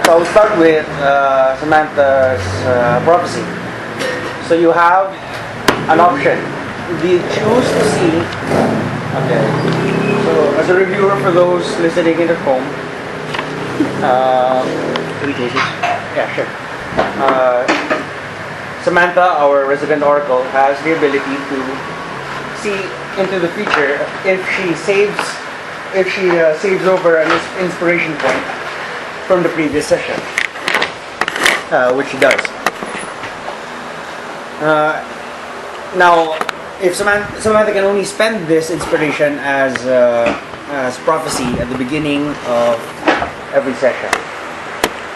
So I'll start with Samantha's prophecy. So you have an option. Do you choose to see? Okay. So as a reviewer for those listening in at home, Can we close this? yeah, sure. Samantha, our resident oracle, has the ability to see into the future if she saves over an inspiration point from the previous session, which she does. Now, if Samantha can only spend this inspiration as prophecy at the beginning of every session.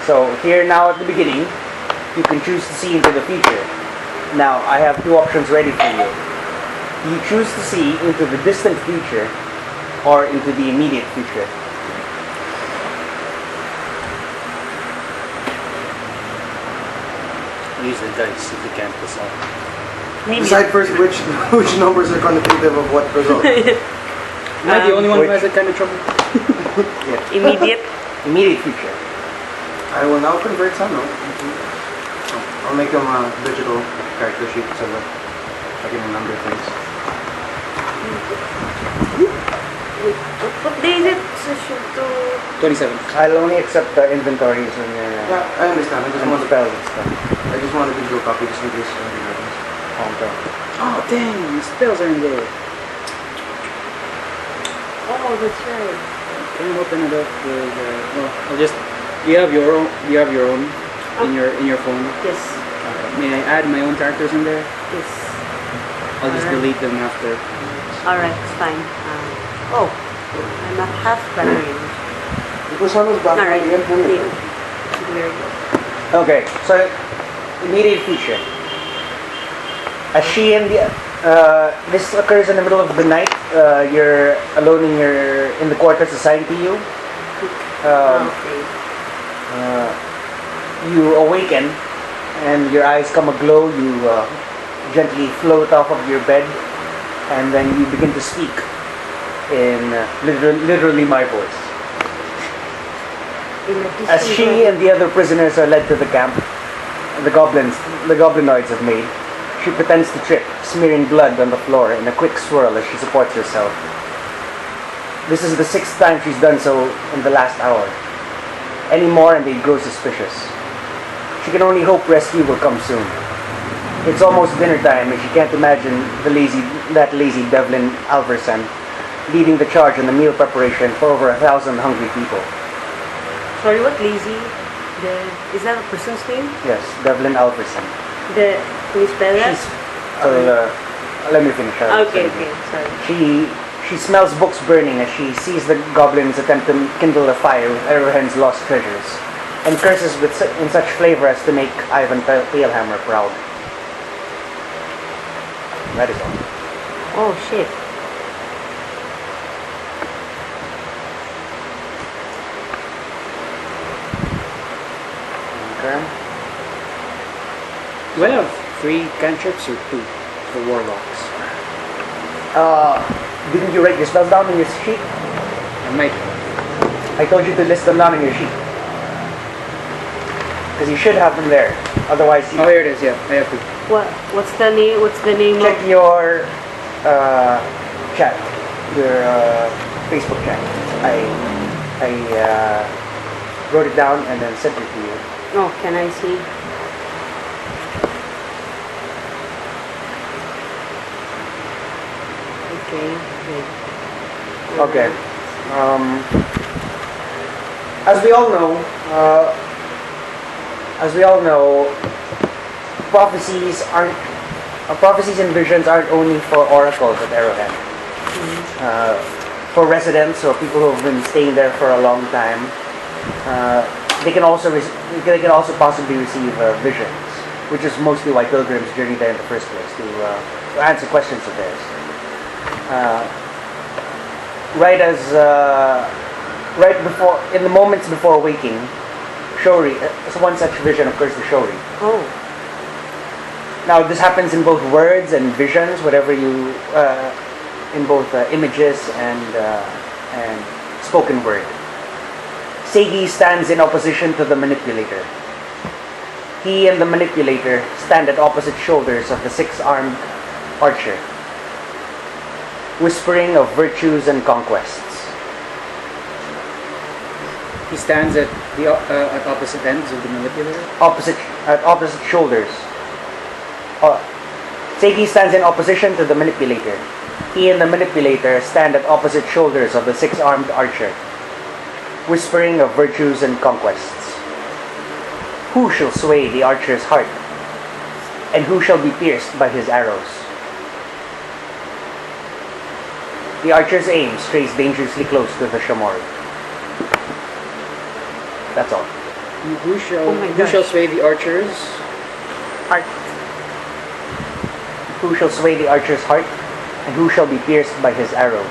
So here now at the beginning, you can choose to see into the future. Now, I have two options ready for you. You choose to see into the distant future or into the immediate future. Use the dice if you can't decide. Maybe. Decide first which numbers are constitutive of what result. Am I the only one who has that kind of trouble? Yeah. Immediate. Immediate future. I will now convert Sano. I'll make him a digital character sheet so that I can remember things. What day is it? Session 2. 27. I'll only accept the inventories when you're Yeah, I understand. I just and want to spells and stuff. I just want a digital copy just in case something happens. Okay. Oh, dang, the spells are in there. Oh, that's right. Can you open it up with, well, I'll just, you have your own in your phone. Yes. May I add my own characters in there? Yes. I'll just Alright. delete them after. Alright, it's fine. I'm at half battery. Because Sano's back Alright. again. Very good. Okay, so immediate future. As she and the this occurs in the middle of the night. You're alone in the quarters assigned to you. Okay. You awaken, and your eyes come aglow. You gently float off of your bed, and then you begin to speak in literally my voice. As she and the other prisoners are led to the camp, the goblinoids have made, she pretends to trip, smearing blood on the floor in a quick swirl as she supports herself. This is the 6th time she's done so in the last hour. Any more and they'd grow suspicious. She can only hope rescue will come soon. It's almost dinner time and she can't imagine that lazy Devlin Alverson leading the charge in the meal preparation for over 1,000 hungry people. Sorry, what lazy? Is that a person's name? Yes, Devlin Alverson. Can you spell that? Let me finish. Okay, sorry. She smells books burning as she sees the goblins attempt to kindle a fire with Eruhend's lost treasures, and curses in such flavor as to make Ivan Palehammer proud. That is all. Oh, shit. Okay. Do I have 3 cantrips or 2 for warlocks? Didn't you write your spells down on your sheet? I might. I told you to list them down on your sheet. Because you should have them there. Otherwise, Oh, here it is, yeah. I have 2. What's the name? What's the name check of? your chat, your Facebook chat. I wrote it down and then sent it to you. Oh, can I see? Okay. Good. Okay. As we all know, prophecies and visions aren't only for oracles at Eruhend. For residents or people who have been staying there for a long time, they can also possibly receive visions, which is mostly why pilgrims journey there in the first place, to answer questions of theirs. In the moments before waking, Shori, one such vision occurs to Shori. Oh. Now, this happens in both words and visions, whatever you, in both images and spoken word. Seigi stands in opposition to the manipulator. He and the manipulator stand at opposite shoulders of the six-armed archer, whispering of virtues and conquests. He stands at the at opposite ends of the manipulator. At opposite shoulders. Seigi stands in opposition to the manipulator. He and the manipulator stand at opposite shoulders of the six-armed archer, whispering of virtues and conquests. Who shall sway the archer's heart? And who shall be pierced by his arrows? The archer's aim strays dangerously close to the shamori. That's all. Who shall Oh my who shall gosh. sway the archers? Heart. Who shall sway the archer's heart? And who shall be pierced by his arrows?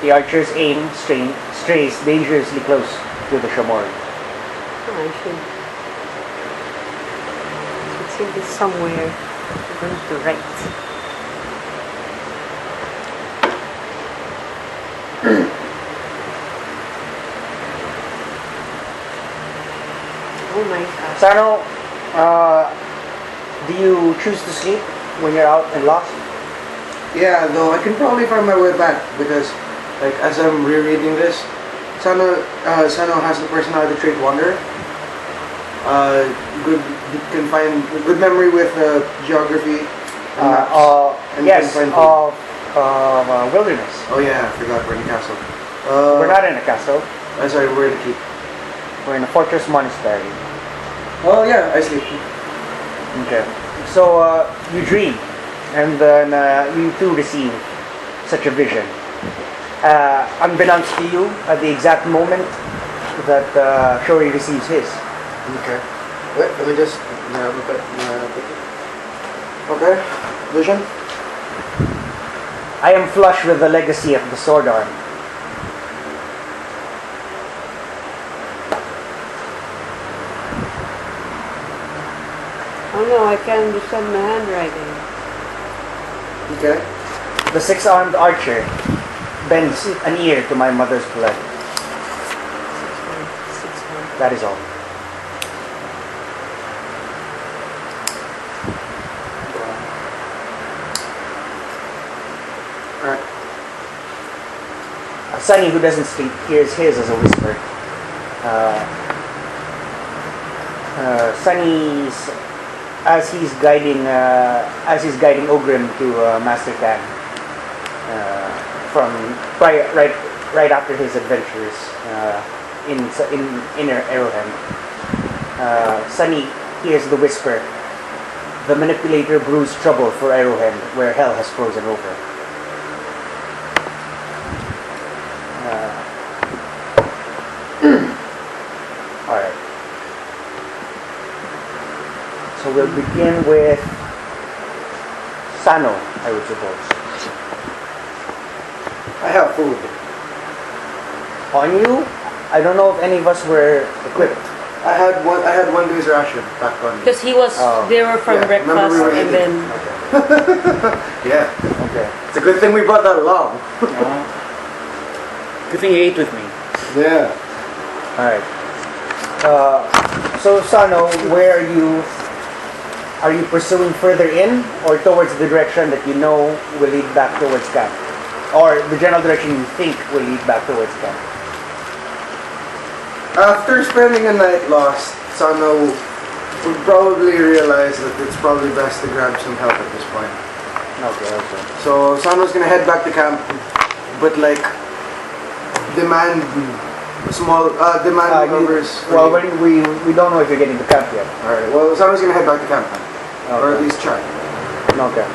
The archer's aim strays dangerously close to the shamori. Oh, I should see this somewhere. I'm going to write. Oh my gosh. Sano, do you choose to sleep when you're out and lost? Yeah, though I can probably find my way back because, like, as I'm rereading this, Sano has the personality trait Wanderer. Can find good memory with geography and maps. And Yes, can find of wilderness. Oh yeah, I forgot we're in the castle. We're not in a castle. Sorry, we're in the keep. We're in a fortress monastery. Oh yeah, I sleep. Okay. So you dream, and then you too receive such a vision. Unbeknownst to you, at the exact moment that Shori receives his. Okay. Wait, let me just okay. Vision. I am flush with the legacy of the sword arm. Oh no, I can't understand my handwriting. Okay. The six-armed archer bends an ear to my mother's blood. 6 1. That is all. Alright. Sunny, who doesn't sleep, hears his as a whisper. Sunny's as he's guiding Ogrim to Master Khan from right after his adventures in inner Eruhend. Sunny hears the whisper. The manipulator brews trouble for Eruhend, where hell has frozen over. Alright. So we'll begin with Sano, I would suppose. I have food. On you, I don't know if any of us were equipped. I had one day's ration back on. Because he was, they were from Yeah, remember breakfast we were and eating. then Yeah. Okay. It's a good thing we brought that along. Good thing you ate with me. Yeah. Alright. So Sano, where are you? Are you pursuing further in or towards the direction that you know will lead back towards camp? Or the general direction you think will lead back towards camp? After spending a night lost, Sano would probably realize that it's probably best to grab some help at this point. Okay. So Sano's gonna head back to camp, but like demand numbers. Well, we don't know if you're getting to camp yet. Alright, well Sano's gonna head back to camp then. Or at least try. Okay.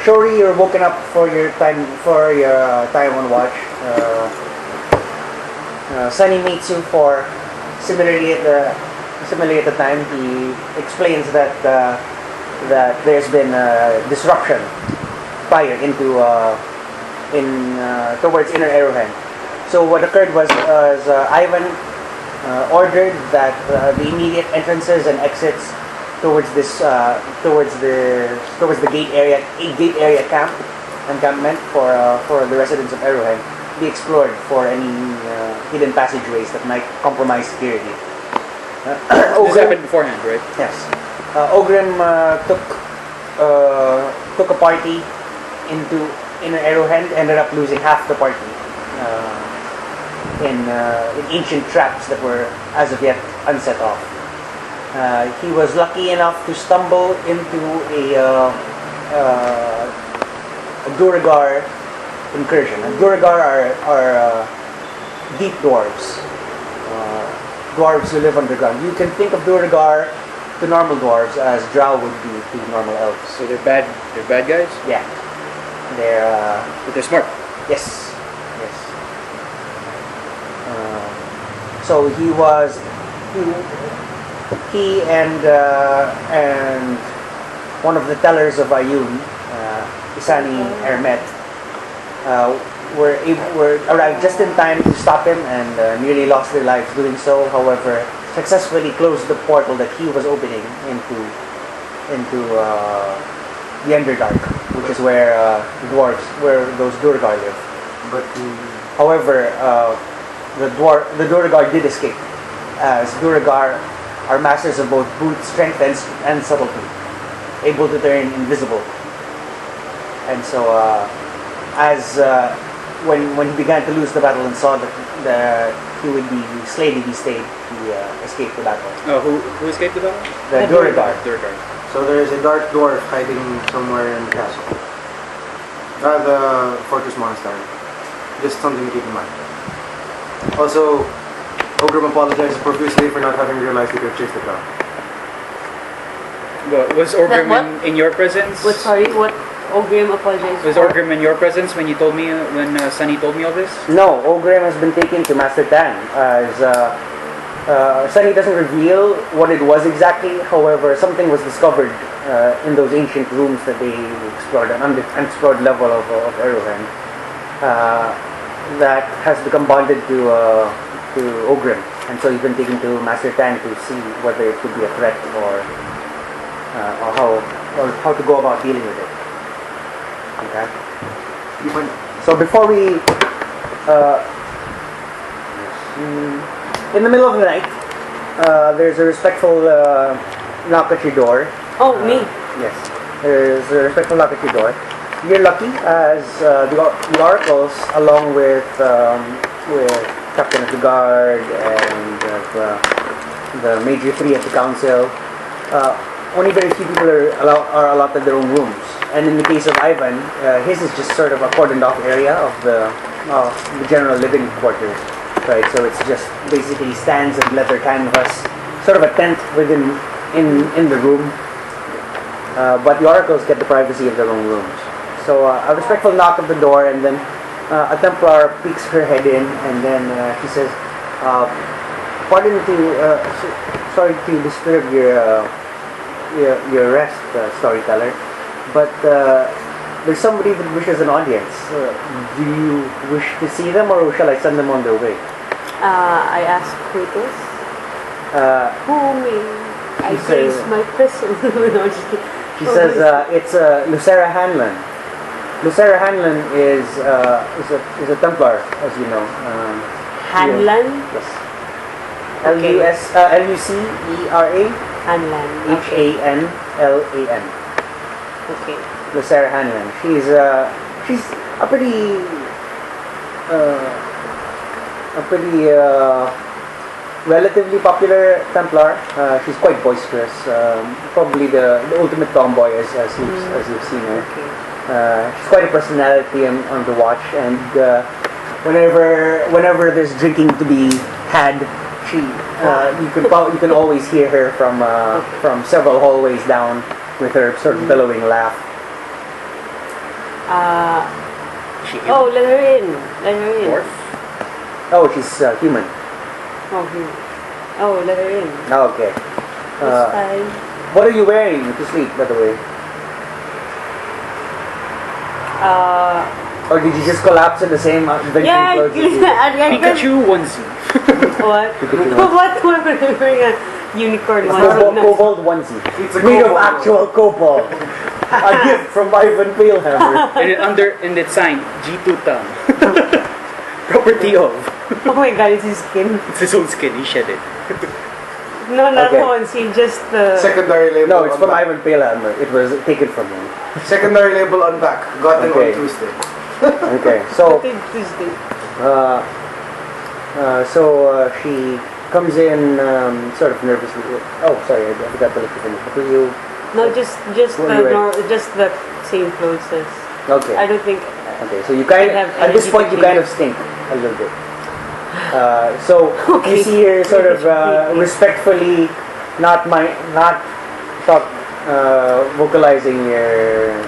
Shori, you're woken up for your time on watch. Sunny meets you for similarly at the time. He explains that there's been disruption prior towards inner Eruhend. So what occurred was Ivan ordered that the immediate entrances and exits towards the gate area encampment for the residents of Eruhend. Be explored for any hidden passageways that might compromise security. This happened beforehand, right? Yes. Ogrim took a party in Eruhend, ended up losing half the party in ancient traps that were as of yet unset off. He was lucky enough to stumble into a Duragar incursion. And Duragar are deep dwarves. Dwarves who live underground. You can think of Duragar to normal dwarves as Drow would be to normal elves. So they're bad guys? Yeah. They're But they're smart. yes. So he and one of the tellers of Ayun, Isani Ermet, were arrived just in time to stop him and nearly lost their lives doing so. However, successfully closed the portal that he was opening into the Underdark, which is where those Durgar live. But However, the Duragar did escape, as Duragar are masters of both brute strength and subtlety, able to turn invisible. And so, when he began to lose the battle and saw that he would be slain if he stayed, he escaped the battle. Oh, who escaped the battle? The Duragar. Duragar. so there is a dark dwarf hiding somewhere in the castle. The fortress monastery. Just something to keep in mind. Also, Ogrim apologizes profusely for not having realized he could have chased it down. Well, was What? Orgrim in your presence? What? Sorry, what? Ogrim apologized Was for? Orgrim in your presence when you told me Sunny told me all this? No, Ogrim has been taken to Master Tan. As Sunny doesn't reveal what it was exactly. However, something was discovered in those ancient rooms that they explored, an unexplored level of Eruhend, that has become bonded to Ogrim, and so he's been taken to Master Tan to see whether it could be a threat or how to go about dealing with it. Okay. So before we, in the middle of the night, there's a respectful knock at your door. Oh, me. Yes, there's a respectful knock at your door. You're lucky, as the oracles, along with Captain of the Guard and the Major 3 of the Council, only very few people are allotted their own rooms. And in the case of Ivan, his is just sort of a cordoned off area of the general living quarters, right? So it's just basically stands of leather canvas, sort of a tent in the room. But the oracles get the privacy of their own rooms. So a respectful knock at the door, and then a Templar peeks her head in, and then she says, sorry to disturb your rest, storyteller, but there's somebody that wishes an audience. Do you wish to see them, or shall I send them on their way?" I asked Kratos. Who may I She praise says- my prison? No, just kidding. She says, "It's Lucera Hanlon. Lucera Hanlon is a Templar, as you know." Hanlan? Yes. Okay. Lucera Hanlan. Okay. Hanlan. Okay. Lucera Hanlon. She's a pretty relatively popular Templar. She's quite boisterous. Probably the ultimate tomboy as you've seen her. Okay. She's quite a personality on the watch, and whenever there's drinking to be had, you can always hear her from several hallways down with her sort of bellowing laugh. Let her in. Let her in. Dwarf? Oh, she's human. Oh, here. Oh, let her in. Oh, okay. That's fine. What are you wearing to sleep, by the way? Or did you just collapse in the same adventure clothes? Pikachu onesie. What? Pikachu What am I wearing? unicorn It's one. a kobold onesie. It's a Made of kobold. actual kobold. A gift from Ivan Palehammer. And it's signed G2 Tam. Property of. Oh my god, it's his skin. It's his own skin. He shed it. No, not Okay. once. He just. Secondary label. No, it's on from back. Ivan Palehammer. It was taken from him. Secondary label on back. Got it Okay. on Tuesday. Okay, so Tuesday. she comes in sort of nervously. Oh, sorry, I forgot to look at it. Were you? No, just What are you wearing? just the same clothes as. Okay. I don't think. Okay, so you kind I have at this energy point you to kind of stink a little bit. So Okay. you see her sort of respectfully, not vocalizing your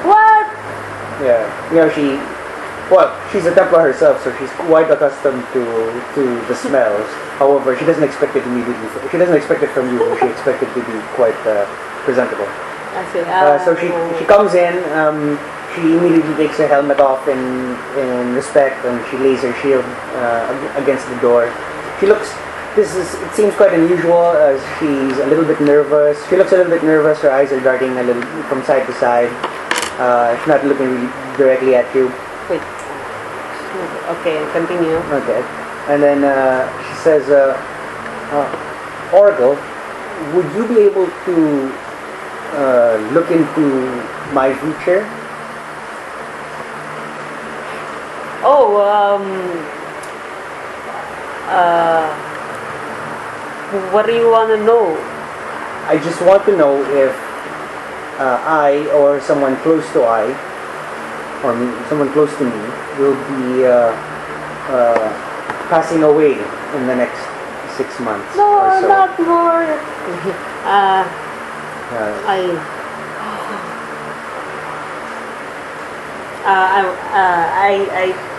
What? she's a Templar herself, so she's quite accustomed to the smells. However, she doesn't expect it immediately. She doesn't expect it from you. She expected to be quite presentable. I see. So she comes in. She immediately takes her helmet off in respect, and she lays her shield against the door. It seems quite unusual as she's a little bit nervous. She looks a little bit nervous. Her eyes are darting a little from side to side. She's not looking really directly at you. Wait. Okay, continue. Okay. And then she says, Oracle, would you be able to look into my future? Oh, what do you want to know? I just want to know if I or someone close to someone close to me will be passing away in the next 6 months No, or so. not more.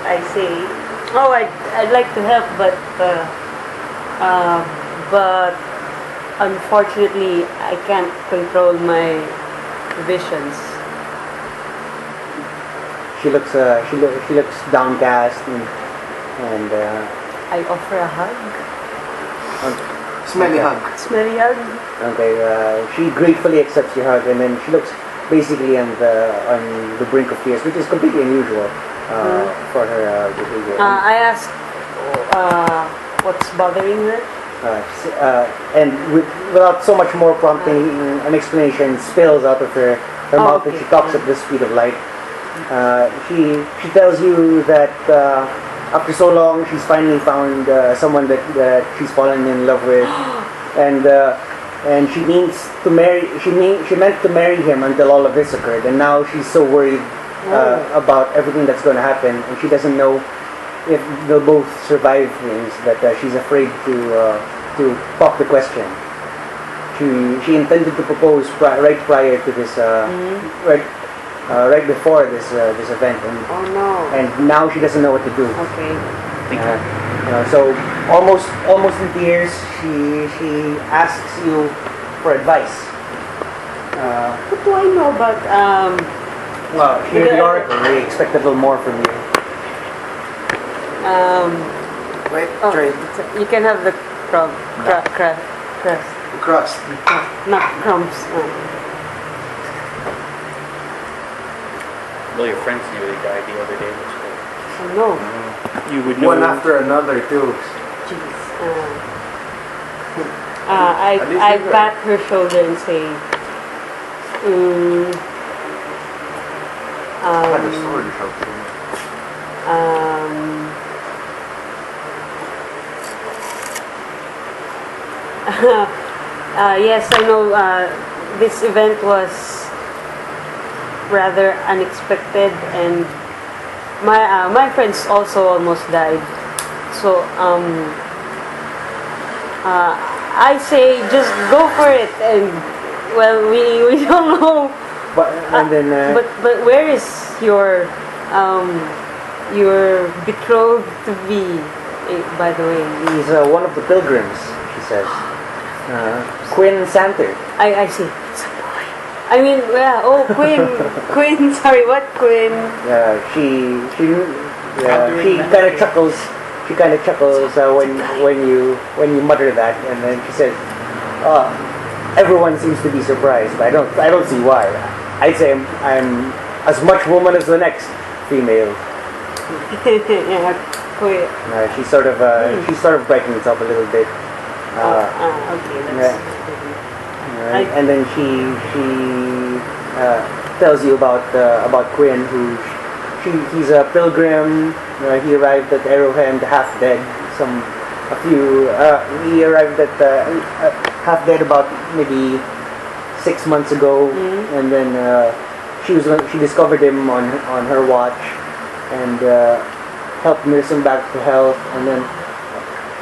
I say, oh, I'd like to help, but unfortunately, I can't control my visions. She looks downcast and I offer a hug. Smelly hug. Smelly hug. okay. She gratefully accepts your hug, and then she looks basically on the brink of tears, which is completely unusual for her behavior. I asked what's bothering her. And without so much more prompting, an explanation spills out of her mouth, okay. and she talks at the speed of light. She tells you that after so long, she's finally found someone that she's fallen in love with, and she means to marry. She meant to marry him until all of this occurred, and now she's so worried about everything that's going to happen, and she doesn't know if they'll both survive things. That she's afraid to pop the question. She intended to propose right prior to this, right before this event, Oh no. and now she doesn't know what to do. Okay. So almost in tears, she asks you for advice. What do I know about Well, here's the oracle. We expect a little more from you. Wait, oh, try. you can have the crust. Crust. Not crumbs. Well, your friends nearly died the other day. Oh no. You would know. One after another too. Jeez. I pat her shoulder and say, yes, I know this event was rather unexpected, and my friends also almost died. So I say just go for it, and well, we don't know. But and then But where is your betrothed to be? By the way, he's one of the pilgrims. She says, Quin Santer. I see. It's a boy. I mean, yeah. Oh, Quin. Quin. Sorry, what Quin? She kind of chuckles. She kind of chuckles when you mutter that, and then she says, everyone seems to be surprised. I don't see why. I'd say I'm as much woman as the next female. Yeah, quit. She's sort of brightens up a little bit. Okay, that's Right. And then she tells you about Quin, he's a pilgrim. He arrived at Eruhend half dead. He arrived at half dead about maybe 6 months ago, and then she discovered him on her watch, and helped nurse him back to health, and then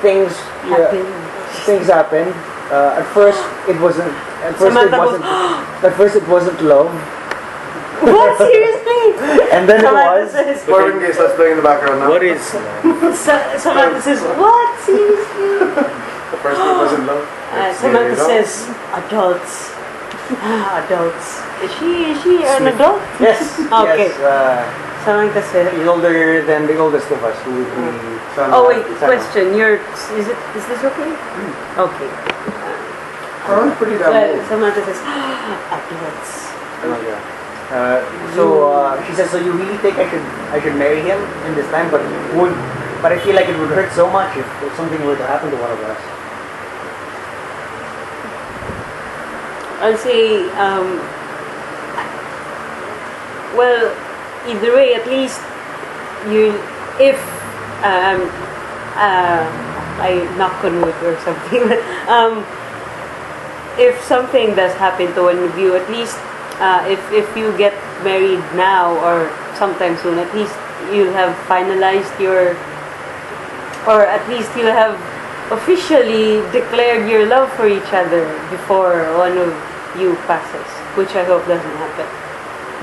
things happened. At first it wasn't love. What? Seriously? And then Samantha it was. says, Marvin Gaye starts playing in the background now. What is? Samantha says, what? Seriously? The first one wasn't love. Samantha says, adults. Adults. Is she an adult? Yes. Okay. Yes. Samantha says, He's older than the oldest of us, who would be. oh wait, Sano. question. Is this okay? Okay. Sounds pretty damn old. Samantha says, adults. She says, so you really think I should marry him in this time, but I feel like it would hurt so much if something were to happen to one of us. I'll say, well, either way, at least if I knock on wood or something, if something does happen to one of you, at least if you get married now or sometime soon, at least you'll have finalized or at least you'll have officially declared your love for each other before one of you passes, which I hope doesn't happen.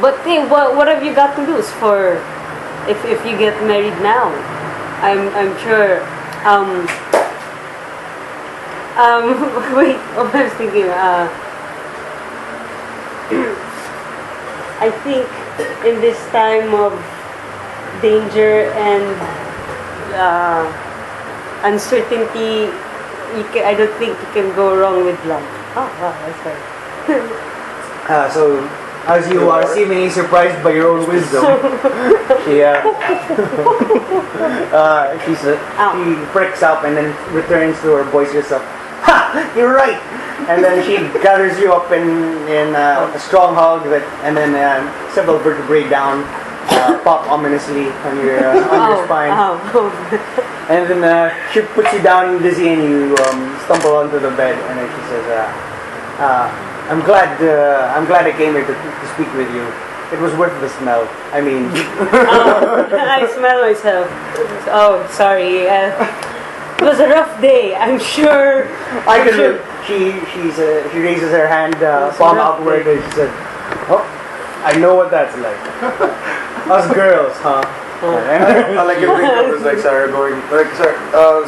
But hey, what have you got to lose for if you get married now? I'm sure. Wait, what I was thinking. I think in this time of danger and uncertainty, I don't think you can go wrong with love. Oh, wow, that's right. So, as you are seemingly surprised by your own wisdom, she pricks up and then returns to her boisterous self. Ha! You're right! And then she gathers you up in a strong hug, and then several vertebrae down pop ominously on your spine. And then she puts you down dizzy and you stumble onto the bed, and then she says, I'm glad I came here to speak with you. It was worth the smell. I mean... I smell myself. Oh, sorry. It was a rough day. I'm sure. She raises her hand, palm outward, and she said, "Oh, I know what that's like. Us girls, huh?" I like your makeup is like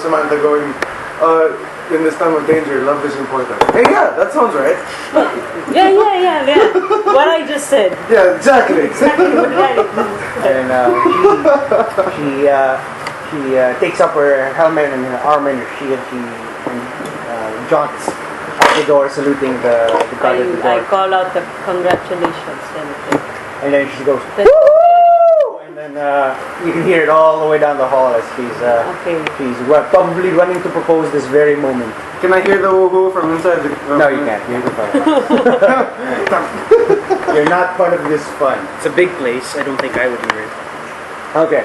Samantha going, in this time of danger, love is important. Hey, yeah, that sounds right. Yeah. What I just said. Yeah, exactly. And she takes up her helmet and her armor and her shield. She jaunts out the door, saluting the guard at the door. I call out the congratulations And then she goes, "Woo!" And then you can hear it all the way down the hall as she's probably running to propose this very moment. Can I hear the woohoo from inside the... No, you can't. You're not part of this fun. It's a big place. I don't think I would hear it. Okay.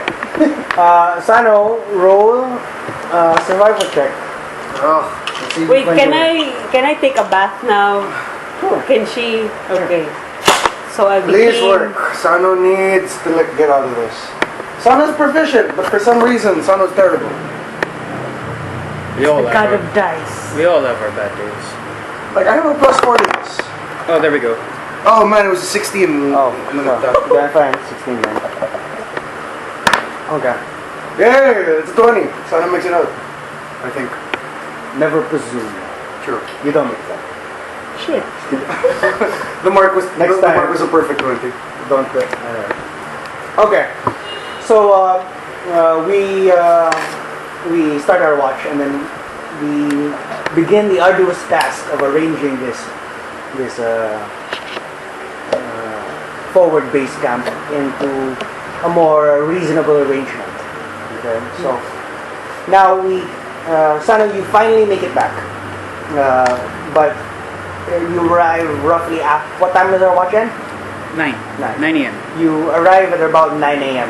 Sano, roll survival check. Wait, can I take a bath now? Sure. Can she? Okay. So I'll be Please clean. work. Sano needs to get out of this. Sano's proficient, but for some reason, Sano's terrible. We all The have god of our, dice. we all have our bad days. Like, I have a plus 4 to this. Oh, there we go. Oh man, it was a 16. Oh, and then well, that. fine. 16 then. Okay. Yeah, it's 20. Sano makes it out. I think. Never presume. True. You don't make that. Shit. The mark was Next the time. mark was a perfect 20. Don't. Okay. So we start our watch, and then we begin the arduous task of arranging this forward base camp into a more reasonable arrangement. Okay, so now Sano, you finally make it back, but you arrive roughly at what time is our watch end? 9 a.m. You arrive at about 9 a.m.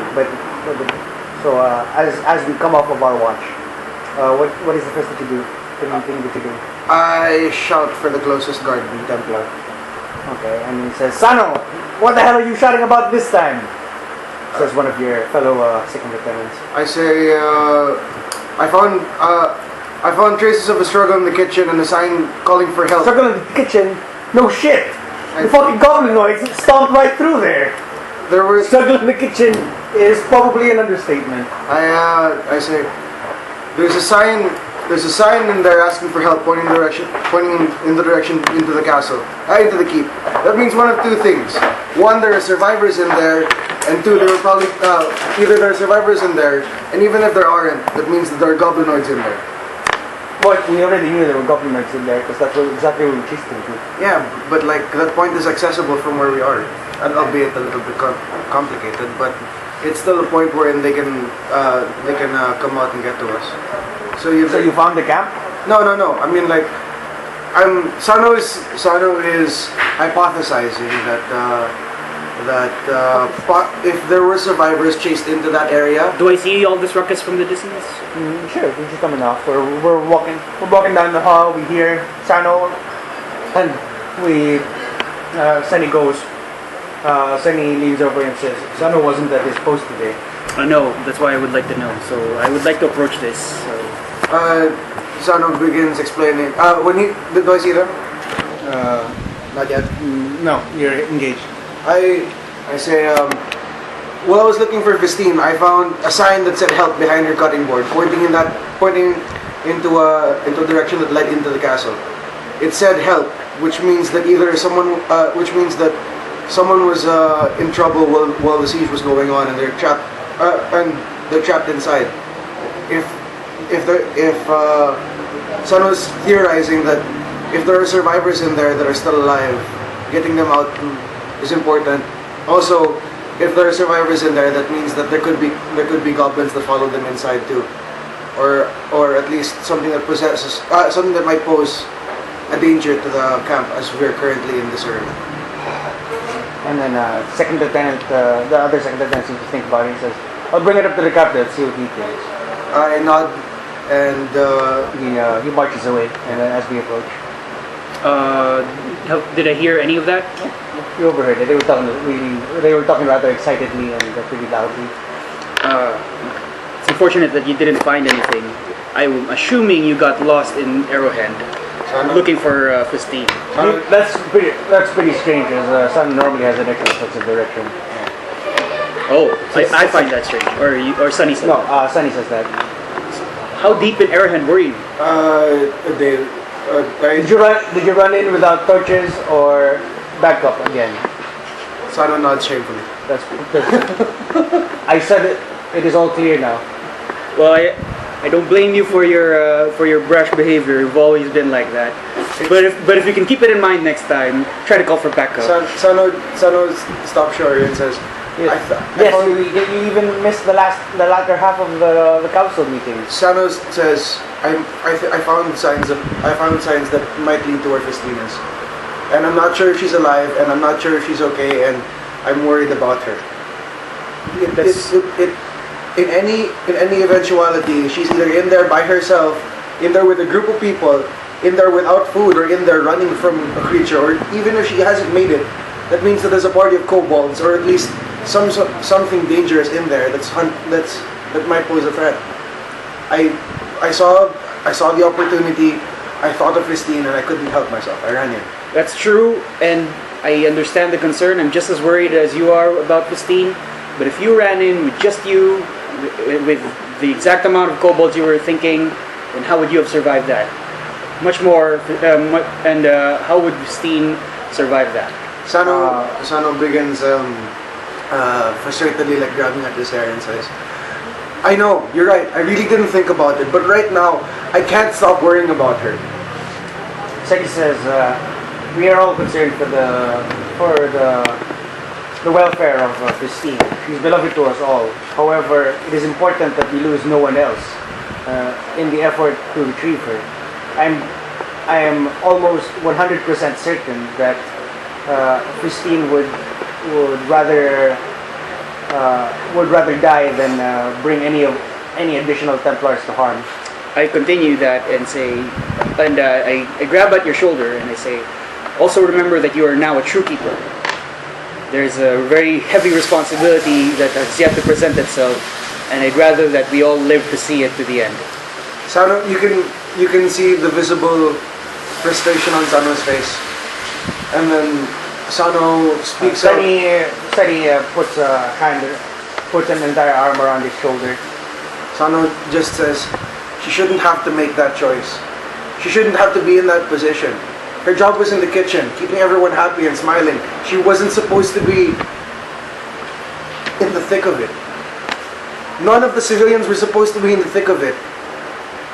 So as we come off of our watch, what is the first that you do? The thing that you do? I shout for the closest guard Templar. Okay, and he says, Sano, what the hell are you shouting about this time? Says one of your fellow second lieutenants. I say, I found traces of a struggle in the kitchen and a sign calling for help. Struggle in the kitchen? No shit! The fucking goblinoids stomped right through there! There were Struggle in the kitchen is probably an understatement. I say, there's a sign in there asking for help, pointing in the direction into the castle, into the keep. That means one of two things. One, there are survivors in there, and two, there are probably either there are survivors in there, and even if there aren't, that means that there are goblinoids in there. Well, we already knew there were goblinoids in there because that's exactly what we chased them to. Yeah, but like that point is accessible from where we are, and albeit a little bit complicated, but it's still a point wherein they can come out and get to us. So you found the camp? No. I mean, like, Sano is hypothesizing that if there were survivors chased into that area. Do I see all this ruckus from the distance? Sure, we're just coming off. We're walking down the hall. We hear Sano, and Sunny goes. Sunny leans over and says, Sano wasn't at his post today. No, that's why I would like to know. So I would like to approach this. Sano begins explaining. Do I see them? Not yet. No, you're engaged. I say, while I was looking for Phistine, I found a sign that said "help" behind your cutting board, pointing into a direction that led into the castle. It said "help," which means that someone was in trouble while the siege was going on, and they're trapped inside. If Sano's theorizing that if there are survivors in there that are still alive, getting them out is important. Also, if there are survivors in there, that means that there could be goblins that follow them inside too, or at least something that something that might pose a danger to the camp as we're currently in this area. And then second lieutenant, the other second lieutenant seems to think about it. He says, "I'll bring it up to the captain. See what he thinks." I nod, and he marches away. And then as we approach, did I hear any of that? you overheard it. They were talking rather excitedly and pretty loudly. It's unfortunate that you didn't find anything. I'm assuming you got lost in Eruhend, looking for Phistine. That's pretty strange, as Sun normally has an excellent sense of direction. Oh, I find that strange. Or Sunny says. No, Sunny says that. How deep in Eruhend were you? Did you run in without torches or back up again? Sano nods shamefully. That's I said it. It is all clear now. Well, I don't blame you for your brash behavior. You've always been like that. But if you can keep it in mind next time, try to call for backup. Sano stops short and says, you even missed the latter half of the council meeting. Sano says, I found signs that might lead to where Phistine is, and I'm not sure if she's alive, and I'm not sure if she's okay, and I'm worried about her. In any eventuality, she's either in there by herself, in there with a group of people, in there without food, or in there running from a creature, or even if she hasn't made it, that means that there's a party of kobolds, or at least something dangerous in there that might pose a threat. I saw the opportunity. I thought of Phistine and I couldn't help myself. I ran in. That's true, and I understand the concern. I'm just as worried as you are about Phistine. But if you ran in with just you, with the exact amount of kobolds you were thinking, then how would you have survived that? Much more, and how would Phistine survive that? Sano begins frustratedly, like, grabbing at his hair and says, I know, you're right. I really didn't think about it. But right now, I can't stop worrying about her. Seki says, we are all concerned for the welfare of Phistine. She's beloved to us all. However, it is important that we lose no one else in the effort to retrieve her. I am almost 100% certain that Phistine would rather die than bring any additional Templars to harm. I continue that and say, and I grab at your shoulder and I say, also remember that you are now a true keeper. There's a very heavy responsibility that has yet to present itself, and I'd rather that we all live to see it to the end. Sano, you can see the visible frustration on Sano's face. And then Sano speaks up. Sani puts an entire arm around his shoulder. Sano just says, she shouldn't have to make that choice. She shouldn't have to be in that position. Her job was in the kitchen, keeping everyone happy and smiling. She wasn't supposed to be in the thick of it. None of the civilians were supposed to be in the thick of it.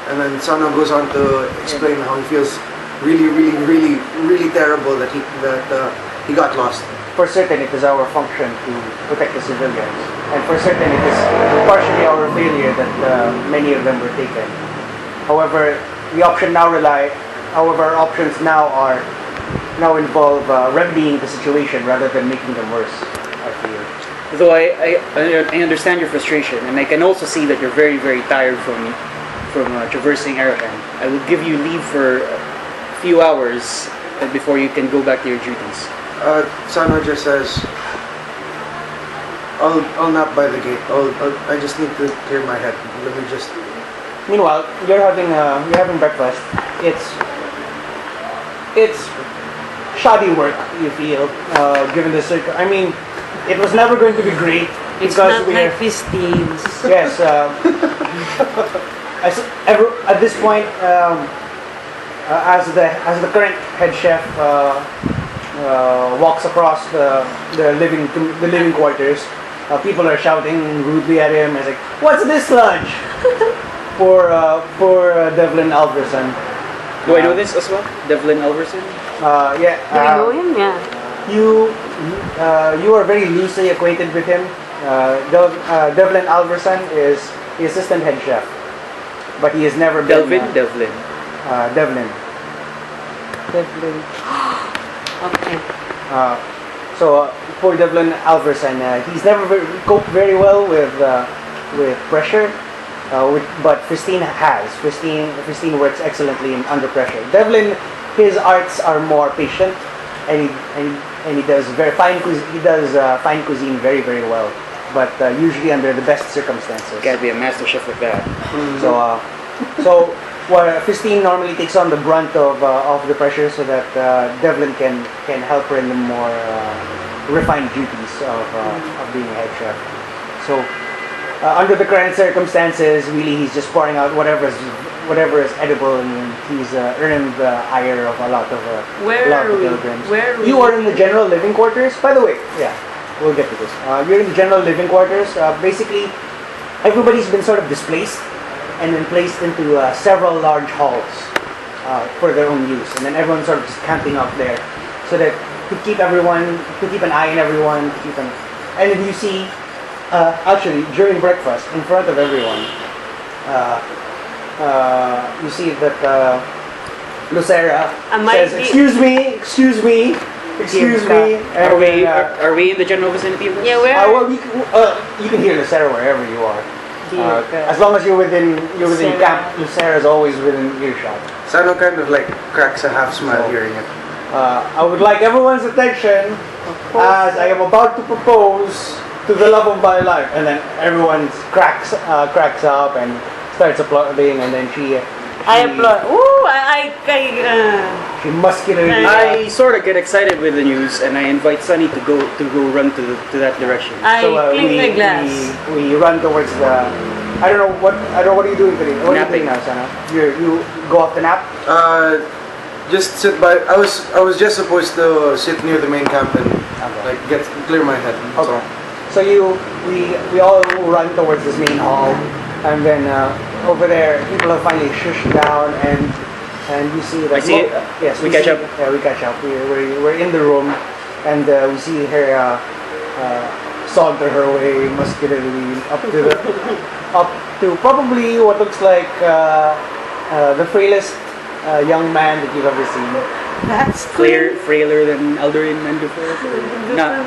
And then Sano goes on to explain how he feels really terrible that he got lost. For certain, it is our function to protect the civilians, and for certain, it is partially our failure that many of them were taken. However, our options now involve remedying the situation rather than making them worse, I feel. Though I understand your frustration, and I can also see that you're very, very tired from traversing Eruhend. I will give you leave for a few hours before you can go back to your duties. Sano just says, I'll nap by the gate. I just need to clear my head. Let me just. Meanwhile, you're having breakfast. It's shoddy work, you feel, given the circle. I mean, it was never going to be great. It's not like Phistine's. Yes. At this point, as the current head chef walks across the living quarters, people are shouting rudely at him. It's like, "What's this lunch?" for Devlin Alverson. Do I know this as well? Devlin Alverson? Yeah. Do we know him? Yeah. You are very loosely acquainted with him. Devlin Alverson is the assistant head chef, but he has never been. Devlin. Devlin. Okay. So poor Devlin Alverson, he's never coped very well with pressure. But Phistine has. Phistine works excellently under pressure. Devlin, his arts are more patient, and he does fine cuisine very, very well. But usually under the best circumstances. Gotta be a master chef with that. So Phistine normally takes on the brunt of the pressure, so that Devlin can help her in the more refined duties of being a head chef. So. Under the current circumstances, really, he's just pouring out whatever is edible, and he's earned the ire of a lot of pilgrims. You are in the general living quarters, by the way. Yeah, we'll get to this. You're in the general living quarters. Basically, everybody's been sort of displaced and then placed into several large halls for their own use, and then everyone's sort of just camping out there, so that to keep an eye on everyone, and then you see. Actually, during breakfast, in front of everyone, you see that Lucera says, "Excuse me." Are we in the general vicinity of this? Yeah, where? You can hear Lucera wherever you are. As long as you're within camp, Lucera is always within earshot. Sano kind of like cracks a half smile hearing it. I would like everyone's attention as I am about to propose to the love of my life, and then everyone cracks up and starts applauding, and then she applaud. Ooh, she muscularly. I sort of get excited with the news, and I invite Sunny to go run to that direction. Clink the glass. We run towards the. I don't know what are you doing today? What are you doing now, Sana? You go off the nap? Just sit by. I was just supposed to sit near the main camp and clear my head. Okay. So we all run towards this main hall, and then over there, people have finally shushed down, and you see that. I see it. Yes, We catch up. Yeah, we catch up. We're in the room, and we see her saunter her way muscularly up to probably what looks like the frailest young man that you've ever seen. That's Quin. Frailer than Eldarin and before. No.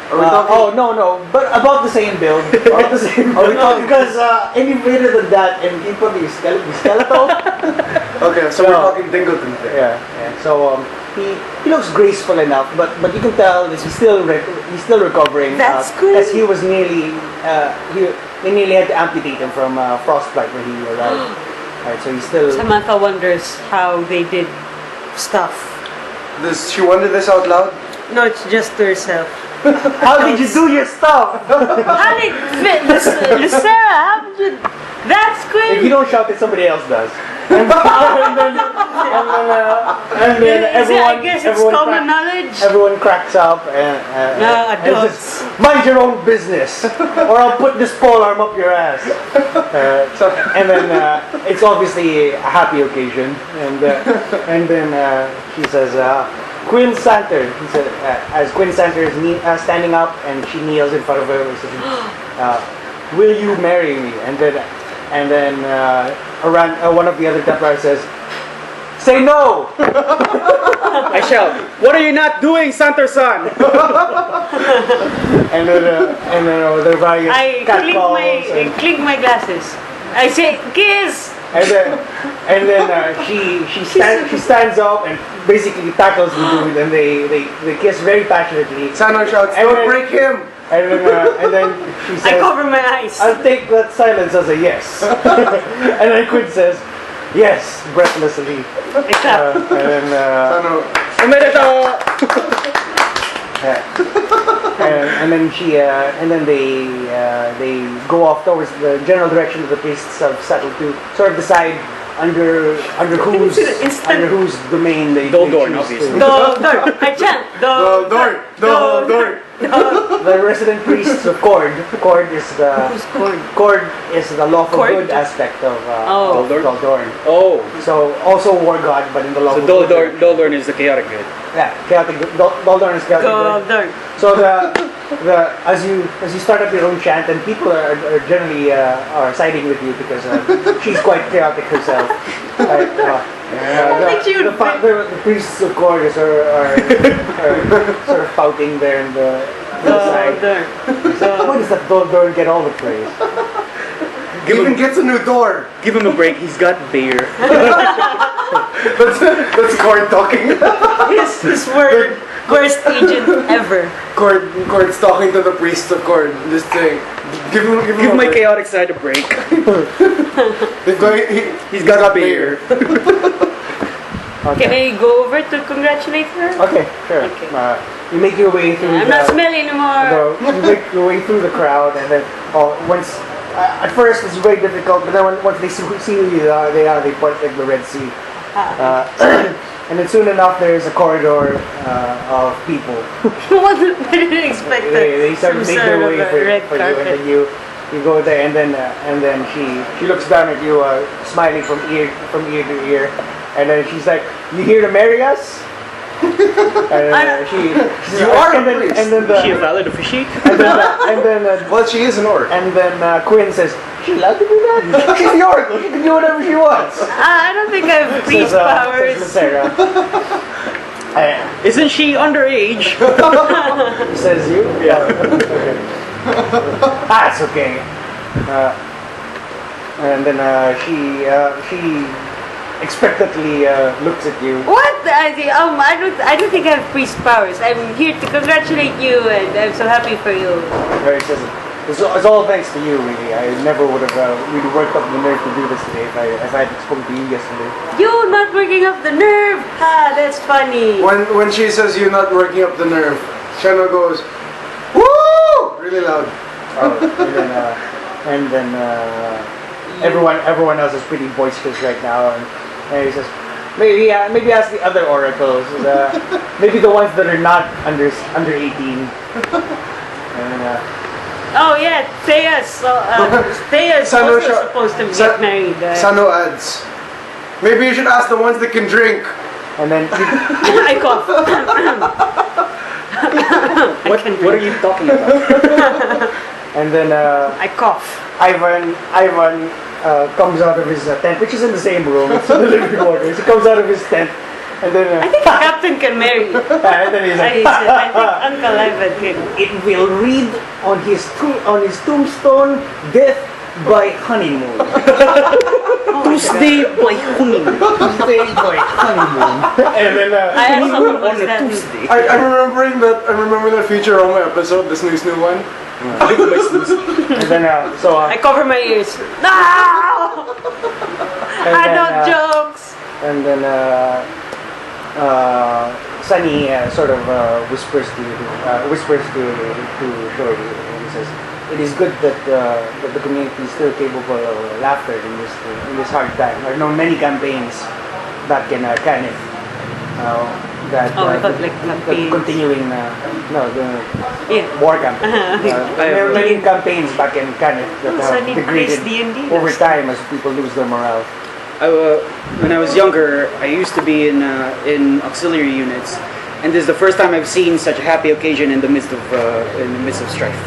Are we talking? No, but about the same build. About the same. Are we talking? Because any greater than that, and he put the skeletal. Okay, so we're talking Dingleton. Yeah. So he looks graceful enough, but you can tell that he's still recovering. That's Quin. As he was nearly they nearly had to amputate him from frostbite when he arrived. Right, so he's still. Samantha wonders how they did stuff. Does she wonder this out loud? No, it's just to herself. How did you do your stuff? How did Lucera? How did you? That's If Quin. you don't shout it, somebody else does. And then everyone, I guess it's common knowledge. everyone cracks up and adults. says, mind your own business, or I'll put this polearm up your ass. And then it's obviously a happy occasion, and then she says, Quin Santer. He said, as Quin Santer is standing up, and she kneels in front of him and says, will you marry me? And then one of the other templars says, say no! I shout, what are you not doing, Santer-san? and then the various I catcalls clink my glasses. I say kiss. and then she stands up and basically tackles the dude, and they kiss very passionately. Sano shouts, And don't then- break him! And then she says, I cover my eyes. I'll take that silence as a yes. And then Quin says, yes, breathlessly. And then Sano, and then they go off towards the general direction that the priests have settled to, sort of decide under whose domain they Doldorn, choose obviously. to. Door. I chant. door! The resident priests of Cord. Who's Cord? Cord is the lawful Cord? good aspect of Doldorn? Doldorn. Oh, So also war god, but in the lawful so good. Doldorn is the chaotic good. Yeah, chaotic. Doldorn is chaotic good. Door. So as you start up your own chant, and people are generally are siding with you because she's quite chaotic herself. think she would The priests of Chorus are sort of pouting there in the side. Why does that Doldorn get all the praise? Even gets a new door! Give him a break, he's got beer. That's Cord talking. His worst agent ever. Cord's talking to the priest of Cord. Just saying, give him Give a my break. chaotic side a break. He's got beer. Can I go over to congratulate her? Okay, sure. Okay. You make your way through. I'm not smelly anymore. You make your way through the crowd, and then once. At first, it's very difficult, but then once they see who you are, they point like the Red Sea. And then soon enough, there's a corridor of people. I didn't expect that. They start to Some make their sort way of a for red you, and carpet. then you go there, and then she looks down at you, smiling from ear to ear, and then she's like, "You here to marry us?" And she says, You are a and then, priest. and then Is she a the, valid officiate? and then Well, she is an orc. and then Quin says, "She allowed to do that? She's the oracle. She can do whatever she wants." I don't think I have priest powers. Says Sarah. Isn't she underage? Says you? Yeah. Okay. It's okay. And then she expectantly looks at you. What? I don't think I have priest powers. I'm here to congratulate you, and I'm so happy for you. Very says, it's all thanks to you, really. I never would have really worked up the nerve to do this today if I had spoken to you yesterday. You not working up the nerve? That's funny. When she says you're not working up the nerve, Shano goes, "Woo!" really loud. And then everyone else is pretty boisterous right now, and he says, maybe ask the other oracles, maybe the ones that are not under 18. And Oh yeah, Thea's Thea's Sano also siya- supposed to Sa- get married. Sano adds, maybe you should ask the ones that can drink. and then I cough. What are you talking about? and then I cough. Ivan comes out of his tent, which is in the same room. It's in the living quarters. He comes out of his tent, and then I think Captain can marry. and then he's like, I think Uncle Ivan can. it will read on his tombstone, death by honeymoon. Tuesday by honeymoon. Tuesday by honeymoon. And then I asked him On what's a that mean. Tuesday. I'm remembering that. I remember that feature on my episode, the snooze new one. and then I cover my ears. No! And then, Adult jokes. and then Sunny sort of whispers to Shorty, and he says, "It is good that the community is still capable of laughter in this hard time. There are no many campaigns that can kind of that Oh, I thought like the campaigns. continuing the Yeah. war campaign. There are many campaigns back in Canada that Sunny have plays degraded D&D. over time as people lose their morale." When I was younger, I used to be in auxiliary units, and this is the first time I've seen such a happy occasion in the midst of strife.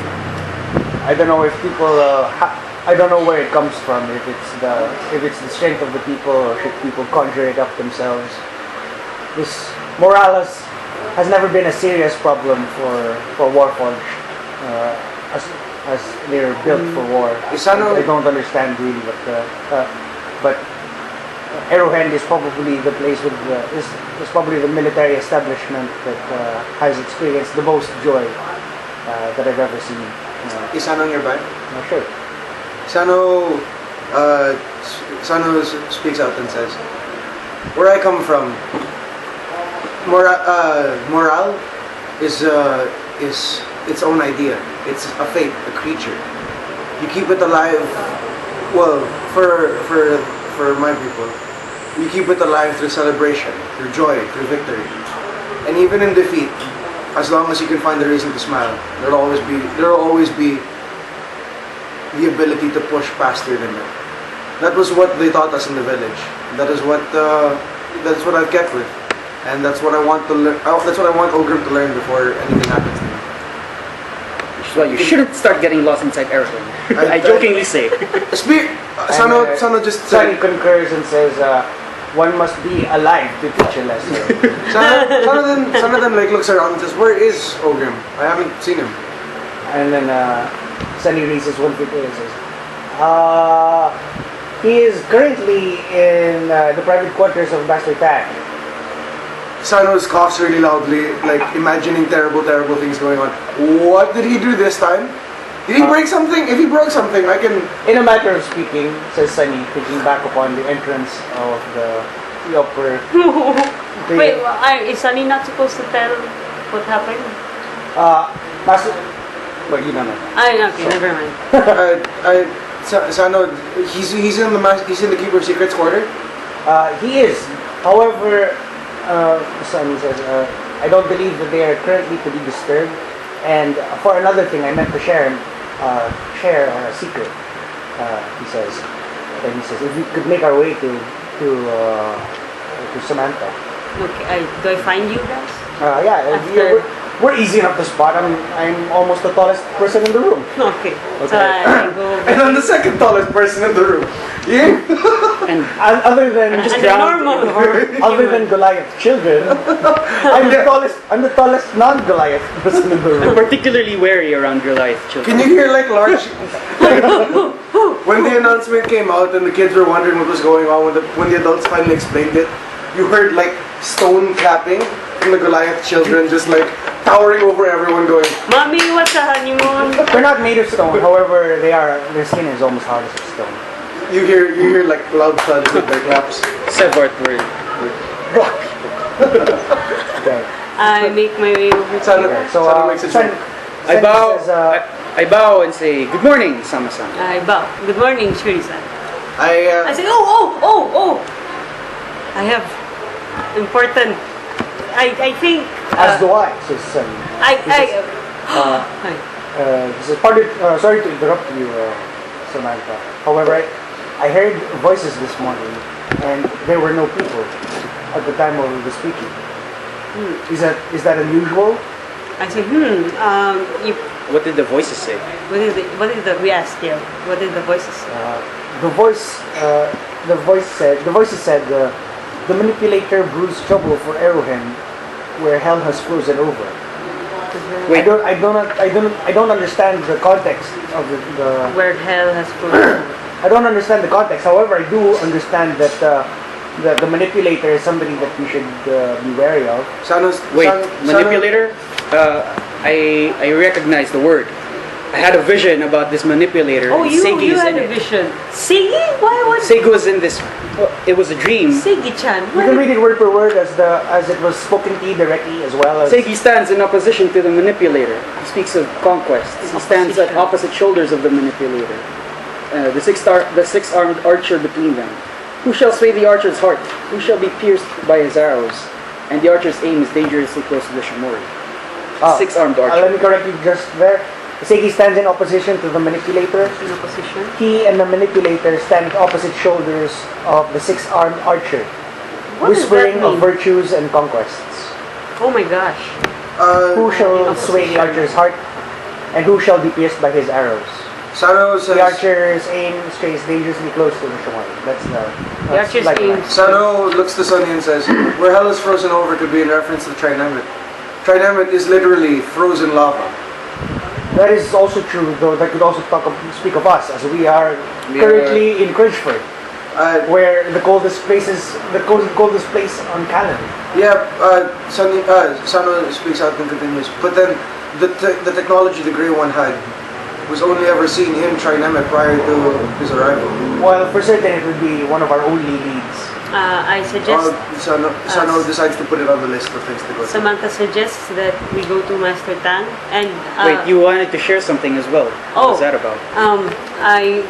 I don't know if people. I don't know where it comes from. If it's the strength of the people, or should people conjure it up themselves? This morale has never been a serious problem for Warforged, as they're built for war. Sano- I don't understand really, but Eruhend is probably the place with is probably the military establishment that has experienced the most joy that I've ever seen. Is Sano nearby? Not sure. Sano, Sano speaks out and says, "Where I come from, morale is its own idea. It's a fate, a creature. You keep it alive. Well, for my people, you keep it alive through celebration, through joy, through victory, and even in defeat. As long as you can find a reason to smile, there'll always be the ability to push past your limit. That was what they taught us in the village. That's what I've kept with, and that's what I want to learn. That's what I want Ogrim to learn before anything happens to me." Which is why you shouldn't start getting lost inside Eruhend. I jokingly say. Sano just Sunny said, concurs and says, "One must be alive to teach a lesson." Sano then like looks around and says, "Where is Ogrim? I haven't seen him." And then Sunny raises one finger and says, "He is currently in the private quarters of Master Tag." Sano coughs really loudly, like imagining terrible things going on. What did he do this time? Did he break something? If he broke something, I can. In a matter of speaking, says Sunny, thinking back upon the entrance of the upper. Wait, is Sunny not supposed to tell what happened? Master. Well, you don't know. Okay, never mind. Sano, he's in the Keeper of Secrets quarter. He is. However, Sunny says, "I don't believe that they are currently to be disturbed. And for another thing, I meant to share a secret." He says. And he says, "If we could make our way to Samantha." Okay, do I find you guys? Yeah, we're easy enough to spot. I'm almost the tallest person in the room. Okay. So I go. And I'm the second tallest person in the room. Yeah. And Other than And the normal. other than Goliath children, I'm the tallest non-Goliath person in the I'm room. particularly wary around Goliath children. Can you hear like large? When the announcement came out and the kids were wondering what was going on, when the adults finally explained it, you heard like stone clapping from the Goliath children, just like towering over everyone, going, Mommy, what's a honeymoon? They're not made of stone. However, their skin is almost hard as stone. You hear like loud thuds with their claps. Sevart word. Rock. Okay. I make my way over to Sano, Okay. So Sano makes a Sunny joke. I bow. says, I bow and say, "Good morning, Sama-san." I bow. Good morning, Shuri-san. I I say, oh! I have important. I think. as do I, says Sunny. Hi. This is part of, sorry to interrupt you, Samantha. However, I heard voices this morning, and there were no people at the time of the speaking. Is that unusual? I said, you, What did the voices say? we asked, yeah, what did the voices say? The voices said, the manipulator brews trouble for Eruhend, where hell has frozen over. Wait. I don't understand the context of the Where hell has frozen. I don't understand the context. However, I do understand that the manipulator is somebody that we should be wary of. Manipulator? I recognize the word. I had a vision about this manipulator. Oh, you Seigi's had in a it. vision. Seigi? Why would Seigi was in this. It was a dream. Seigi-chan? You can read it word per word as it was spoken to you directly, as well as. Seigi stands in opposition to the manipulator. He speaks of conquest. He stands at opposite shoulders of the manipulator. The six-armed archer between them. Who shall sway the archer's heart? Who shall be pierced by his arrows? And the archer's aim is dangerously close to the Shimori. Six-armed archer. Let me correct you just there. Seigi stands in opposition to the manipulator. In opposition? He and the manipulator stand at opposite shoulders of the six-armed archer, What does that whispering of mean? virtues and conquests. Oh my gosh. Who shall in sway the opposition. archer's heart, and who shall be pierced by his arrows? Sano The says. archer's aim strays dangerously close to the Shimori. That's The archer's aim. Sano looks to Sunny and says, "Where hell is frozen over" could be in reference to Trinemit. Trinemit is literally frozen lava. That is also true, though. That could also speak of us, as we are currently in Crinchford, where the coldest place on Canada. Yeah, Sano speaks out and continues. But then the technology the Grey One had was only ever seen in Trinemit prior to his arrival. Well, for certain, it would be one of our only leads. I suggest Sano decides to put it on the list of things to go to. Samantha suggests that we go to Master Tang and Wait, you wanted to share something as well. What was that about? I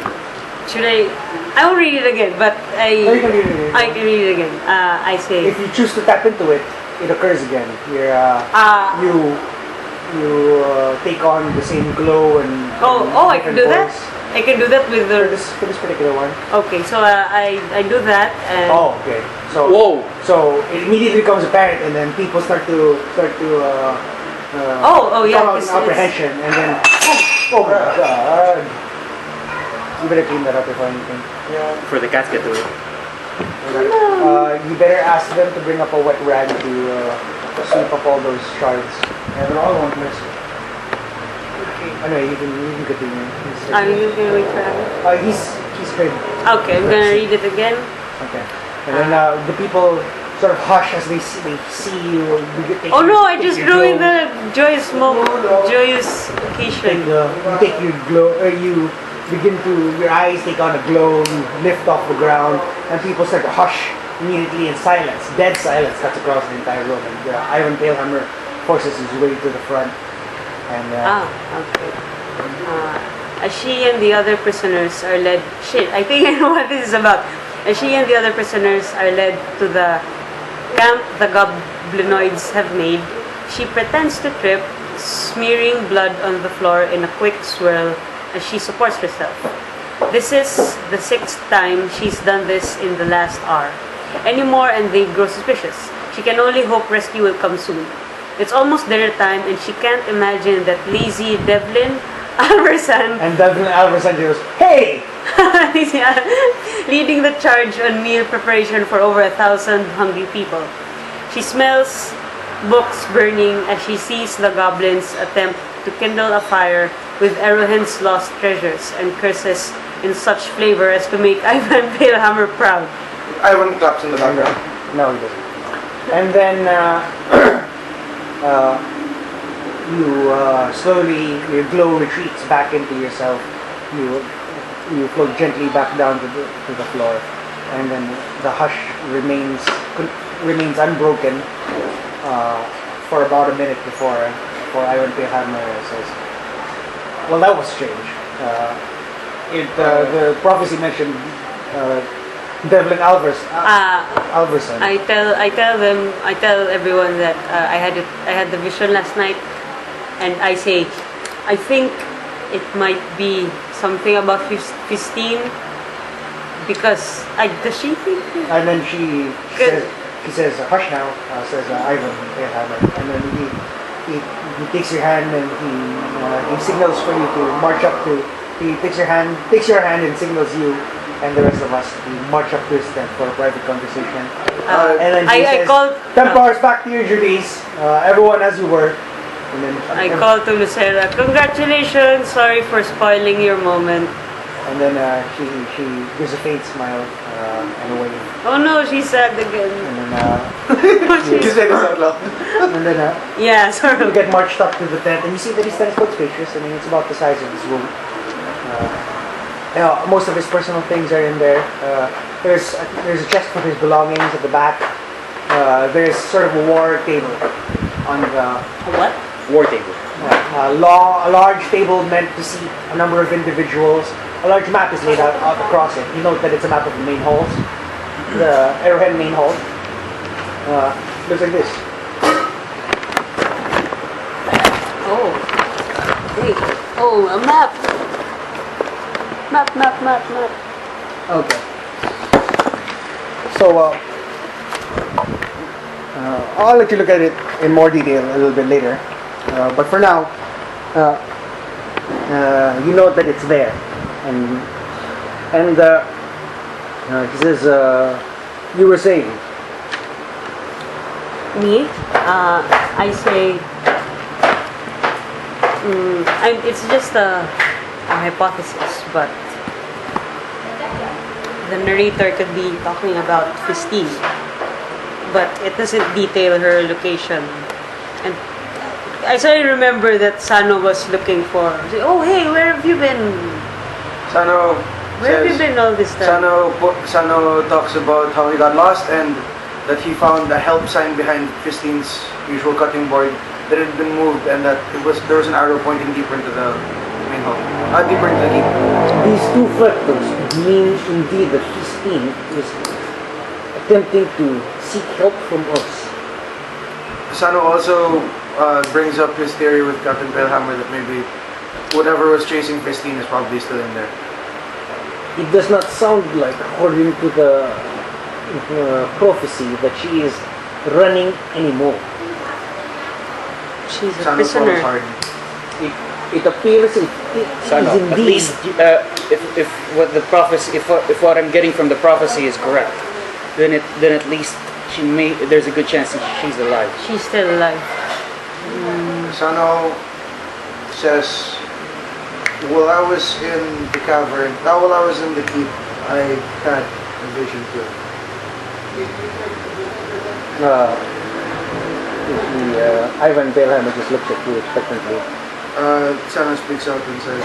will read it again, but No, you can read it again. I can read it again. I say If you choose to tap into it, it occurs again. You take on the same glow and. I can do that. I can do that with For the. this particular one. Okay, so I do that and. Oh, okay. So. Whoa! So it immediately becomes apparent, and then people start to yeah, come out in it's- apprehension, and then oh my god! You better clean that up before anything. Yeah. Before the cats get to it. You better ask them to bring up a wet rag to sweep up all those shards, and they're all won't miss. Anyway, you can continue. Are you gonna wait for him? He's good. Okay, I'm gonna read it again. Okay. And then the people sort of hush as they see you. Oh no! I just ruined the joyous occasion. You take your glow, you begin to, your eyes take on a glow, you lift off the ground, and people start to hush immediately in silence. Dead silence cuts across the entire room. And Ivan Palehammer forces his way to the front. And Okay. As she and the other prisoners are led. Shit, I think I know what this is about. As she and the other prisoners are led to the camp the goblinoids have made, she pretends to trip, smearing blood on the floor in a quick swirl as she supports herself. This is the 6th time she's done this in the last hour. Any more and they grow suspicious. She can only hope rescue will come soon. It's almost dinner time and she can't imagine that lazy Devlin Alverson And Devlin Alverson goes, "Hey!" leading the charge on meal preparation for over 1,000 hungry people. She smells books burning as she sees the goblins attempt to kindle a fire with Eruhend's lost treasures and curses in such flavor as to make Ivan Palehammer proud. Ivan claps in the background. No, he doesn't. And then slowly, your glow retreats back into yourself. You float gently back down to the floor, and then the hush remains unbroken for about a minute before Ivan Palehammer says, "Well, that was strange. The prophecy mentioned Devlin Alverson. I tell everyone that I had the vision last night, and I say, I think it might be something about Phistine because does she think? And then she says, hush now, says Ivan, and then he takes your hand and he signals for you to march up to. He takes your hand and signals you and the rest of us to march up to his tent for a private conversation. And then he says, Templars, back to your duties. Everyone as you were. And then I called to Lucera, congratulations, sorry for spoiling your moment. And then she gives a faint smile and a wave. Oh no, she's sad again. And then You say this out loud. and then Yeah, sorry. you get marched up to the tent, and you see that his tent is quite spacious. I mean, it's about the size of his room. Most of his personal things are in there. There's a chest for his belongings at the back. There's sort of a war table on the What? War table. a large table meant to seat a number of individuals. A large map is laid out across it. You note that it's a map of the main halls, the Eruhend main hall. Looks like this. Oh. Wait. Oh, a map. Map. Okay. So I'll let you look at it in more detail a little bit later. But for now, you note that it's there, and he says, "You were saying." Me? I say, it's just a hypothesis, but the narrator could be talking about Phistine, but it doesn't detail her location. And I suddenly remember that Sano was looking for. Oh, hey, where have you been? Sano Where have you says, been all this time? Sano talks about how he got lost and that he found a help sign behind Phistine's usual cutting board that had been moved, and that there was an arrow pointing deeper into the main hall. Deeper into the keep. These two factors mean indeed that Phistine is attempting to seek help from us. Sano also brings up his theory with Captain Palehammer that maybe whatever was chasing Phistine is probably still in there. It does not sound like, according to the prophecy, that she is running anymore. She's a Sano prisoner. follows hard. It appears it Sano, is at indeed. least if what the prophecy, if what I'm getting from the prophecy is correct, then at least there's a good chance she's alive. She's still alive. Sano says, while I was in the cavern, while I was in the keep, I had a vision too. Ivan Belheimer just looks at you expectantly. Sano speaks out and says,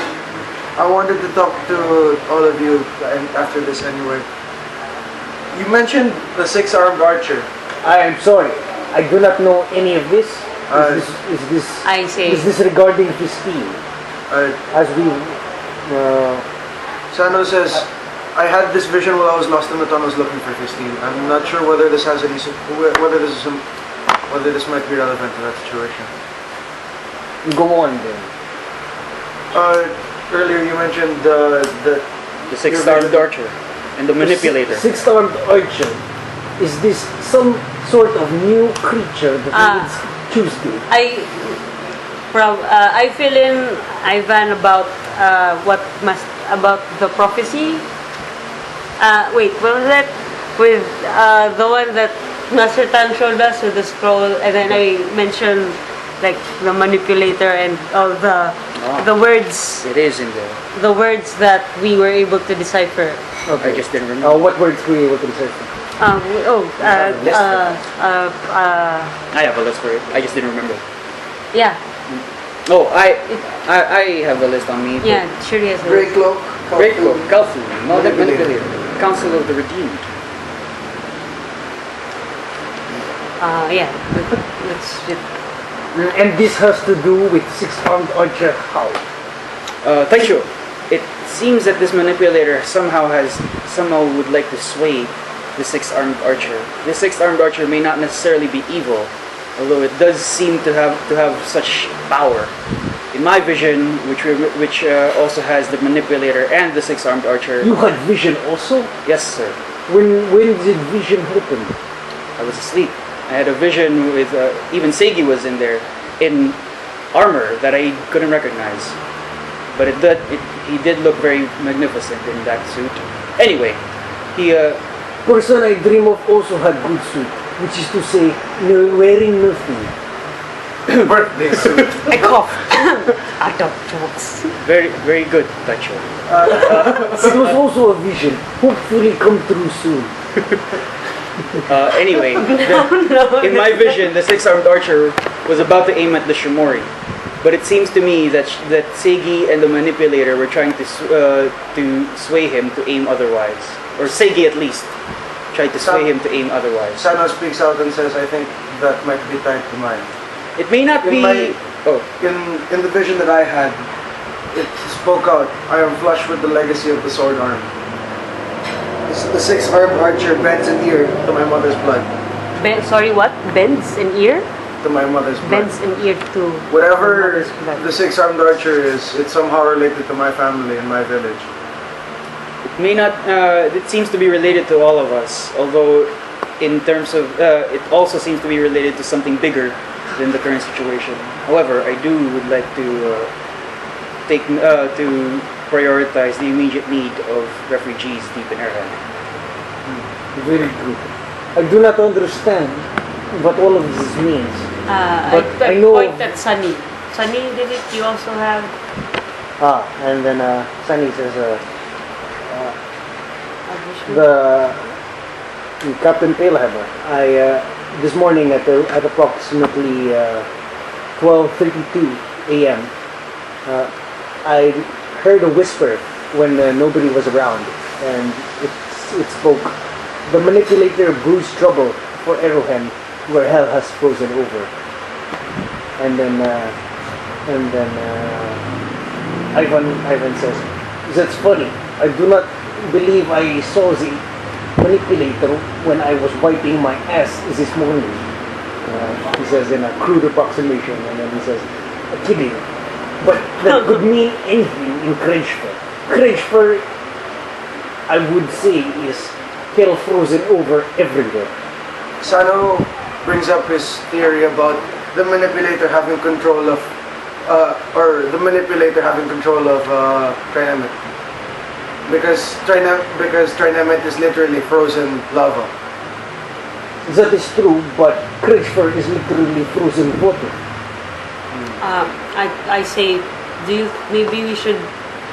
I wanted to talk to all of you after this anyway. You mentioned the six-armed archer. I am sorry. I do not know any of this. I say. Is this regarding Phistine? As we Sano says, I had this vision while I was lost in the tunnels looking for Phistine. I'm not sure whether this has any, whether this might be relevant to that situation. go on then. Earlier you mentioned the six-armed archer and the manipulator. Six-armed archer. Is this some sort of new creature that needs Tuesday? I fill in Ivan about about the prophecy. Wait, what was that? With the one that Master Tan showed us with the scroll, and then I mentioned like the manipulator and all the words. It is in there. The words that we were able to decipher. Okay. I just didn't remember. What words were you able to decipher? I have a list for it. I just didn't remember. Yeah. Oh, I have a list on me. Yeah, sure he has. a Grey Cloak, Great quote. Kalfu, manipulator. Council of the Redeemed. Yeah. Let's And this has to do with six-armed archer. How? Taisho, it seems that this manipulator somehow would like to sway the six-armed archer. The six-armed archer may not necessarily be evil, although it does seem to have such power. in my vision, which also has the manipulator and the six-armed archer. You had vision also? Yes, sir. When did vision happen? I was asleep. I had a vision with even Seigi was in there in armor that I couldn't recognize, but he did look very magnificent in that suit. Anyway, he Person I dream of also had good suit, which is to say, wearing nothing. Birthday suit. I coughed. Out of jokes. very very good toucher. It was also a vision, hopefully come true soon. Anyway, in my vision, the six-armed archer was about to aim at the Shimori, but it seems to me that Seigi and the manipulator were trying to sway him to aim otherwise, or Seigi at least tried to sway him to aim otherwise. Sano speaks out and says, I think that might be tied to mine. It may not be. In the vision that I had, it spoke out, I am flush with the legacy of the sword arm. The six-armed archer bends an ear to my mother's blood. Sorry, what? Bends an ear? To my mother's blood. Bends an ear to Whatever mother's blood. the six-armed archer is, it's somehow related to my family and my village. It may not. It seems to be related to all of us, although in terms of it also seems to be related to something bigger than the current situation. However, I would like to prioritize the immediate need of refugees deep in Eruhend. Very good. I do not understand what all of this means. But I know- point at Sunny. Sunny, did it? You also have... And then Sunny says, audition? the Captain Palehammer. This morning at approximately 12:32 a.m. I heard a whisper when nobody was around, and it spoke. The manipulator brews trouble for Eruhend, where hell has frozen over. And then Ivan says, "That's funny. I do not believe I saw the manipulator when I was wiping my ass this morning." He says in a crude approximation, and then he says, "Kidding. But that could mean anything in Krejfer. Krejfer, I would say, is hell frozen over everywhere." Sano brings up his theory about the manipulator having control of, Trinemet. Because Trinemet is literally frozen lava. That is true, but Krejfer is literally frozen water. I say, maybe we should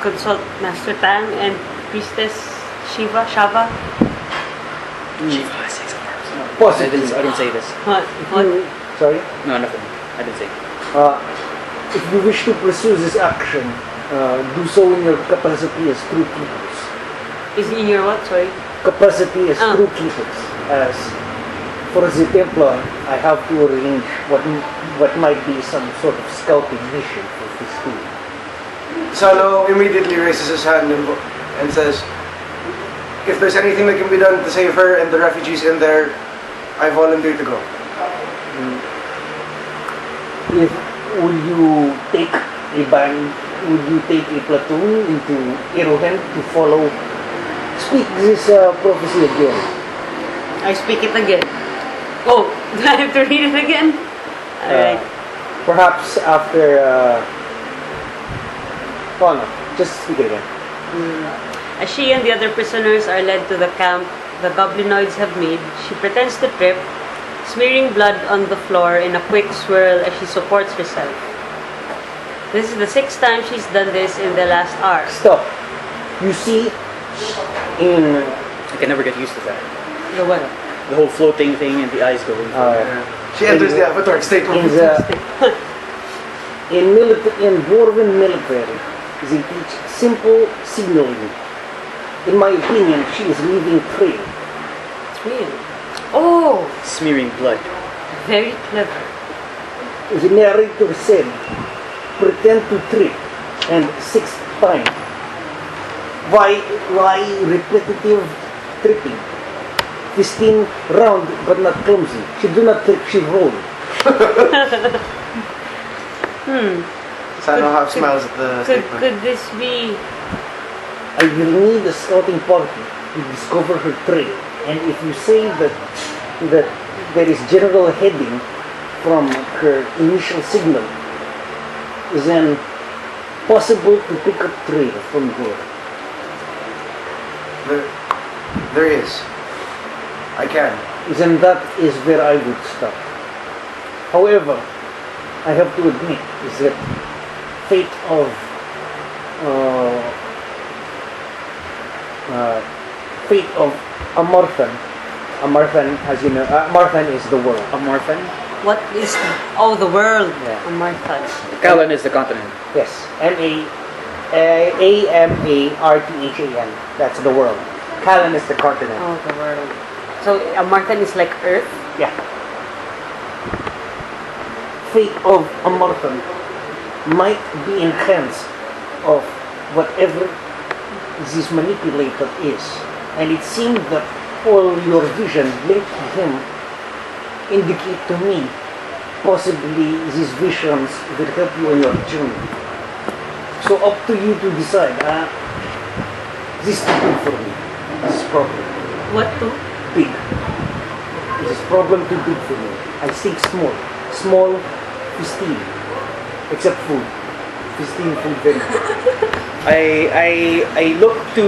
consult Master Tang and Priestess Shava? Shiva has 6 arms. Possibly. I didn't say this. What? Sorry? No, nothing. I didn't say. If you wish to pursue this action, do so in your capacity as true keepers. Is in your what? Sorry? Capacity as true keepers. As for the Templar, I have to arrange what might be some sort of scouting mission for Phistine. Sano immediately raises his hand and says, if there's anything that can be done to save her and the refugees in there, I volunteer to go. Would you take a platoon into Eruhend to follow? Speak this prophecy again. I speak it again. Oh, do I have to read it again? Alright. Perhaps after. Oh no, just speak it again. As she and the other prisoners are led to the camp the goblinoids have made, she pretends to trip, smearing blood on the floor in a quick swirl as she supports herself. This is the 6th time she's done this in the last hour. Stop. You see, I can never get used to that. The what? The whole floating thing and the eyes going. She enters the avatar state. in Dwarven military, they teach simple signaling. In my opinion, she is leaving trail. It's real. Oh, Smearing blood. very clever. The narrator said, pretend to trip, and 6th time. Why repetitive tripping? Phistine round but not clumsy. She do not trip, she roll. Sano half smiles at the statement. Could this be? I will need a scouting party to discover her trail. And if you say that there is general heading from her initial signal, then possible to pick up trail from there. There is. I can. Then that is where I would stop. However, I have to admit is that fate of Amarthan, as you know, Amarthan is the world. Amorphan. What is the world? Yeah. Oh my God. Kalan is the continent. Yes, Amarthan. That's the world. Kalan is the continent. Oh, the world. So Amarthan is like Earth. Yeah. Fate of Amarthan might be in hands of whatever this manipulator is. And it seemed that all your vision linked to him indicate to me possibly these visions will help you on your journey. So up to you to decide. This is too big for me. This is problem. What to? Big. This is problem too big for me. I think small. Small, Phistine. Except food. Phistine food very good. I look to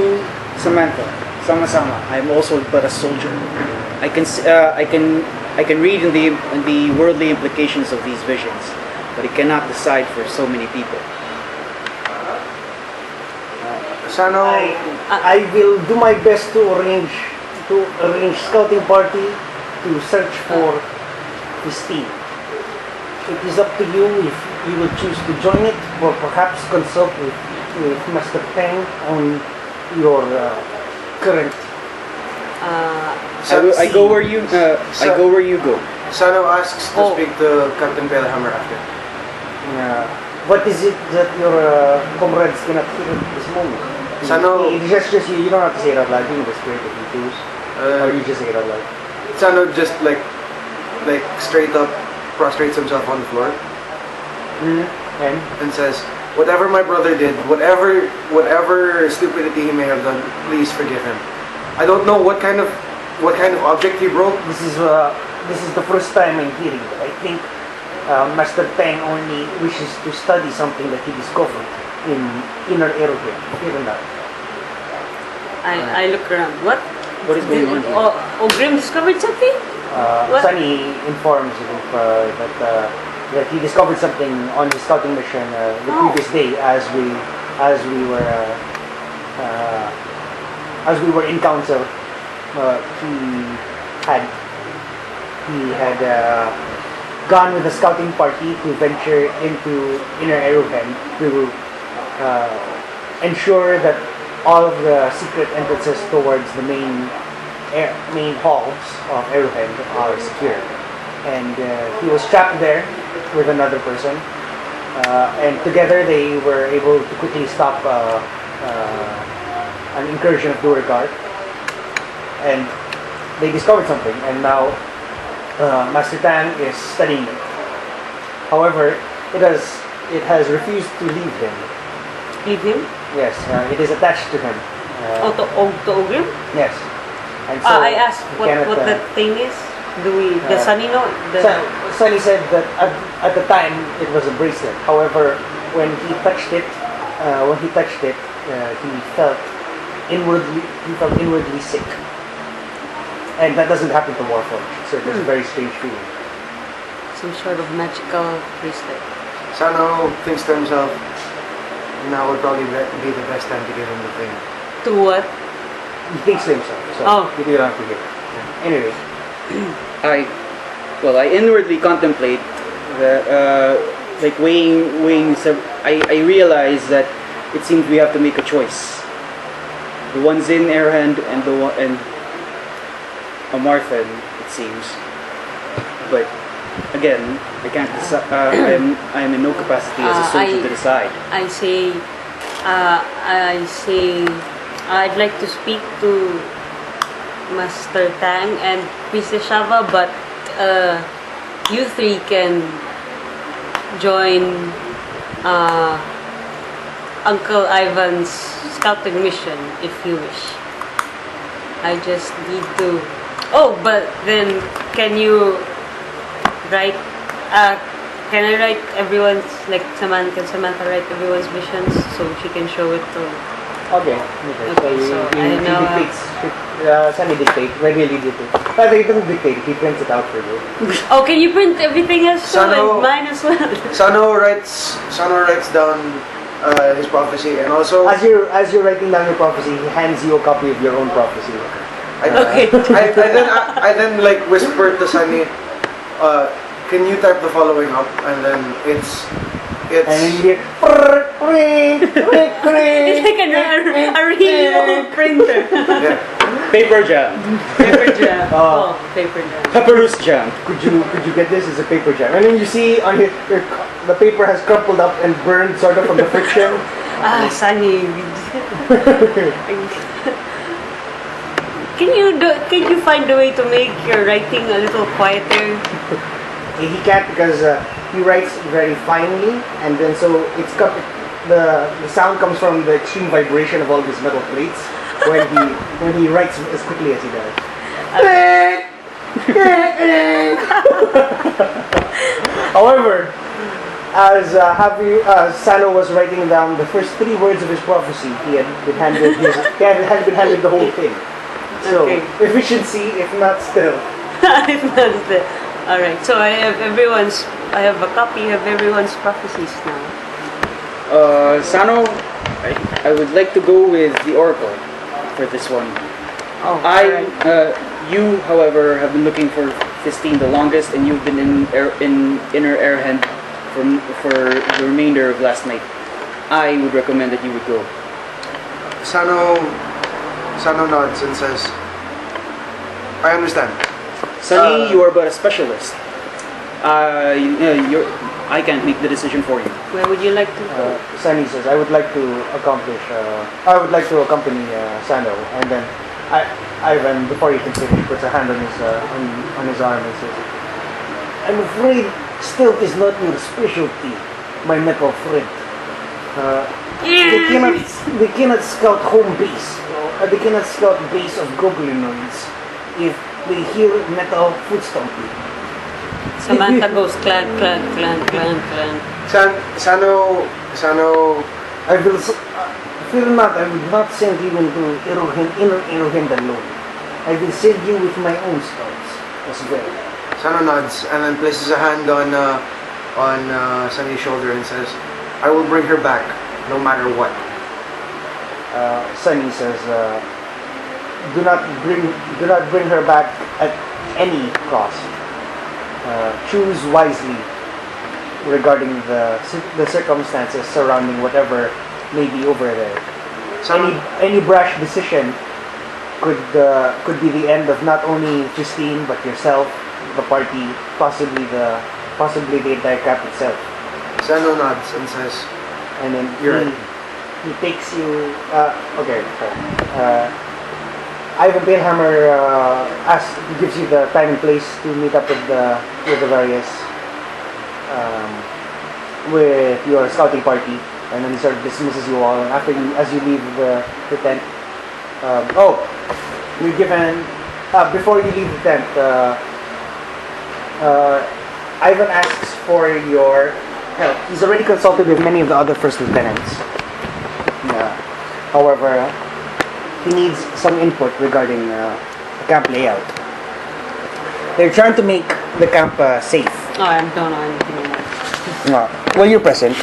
Samantha. Sama. I'm also but a soldier. I can read in the worldly implications of these visions, but I cannot decide for so many people. Sano, I will do my best to arrange scouting party to search for Phistine. It is up to you if you will choose to join it or perhaps consult with Master Tang on your current. I go where you go. Sano asks to speak to Captain Bellhammer after. What is it that your comrades cannot hear at this moment? Sano, It's just you don't have to say it out loud. You can whisper it if you choose, or you just say it out loud. Sano just like straight up prostrates himself on the floor and says, "Whatever my brother did, whatever stupidity he may have done, please forgive him. I don't know what kind of object he broke. This is the first time I'm hearing it. I think Master Tang only wishes to study something that he discovered in inner Eruhend. Even that. I look around. What? What is going on here? Grim discovered something? What? Sunny informs you that he discovered something on his scouting mission the previous day as we were in council. He had gone with a scouting party to venture into inner Eruhend to ensure that all of the secret entrances towards the main halls of Eruhend are secure. And he was trapped there with another person, and together they were able to quickly stop an incursion of Duergar, and they discovered something, and now Master Tang is studying it. However, it has refused to leave him. Leave him? Yes, it is attached to him. To Ogrim? Yes. And so I asked what that thing is. Does Sunny know? Sunny said that at the time it was a bracelet. However, when he touched it, he felt inwardly sick. And that doesn't happen to Warforged, so it was a very strange feeling. Some sort of magical bracelet. Sano thinks to himself, now would probably be the best time to give him the thing. To what? He thinks to himself, so you don't have to hear. Anyway. I inwardly contemplate weighing. I realize that it seems we have to make a choice. The ones in Eruhend and Amarthan, it seems. But again, I can't decide. I am in no capacity as a soldier to decide. I say, I'd like to speak to Master Tang and Mr. Shava, but you three can join Uncle Ivan's scouting mission, if you wish. I just need to. Oh, but then can you write? Can I write everyone's, like Samantha? Can Samantha write everyone's missions so she can show it to? Okay. Okay, so I he know, dictates. Sunny dictate. Regularly dictate. But he doesn't dictate. He prints it out for you. Oh, can you print everything else too? Sano- And mine as well. Sano writes down his prophecy, and also As you're writing down your prophecy, he hands you a copy of your own prophecy. Okay. I then like whisper to Sunny, can you type the following up? And then it's And then you get It's like a real printer. yeah. Paper jam. Paper jam. Oh, paper jam. Papyrus jam. Could you get this as a paper jam? And then you see on the paper has crumpled up and burned sort of from the friction. Ah, Sunny. Can you find a way to make your writing a little quieter? He can't because he writes very finely, and then so the sound comes from the extreme vibration of all these metal plates when he writes as quickly as he does. However, as Sano was writing down the first 3 words of his prophecy, he had been handed the whole thing. So Okay. efficiency, if not still. If not the- All right. So I have a copy of everyone's prophecies now. Sano, I would like to go with the Oracle for this one. Oh, alright. You, however, have been looking for Phistine the longest, and you've been in Inner Eruhend for the remainder of last night. I would recommend that you would go. Sano nods and says, I understand. Sunny, you are but a specialist. I can't make the decision for you. Where would you like to go? Sunny says, I would like to accompany Sano, and then Ivan, before he can finish, puts a hand on his arm and says, I'm afraid stealth is not your specialty, my metal friend. They cannot scout home base, or they cannot scout base of goblinoids if they hear metal foot stomping. Samantha goes clank, clank, clank, clank, clank. Sano Fear not, I will not send you into inner Eruhend alone. I will send you with my own scouts as well. Sano nods and then places a hand on Sunny's shoulder and says, I will bring her back, no matter what. Sunny says, do not bring her back at any cost. Choose wisely regarding the circumstances surrounding whatever may be over there. Any brash decision could be the end of not only Phistine but yourself, the party, possibly the entire camp itself. Sano nods and says, And then You're right. he takes you. Okay. Sorry. Ivan Palehammer gives you the time and place to meet up with the various with your scouting party, and then he sort of dismisses you all. And as you leave the tent, you're given before you leave the tent. Ivan asks for your help. He's already consulted with many of the other first lieutenants. However, he needs some input regarding the camp layout. They're trying to make the camp safe. Oh, I don't know anything about it. While you're present,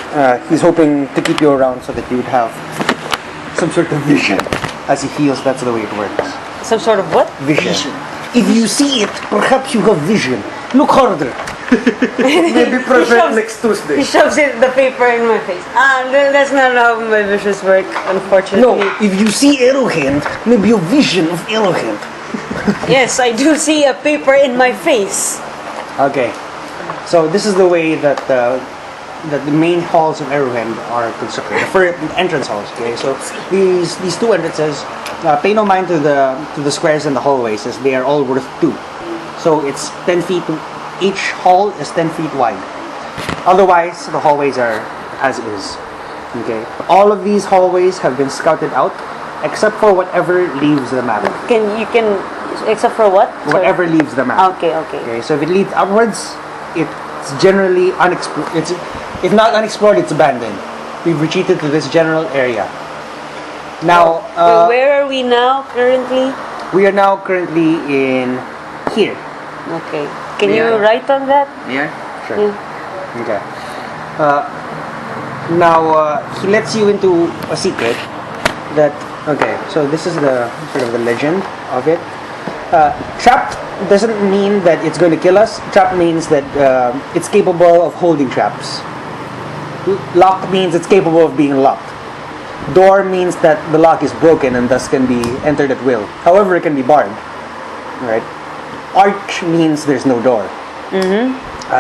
he's hoping to keep you around so that you would have some sort of vision, as he feels that's the way it works. Some sort of what? Vision. If you see it, perhaps you have vision. Look harder. maybe present next He Tuesday. shoves the paper in my face. That's not how my visions work, unfortunately. No, if you see Eruhend, maybe a vision of Eruhend. Yes, I do see a paper in my face. Okay, so this is the way that the main halls of Eruhend are constructed. The first entrance halls. Okay, so these 2 entrances, pay no mind to the squares and the hallways, as they are all worth 2. So it's 10 feet. Each hall is 10 feet wide. Otherwise, the hallways are as is. Okay. All of these hallways have been scouted out, except for whatever leaves the map. Except for what? Sorry. Whatever leaves the map. Okay. Okay. So if it leads upwards, it's generally unexplored. If not unexplored, it's abandoned. We've retreated to this general area. Now, where are we now currently? we are now currently in here. Okay. Can you write on that? Yeah. Sure. Yeah. Okay. Now he lets you into a secret that. Okay. So this is the sort of the legend of it. Trapped doesn't mean that it's going to kill us. Trapped means that it's capable of holding traps. Locked means it's capable of being locked. Door means that the lock is broken and thus can be entered at will. However, it can be barred. Right? Arch means there's no door.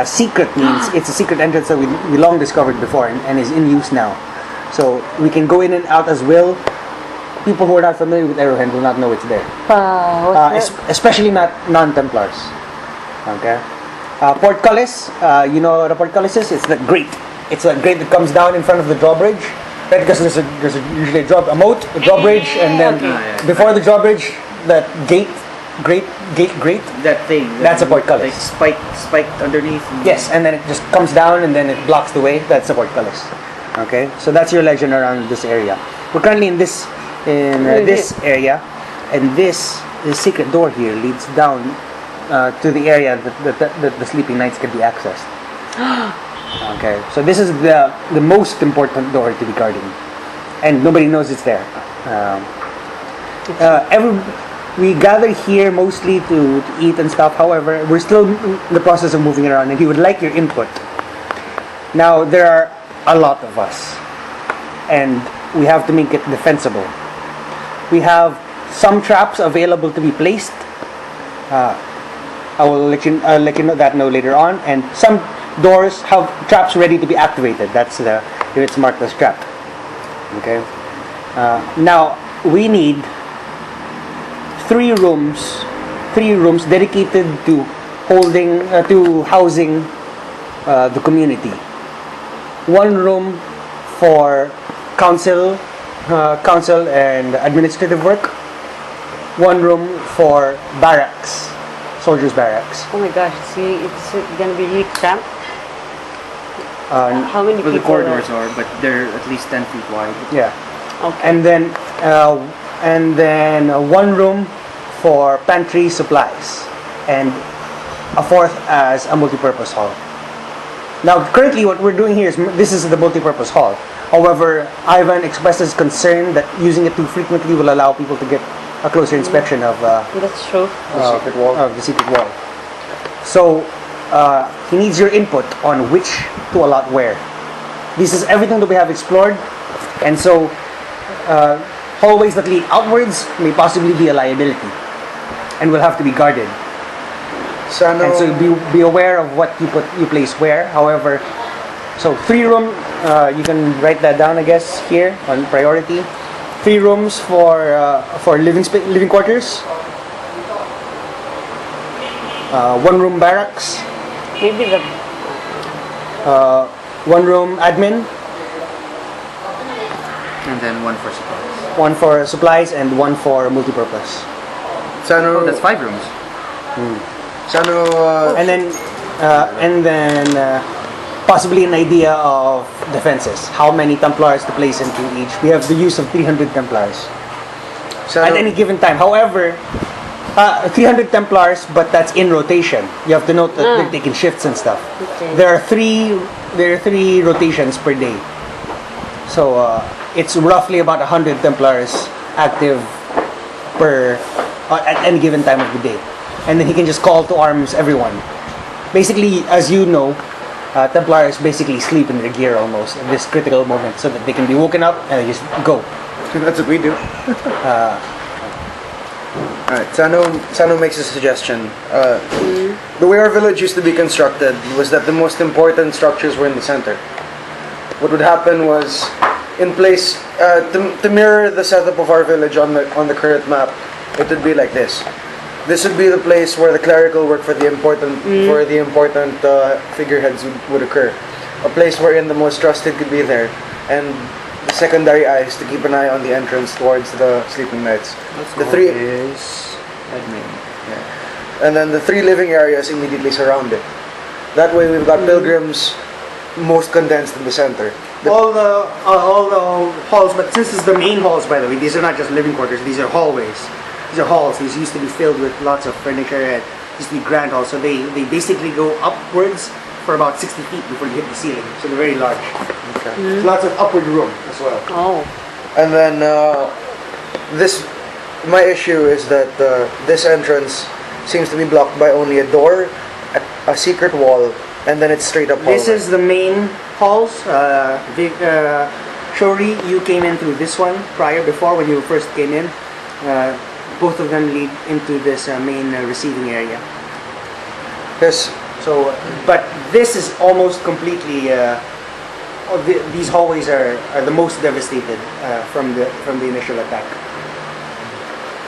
Secret means it's a secret entrance that we long discovered before and is in use now. So we can go in and out as will. People who are not familiar with Eruhend will not know it's there. Especially not non-templars. Okay. Portcullis, you know what a portcullis is? It's the grate. It's a grate that comes down in front of the drawbridge. Right, because there's usually a moat, a drawbridge, and then before the drawbridge, that grate. That thing. That's a portcullis. Like spiked underneath. Yes, and then it just comes down and then it blocks the way. That's a portcullis. Okay, so that's your legend around this area. We're currently in this area, and this secret door here leads down to the area that the sleeping knights can be accessed. Okay, so this is the most important door to be guarding, and nobody knows it's there. We gather here mostly to eat and stuff. However, we're still in the process of moving around, and he would like your input. Now, there are a lot of us, and we have to make it defensible. We have some traps available to be placed. I will let you know that later on, and some doors have traps ready to be activated. That's here it's marked as trapped. Okay. Now we need three rooms dedicated to housing the community. One room for council and administrative work. One room for barracks, soldiers' barracks. Oh my gosh, it's gonna be really cramped. How many Well, the people? corridors are, but they're at least 10 feet wide. Yeah. Okay. And then one room for pantry supplies, and a fourth as a multi-purpose hall. Now, currently, what we're doing here this is the multi-purpose hall. However, Ivan expresses concern that using it too frequently will allow people to get a closer inspection of That's true. the secret wall. So he needs your input on which to allot where. This is everything that we have explored, and so hallways that lead outwards may possibly be a liability, and will have to be guarded. Sano, And so be aware of what you place where. However, so 3 room, you can write that down, I guess, here on priority. 3 rooms for living quarters. 1 room barracks. Maybe 1 room admin. And then one for supplies. 1 for supplies and 1 for multipurpose. Sano, Oh, that's 5 rooms. Sano, And then possibly an idea of defenses. How many templars to place into each. We have the use of 300 templars Sano, at any given time. However, 300 templars, but that's in rotation. You have to note that they're taking shifts and stuff. Okay. There are three rotations per day. So it's roughly about 100 templars active at any given time of the day. And then he can just call to arms everyone. Basically, as you know, Templars basically sleep in their gear almost at this critical moment so that they can be woken up and they just go. that's what we do. Alright, Sano makes a suggestion. The way our village used to be constructed was that the most important structures were in the center. What would happen was, in place, to mirror the setup of our village on the current map, it would be like this. This would be the place where the clerical work for the important figureheads would occur. a place wherein the most trusted could be there, and the secondary eyes to keep an eye on the entrance towards the sleeping knights. The three, is admin. and then the 3 living areas immediately surround it. That way, we've got pilgrims most condensed in the center. All the halls, but since it's the main halls, by the way, these are not just living quarters. These are hallways. These are halls. These used to be filled with lots of furniture and used to be grand halls. So they basically go upwards for about 60 feet before you hit the ceiling. So they're very large. Okay. Lots of upward room as well. Oh. And then my issue is that this entrance seems to be blocked by only a door, a secret wall, and then it's straight up hallway. This is the main halls. Shori, you came in through this one before when you first came in. Both of them lead into this main receiving area. Yes. So, but this is almost completely. These hallways are the most devastated from the initial attack.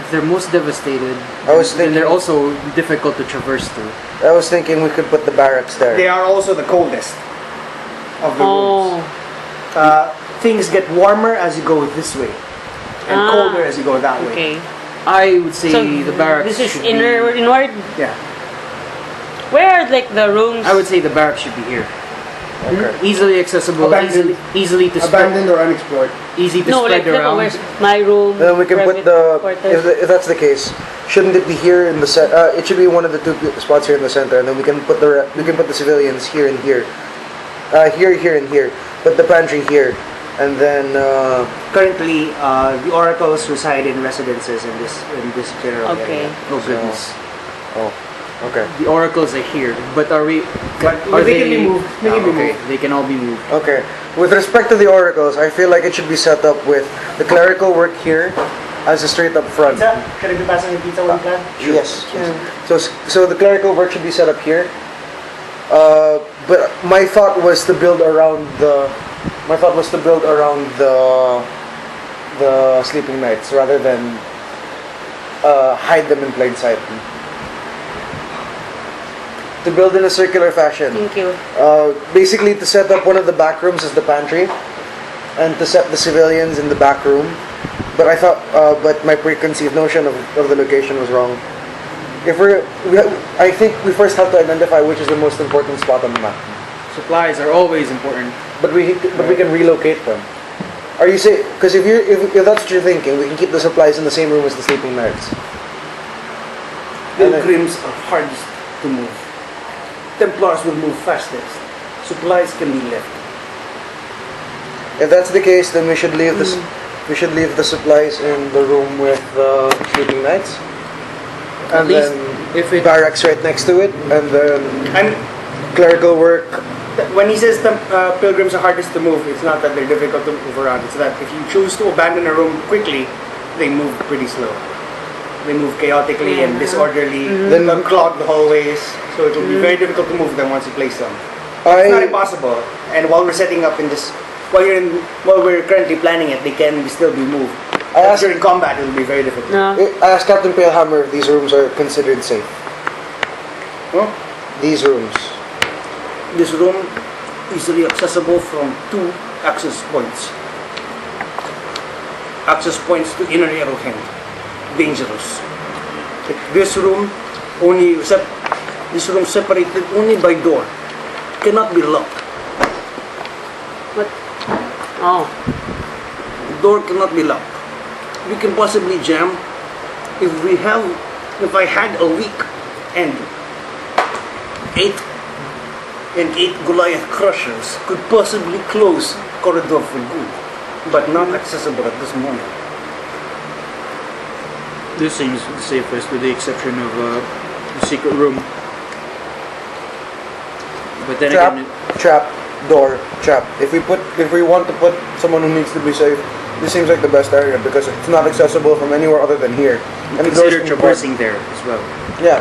If they're most devastated, I was then thinking- they're also difficult to traverse through. I was thinking we could put the barracks there. They are also the coldest of the Oh. rooms. Things get warmer as you go this way, and colder as you go that way. Okay. I would say So the barracks. this is should inward. Yeah. Where are like the rooms? I would say the barracks should be here. Okay. Easily accessible, Abandoned. easily to spread, Abandoned or unexplored. easy to no, spread like around. where's my room? Then we can put private quarters? if that's the case, shouldn't it be here in the set? It should be one of the 2 spots here in the center, and then we can put the civilians here and here, here and here. Put the pantry here, and then Currently, the oracles reside in residences in this general Okay. area. Oh goodness. okay, The oracles are here, but are we? Are they can be moved. They can be okay, moved. they can all be moved. okay. With respect to the oracles, I feel like it should be set up with the clerical work here as a straight up front. Pizza? Should I be passing the pizza one plan? Yes. So the clerical work should be set up here. But my thought was to build around the sleeping knights rather than hide them in plain sight. To build in a circular fashion. Thank you. Basically, to set up one of the back rooms as the pantry, and to set the civilians in the back room. But I thought, but my preconceived notion of the location was wrong. I think we first have to identify which is the most important spot on the map. Supplies are always important. But we can relocate them. Are you saying? Because if that's what you're thinking, we can keep the supplies in the same room as the sleeping knights. Pilgrims are hardest to move. Templars will move fastest. Supplies can be left. If that's the case, then we should leave this. We should leave the supplies in the room with the sleeping knights, At and least then if it barracks right next to it, and then And clerical work. when he says pilgrims are hardest to move, it's not that they're difficult to move around. It's that if you choose to abandon a room quickly, they move pretty slow. They move chaotically and disorderly. Then- They'll clog the hallways, so it will be very difficult to move them once you place them. It's not impossible. And while we're setting up in this, while we're currently planning it, they can still be moved. I asked- During combat, it will be very difficult. No. I asked Captain Palehammer if these rooms are considered safe. Huh? These rooms. This room easily accessible from 2 access points. Access points to inner Eruhend. Dangerous. This room separated only by door. Cannot be locked. What? Oh. Door cannot be locked. We can possibly jam if I had a week and 8 Goliath crushers could possibly close corridor for good, but not accessible at this moment. this seems the safest, with the exception of the secret room. But then Trap, again, trap, door, trap. If we want to put someone who needs to be safe, this seems like the best area because it's not accessible from anywhere other than here. And the doors consider can traversing there as well. Yeah.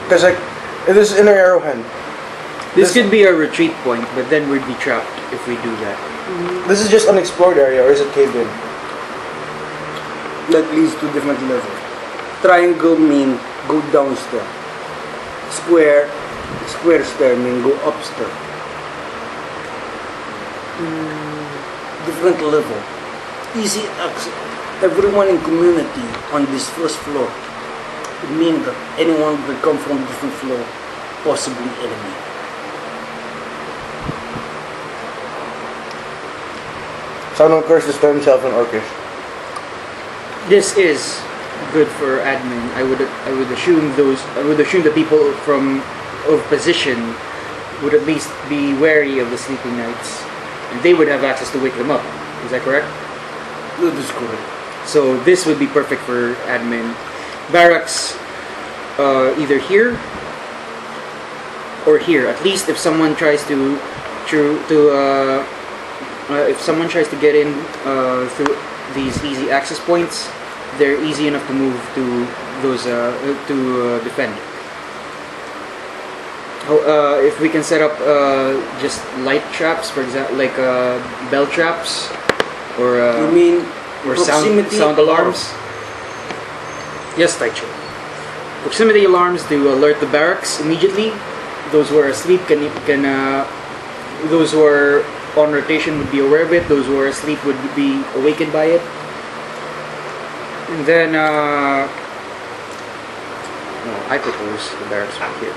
Because like, this is inner Eruhend. This could be a retreat point, but then we'd be trapped if we do that. This is just unexplored area, or is it caved in? That leads to different levels. Triangle mean go downstairs. Square stair mean go upstairs. Different level. Easy access. Everyone in community on this first floor. It means that anyone will come from different floor, possibly enemy. Sano curses to himself in Orcish. This is good for admin. I would assume the people of position would at least be wary of the sleeping knights, and they would have access to wake them up. Is that correct? That is correct. So this would be perfect for admin. Barracks, either here or here. At least if someone tries to get in through these easy access points, they're easy enough to move to those to defend. If we can set up just light traps, for example, like bell traps, or You mean or proximity sound alarms. Yes, Taicho. Proximity alarms to alert the barracks immediately. Those who are asleep can those who are on rotation would be aware of it. Those who are asleep would be awakened by it. And then I propose the barracks right here.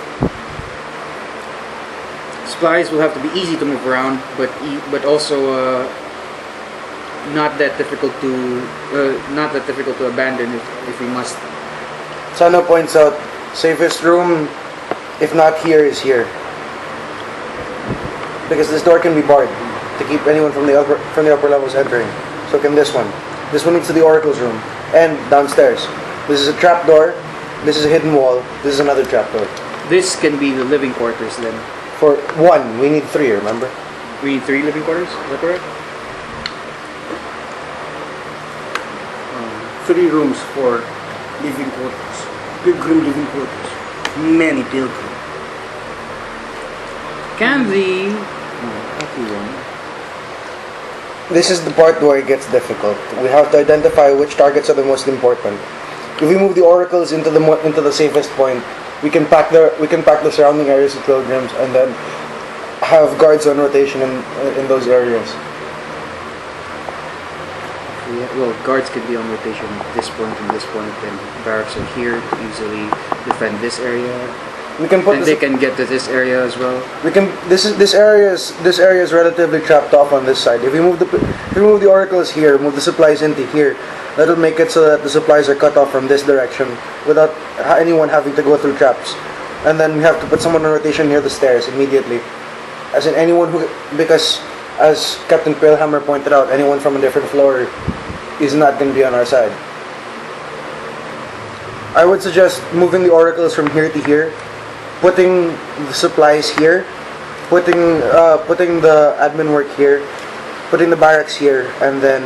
Supplies will have to be easy to move around, but also not that difficult to abandon if we must. Sano points out, safest room, if not here, is here. Because this door can be barred to keep anyone from the upper levels entering. So can this one. This one leads to the oracle's room and downstairs. This is a trap door. This is a hidden wall. This is another trap door. This can be the living quarters then. For one, we need three. Remember? We need 3 living quarters. Is that correct? 3 rooms for living quarters. Pilgrim living quarters. Many pilgrim. Can the This is the part where it gets difficult. We have to identify which targets are the most important. If we move the oracles into the safest point, we can pack the surrounding areas with pilgrims and then have guards on rotation in those areas. well, guards can be on rotation at this point and this point, and barracks are here to easily defend this area. We can put And they can get to this area as well. We can. This area is relatively trapped off on this side. If we move the oracles here, move the supplies into here, that'll make it so that the supplies are cut off from this direction without anyone having to go through traps. And then we have to put someone on rotation near the stairs immediately, as in anyone who, because as Captain Palehammer pointed out, anyone from a different floor is not going to be on our side. I would suggest moving the oracles from here to here, putting the supplies here, putting the admin work here, putting the barracks here, and then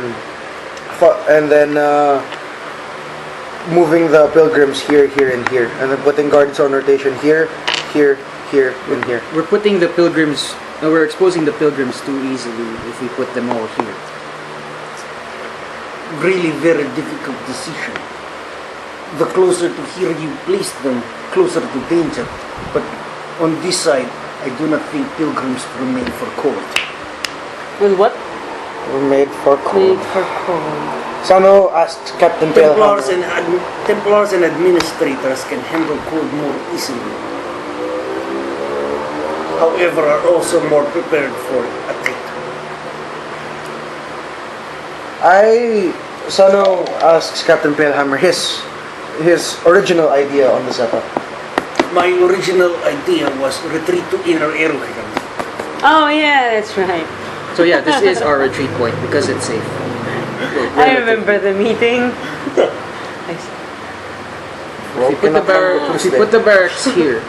moving the pilgrims here, here, and here, and then putting guards on rotation here, here, here, and here. We're putting the pilgrims. We're exposing the pilgrims too easily if we put them all here. Really very difficult decision. The closer to here you place them, closer to danger. But on this side, I do not think pilgrims were made for cold. With what? We're made for cold. Made for cold. Sano asked Captain Palehammer. Templars and administrators can handle cold more easily. However, are also more prepared for attack. Sano asks Captain Palehammer his original idea on the setup. My original idea was retreat to inner Eruhend. Oh yeah, that's right. So yeah, this is our retreat point because it's safe. I remember the meeting. If we put the barracks here,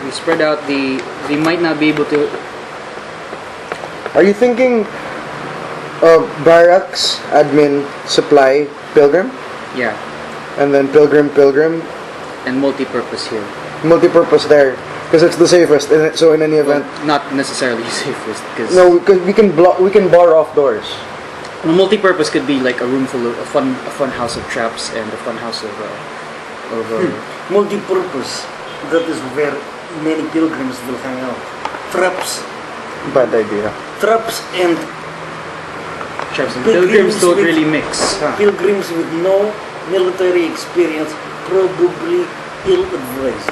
we spread out we might not be able to. Are you thinking barracks, admin, supply, pilgrim? Yeah, And then pilgrim, and multi-purpose here. multi-purpose there, because it's the safest. So in any event, Well, not necessarily safest because no, because we can bar off doors. multi-purpose could be like a room full of a fun house of traps and a fun house of Multi-purpose. That is where many pilgrims will hang out. Traps Bad idea. Traps and Traps and pilgrims don't with- really mix. Huh? pilgrims with no military experience probably ill-advised.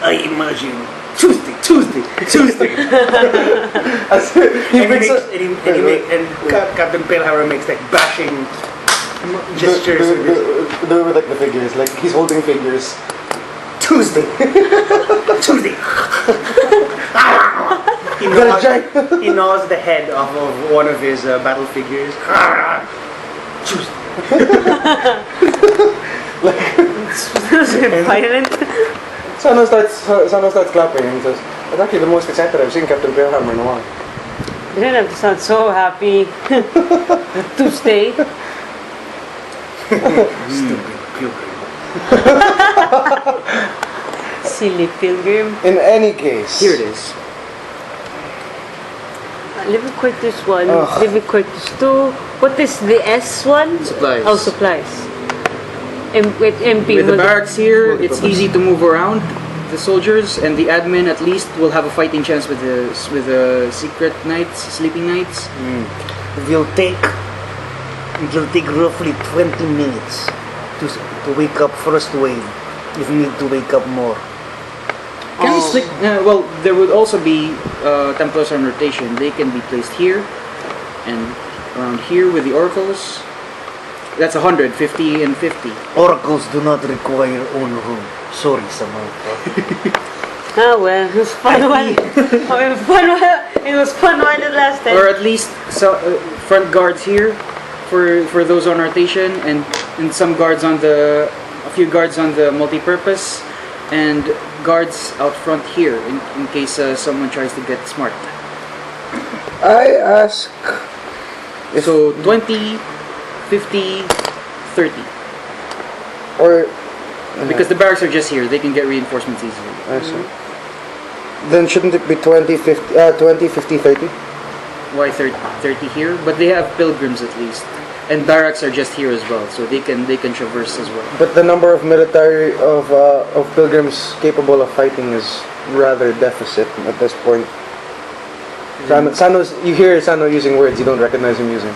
I imagine. Tuesday. Captain Palehammer makes like bashing gestures. Do it with like the figures, like he's holding figures. Tuesday. He gnaws the head off of one of his battle figures. Violent. Sano starts clapping and says, "It's actually the most excited I've seen Captain Palehammer in a while." You don't have to sound so happy to stay. Stupid pilgrim. Silly pilgrim. In any case, Here it is. Living quarters 1, Ugh. living quarters 2. What is the S one? Supplies. Oh, supplies. With MP. With the barracks here, it's easy to move around the soldiers, and the admin at least will have a fighting chance with the secret knights, sleeping knights. It'll take roughly 20 minutes to wake up first wave if you need to wake up more. Well, there would also be templars on rotation. They can be placed here and around here with the oracles. That's 100, 50, and 50. Oracles do not require own room. Sorry, Samantha. Oh well, it was fun while it was fun while it lasted. Or at least front guards here for those on rotation, and some guards on a few guards on the multi-purpose, and guards out front here in case someone tries to get smart. I ask if So 20, 50, 30. or Because the barracks are just here, they can get reinforcements easily. I see. Then shouldn't it be 20, 50, 30? Why 30 here? But they have pilgrims at least. And barracks are just here as well, so they can traverse as well. But the number of military of pilgrims capable of fighting is rather deficit at this point. You hear Sano using words you don't recognize him using.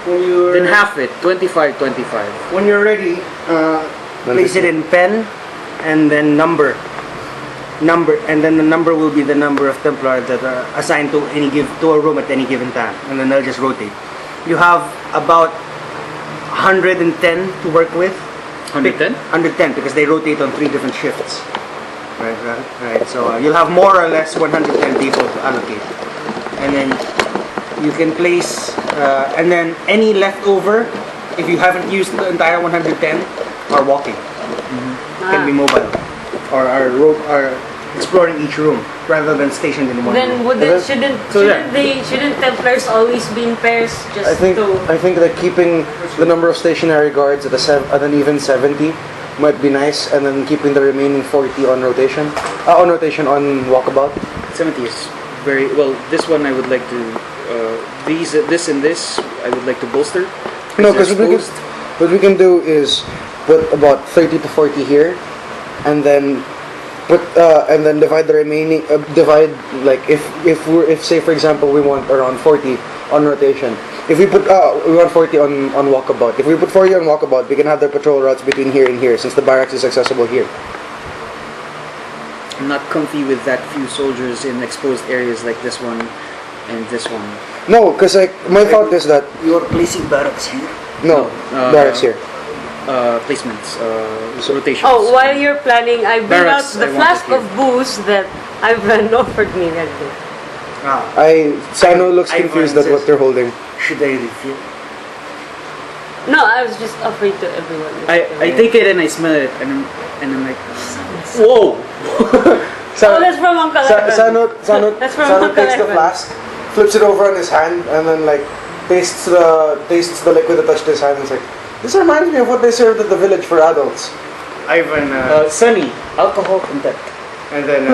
Then half it, 25, 25. When you're ready, place it in pen, and then number, and then the number will be the number of Templars that are assigned to a room at any given time, and then they'll just rotate. You have about 110 to work with. 110? 110 because they rotate on 3 different shifts. Right. So you'll have more or less 110 people to allocate, and then you can place, and then any leftover, if you haven't used the entire 110, are walking. Can be mobile, or are exploring each room rather than stationed in one Then room. shouldn't Templars always be in pairs just I think that keeping the number of stationary guards at an even 70 might be nice, and then keeping the remaining 40 on rotation. On walkabout. 70 is very well. This one I would like to. This and this I would like to bolster. No, because what we can do is put about 30 to 40 here, and then divide the remaining. Divide, like if say for example we want around 40 on rotation. If we put we want 40 on walkabout. If we put 40 on walkabout, we can have their patrol routes between here and here, since the barracks is accessible here. I'm not comfy with that few soldiers in exposed areas like this one and this one. No, because like my thought is that You're placing barracks here. barracks here. Placements, rotations. Oh, while you're planning, I bring out Barracks, the I want flask it here. of booze that Ivan offered me that day. Sano looks Ivan confused at says- what they're holding. Should I refill? No, I was just offering to everyone. I take it and I smell it and I'm like, whoa! Oh, that's from Uncle Ivan. Sano That's from Sano Uncle takes the Ivan. flask, flips it over on his hand, and then like tastes the liquid that touched his hand, and is like, this reminds me of what they served at the village for adults. Ivan, Sunny, alcohol content. and then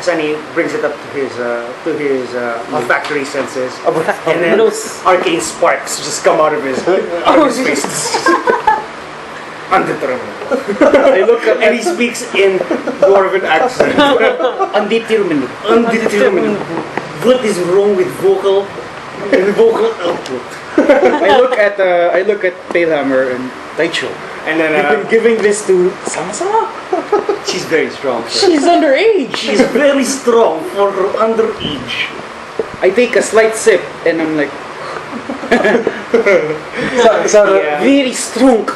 Sunny brings it up to his olfactory senses, and then arcane sparks just come out of his face. Undetermined. I look up And he speaks in dwarven accent. undetermined. Undetermined. What is wrong with vocal output? I look at Palehammer and Taicho. And then You've been giving this to Sama. She's very strong. She's underage. she's very strong for her underage. I take a slight sip and I'm like, very strong.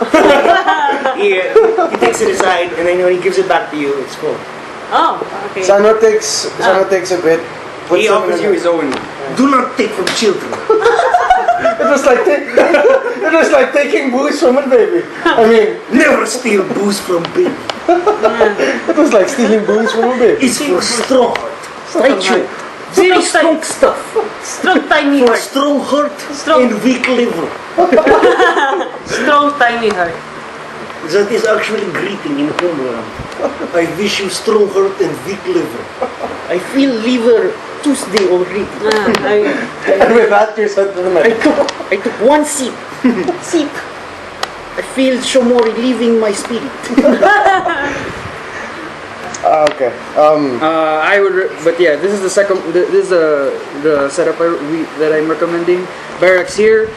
He takes it aside, and then when he gives it back to you, it's full. Oh, okay. Sano takes a bit. puts He them offers in you a- his own. Do not take from children. It was like taking booze from a baby. I mean, Never steal booze from baby. it was like stealing booze from a baby. It's for strong heart. Taicho. Very strong stuff. Strong tiny For heart. strong heart Strong. and weak liver. Strong tiny heart. That is actually greeting in homeland. I wish you strong heart and weak liver. I feel liver Tuesday already. And with that, you're sent to the medic. I took one sip. Sip. I feel Shomori leaving my spirit. Okay. I would, but yeah, this is the second. This is the setup that I'm recommending. Barracks here,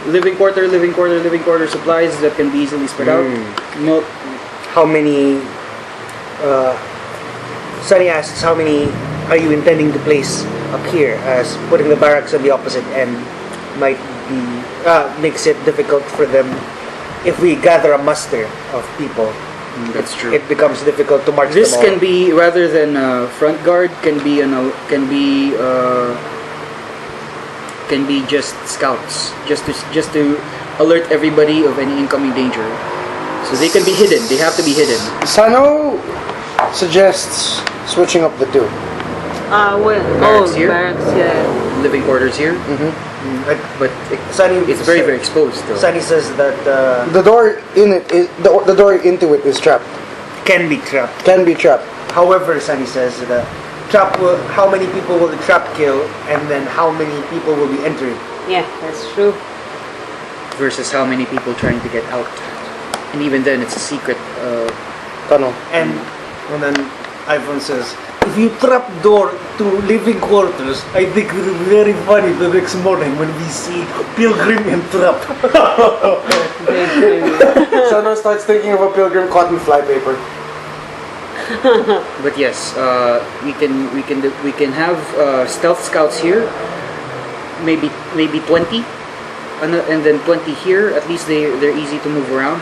living quarter, supplies that can be easily spread out. No, How many? Sunny asks, how many are you intending to place up here? As putting the barracks on the opposite end might be makes it difficult for them. If we gather a muster of people, that's true. it becomes difficult to march This them all. can be rather than front guard, can be just scouts, just to alert everybody of any incoming danger. So they can be hidden. They have to be hidden. Sano suggests switching up the two. Barracks here? Barracks, yeah. Living quarters here, but it's very very exposed though. Sunny says that The door in it is the door into it is trapped. can be trapped. Can be trapped. However, Sunny says that how many people will the trap kill, and then how many people will be entering. Yeah, that's true. Versus how many people trying to get out, and even then it's a secret. Tunnel. And then Ivan says, if you trap door to living quarters, I think it will be very funny the next morning when we see Pilgrim and Trap. Sano starts thinking of a pilgrim cotton flypaper. But yes, we can have stealth scouts here. Maybe 20, and then 20 here. At least they're easy to move around.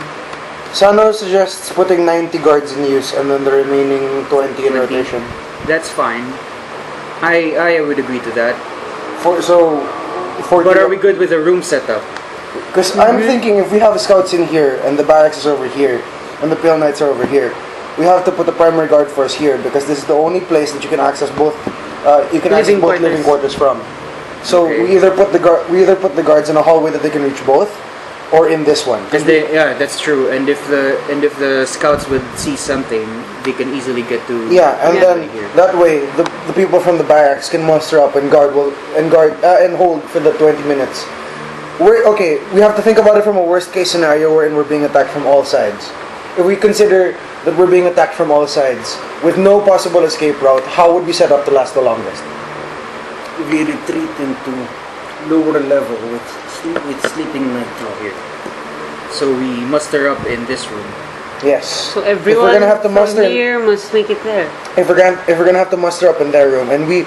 Sano suggests putting 90 guards in use and then the remaining 20 in 20. rotation. That's fine. I would agree to that. But But are we good with the room setup? Because I'm thinking if we have scouts in here and the barracks is over here and the Pale Knights are over here, we have to put the primary guard force here because this is the only place that you can access both. You can access both living quarters from. So Okay. we either put the guards in a hallway that they can reach both, or in this one. And that's true. And if the scouts would see something, they can easily get to. Yeah, and then here. that way the people from the barracks can muster up and and hold for the 20 minutes. We have to think about it from a worst case scenario wherein we're being attacked from all sides. If we consider that we're being attacked from all sides with no possible escape route, how would we set up to last the longest? We retreat into lower level with sleeping night here. So we muster up in this room. Yes. So everyone if we're gonna have to from muster, here must make it there. if we're gonna have to muster up in their room, and we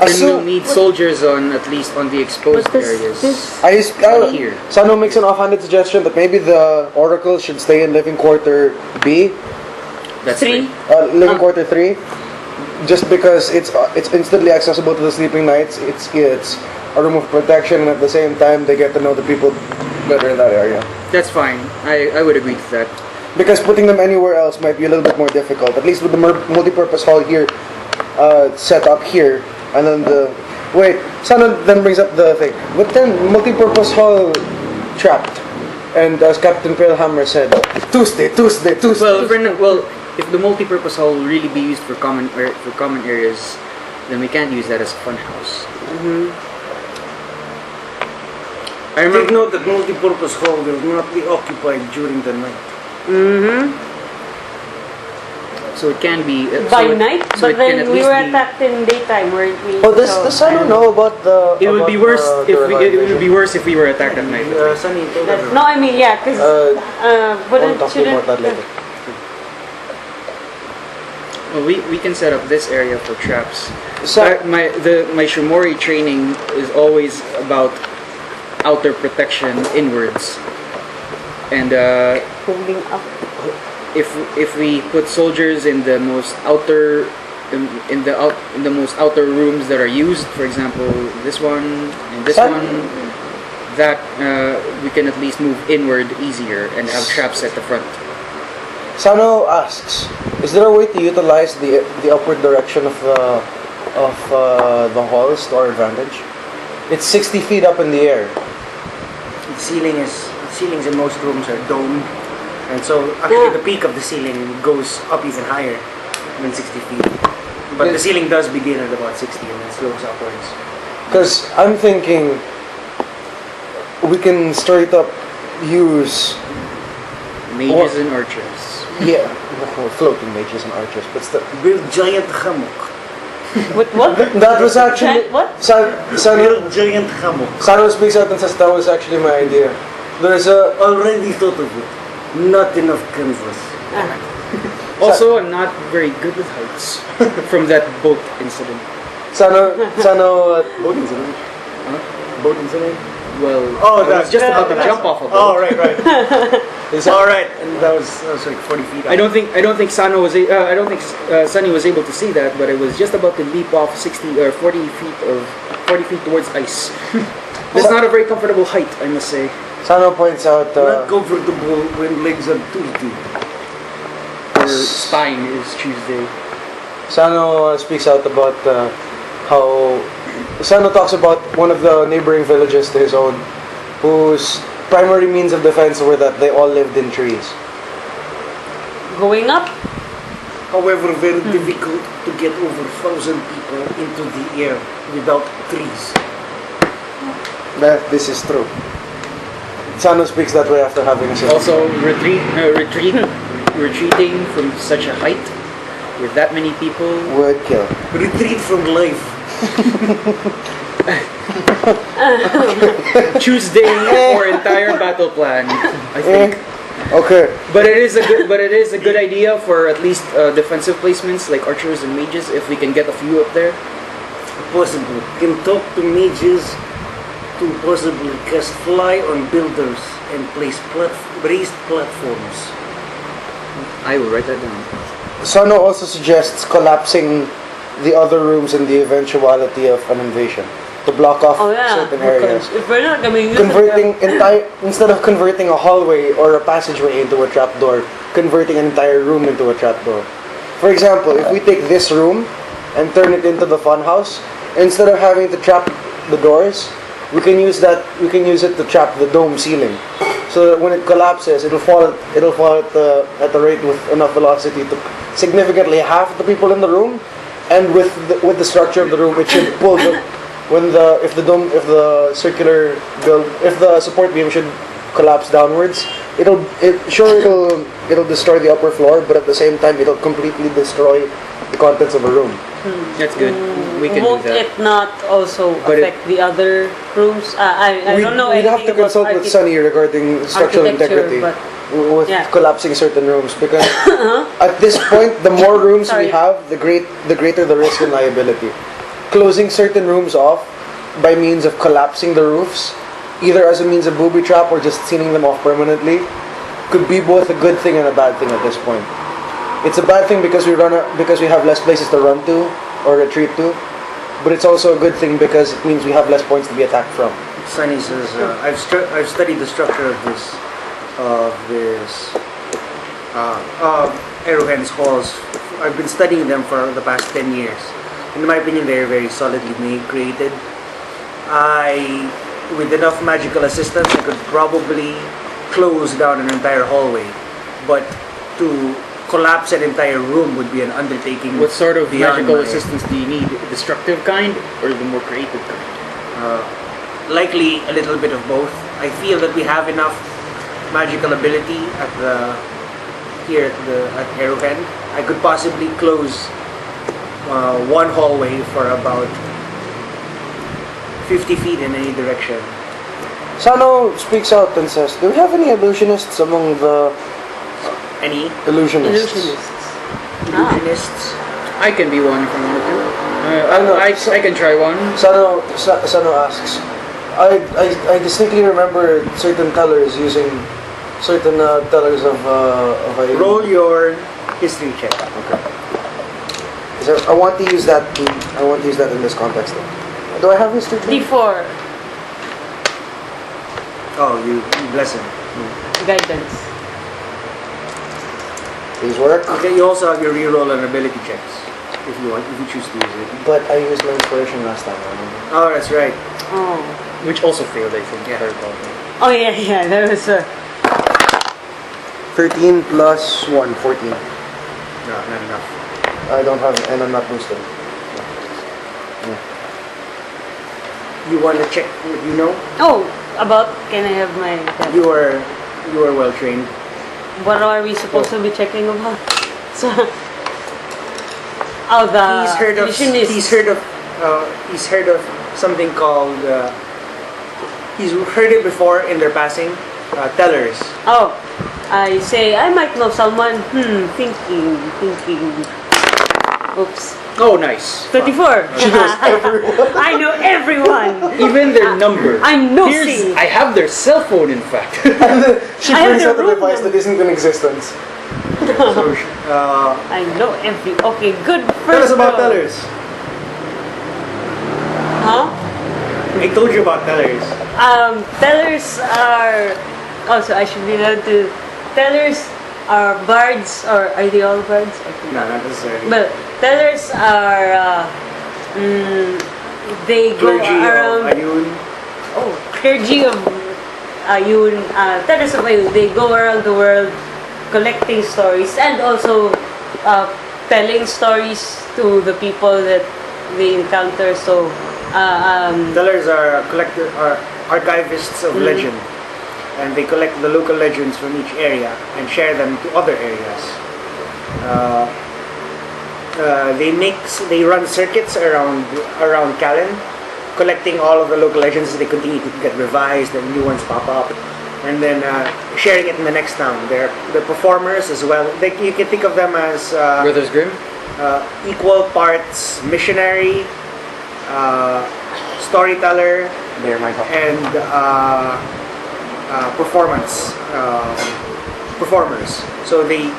And we'll assume need soldiers on at least on the exposed areas. Here. Sano makes an offhanded suggestion that maybe the Oracle should stay in living quarter B, That's Three. right. living quarter 3, just because it's instantly accessible to the sleeping knights. It's a room of protection, and at the same time they get to know the people better in that area. That's fine. I would agree to that. Because putting them anywhere else might be a little bit more difficult. At least with the multi-purpose hall here, set up here, and then Sano then brings up the thing. But then multi-purpose hall trapped, and as Captain Palehammer said, Tuesday. Well, if the multi-purpose hall will really be used for common areas, then we can't use that as a fun house. I Take remember. note that multi-purpose hall will not be occupied during the night. So it can be By night, so but it can at then we least were be- attacked in daytime, weren't we? Oh, does So, the Sano know about the? It would be about, worse the if it would revival? be worse if we were attacked at night. Sunny told that- everyone. no, I mean, yeah, because We'll talk to you about that later. Well, we can set up this area for traps. So- My Shimori training is always about outer protection inwards, and holding up. if we put soldiers in the most outer in the most outer rooms that are used, for example, this one and this Son- one, that we can at least move inward easier and have traps at the front. Sano asks, is there a way to utilize the upward direction of the halls to our advantage? It's 60 feet up in the air. The ceilings in most rooms are domed, and so actually the peak of the ceiling goes up even higher than 60 feet. But the ceiling does begin at about 60 and then slopes upwards. Because I'm thinking we can straight up use Mages and archers. floating mages and archers, but Build giant hammock. What? that was actually What? Sano Giant hammock. speaks out and says that was actually my idea. There's a Already thought of it. Not enough canvas. Also, I'm not very good with heights from that boat incident. Sano Boat incident. Boat incident. Well, Oh, I was just about to jump off a boat. Oh, right. All right, and that was like 40 feet. I don't think Sano was I don't think Sunny was able to see that, but I was just about to leap off 60 or 40 feet towards ice. That's not a very comfortable height, I must say. Sano points out Not comfortable when legs are Tuesday. Or spine is Tuesday. Sano speaks out about how Sano talks about one of the neighboring villages to his own, whose primary means of defense were that they all lived in trees. Going up? However, very difficult to get over 1,000 people into the air without trees. That this is true. Sano speaks that way after having a sip. Also, retreating from such a height with that many people. Would kill. Retreat from life. Tuesday or entire battle plan, I think. Okay. But it is a good idea for at least defensive placements like archers and mages if we can get a few up there. Possible. Can talk to mages to possibly cast fly on builders and place raised platforms. I will write that down. Sano also suggests collapsing the other rooms in the eventuality of an invasion to block off Oh yeah. certain areas. Because if we're not gonna use Instead of converting a hallway or a passageway into a trapdoor, converting an entire room into a trapdoor. For example, if we take this room and turn it into the funhouse, instead of having to trap the doors, we can use it to trap the dome ceiling. So that when it collapses, it'll fall at the rate with enough velocity to significantly half the people in the room, and with the structure of the room, it should pull if the support beam should collapse downwards, it'll destroy the upper floor, but at the same time it'll completely destroy the contents of a room. That's good. We can Won't do that. it not also But affect the other rooms? I don't know We'd have anything to consult about with Sunny regarding structural architecture, integrity but with yeah. collapsing certain rooms, because at this point, the more rooms we Sorry. have, the greater the risk and liability. Closing certain rooms off by means of collapsing the roofs, either as a means of booby trap or just sealing them off permanently, could be both a good thing and a bad thing at this point. It's a bad thing because we have less places to run to or retreat to, but it's also a good thing because it means we have less points to be attacked from. Sunny says, I've studied the structure of Eruhend's halls. I've been studying them for the past 10 years. In my opinion, they're very solidly created. With enough magical assistance, I could probably close down an entire hallway, but to collapse an entire room would be an undertaking. What sort of beyond magical my- assistance do you need? Destructive kind or the more creative kind? Likely a little bit of both. I feel that we have enough magical ability at the here at Eruhend, I could possibly close one hallway for about 50 feet in any direction. Sano speaks out and says, "Do we have any illusionists among the Any illusionists?" illusionists? I can be one if I wanted to. know. I can try one. Sano asks, I distinctly remember certain tellers using certain tellers of a... Roll your history check. Okay. So I want to use that in this context. Do I have history? D4 Oh, you bless him. guidance. Please work. Okay, you also have your reroll and ability checks if you choose to use it. But I used my inspiration last time. Oh, that's right. Oh. Which also failed, I think. Yeah. Oh yeah. There was a 13 plus 1, 14. No, not enough. I don't have, and I'm not boosted. You want to check what you know? oh about. Can I have my? You are well trained. What are we supposed to be checking about? So, oh, the He's heard of something called. He's heard it before in their passing. Tellers. Oh, I say I might know someone. Thinking. Oops. Oh, nice. 34. I know everyone. Even their number. I'm nosy. I have their cell phone, in fact. She I have brings the out a room device that isn't in existence. So, I know every. Okay, good. tell us First about roll. tellers. Huh? I told you about tellers. Tellers are. Also, I should be allowed to. Tellers are bards, or are they all bards? I think. No, not necessarily. But tellers are. They go Clergy around. of Ayun. Oh, clergy of Ayun. Tellers of Ayun. They go around the world collecting stories and also telling stories to the people that they encounter. So. Tellers are archivists of legend, and they collect the local legends from each area and share them to other areas. They run circuits around Callan, collecting all of the local legends. They continue to get revised and new ones pop up, and then sharing it in the next town. They're performers as well. You can think of them as Brothers Grimm? equal parts missionary, storyteller, There, my God. and performers. So they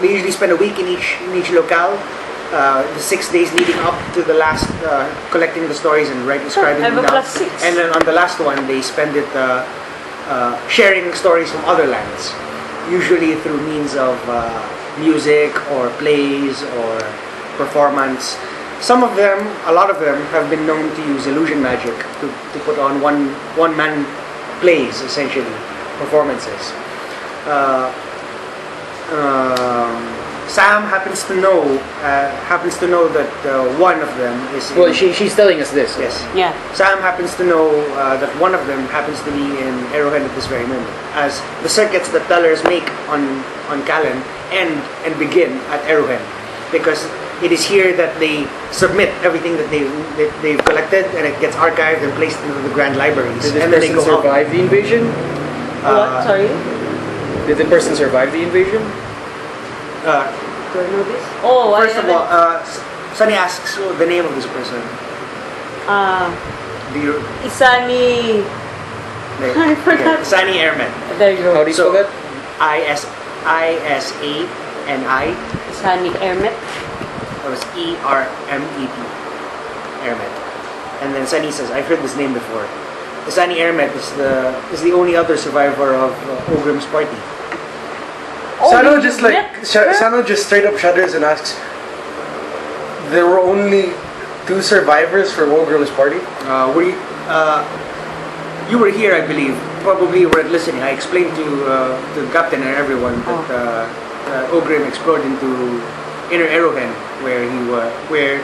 usually spend a week in each locale. The 6 days leading up to the last, collecting the stories and describing I have them a down. +6. And then on the last one, they spend it sharing stories from other lands, usually through means of music or plays or performance. A lot of them have been known to use illusion magic to put on one-man plays, essentially, performances. Sam happens to know that one of them is. Well, she's telling us this. Yes. Yeah. Sam happens to know that one of them happens to be in Eruhend at this very moment, as the circuits that tellers make on Callan end and begin at Eruhend, because it is here that they submit everything that they've collected, and it gets archived and placed into the grand libraries. Did this and then they person go home. survive the invasion? What? Sorry? Did the person survive the invasion? Do I know this? Oh, First I of all, Sunny asks the name of this person. Do you? Isani. I forgot. Sunny Airman. There you How go. do you spell that? ISANI. Isani Ermet. That was ERMET. Ermet. And then Sunny says, I've heard this name before. Sunny Ermet is the only other survivor of Ogrim's party. Oh, Sano you just met her? Sano just straight up shudders and asks, there were only 2 survivors for Wolgrim's party? You were here, I believe. Probably you weren't listening. I explained to the captain and everyone that Ogrim explored into Inner Eruhend, where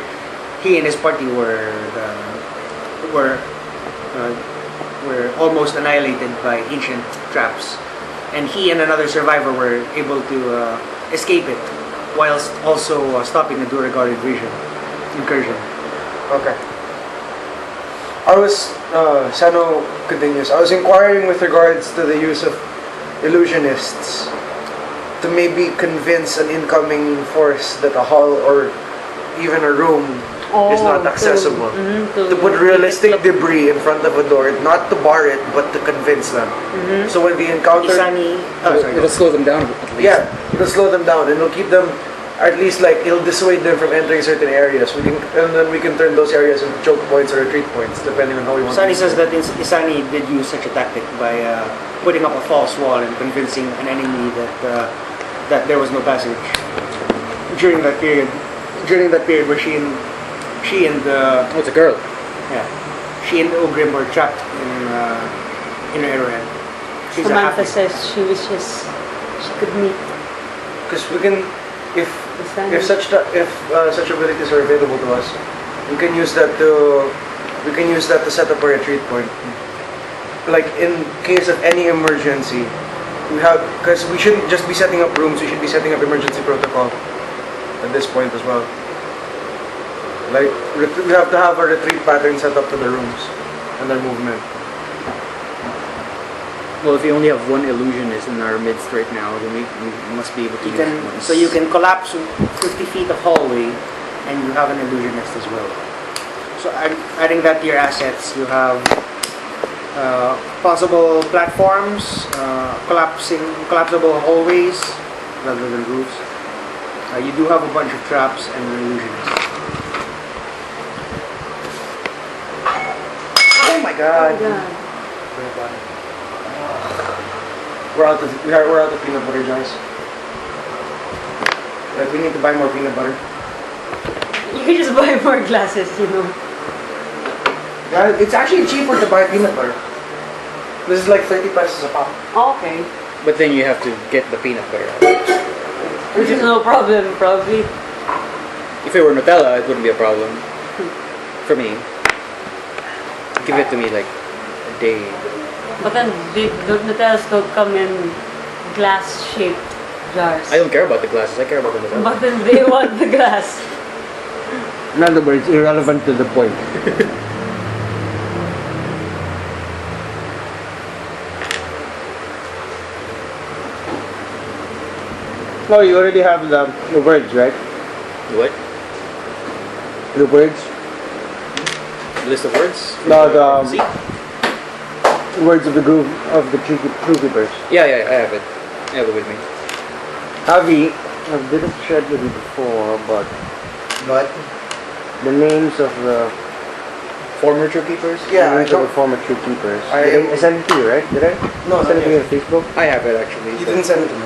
he and his party were almost annihilated by ancient traps, and he and another survivor were able to escape it, whilst also stopping the Duragard incursion. Okay. Sano continues. I was inquiring with regards to the use of illusionists to maybe convince an incoming force that a hall or even a room is not accessible. To put realistic debris in front of a door, not to bar it, but to convince them. So when they encounter... It'll slow them down at least. Yeah, it'll slow them down and it'll keep them, at least like, it'll dissuade them from entering certain areas. And then we can turn those areas into choke points or retreat points, depending on how we want Sunny to says that Isani did use such a tactic by putting up a false wall and convincing an enemy that there was no passage during that period. During that period where she and Oh, it's a girl. she and Ogrim were trapped in Eruhend. She's Samantha a says she wishes she could meet Because we can, if such abilities are available to us, we can use that to set up a retreat point. Like in case of any emergency, because we shouldn't just be setting up rooms, we should be setting up emergency protocol at this point as well. Like we have to have a retreat pattern set up to the rooms and their movement. Well, if we only have one illusionist in our midst right now, then we must be able to use one. So you can collapse 50 feet of hallway and you have an illusionist as well. So adding that to your assets, you have possible platforms, collapsible hallways rather than roofs. You do have a bunch of traps and an illusionist. Oh my god! We're out of peanut butter jars. Like we need to buy more peanut butter. You can just buy more glasses, you know. Yeah, it's actually cheaper to buy peanut butter. This is like 30 pesos a pop. Okay. But then you have to get the peanut butter out. Which is no problem, probably. If it were Nutella, it wouldn't be a problem. For me. Give it to me like a day. But then the Nutellas don't come in glass-shaped jars. I don't care about the glasses, I care about the Nutella. But then they want the glass. In other words, irrelevant to the point. No, you already have the words, right? What? The words? List of words? No, the See? words of the group of the true keepers. Yeah, I have it. I have it with me. Javi, I didn't share with you before, but But the names of the Former true keepers? yeah, names of the former true keepers. I- I sent it to you, right? Did I? No, I sent it to you not on Facebook. I have it actually. you didn't send it to me.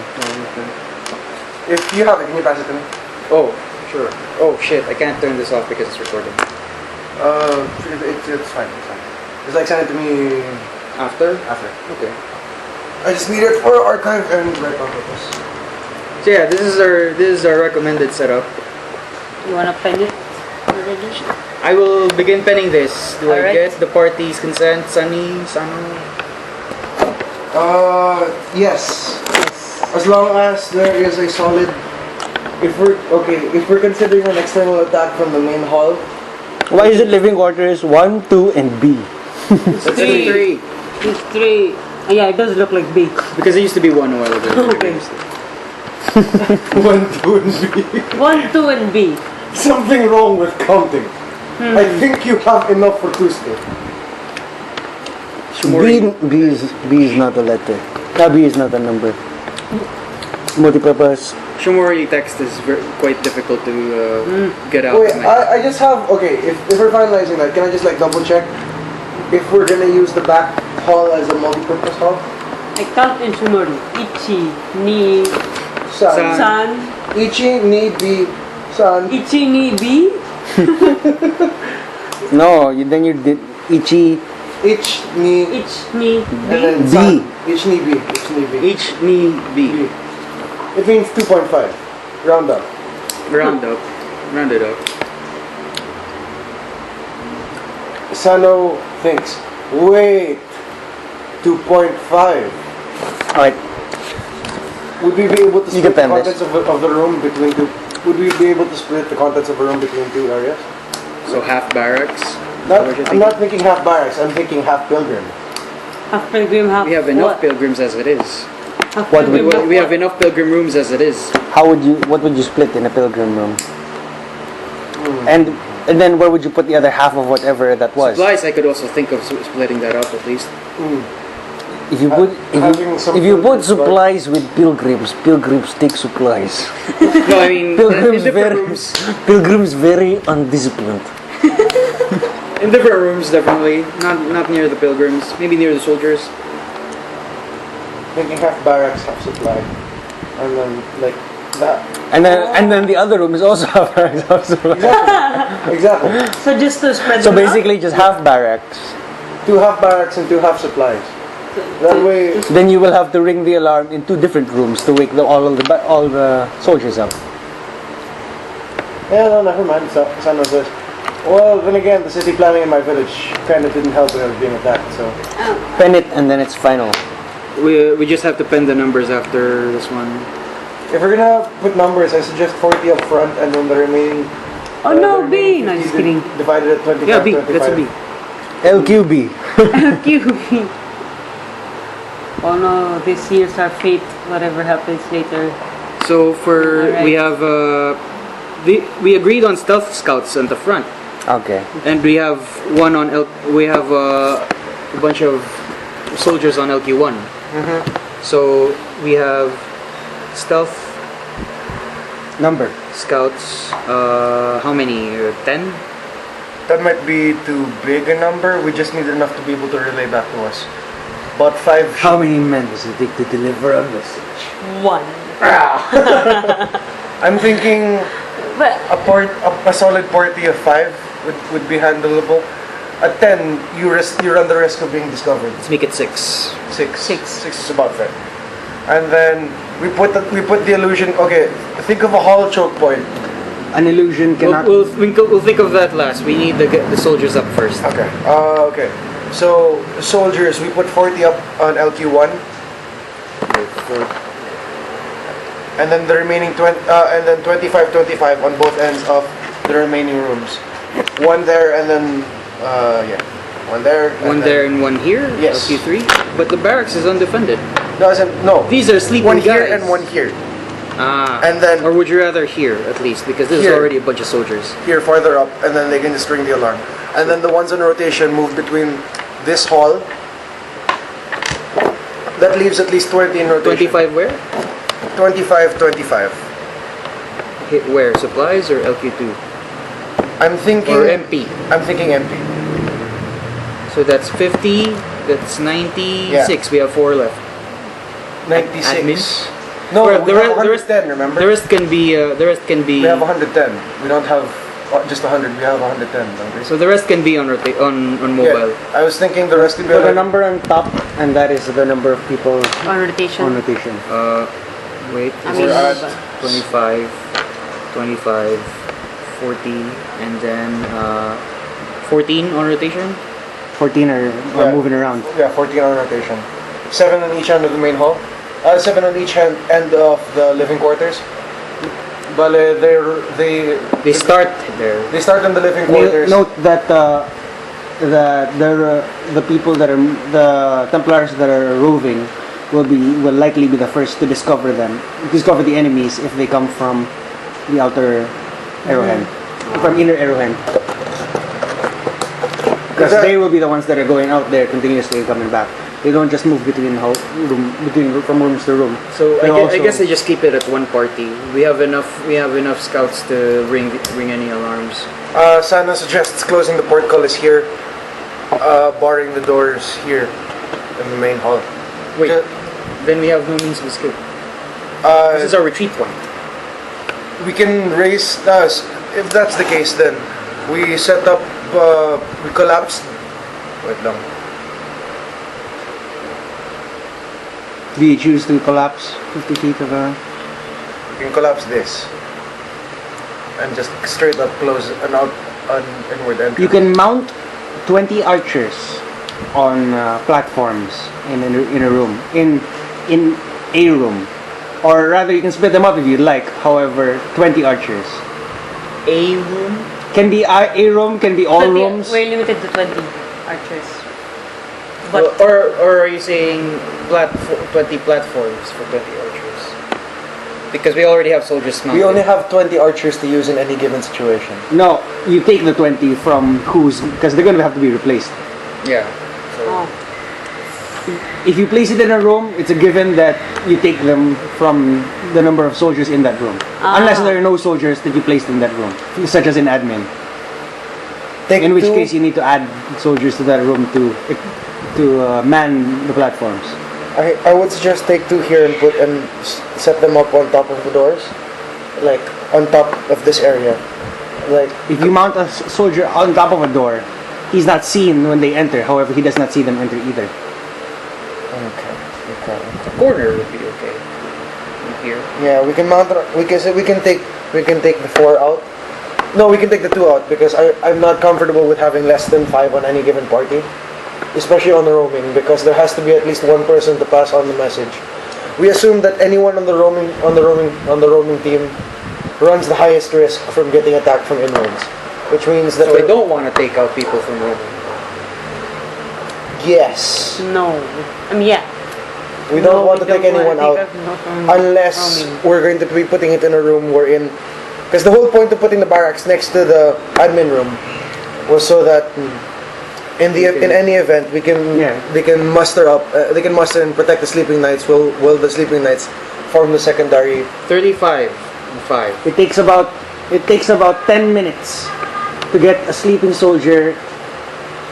If you have it, can you pass it to me? Oh, sure. Oh shit, I can't turn this off because it's recording. It's fine. It's fine. Just like send it to me After? after. Okay. I just need it for archive and record purpose. So yeah, this is our recommended setup. You wanna pen it already? I will begin penning this. Do I Alright. get the party's consent? Sano? Yes. As long as there is a solid. If we're considering an external attack from the main hall. Why is it living quarters 1, 2, and B? That's three. It's 3. Yeah, it does look like B. Because it used to be one a while ago. Okay. 1, 2, and B. 1, 2, and B. Something wrong with counting. I think you have enough for Tuesday. B is not a letter. B is not a number. Multipurpose. Shumori text is quite difficult to get out. Wait, I just have, if we're finalizing that, can I just like double check if we're gonna use the back hall as a multi-purpose hall? I count in Shumori. Ichi, ni, San. san. Ichi, ni, bi, san. Ichi, ni, B. No, then you did Ichi Ich, ni, Ich, ni, and B. then B. san. Ich, ni, bi. Ich, ni, bi. Each knee B. It means 2.5. Round up. Round up. Round it up. Sano thinks, wait, 2.5. Alright. Would we be able to You split the can pen this. contents of the room between two? Would we be able to split the contents of a room between two areas? So half barracks. I'm not thinking half barracks. I'm thinking half pilgrim. Half pilgrim, half We have enough what? pilgrims as it is. Half What pilgrim, would- half We have what? enough pilgrim rooms as it is. What would you split in a pilgrim room? And then where would you put the other half of whatever that was? Supplies, I could also think of splitting that up at least. If you put Having some if you put pilgrims, supplies with pilgrims take supplies. No, I mean in Pilgrims different very rooms. pilgrims very undisciplined. In different rooms, definitely. Not near the pilgrims. Maybe near the soldiers. Thinking half barracks, half supply, and then like that. And then the other room is also half barracks, half supplies. Exactly. So just to spread So them out? basically just half barracks. 2 half barracks and 2 half supplies. That way, Then you will have to ring the alarm in 2 different rooms to wake all the soldiers up. yeah, no, never mind. Sano says, well, then again, the city planning in my village kind of didn't help when I was being attacked. So Pen it and then it's final. We just have to pen the numbers after this one. if we're gonna put numbers, I suggest 40 up front and then the remaining. Oh no, the B! remaining No, just 50 kidding. Divided at 25. Yeah, B. 25. That's a B. LQB. QB. Oh no, this year's our fate. Whatever happens later. So for Alright. we have we agreed on stealth scouts on the front, Okay. and we have one on we have a bunch of soldiers on LQ1. So we have stealth Number. scouts. How many? 10. That might be too big a number. We just need enough to be able to relay back to us. About 5. How many men does it take to deliver a message? One. I'm thinking But a solid party of 5 would be handleable. At 10, you run the risk of being discovered. Let's make it 6. 6. Six. 6 is about fair. And then we put the illusion. Okay, think of a hollow choke point. An illusion cannot. We'll think of that last. We need the soldiers up first. Okay. Okay. So soldiers, we put 40 up on LQ1, and then the remaining 20, and then 25 on both ends of the remaining rooms. One there, and then yeah, one there. And One then- there and one here. Yes. LQ3. But the barracks is undefended. No. These are sleeping One here guys. and one here. Ah. And then- Or would you rather here at least, because this is Here. already a bunch of soldiers. Here farther up, and then they can just ring the alarm. And then the ones on rotation move between this hall. That leaves at least 20 in rotation. 25 where? 25. Hit where? Supplies or LQ2? I'm thinking. Or MP? I'm thinking MP. So that's 50. That's 96. Yeah. We have 4 left. 96. Admin? No, Or we have 110. Remember? The rest can be. We have 110. We don't have just 100. We have 110. Don't we? So the rest can be on mobile. Yeah, I was thinking the rest could be. Put a number on top, and that is the number of people on rotation. on rotation. Wait. I is mean, it We're at 25, 25, 40, and then 14 on rotation. 14 are Yeah. moving around. Yeah, 14 on rotation. 7 on each end of the main hall. 7 on each end of the living quarters. Bale, They start there. they start in the living quarters. Note that the people that are the Templars that are roving will likely be the first to discover the enemies if they come from the outer Eruhend, from inner Eruhend. Because they will be the ones that are going out there continuously and coming back. They don't just move from rooms to room. So They I also- guess I just keep it at one party. We have enough scouts to ring any alarms. Sano suggests closing the portcullis here, barring the doors here in the main hall. Wait, Ju- then we have no means of escape. This is our retreat point. We can raise if that's the case, then we set up we collapse. Wait lang. Do you choose to collapse 50 feet of a... We can collapse this and just straight up close an inward entrance. You can mount 20 archers on platforms in a room. In a room. Or rather, you can split them up if you'd like. However, 20 archers. A room? Can be a room, can be all 20 rooms. We're limited to 20 archers. But or are you saying 20 platforms for 20 archers? Because we already have soldiers mounted. We only have 20 archers to use in any given situation. No, you take the 20 from who's, because they're going to have to be replaced. Yeah. So Oh. If you place it in a room, it's a given that you take them from the number of soldiers in that room. Unless there are no soldiers that you placed in that room, such as in admin. Take In which two- case, you need to add soldiers to that room to man the platforms. I would suggest take 2 here and set them up on top of the doors, like on top of this area. Like If you mount a soldier on top of a door, he's not seen when they enter. However, he does not see them enter either. okay. corner would be okay. In here. Yeah, we can mount. We can take the 4 out. No, we can take the 2 out because I'm not comfortable with having less than 5 on any given party, especially on the roaming, because there has to be at least one person to pass on the message. We assume that anyone on the roaming team runs the highest risk from getting attacked from inwards, which means that So we don't want to take out people from roaming. Yes, No. Yeah. we don't want to we take don't anyone wanna out take no from unless roaming. we're going to be putting it in a room we're in. Because the whole point of putting the barracks next to the admin room was so that in any event we can Yeah. they can muster and protect the sleeping knights while the sleeping knights form the secondary. 35 and 5. It takes about 10 minutes to get a sleeping soldier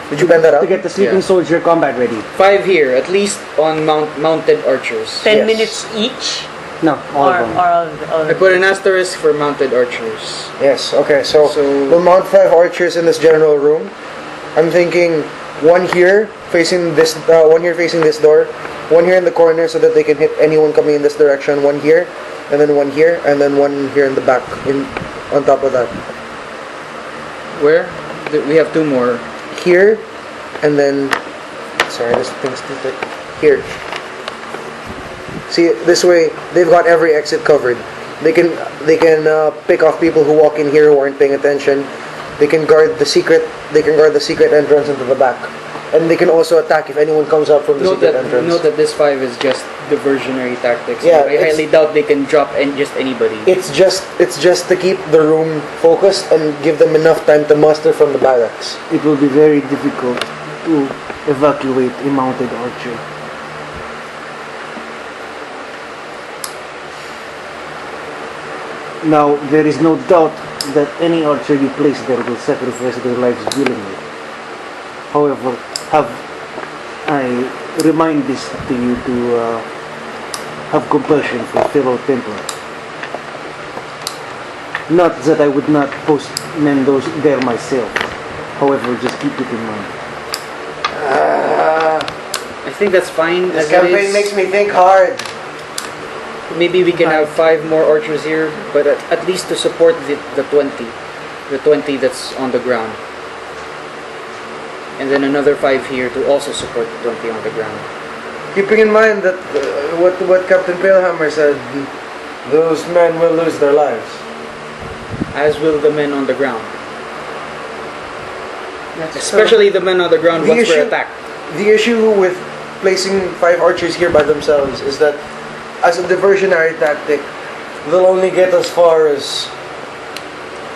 Did you pen that out? to get the sleeping Yeah. soldier combat ready. 5 here, at least on mounted archers. 10 Yes. minutes each? No, all Or of them. all I put an asterisk for mounted archers. Yes. Okay. So, So- we'll mount 5 archers in this general room. I'm thinking one here facing this door, one here in the corner so that they can hit anyone coming in this direction. One here, and then one here, and then one here in the back. On top of that, Where? We have 2 more. here, and then sorry, this thing's too thick. Here. See, this way they've got every exit covered. They can pick off people who walk in here who aren't paying attention. They can guard the secret. They can guard the secret entrance into the back, and they can also attack if anyone comes up from the secret entrance. Note that this 5 is just diversionary tactics. Yeah, I highly doubt they can drop just anybody. It's just to keep the room focused and give them enough time to muster from the barracks. It will be very difficult to evacuate a mounted archer. Now, there is no doubt that any archer you place there will sacrifice their lives willingly. However, I remind this to you to have compassion for fellow templars. Not that I would not post men those there myself. However, just keep it in mind. I think that's fine. This as it campaign is. makes me think hard. Maybe we can have 5 more archers here, but at least to support the 20. The 20 that's on the ground. And then another 5 here to also support the 20 on the ground. Keeping in mind that what Captain Palehammer said, those men will lose their lives. As will the men on the ground. Especially the men on the ground The once we're issue- attacked. The issue with placing 5 archers here by themselves is that as a diversionary tactic, they'll only get as far as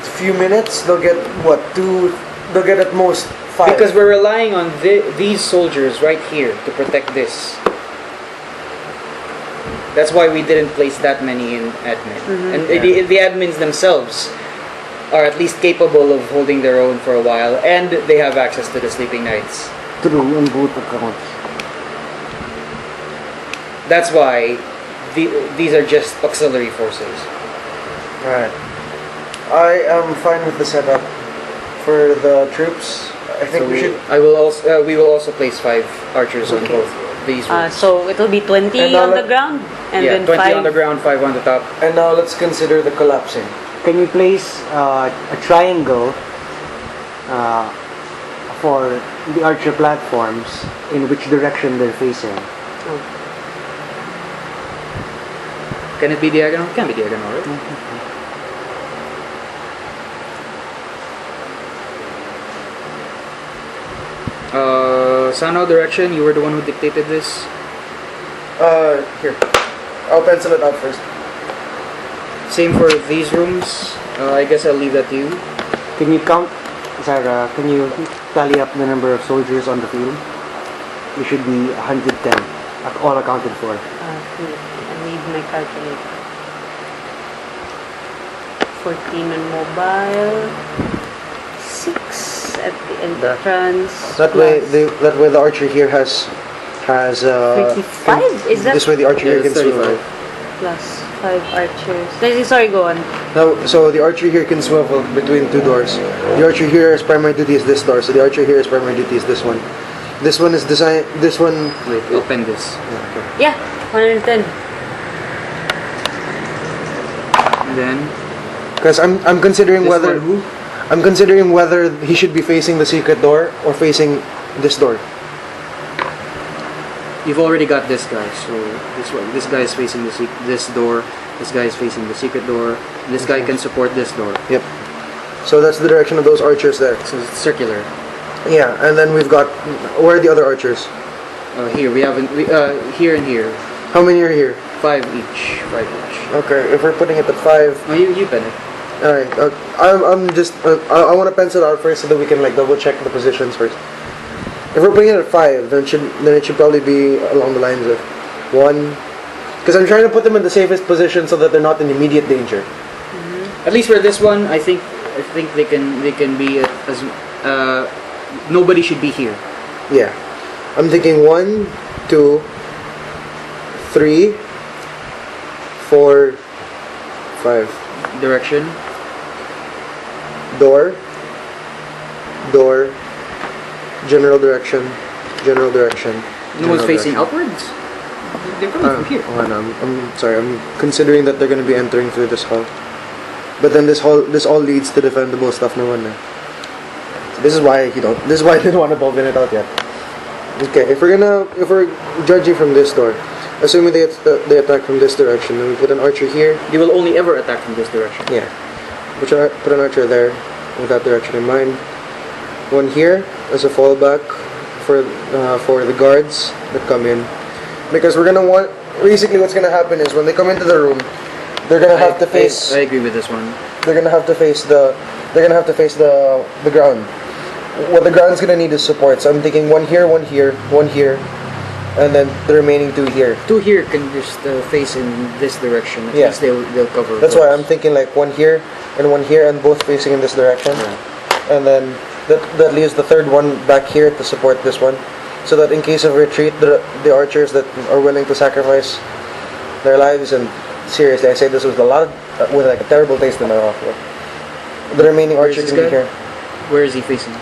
a few minutes. They'll get what, 2? They'll get at most 5. Because we're relying on these soldiers right here to protect this. That's why we didn't place that many in admin. And the admins themselves are at least capable of holding their own for a while, and they have access to the sleeping knights. True on both accounts. That's why these are just auxiliary forces. Right. I am fine with the setup for the troops. I think we should. We will also place 5 archers on both these rooms. So it will be 20 And now on the let- ground, and Yeah, then 20 5 on the ground, 5 on the top. And now let's consider the collapsing. Can you place a triangle for the archer platforms in which direction they're facing? Can it be diagonal? Can be diagonal, right? Sano, direction. You were the one who dictated this. Here. I'll pencil it out first. Same for these rooms. I guess I'll leave that to you. Can you count, Zara? Can you tally up the number of soldiers on the field? It should be 110, all accounted for. Wait, I need my calculator. 14 on mobile. 6 at the entrance. That way the archer here has 35? Is that this way the archer Yeah, here can that's swivel. 35. plus 5 archers? Sorry, go on. Now, so the archer here can swivel between two doors. The archer here's primary duty is this door, so the archer here's primary duty is this one. This one is designed. This one. Wait, open this. Yeah, 110. And then Because I'm considering this whether one, who? I'm considering whether he should be facing the secret door or facing this door. You've already got this guy, so this guy is facing this door. This guy is facing the secret door. This guy can support this door. Yep. So that's the direction of those archers there. So it's circular. Yeah, and then we've got where are the other archers? Here we haven't. Here and here, How many are here? 5 each. 5 each. Okay, if we're putting it at 5. Oh, you pen it. All right. I'm just I want to pencil out first so that we can like double check the positions first. If we're putting it at 5, then it should probably be along the lines of 1. Because I'm trying to put them in the safest position so that they're not in immediate danger. At least for this one, I think they can be as nobody should be here. Yeah. I'm thinking 1, 2, 3, 4, 5. Direction. Door. General direction. No one's facing outwards. They're coming from here. Hold on, I'm sorry. I'm considering that they're going to be entering through this hall. But then this all leads to defendable stuff. No one. This is why This is why I didn't want to bobbin it out yet. Okay, if we're judging from this door, assuming they attack from this direction, then we put an archer here. They will only ever attack from this direction. Yeah. Put an archer there with that direction in mind. One here as a fallback for the guards that come in. Because we're gonna want basically what's gonna happen is when they come into the room, they're gonna have to face I agree with this one. they're gonna have to face the ground. What the ground's gonna need is support. So I'm thinking one here, and then the remaining 2 here. 2 here can just face in this direction. At Yeah. least they'll cover. That's why I'm thinking like one here, and both facing in this direction. Yeah. And then that leaves the third one back here to support this one, so that in case of retreat, the archers that are willing to sacrifice their lives, and seriously, I say this with like a terrible taste in my mouth. The remaining Where's archer this can be guy? here, Where is he facing?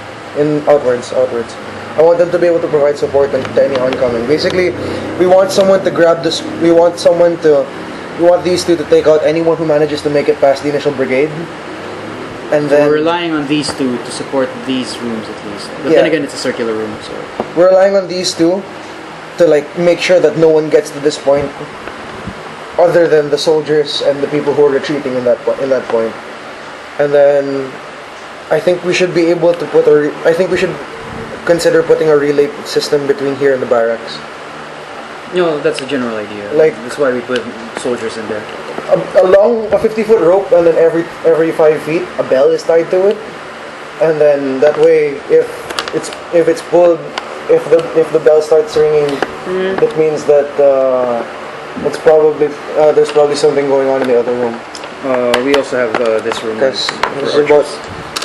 outwards. I want them to be able to provide support to any oncoming. Basically, we want someone to grab this. We want these two to take out anyone who manages to make it past the initial brigade. And then We're relying on these 2 to support these rooms at least. But Yeah. then again, it's a circular room, so we're relying on these two to like make sure that no one gets to this point other than the soldiers and the people who are retreating in that point. And then I think we should be able to I think we should consider putting a relay system between here and the barracks. no, that's a general idea. Like- that's why we put soldiers in there. Along a 50-foot rope, and then every 5 feet a bell is tied to it, and then that way if it's pulled, if the bell starts ringing, that means that it's probably there's probably something going on in the other room. We also have this room. Because for there's about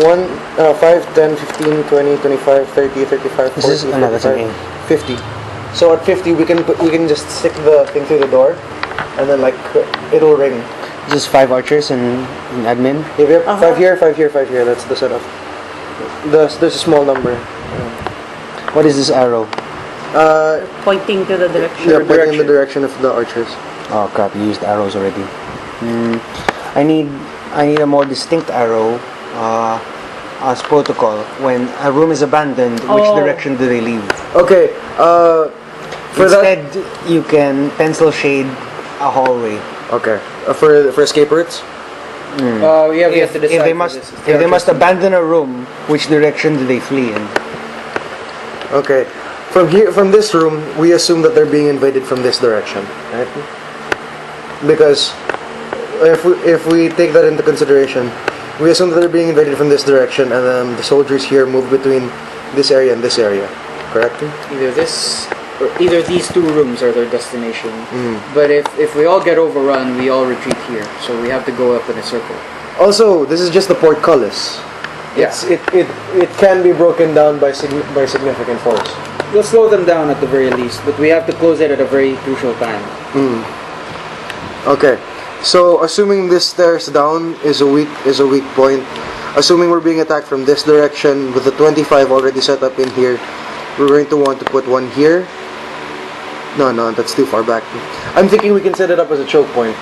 archers. 5, 10, 15, 20, 25, 30, 35, 40, This is another 45, 50. So at 50 we can just stick the thing through the door, and then like it'll ring. Just 5 archers and admin. If you have 5 here, 5 here, 5 here, that's the setup. There's a small number. What is this arrow? Pointing to the direction. Yeah, pointing in the direction of the archers. Oh crap! You used arrows already. I need a more distinct arrow. As protocol, when a room is abandoned, which Oh. direction do they leave? Okay. For that, Instead, you can pencil shade a hallway. Okay. For escape routes? We have If to decide. they for must this. if they must abandon a room, which direction do they flee in? Okay. From this room, we assume that they're being invaded from this direction, right? Because if we take that into consideration, we assume that they're being invaded from this direction, and then the soldiers here move between this area and this area, correct? Either this, or either these two rooms are their destination. But if we all get overrun, we all retreat here. So we have to go up in a circle. Also, this is just the portcullis. Yeah. It can be broken down by significant force. We'll slow them down at the very least, but we have to close it at a very crucial time. Okay. So assuming this stairs down is a weak point, assuming we're being attacked from this direction with the 25 already set up in here, we're going to want to put one here. No, that's too far back. I'm thinking we can set it up as a choke point.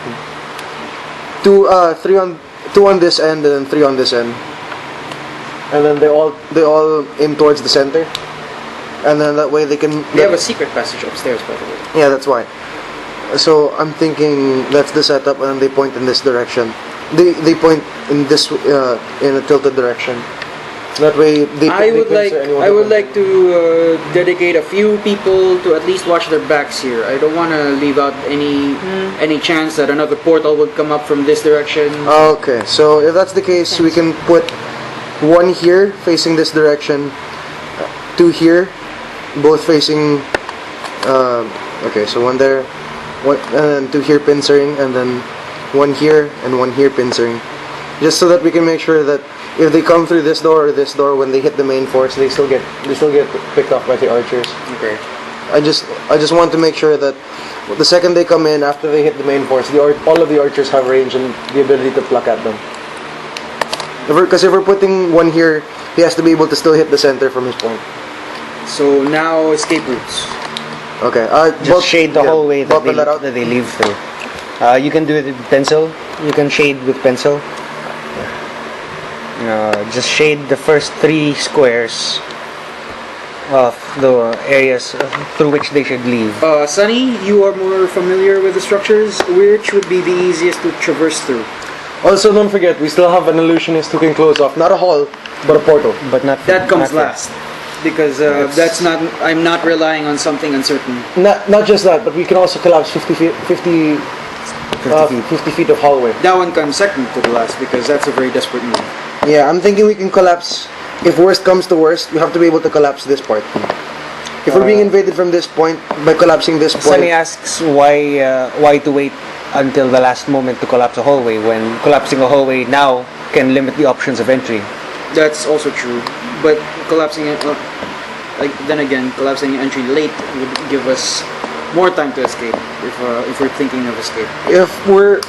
Two on this end and then 3 on this end. And then they all aim towards the center. And then that way they can... They have a secret passage upstairs, by the way. Yeah, that's why. So I'm thinking that's the setup, and they point in this direction. They point in this in a tilted direction. That way they. I would like to dedicate a few people to at least watch their backs here. I don't want to leave out any chance that another portal would come up from this direction. Okay, so if that's the case, we can put one here facing this direction, 2 here, both facing. Okay, so one there. And then 2 here pincering, and then 1 here and 1 here pincering, just so that we can make sure that if they come through this door or this door, when they hit the main force, they still get picked off by the archers. Okay. I just want to make sure that the second they come in, after they hit the main force, all of the archers have range and the ability to pluck at them. Because if we're putting one here, he has to be able to still hit the center from his point. So now escape routes. Okay. Just shade the hallway that bubble that out. they leave through. You can do it with pencil. You can shade with pencil. Just shade the first 3 squares of the areas through which they should leave. Sunny, you are more familiar with the structures. Which would be the easiest to traverse through? Also, don't forget, we still have an illusionist who can close off not a hall, but a portal. But not That comes not last. Because that's not. I'm not relying on something uncertain. Not just that, but we can also collapse 50 feet of hallway. That one comes second to the last because that's a very desperate move. Yeah, I'm thinking we can collapse. If worst comes to worst, we have to be able to collapse this part. If we're being invaded from this point, by collapsing this point... Sunny asks why to wait until the last moment to collapse a hallway when collapsing a hallway now can limit the options of entry. That's also true. But collapsing it, then again, collapsing entry late would give us more time to escape if we're thinking of escape.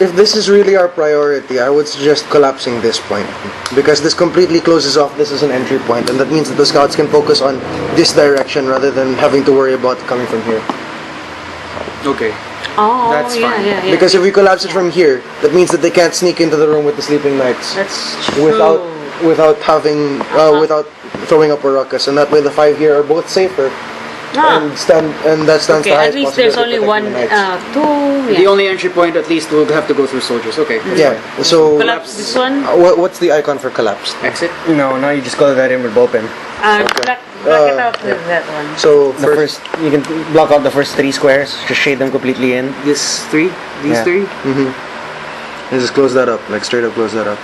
If this is really our priority, I would suggest collapsing this point, because this completely closes off this as an entry point, and that means that the scouts can focus on this direction rather than having to worry about coming from here. Okay. Oh, That's fine. Yeah. Because if we collapse it from here, that means that they can't sneak into the room with the sleeping knights That's true. without having without throwing up a ruckus, and that way the 5 here are both safer. And that stands Okay, the at highest least there's only possibility of protecting the one, knights. two. The only entry point, at least, will have to go through soldiers. Okay. that's Yeah. fine. So Collapse this one. what's the icon for collapsed? Exit. No, you just color that in with ball pen. Black it out with that one. So The first you can block out the first 3 squares. Just shade them completely in. This 3? These Yeah. 3? just close that up, like straight up close that up.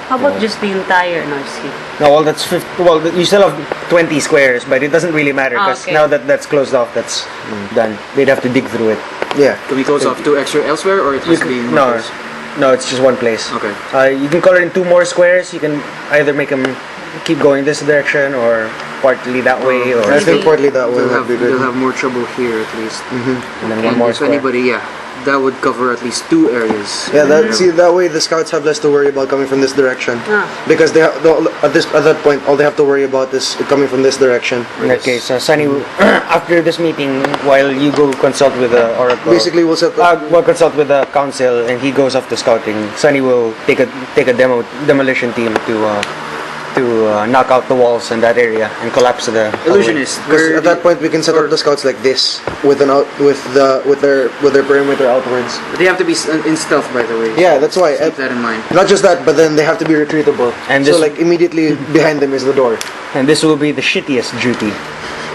How about just the entire North Sea? No, well that's 50. Well, you still have 20 squares, but it doesn't really matter because Okay. now that that's closed off, that's done. They'd have to dig through it. Yeah. Can we close off 2 extra elsewhere, or it has to be in one No, place? no, it's just one place. Okay. You can color in 2 more squares. You can either make them keep going this direction or partly that way, or I think partly that way would be They'll good. have more trouble here at least. and then one And more if square. anybody, that would cover at least 2 areas. Yeah, that way the scouts have less to worry about coming from this direction, Ah. because at that point all they have to worry about is coming from this direction. In that case, Sunny, after this meeting, while you go consult with the oracle, Basically, we'll set we'll consult with the council, and he goes off to scouting. Sunny will take a demolition team to knock out the walls in that area and collapse the Illusionist. Because at that point we can set up the scouts like this, with their perimeter outwards. They have to be in stealth, by the way. Yeah, that's why. Keep that in mind. Not just that, but then they have to be retreatable. And so this- like immediately behind them is the door. And this will be the shittiest duty.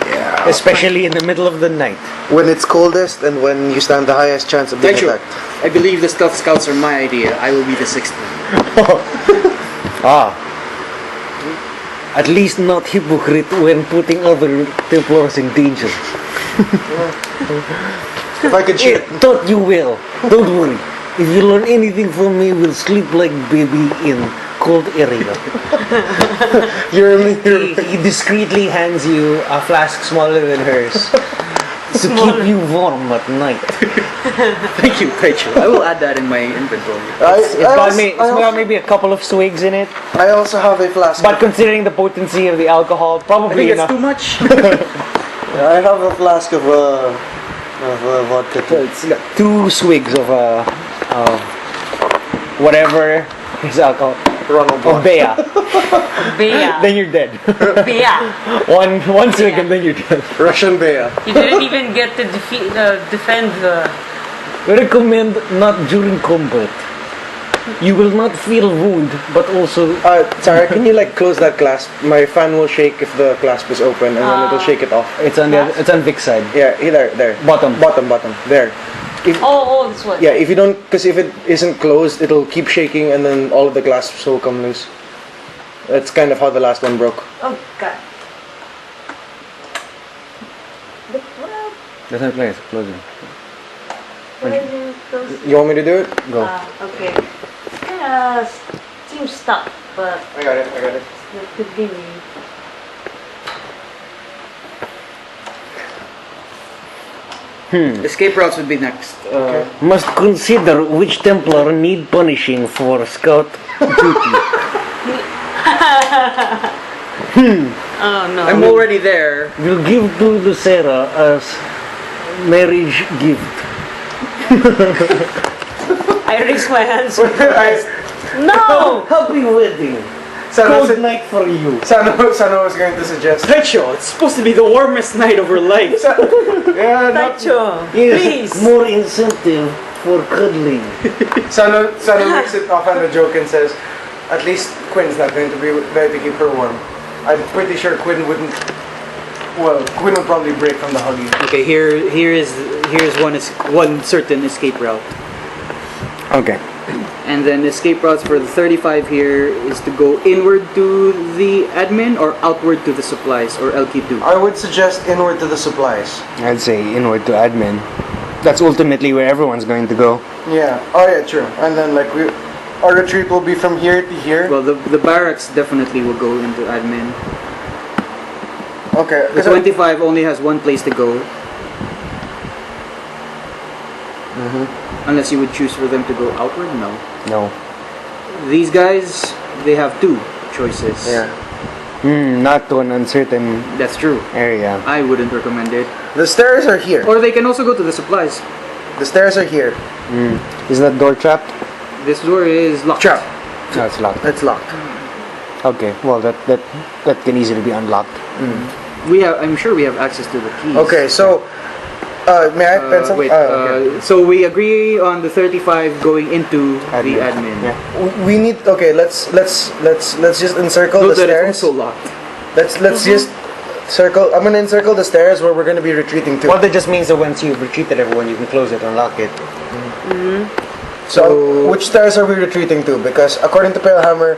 Yeah. Especially in the middle of the night. When it's coldest and when you stand the highest chance of being Traitor. attacked. I believe the stealth scouts are my idea. I will be the sixth one. Ah. At least not hypocrite when putting other templars in danger. If I could shoot. Thought you will. Don't worry. If you learn anything from me, we'll sleep like baby in cold area. He discreetly hands you a flask smaller than hers to keep you warm at night. Thank you, Traitor. I will add that in my inventory. It's got maybe a couple of swigs in it, I also have a flask. but considering the potency of the alcohol, I probably think it's enough. too much. I have a flask of vodka too. It's got 2 swigs of whatever is alcohol. Of Bea. Bea. Then you're dead. Bea. one swig and then you're dead. Russian beer. You didn't even get to defend the... We recommend not during combat. You will not feel wound, but also Sarah, can you like close that clasp? My fan will shake if the clasp is open, and then it'll shake it off. it's on Vic's side. Yeah, there. Bottom. Bottom. There. Oh, this one. Yeah, if you don't, because if it isn't closed, it'll keep shaking, and then all of the clasps will come loose. That's kind of how the last one broke. Oh, God. That's not place. Close it. You want me to do it? Go. Okay. Kinda seems stuck, but I got it. it could be me. Escape routes would be next. Must consider which Templar need punishing for scout duty. Oh, no. I'm already there. We'll give to Lucera as marriage gift. I raise my hands. No! Happy wedding. Cold night for you. Sano was going to suggest. Traitor, it's supposed to be the warmest night of her life. Yeah, Tacho, Yes, please. more incentive for cuddling. Sano makes it off on a joke and says, at least Quin's not going to be there to keep her warm. I'm pretty sure Quin wouldn't. Well, Quin would probably break from the hugging. Okay, here's one certain escape route. Okay. And then escape routes for the 35 here is to go inward to the admin or outward to the supplies or LQ2. I would suggest inward to the supplies. I'd say inward to admin. That's ultimately where everyone's going to go. Yeah. Oh yeah, true. And then like our retreat will be from here to here. Well, the barracks definitely will go into admin. Okay. The 25 only has one place to go. Unless you would choose for them to go outward? No. These guys, they have 2 choices. Yeah. Not to an uncertain That's true. area. I wouldn't recommend it. The stairs are here. Or they can also go to the supplies. The stairs are here. Is that door trapped? This door is locked. Trap. No, it's locked. It's locked. Okay, well that can easily be unlocked. I'm sure we have access to the keys. Okay, so may I pencil? Wait, Okay. so we agree on the 35 going into the admin. Yeah. We need. Okay, let's just encircle Note the that stairs. it's also locked. Let's just circle. I'm gonna encircle the stairs where we're gonna be retreating to. Well, that just means that once you've retreated everyone, you can close it and lock it. So which stairs are we retreating to? Because according to Palehammer,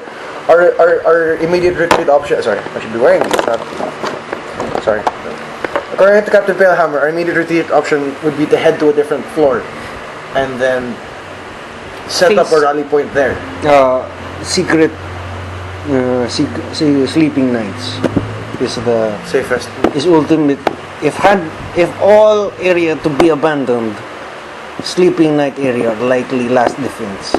our immediate retreat option. Sorry, I should be wearing these. Sorry. According to Captain Palehammer, our immediate retreat option would be to head to a different floor, and then set up a rally point there. Secret sleeping nights is the Safest. is ultimate. If all area to be abandoned, sleeping night area likely last defense.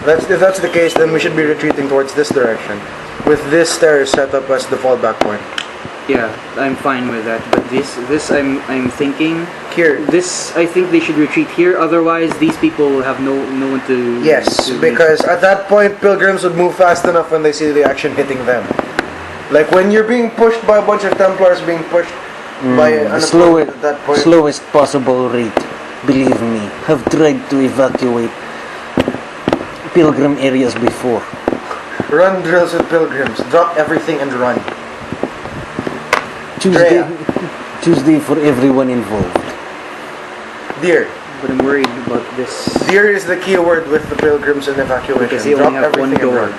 If that's the case, then we should be retreating towards this direction, with this stairs set up as the fallback point. Yeah, I'm fine with that. But this I'm thinking Here. this I think they should retreat here. Otherwise, these people will have no one to. Yes, to because at that point, pilgrims would move fast enough when they see the action hitting them. Like when you're being pushed by a bunch of Templars being pushed by an opponent at that point. Slowest possible rate. Believe me, have tried to evacuate pilgrim areas before. Run drills with pilgrims. Drop everything and run. Tuesday for everyone involved. Deer. But I'm worried about this Deer is the key word with the pilgrims and evacuation. because they Drop only have one everything and door. run.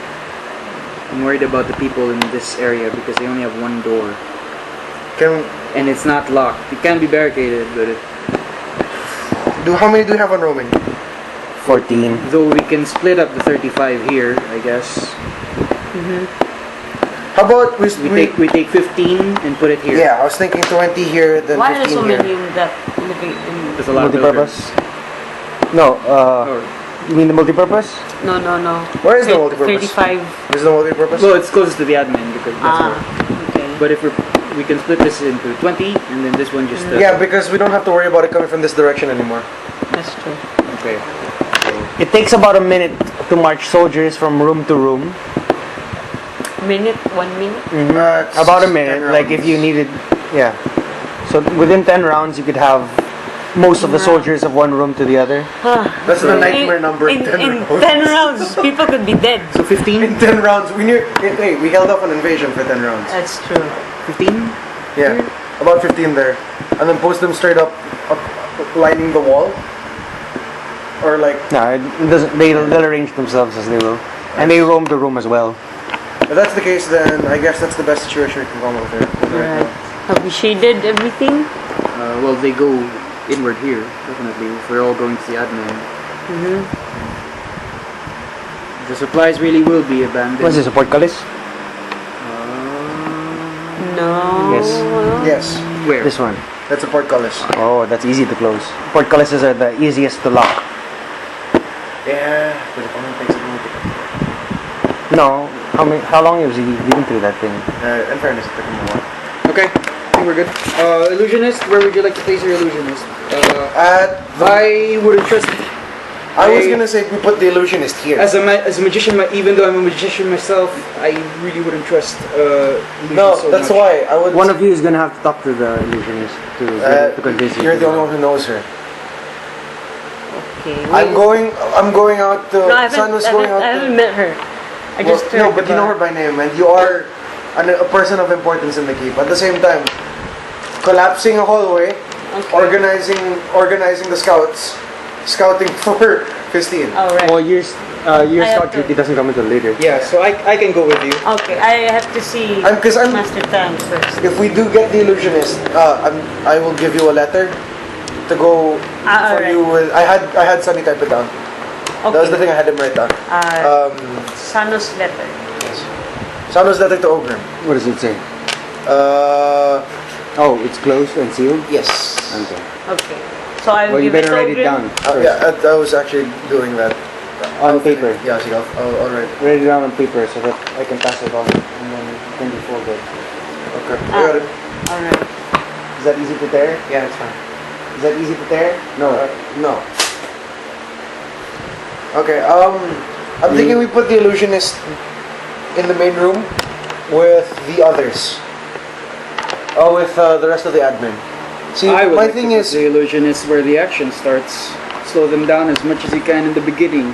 I'm worried about the people in this area because they only have one door. And it's not locked. It can be barricaded, but How many do you have on roaming? 14. though we can split up the 35 here, I guess. How about we We take 15 and put it here. Yeah, I was thinking 20 here, then Why are 15 so here. many in that living in? There's a lot of Multi-purpose? No, Or, you mean the multi-purpose? No. Where is the multi-purpose? 35. Is the multi-purpose? well, it's closest to the admin because that's where. Okay. But if we can split this into 20 and then this one just. Yeah, because we don't have to worry about it coming from this direction anymore. That's true. Okay. It takes about a minute to march soldiers from room to room. 1 minute. It's About a 10 minute, like if rounds. you needed, yeah. So within 10 rounds, you could have most of the soldiers of one room to the other. That's the nightmare number. In 10 rounds. 10 rounds, people could be dead. So 15? In 10 rounds, we held off an invasion for 10 rounds. That's true. 15? Yeah, about 15 there, and then post them straight up lining the wall, or like. No, it doesn't. They'll arrange themselves as they will, and they roam the room as well. If that's the case, then I guess that's the best situation we can come up with right Right. Have we shaded everything? Well, they go inward here, definitely, if we're all going to the admin. The supplies really will be abandoned. What's this, a portcullis? No. Yes. Yes, Where? This one. that's a portcullis. Oh, that's easy to close. Portcullises are the easiest to lock. Yeah, but it only takes a minute. No, how long has he been through that thing? In fairness, it took him a while. Okay, I think we're good. Illusionist, where would you like to place your illusionist? I wouldn't trust. I was gonna say we put the illusionist here. As a magician, even though I'm a magician myself, I really wouldn't trust. Illusion No, so that's much. why I would. One of you is gonna have to talk to the illusionist to convince you. You're the only one who knows her. Okay. I'm going out to. No, I Sano's going out. haven't to, met her. I well, just no, heard but you know her by name, and you are a person of importance in the keep. At the same time, collapsing a hallway, Okay. organizing the scouts, scouting for Phistine. Oh, right. Well, your I scout have to- duty doesn't come until later. Yeah, so I can go with you. Okay, I have to see Because I'm. Master Tam first. If we do get the illusionist, I will give you a letter to go for alright. you. I had Sunny type it down. That was the thing I had him write down. Sano's letter. Sano's letter to Ogre. What does it say? Oh, it's closed and sealed? Yes. Okay. Okay. So I will Well, you give better it to write it Ogrin. down first. Yeah, I was actually doing that. On paper. Yeah, see, I'll write. Write it down on paper so that I can pass it on and then it can be folded. Okay, I got it. Alright. Is that easy to tear? Yeah, it's fine. Is that easy to tear? No. No. Okay, I'm thinking we put the illusionist in the main room with the others. Oh, with the rest of the admin. See, I would my like thing to put is, the illusionist where the action starts. Slow them down as much as you can in the beginning.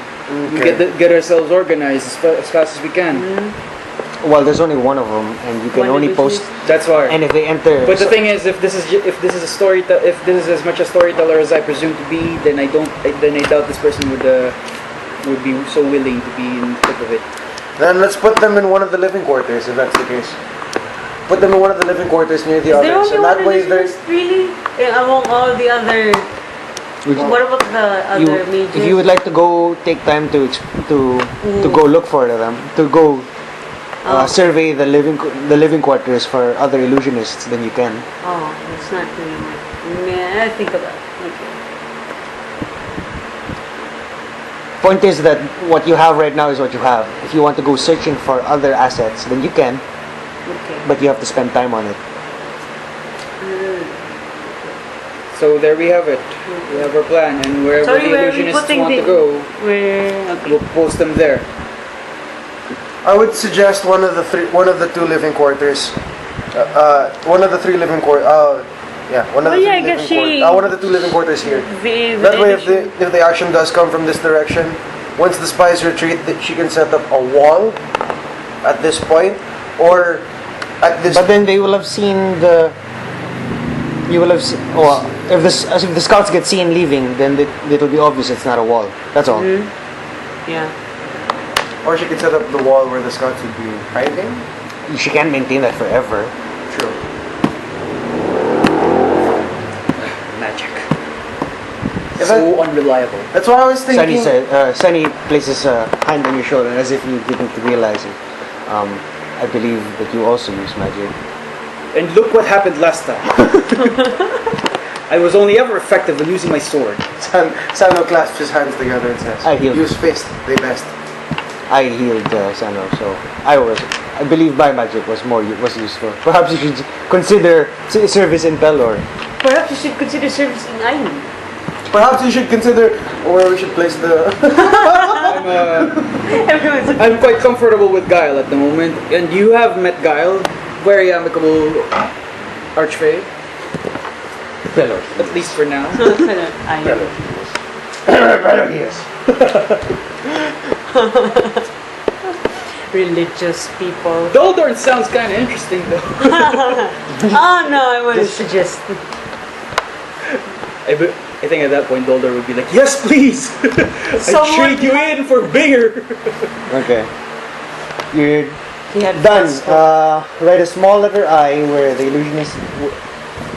We Okay. get ourselves organized as fast as we can. Well, there's only one of them and you can One only post... That's why. And if they enter... But the thing is, if this is a story, if this is as much a storyteller as I presume to be, then I doubt this person would be so willing to be in the thick of it. then let's put them in one of the living quarters if that's the case. Put them in one of the living quarters near the Is there others, only and one that way there's. illusionist really? Among all the other... What about the other mages? if you would like to go take time to go look for them, to go survey the living quarters for other illusionists, then you can. Oh, it's not really... Yeah, I think about it. Okay. Point is that what you have right now is what you have. If you want to go searching for other assets, then you can, Okay. but you have to spend time on it. So there we have it. We have our plan, and wherever Sorry, the where are we illusionists putting want the... to go, Where... Okay. we'll post them there. I would suggest one of the two living quarters. One of the three living quarters. Yeah, one of the yeah, I three guess living she- quarters. One of the two living quarters here. The That way, if the action does come from this direction, once the spies retreat, she can set up a wall at this point, or at this. But then they will have seen the. You will have seen. Well, if the scouts get seen leaving, then it'll be obvious it's not a wall. That's all. Yeah. Or she can set up the wall where the scouts would be hiding. She can't maintain that forever. True. Magic. If So unreliable. That's why I was Sunny thinking. Sunny places a hand on your shoulder as if you didn't realize it. I believe that you also use magic. And look what happened last time. I was only ever effective in using my sword. Sano clasps his hands together and says, I heal. "Use fist, they best." I healed Sano, so I believe my magic was useful. Perhaps you should consider service in Pelor. Perhaps you should consider service in Ain. Perhaps you should consider where we should place the. I'm quite comfortable with Guile at the moment. And you have met Guile. Very amicable archfey. Pelor. At least for now. Ain. Pelor, yes. Religious people. Doldorn sounds kind of interesting though. Oh no, I wouldn't suggest. I think at that point Doldor would be like, yes please! I Someone trade you in for bigger! Okay. You're He had done. festival. Write a small letter I where the illusionist.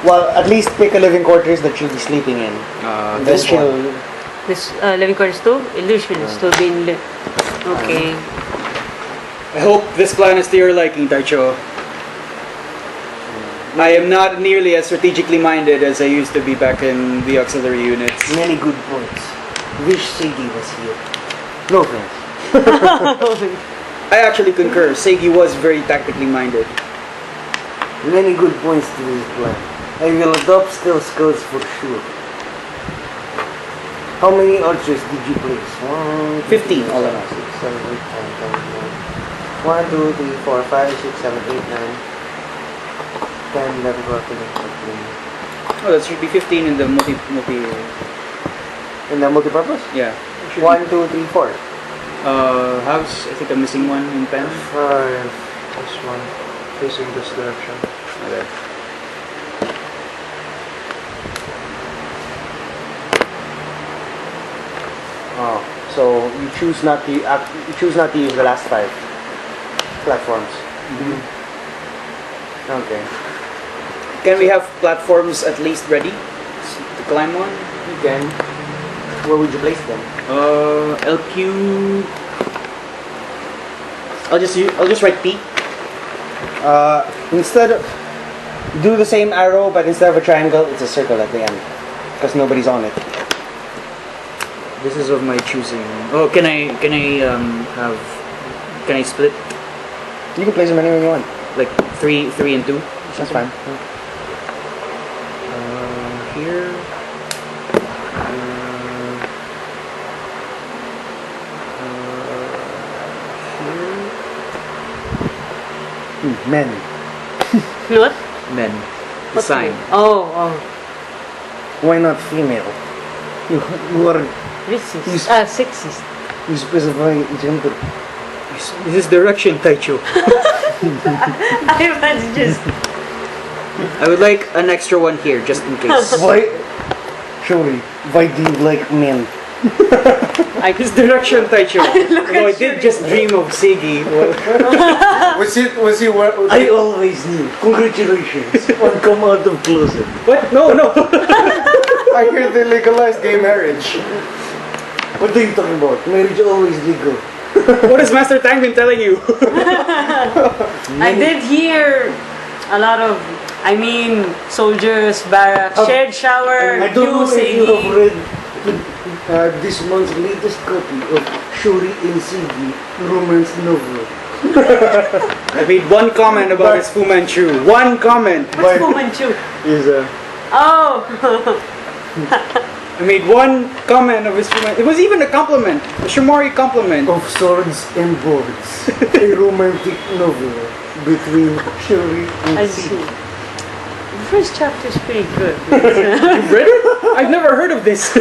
Well, at least pick a living quarters that she'll be sleeping in. Then This she'll. one. This living quarters too? Illusionist to be in Okay. I hope this plan is to your liking, Taicho. I am not nearly as strategically minded as I used to be back in the auxiliary units. Many good points. Wish Sadie was here. No offense. I actually concur. Seigi was very tactically minded. Many good points to this plan. I will adopt stealth scouts for sure. How many archers did you place? 15 all in all. 6, 7, 8, 9, 10, 11. 1, 2, 3, 4, 5, 6, 7, 8, 9, 10, 11, 12, 13, 14. Oh, that should be 15 in the multi. In the multipurpose? Yeah. 1, 2, 3, 4. House. I think I'm missing one in pen. 5. This one. Facing this direction. Okay. Oh, so you choose not to use the last 5 platforms. Okay. Can we have platforms at least ready to climb on? You can. Where would you place them? LQ. I'll just write P. Instead of do the same arrow, but instead of a triangle, it's a circle at the end because nobody's on it. This is of my choosing. Oh, can I split You can place them anywhere you want. like 3 and 2? That's fine. Here. Men. What? Men. The What's sign. that? Oh. Why not female? You are Racist. Sexist. you specify gender. This is direction, Taicho. I was just. I would like an extra one here, just in case. Why? Sorry. Why do you like men? This direction, Taicho. Look Although I at did you. just dream of Seigi. Was he I always knew. Congratulations on come out of closet. What? No. I hear they legalized gay marriage. What are you talking about? Marriage always legal. What has Master Tang been telling you? I did hear a lot of. Soldiers, barracks, shared shower, I don't know if you Seigi. have read this month's latest copy of Shuri and Seigi romance novel. I made one comment about his Fu Manchu. One comment. What's Fu Manchu? Is Oh! I made one comment of his human. It was even a compliment, a Shamori compliment. Of Swords and Boards, a romantic novel between Shuri and I Sea. see. The first chapter is pretty good. You've read it? I've never heard of this.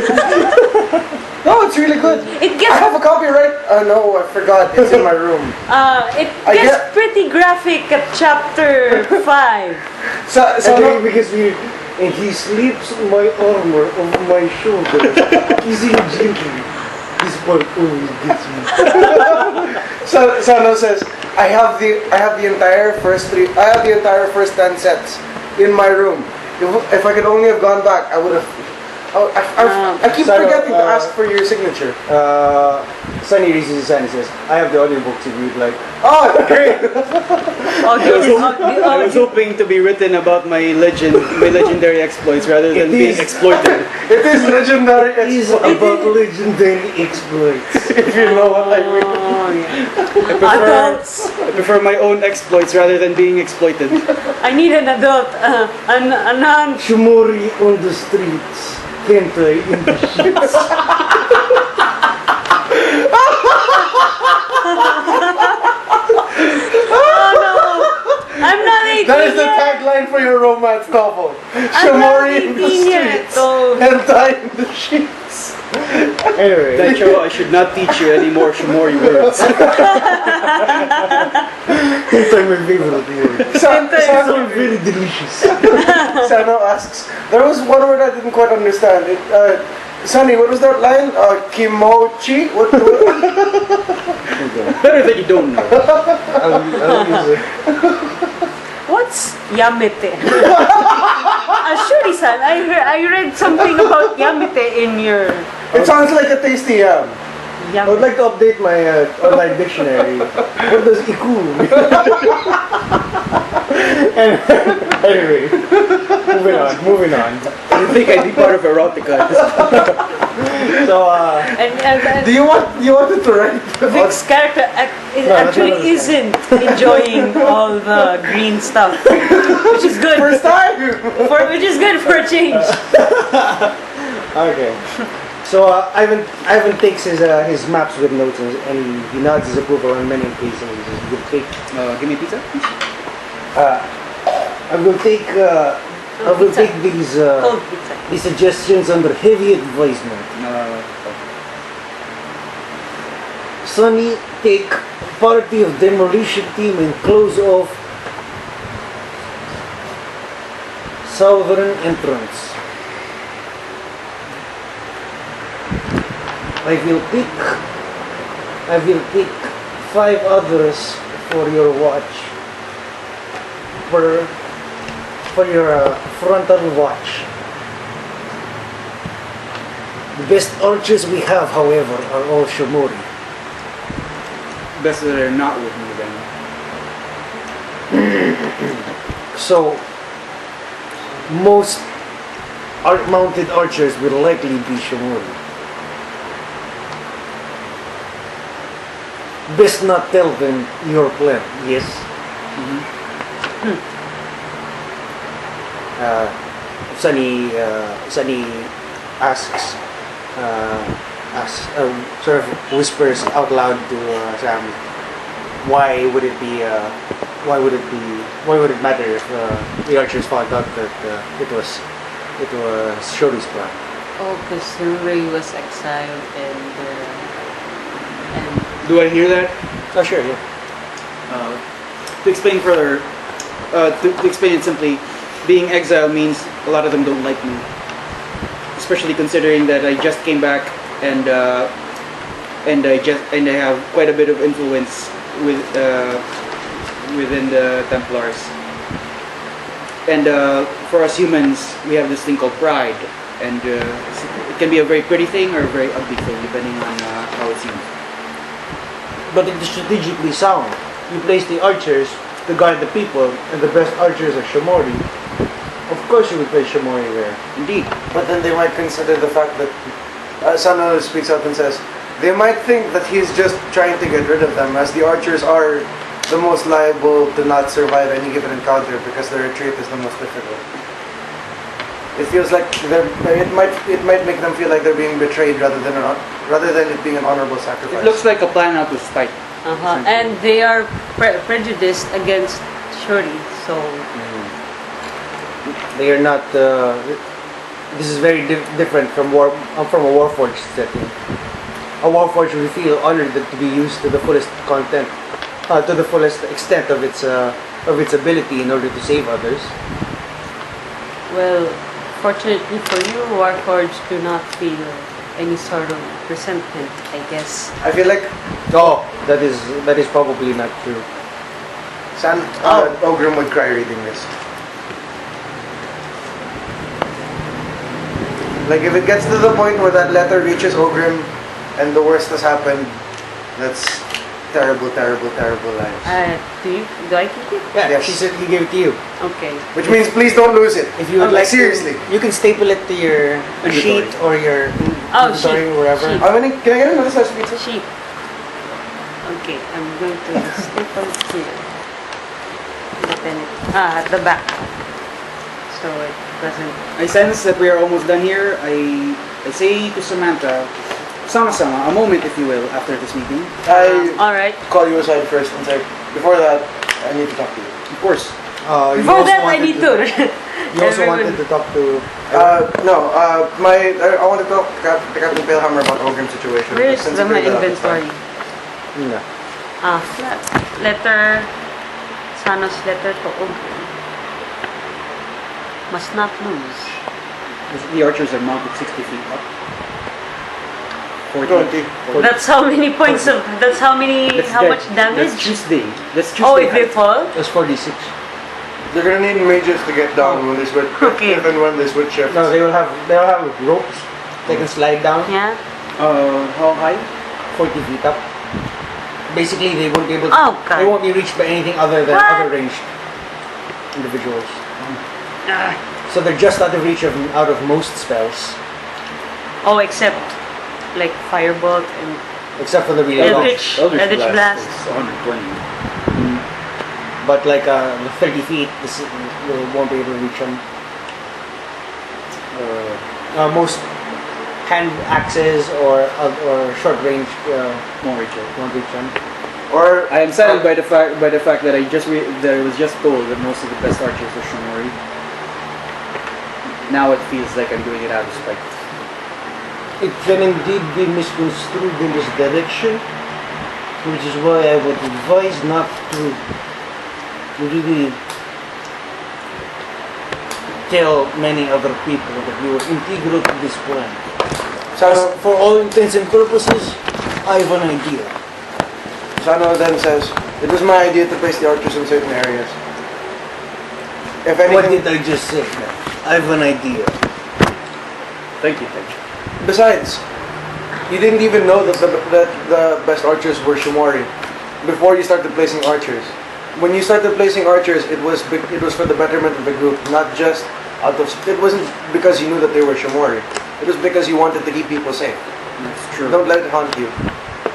No, it's really good. It I gets have a copy, right? No, I forgot. It's in my room. it I gets get- pretty graphic at chapter 5. So And because and he slips my armor over my shoulder, kissing gently. This part always gets me. Sano says, I have the entire first 10 sets in my room. If I could only have gone back, I would have. I keep Sano, forgetting to ask for your signature. Sunny raises his hand and says, I have the audiobooks if you'd like. Oh, great! I was hoping to be written about my legendary exploits rather than It being is. exploited. It is legendary. It is about legendary exploits. If you know what I mean. Oh, yeah. Adults. I prefer my own exploits rather than being exploited. I need an adult. A non. Shumori on the streets, hentai in the sheets. Oh no! I'm not 18 That is the yet. tagline for your romance novel. I'm not Shamori in the 18 yet. streets, So hentai in the sheets. Anyway, Daicho, I should not teach you any more Shamori words. Hentai my favorite word. Sano Very delicious. Sano asks, there was one word I didn't quite understand. Sunny, what was that line? Kimochi? What? Better that you don't know. I'll use it. what's yamete? Shuri-san, I read something about yamete in your It sounds like a tasty yam. I would like to update my online dictionary. What does iku mean? Anyway, moving on. I think I'd be part of erotica at this point. So, and Do you want it to write? Vic's character actually isn't enjoying all the green stuff, which is good. First time. Which is good for a change. okay. So Ivan takes his maps with notes and he nods his approval on many cases. He says, "Good take. Give me a pizza. I will take these Cold pizza. these suggestions under heavy advisement. Sonny, take party of demolition team and close off southern entrance. I will pick 5 others for your watch. For your frontal watch. The best archers we have, however, are all Shamori. Best that they're not with me then. So, most mounted archers will likely be Shamori. Best not tell them your plan, yes? Sunny asks, sort of whispers out loud to Sam, why would it matter if the archers found out that it was Shori's plan? Oh, because Henry was exiled and Do I hear that? Oh, sure, yeah. To explain further, to explain it simply, being exiled means a lot of them don't like me. Especially considering that I just came back and I have quite a bit of influence within the Templars. And for us humans, we have this thing called pride, and it can be a very pretty thing or a very ugly thing depending on how it seems. But it is strategically sound. You place the archers to guard the people, and the best archers are Shamori. Of course you would place Shamori there. Indeed. But then they might consider the fact that Sano speaks up and says they might think that he's just trying to get rid of them, as the archers are the most liable to not survive any given encounter because their retreat is the most difficult. It feels like it might make them feel like they're being betrayed rather than it being an honorable sacrifice. It looks like a plan out of spite. And they are prejudiced against Shuri, so They are not. This is very different from from a Warforged setting. A Warforged will feel honored to be used to the fullest content, to the fullest extent of its ability in order to save others. well, fortunately for you, Warforged do not feel any sort of resentment, I guess. I feel like Oh, that is probably not true. Ogrim would cry reading this. Like if it gets to the point where that letter reaches Ogrim and the worst has happened, that's terrible, terrible, terrible lives. Do I keep it? Yeah, Yes. she said he gave it to you. Okay. Which means please don't lose it. If you would Like like seriously. you can staple it to your Inventory. sheet or your Oh, inventory, sheet. wherever. Sheet. Can I get another slice of pizza? Sheep. Okay, I'm going to staple it here. And then at the back. So it doesn't. I sense that we are almost done here. I say to Samantha, sama-sama, a moment if you will, after this meeting. I Alright. call you aside first and say, before that, I need to talk to you. Of course. You Before also that, I wanted need to. You also wanted to talk to. I want to talk to Captain Palehammer about Ogrim's situation. Where's Since the he my cleared that up, it's inventory? fine. No. Letter. Sano's letter to Ogre. Must not lose. The archers are mounted 60 feet up. 40. 20. That's how many points of. That's how many. How much damage? That's Tuesday. That's Tuesday. Oh, if they height. fall? It was 46. They're gonna need mages to get down when they switch. Okay. Even when they switch shifts. No, they'll have ropes. They can slide down Yeah. How high? 40 feet up. Basically, they won't be able. Oh, God. They won't be reached by anything other than What? other ranged individuals. So they're just out of reach out of most spells, Oh, except like firebolt and except for the really long. Eldritch Blast. is 120. But like the 30 feet, we won't be able to reach them. Most hand axes or short range More Rachel. won't reach them. Or I am saddened by the fact that that I was just told that most of the best archers are Shimori. Now it feels like I'm doing it out of spite. It can indeed be misconstrued in this direction, which is why I would advise not to really tell many other people that you are integral to this plan. Sano, For all intents and purposes, I have an idea. Sano then says, it was my idea to place the archers in certain areas. If anything, What did I just say? I have an idea. Thank you, thank you. besides, you didn't even know that the best archers were Shimori before you started placing archers. When you started placing archers, it was for the betterment of the group, not just out of. It wasn't because you knew that they were Shimori. It was because you wanted to keep people safe. That's true. Don't let it haunt you.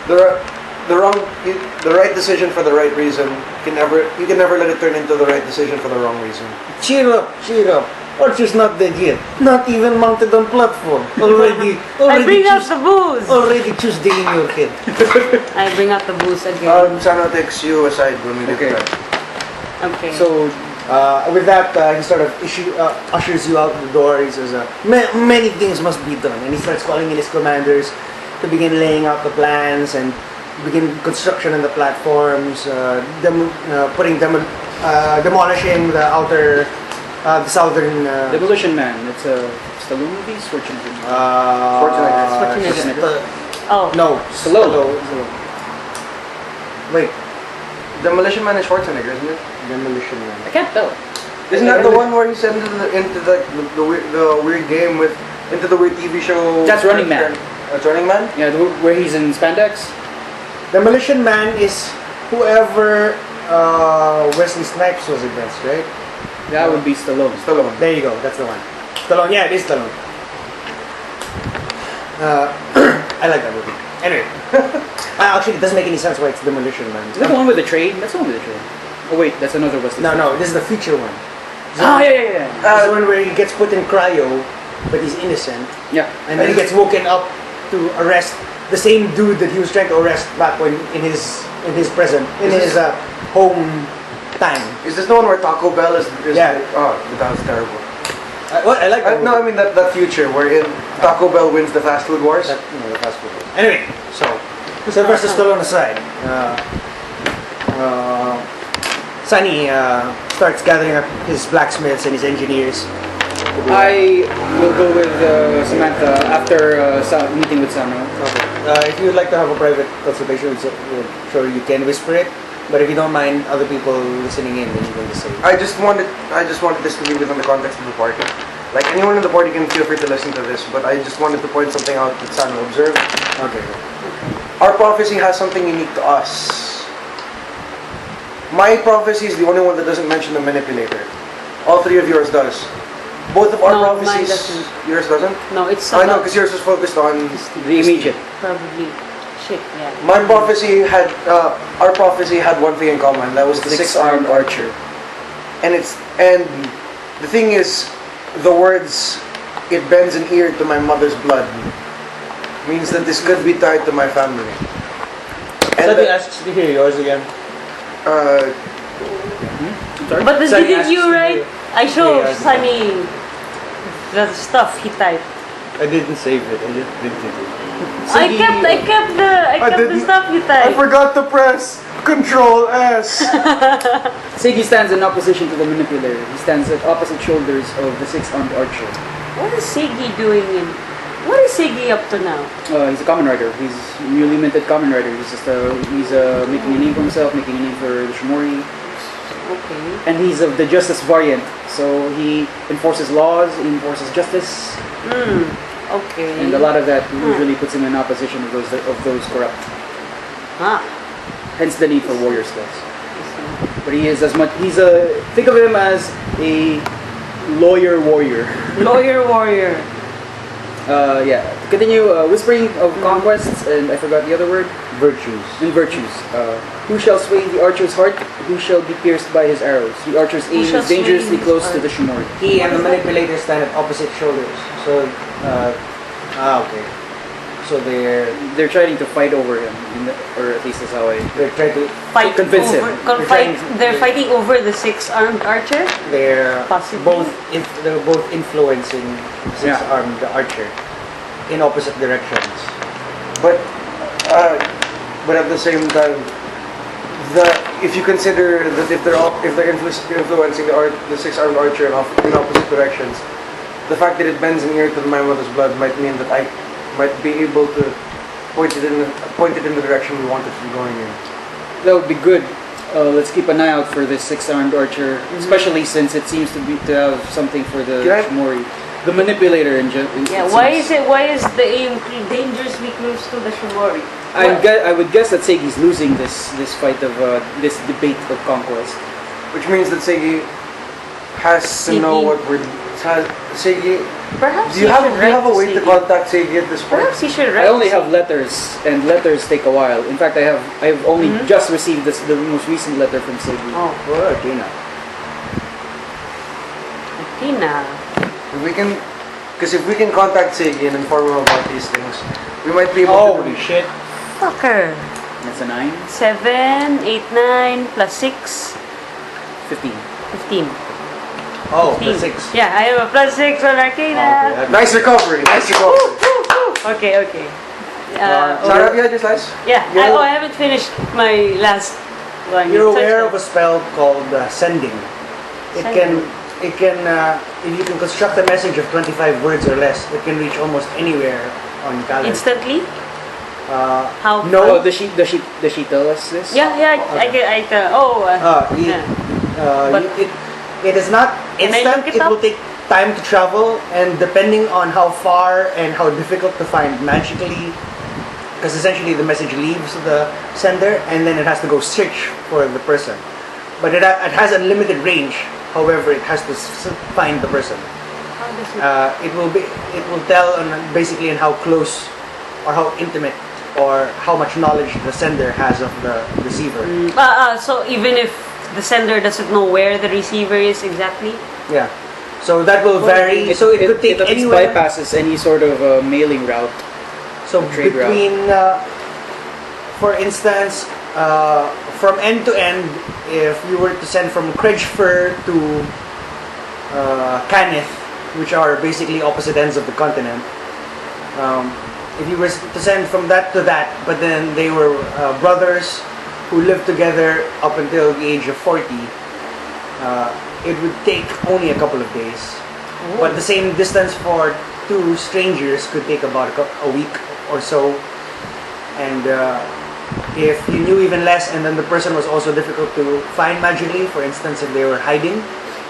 The right decision for the right reason you can never let it turn into the right decision for the wrong reason. Cheer up, cheer up. Archer's not dead yet. Not even mounted on platform. I bring out the booze. Already Tuesday in your head. I bring out the booze again. Sano takes you aside when we get Okay. back. Okay. So, with that, he sort of ushers you out the door. He says, many things must be done. And he starts calling in his commanders to begin laying out the plans and begin construction on the platforms, demolishing the outer, the southern... Demolition Man. It's a Stallone movie? Schwarzenegger. Schwarzenegger. Oh. No, Stallone. Wait, Demolition Man is Schwarzenegger, isn't it? Demolition Man. I can't tell. Isn't that the one where he sent into the weird game into the weird TV show? That's Running Man. That's Running Man? Yeah, where he's in spandex. Demolition Man is whoever Wesley Snipes was against, right? That would be Stallone. Stallone. There you go, that's the one. Stallone, yeah, it is Stallone. I like that movie. Anyway, actually, it doesn't make any sense why it's Demolition Man. Is that the one with the train? That's the one with the train. Oh wait, that's another Wesley. No, this is the future one. Yeah. It's the one where he gets put in cryo, but he's innocent. Yeah. And then he gets woken up to arrest the same dude that he was trying to arrest back when in his home time. Is this the one where Taco Bell is Yeah. oh, that was terrible. I like that. No, I mean that future wherein Taco Bell wins the fast food wars. That, the fast food. Anyway, so Sylvester Stallone aside, Sunny starts gathering up his blacksmiths and his engineers. I will go with Samantha after meeting with Sano. Okay. If you would like to have a private consultation, we'll sure you can whisper it. But if you don't mind other people listening in, then you can just say. I just wanted this to be within the context of the party. Like anyone in the party can feel free to listen to this, but I just wanted to point something out that Sano observed. Okay. Our prophecy has something unique to us. My prophecy is the only one that doesn't mention the manipulator. All three of yours does. Both of our No, mine prophecies. doesn't. Yours doesn't? No, it's I know, about because yours was focused on. The immediate. probably shit. Yeah. My prophecy had. Our prophecy had one thing in common. That was the six-armed archer. And the thing is, the words, "it bends an ear to my mother's blood," means that this could be tied to my family. And Sunny asks to hear yours again. But Sunny didn't asks you to write? hear- I showed Yeah, Sunny the stuff he typed. I didn't save it. I just printed it. I kept the stuff you typed. forgot to press Control S. Siggy stands in opposition to the manipulator. He stands at opposite shoulders of the six-armed archer. What is Siggy doing in? What is Siggy up to now? He's a common rider. He's a newly minted common rider. He's just making a name for himself, making a name for the Shimori. Okay. And he's of the justice variant, so he enforces laws, he enforces justice, Okay. and a lot of that usually puts him in opposition of those corrupt. Ah. Hence the need for warrior skills. But he is think of him as a lawyer warrior. Lawyer warrior. Yeah. To continue, whispering of conquests, and I forgot the other word. Virtues. And virtues. Who shall sway the archer's heart? Who shall be pierced by his arrows? The archer's aim shall is dangerously sway his close to heart? the Shimori. He and the manipulator stand at opposite shoulders. So, okay. So They're trying to fight over him, or at least that's how they're trying to Fight Convince him. over, they're fighting over the six-armed archer. they're Possibly. they're both influencing six-armed archer in opposite directions. But at the same time, if you consider that if they're influencing the six-armed archer in opposite directions, the fact that it bends an ear to my mother's blood might mean that I might be able to point it in the direction we want it to be going in. That would be good. Let's keep an eye out for this six-armed archer, especially since it seems to have something for the Can I- Shimori. The manipulator in Yeah. Why is the aim dangerously close to the Shimori? I would guess that Seigi's losing this fight of this debate of conquest. Which means that Seigi has to know what we're. Seigi, Perhaps do you he have should write a way to Seigi. contact Seigi at this point? Perhaps he should write. I only to have Seigi. letters, and letters take a while. In fact, I've only just received the most recent letter from Seigi. Oh, Tina. Tina. If we can contact Seigi and inform him about these things, we might be able Holy to. shit. Fucker. That's a 9, 7, 8, 9 plus 6, 15. 15. Oh, 15. the 6. Yeah, I have a plus 6 on Arcana. Okay, Nice recovery. Nice recovery. Okay. Sarah, have you had your slice? Yeah, I haven't finished my last one. You're So aware it's of a spell called sending. Sending. It can, if you can construct a message of 25 words or less, it can reach almost anywhere on calendar. instantly? How? No. Oh, does she tell us this? Yeah, I can. Yeah. But- It is not Can I instant. look it It up? will take time to travel, and depending on how far and how difficult to find magically, because essentially the message leaves the sender, and then it has to go search for the person. But it has a limited range. However, it has to find the person. How does it? It will tell basically on how close or how intimate or how much knowledge the sender has of the receiver. So even if the sender doesn't know where the receiver is exactly, Yeah. So that will vary. So it could take at least anywhere. bypasses any sort of mailing route. So trade route. between, for instance, from end to end, if you were to send from Kredgfer to Canith, which are basically opposite ends of the continent, if you were to send from that to that, but then they were brothers who lived together up until the age of 40, it would take only a couple of days. But the same distance for two strangers could take about a week or so. And if you knew even less, and then the person was also difficult to find magically, for instance, if they were hiding,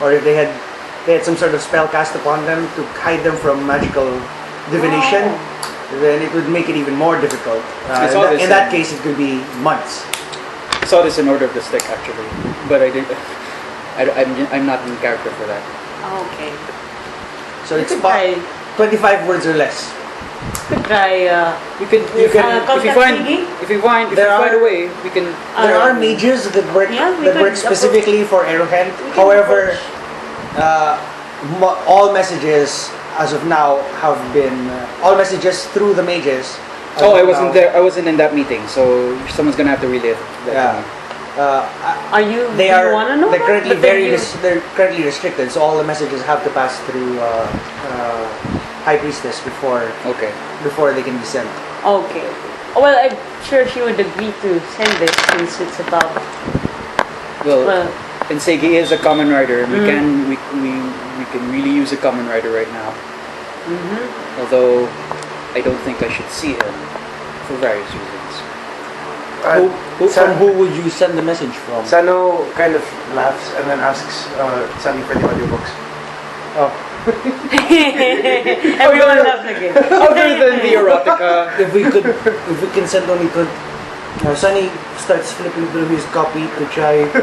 or if they had some sort of spell cast upon them to hide them from magical divination, then it would make it even more difficult. In that case, it could be months. I saw this in Order of the Stick actually, but I didn't. I'm not in character for that. Okay. So it's could about try. 25 words or less. Could try. You can if you find a way, we can. There are mages that work specifically for Eruhend. However, all messages as of now have been all messages through the mages. Oh, I wasn't there. I wasn't in that meeting, so someone's gonna have to relay that. Yeah. Are you? They do are. you want to know? They're currently that? But then they're currently restricted, so all the messages have to pass through High Priestess before they can be sent. Okay. Well, I'm sure she would agree to send this since it's about. Well, and Segi is a common rider, and we can really use a common rider right now. Although I don't think I should see him for various reasons. From who would you send the message from? Sano kind of laughs and then asks Sunny for the audiobooks. Oh. Everyone loves the game. Other than the erotica, If we can send only to Sunny starts flipping through his copy to try to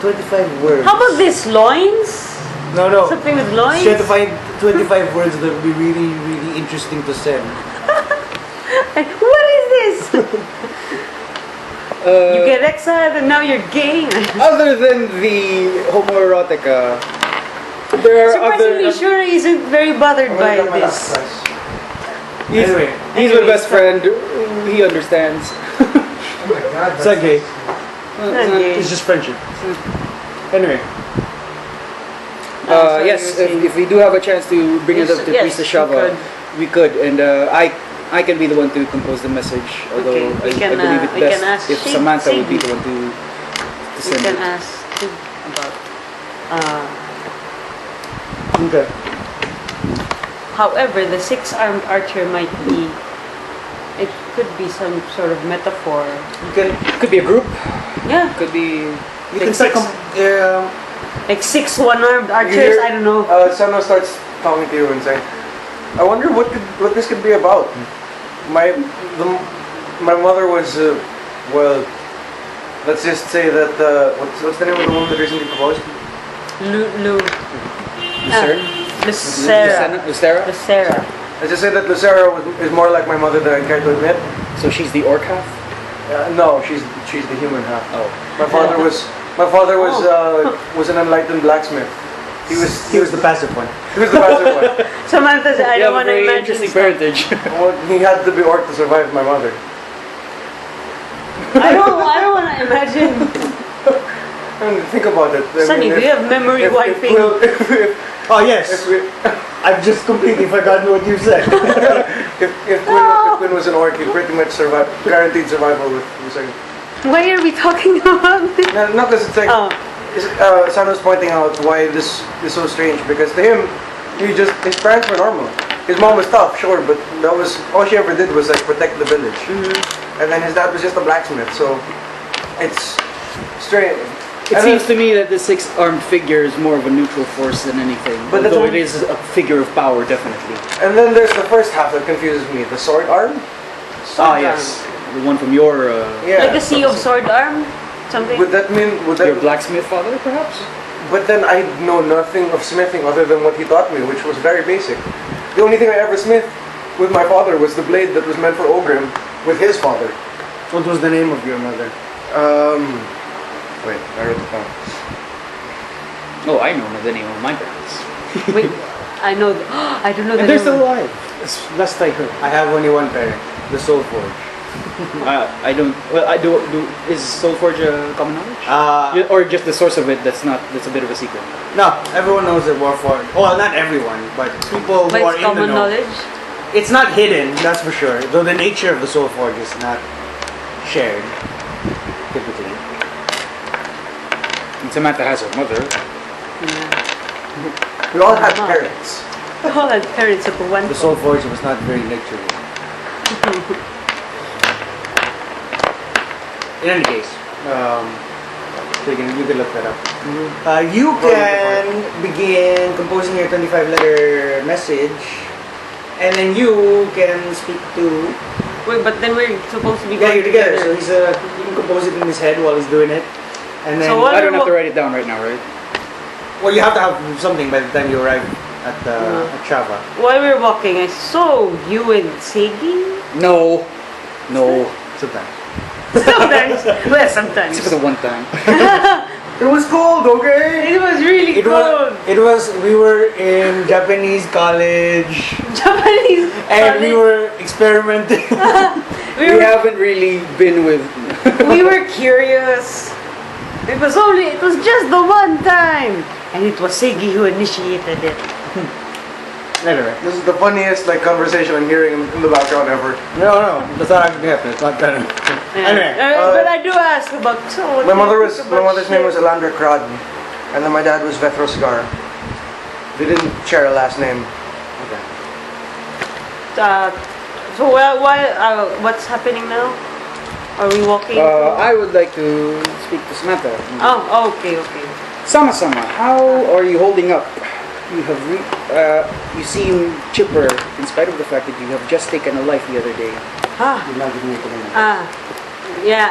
25 words. How about this loins? No. Something with loins? Try to find 25 words that would be really, really interesting to send. What is this? You get exiled and now you're gay. other than the homoerotica, there are Surprisingly, other. Shura isn't very bothered by this. He's my best friend. He understands. Oh my god. It's not gay. Okay. It's just friendship. Anyway. So Yes, you're saying- if we do have a chance to bring it up to Yes, Priestess we Shava, could. we could. And I can be the one to compose the message. Although Okay, we I can, believe it we can best ask if Shade- Samantha would be Shady. the one to We send can it. ask Sid about. Okay. However, the six-armed archer might be. It could be some sort of metaphor. Could be a group. Yeah, Could be. You can start like six one-armed archers. hear- I don't know. Sano starts talking to you and saying, I wonder what this could be about. My mother was well. Let's just say that what's the name of the woman that recently proposed? Lucera. Lucera? Let's just say that Lucera is more like my mother than I care to admit. So she's the orc half? No, she's the human half. Oh. My father was an enlightened blacksmith. He was the passive one. he was the passive one. Samantha said, I You don't have want a to very imagine interesting stuff. parentage. Well, he had to be orc to survive my mother. I don't want to imagine. I mean, think about it. I Sunny, mean, do you have memory wiping? Oh yes. I've just completely forgotten what you said. If Quin was an orc, he pretty much guaranteed survival with Lucera. Why are we talking about this? Not because it's like Sano's pointing out why this is so strange, because to him, his parents were normal. His mom was tough, sure, but that was all she ever did was like protect the village. And then his dad was just a blacksmith, so it's strange. It seems to me that the six-armed figure is more of a neutral force than anything. But although that's it is a figure of power, definitely. And then there's the first half that confuses me, the sword arm. Yes. The one from your Legacy of Sword Arm? Something? Would that mean your blacksmith father, perhaps? But then I know nothing of smithing other than what he taught me, which was very basic. The only thing I ever smithed with my father was the blade that was meant for Ogrim with his father. What was the name of your mother? Wait, I wrote it down. Oh, I know the name of my parents. Wait, I know. I don't know the And they're name. still alive. Last I heard, I have only one parent, the Soul Forge. I don't. Well, I do. Is Soulforge a common knowledge? Or just the source of it? That's not. That's a bit of a secret. No, everyone knows that Warforged. Well, not everyone, but people But who are it's in the common know. knowledge. It's not hidden, that's for sure. Though the nature of the Soul Forge is not shared, typically. And Samantha has her mother. We all have parents. Oh, and parents of one. The Soul Forge was not very lecturing. In any case, so you can look that up. You can begin composing your 25-letter message, and then you can speak to. Wait, but then we're supposed to be Yeah, going you're together. So he's you can compose it in his head while he's doing it, and then. So what- I don't have to write it down right now, right? Well, you have to have something by the time you arrive at Chava. While we're walking, I saw you and Segi. No. No. Sometimes. Sometimes. Well, sometimes. Except for the one time. It was cold, okay? It was really cold. We were in Japanese college, Japanese. and we were experimenting. We haven't really been with. we were curious. It was just the one time. And it was Segi who initiated it. Anyway. This is the funniest conversation I'm hearing in the background ever. No, that's not actually happening. It's not done. Anyway. But I do ask about so. My mother's name was Alandra Krad, and then my dad was Vethrosgar. They didn't share a last name. Okay. So what's happening now? Are we walking? I would like to speak to Samantha. Oh, okay. Sama-sama, how are you holding up? You have you seem chipper in spite of the fact that you have just taken a life the other day. You're not giving me a name. Yeah,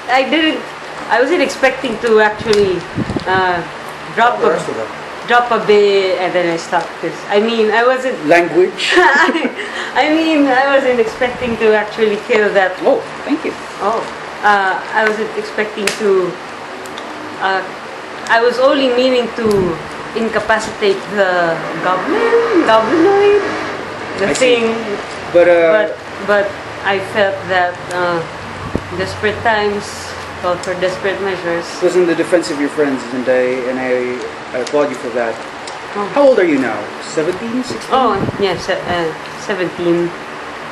I didn't. I wasn't expecting to actually drop The rest of them. a bit and then I stopped this. I mean, I wasn't. Language? I mean, I wasn't expecting to actually kill that. Oh, thank you. I wasn't expecting to. I was only meaning to incapacitate the goblinoid, the I see. thing. But I felt that desperate times called for desperate measures. It was in the defense of your friends, and I applaud you for that. Oh. How old are you now? 17, 16? Oh, yeah, 17.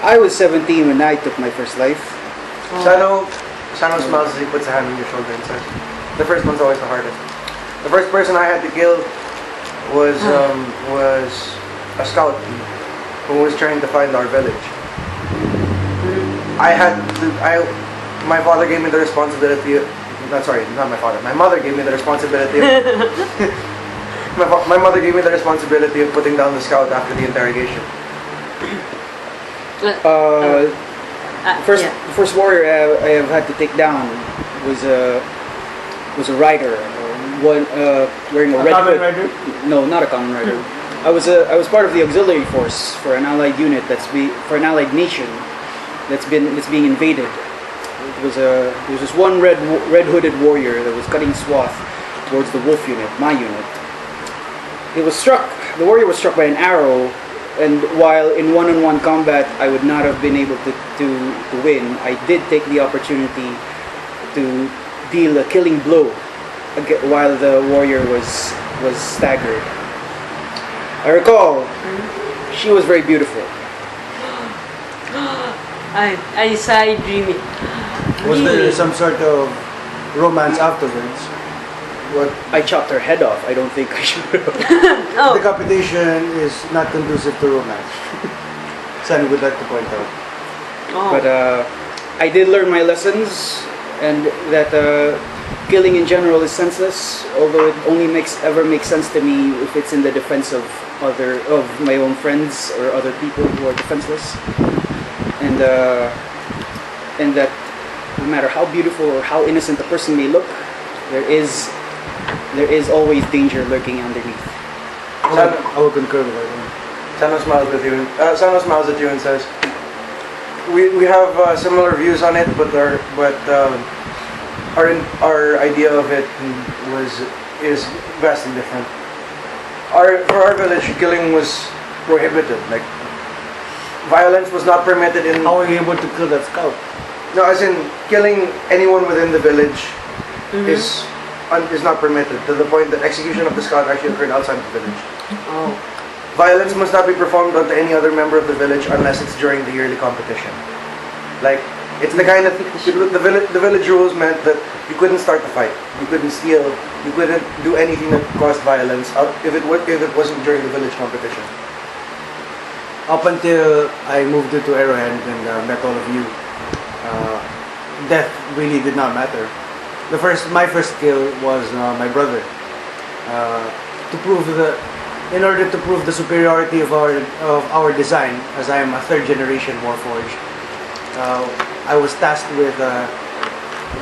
I was 17 when I took my first life. Oh. Sano smiles as he puts a hand on your shoulder and says, "The first one's always the hardest. The first person I had to kill was a scout who was trying to find our village. My father gave me the responsibility. Not my father. My mother gave me the responsibility. My mother gave me the responsibility of putting down the scout after the interrogation. The first warrior I have had to take down was a rider, one wearing a red common hood. rider? No, not a common rider. I was part of the auxiliary force for an allied unit for an allied nation that's being invaded. There was this one red hooded warrior that was cutting swath towards the wolf unit, my unit. The warrior was struck by an arrow, and while in one-on-one combat I would not have been able to win, I did take the opportunity to deal a killing blow while the warrior was staggered. I recall she was very beautiful. I sighed dreaming. Was there some sort of romance afterwards? What? I chopped her head off. I don't think I should have. Oh, Decapitation is not conducive to romance. Sano would like to point out. oh. But I did learn my lessons, and that killing in general is senseless. Although it only makes sense to me if it's in the defense of my own friends or other people who are defenseless. And that no matter how beautiful or how innocent a person may look, there is always danger lurking underneath. I will concur with that. Sano smiles with you. Sano smiles at you and says, "We have similar views on it, but our idea of it was is vastly different. For our village, killing was prohibited. Like, violence was not permitted in. How were you able to kill that scout? No, as in killing anyone within the village is not permitted, to the point that execution of the scout actually occurred outside the village. Oh. Violence must not be performed onto any other member of the village unless it's during the yearly competition. Like, it's the kind of the village rules meant that you couldn't start the fight, you couldn't steal, you couldn't do anything that caused violence if it wasn't during the village competition. Up until I moved into Eruhend and met all of you, death really did not matter. My first skill was my brother. In order to prove the superiority of our design, as I am a third generation Warforged, I was tasked with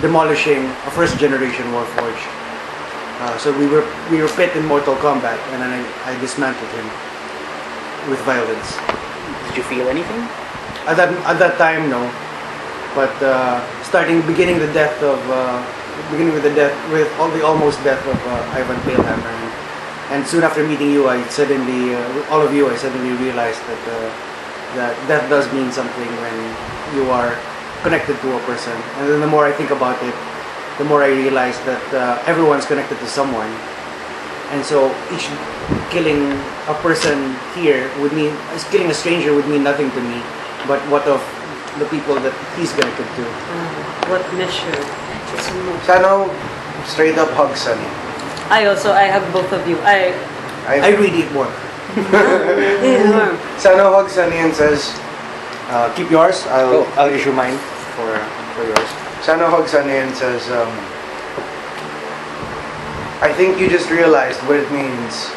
demolishing a first generation Warforged. So we were pit in Mortal Kombat, and then I dismantled him with violence. Did you feel anything? At that time, no. But beginning with the almost death of Ivan Palehammer, and soon after meeting you, I suddenly realized that death does mean something when you are connected to a person. And then the more I think about it, the more I realize that everyone's connected to someone. And so killing a person here killing a stranger would mean nothing to me. But what of the people that he's connected to? What measure? Sano straight up hugs Sunny. I have both of you. I read it more. Sano hugs Sunny and says, Keep yours. I'll issue mine for yours. Sano hugs Sunny and says, I think you just realized what it means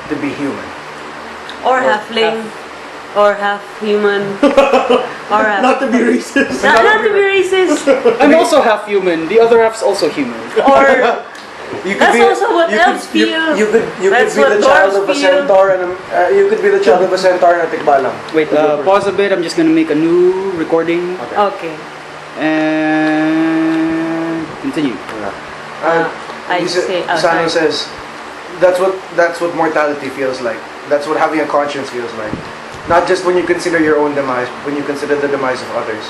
to be human. Or halfling. Or half human. Or half. Not to be racist. Not to be racist. I'm also half human. The other half's also human. Or that's also what elves feel. You could be That's what the child dwarves of a feel. centaur and you could be the child of a centaur and a tikbalang. Wait, pause a bit. I'm just gonna make a new recording Okay. and continue. Sano says, that's what mortality feels like. That's what having a conscience feels like. Not just when you consider your own demise, but when you consider the demise of others.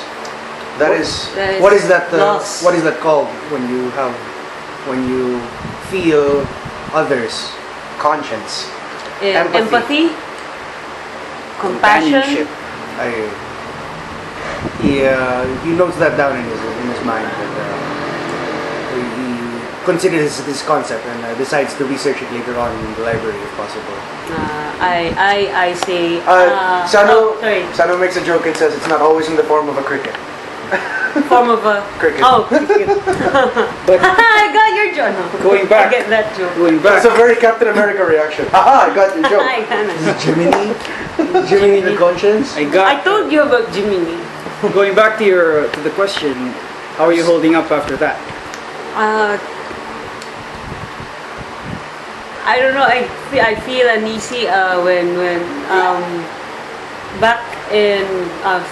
What is that loss. what is that called when you feel others? Conscience. Empathy. Compassion. He notes that down in his mind, that he considers this concept and decides to research it later on in the library if possible. I say. Sano makes a joke and says it's not always in the form of a cricket. Form of a Cricket. Oh, cricket. But I got your joke. Going back. I get that joke. going That's back, a very Captain America reaction. Haha, I got your joke. I kinda. Jiminy the conscience. I told you about Jiminy. going back to the question, how are you holding up after that? I don't know. I feel uneasy when back in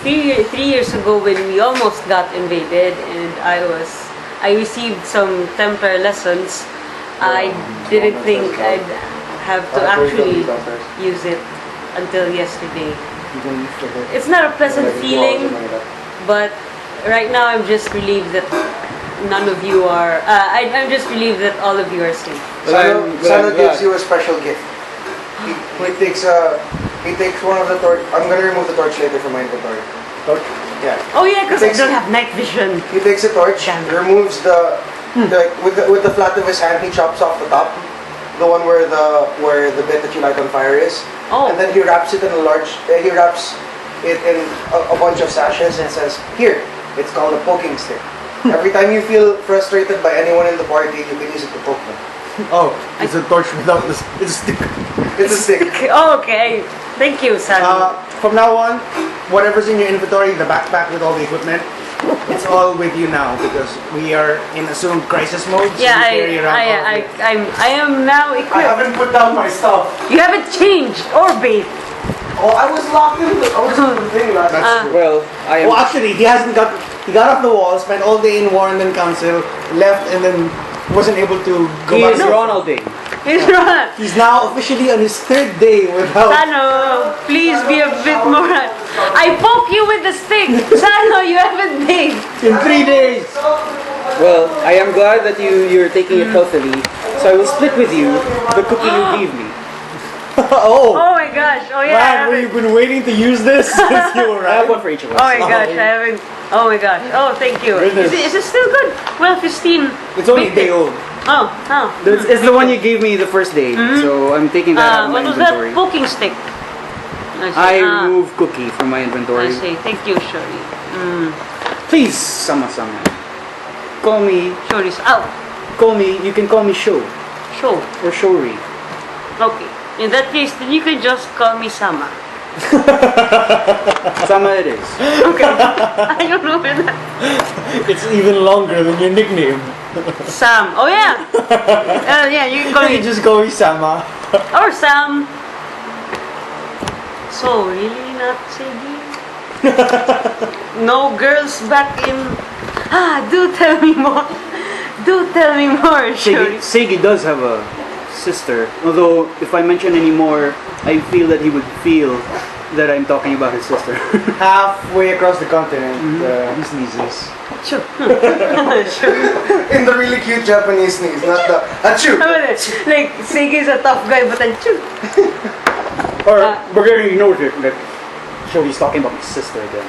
3 years ago when we almost got invaded and I received some Templar lessons. I didn't think I'd have to actually use it until yesterday. It's not a pleasant feeling, but right now I'm just relieved that none of you are. I'm just relieved that all of you are safe. Sano gives you a special gift. He takes one of the torch. I'm gonna remove the torch later from my inventory. Torch? Yeah. Oh yeah, because I don't have night vision. He takes a torch, removes with the flat of his hand, he chops off the top, the one where the bit that you light on fire is. Oh. And then he wraps it in a bunch of sashes and says, "Here, it's called a poking stick. Every time you feel frustrated by anyone in the party, you can use it to poke them." Oh, it's a torch without this. It's a stick. It's a stick. Oh, okay. Thank you, Sano. From now on, whatever's in your inventory, the backpack with all the equipment, it's all with you now because we are in assumed crisis mode. So Yeah, we carry around all of it. I am now I equipped. haven't put down my stuff. You haven't changed or bathed. Oh, I was locked in the thing last night. Well, I am. Well, actually, he got off the wall, spent all day in Warren Council, left, and then wasn't able to go He back. is Ronalding. He's right. He's now officially on his third day without. Sano, please be a bit more. I poke you with the stick. Sano, you haven't bathed. In 3 days. Well, I am glad that you're taking it healthily. So I will split with you the cookie you gave me. Oh. Oh my gosh. Oh yeah. I Man, where you haven't. been waiting to use this since you I arrived? have one for each of us. Oh my gosh, I haven't. Oh my gosh. Oh, thank you. Goodness. Is it still good? Well, Phistine. It's only a day old. Oh, oh. It's the one you gave me the first day, so I'm taking that out of my What was that? inventory. Poking stick. I remove cookie from my I inventory. see. Thank you, Shuri. Please, Sama-sama. Call me, Shuri's out. you can call me Sho Show. or Shori. Okay. In that case, then you can just call me Sama. Sama it is. Okay. I don't know where that. It's even longer than your nickname. Sam. Oh yeah. Yeah, you can call You me. just call me Sama. Or Sam. So, really not Sigi? No girls back in... do tell me more. Do tell me more, Shuri. Seigi does have a sister, although if I mention any more, I feel that he would feel that I'm talking about his sister. Halfway across the continent, he sneezes. Sure. In the really cute Japanese sneeze, not the achoo. Like, Sigi is a tough guy, but then choo. Or we're getting noted that Shori's talking about my sister again.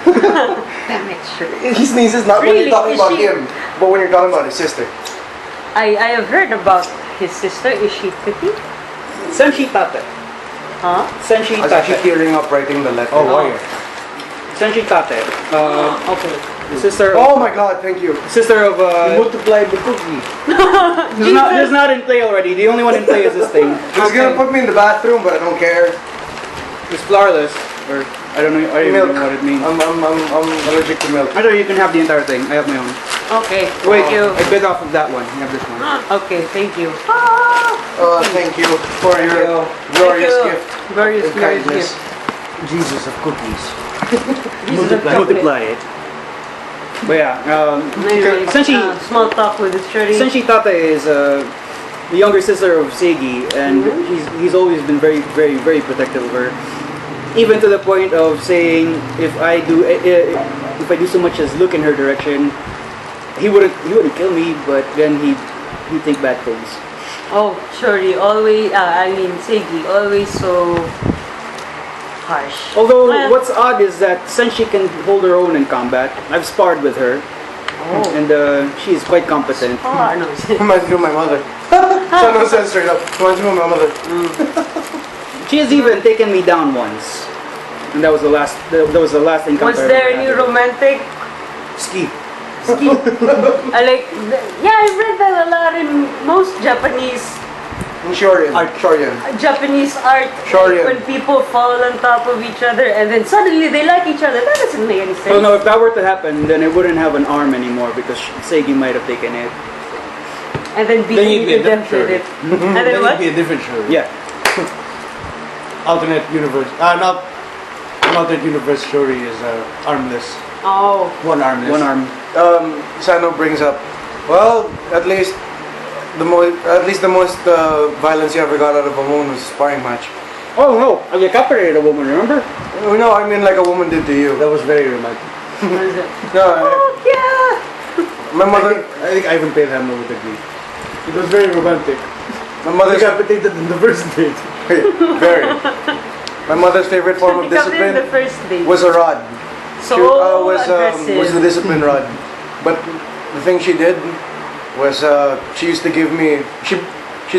Damn it, Shuri. He sneezes not when Really? you're talking Is about she- him, but when you're talking about his sister. I have heard about his sister. Is she pretty? Senshi Tate. Huh? Senshi I was actually Tate. tearing up writing the letter. Oh, warrior. Senshi Tate. Okay. The sister. Oh my god, thank you. Sister of. Multiply the cookie. There's not in play already. The only one in play is this thing. He was gonna put me in the bathroom, but I don't care. It's flourless, or I don't know. I don't even Milk. know what it means. I'm allergic to milk. I don't know. You can have the entire thing. I have my own. Okay. Wait, Thank you. I bit off of that one. You have this one. Okay, thank you. Thank you for your glorious Thank you. gift. Glorious, of glorious kindness. gift. Jesus of cookies. Multiply it. But yeah, Anyway, Senshi small talk with the Shuri. Senshi Tate is the younger sister of Seigi, and he's always been very, very, very protective of her. Even to the point of saying, if I do so much as look in her direction, he wouldn't kill me, but then he'd think bad things. Oh, Shuri, always, Seigi, always so harsh. Although Well- what's odd is that Senshi can hold her own in combat. I've sparred with her, and she is quite competent. Oh, no. Reminds me of my mother. Sano says straight up. Reminds me of my mother. She has even taken me down once, and that was the last. That was the last encounter. Was I there ever any had with her. romantic? Ski. I've read that a lot in most Japanese Shorian. Japanese art. Shorian. When people fall on top of each other and then suddenly they like each other. That doesn't make any sense. Well, no, if that were to happen, then it wouldn't have an arm anymore because Seigi might have taken it. And then Then you'd be beating a them different with it. Shuri. And Then then it'd what? be a different Shuri. Yeah. Alternate universe. Not an alternate universe. Shuri is armless. Oh. One armless. One arm. Sano brings up, well, at least the most violence you ever got out of a woman was a sparring match. Oh no, I decapitated a woman. Remember? Oh, no, I mean like a woman did to you. That was very romantic. What is it? No, Oh, yeah. my mother, I think Ivan Pelham would agree. It was very romantic. my mother's Decapitated in the first date. very. My mother's favorite form of Pick up in the discipline first date. was a rod. so was aggressive. the discipline rod. But the thing she did was she used to give me she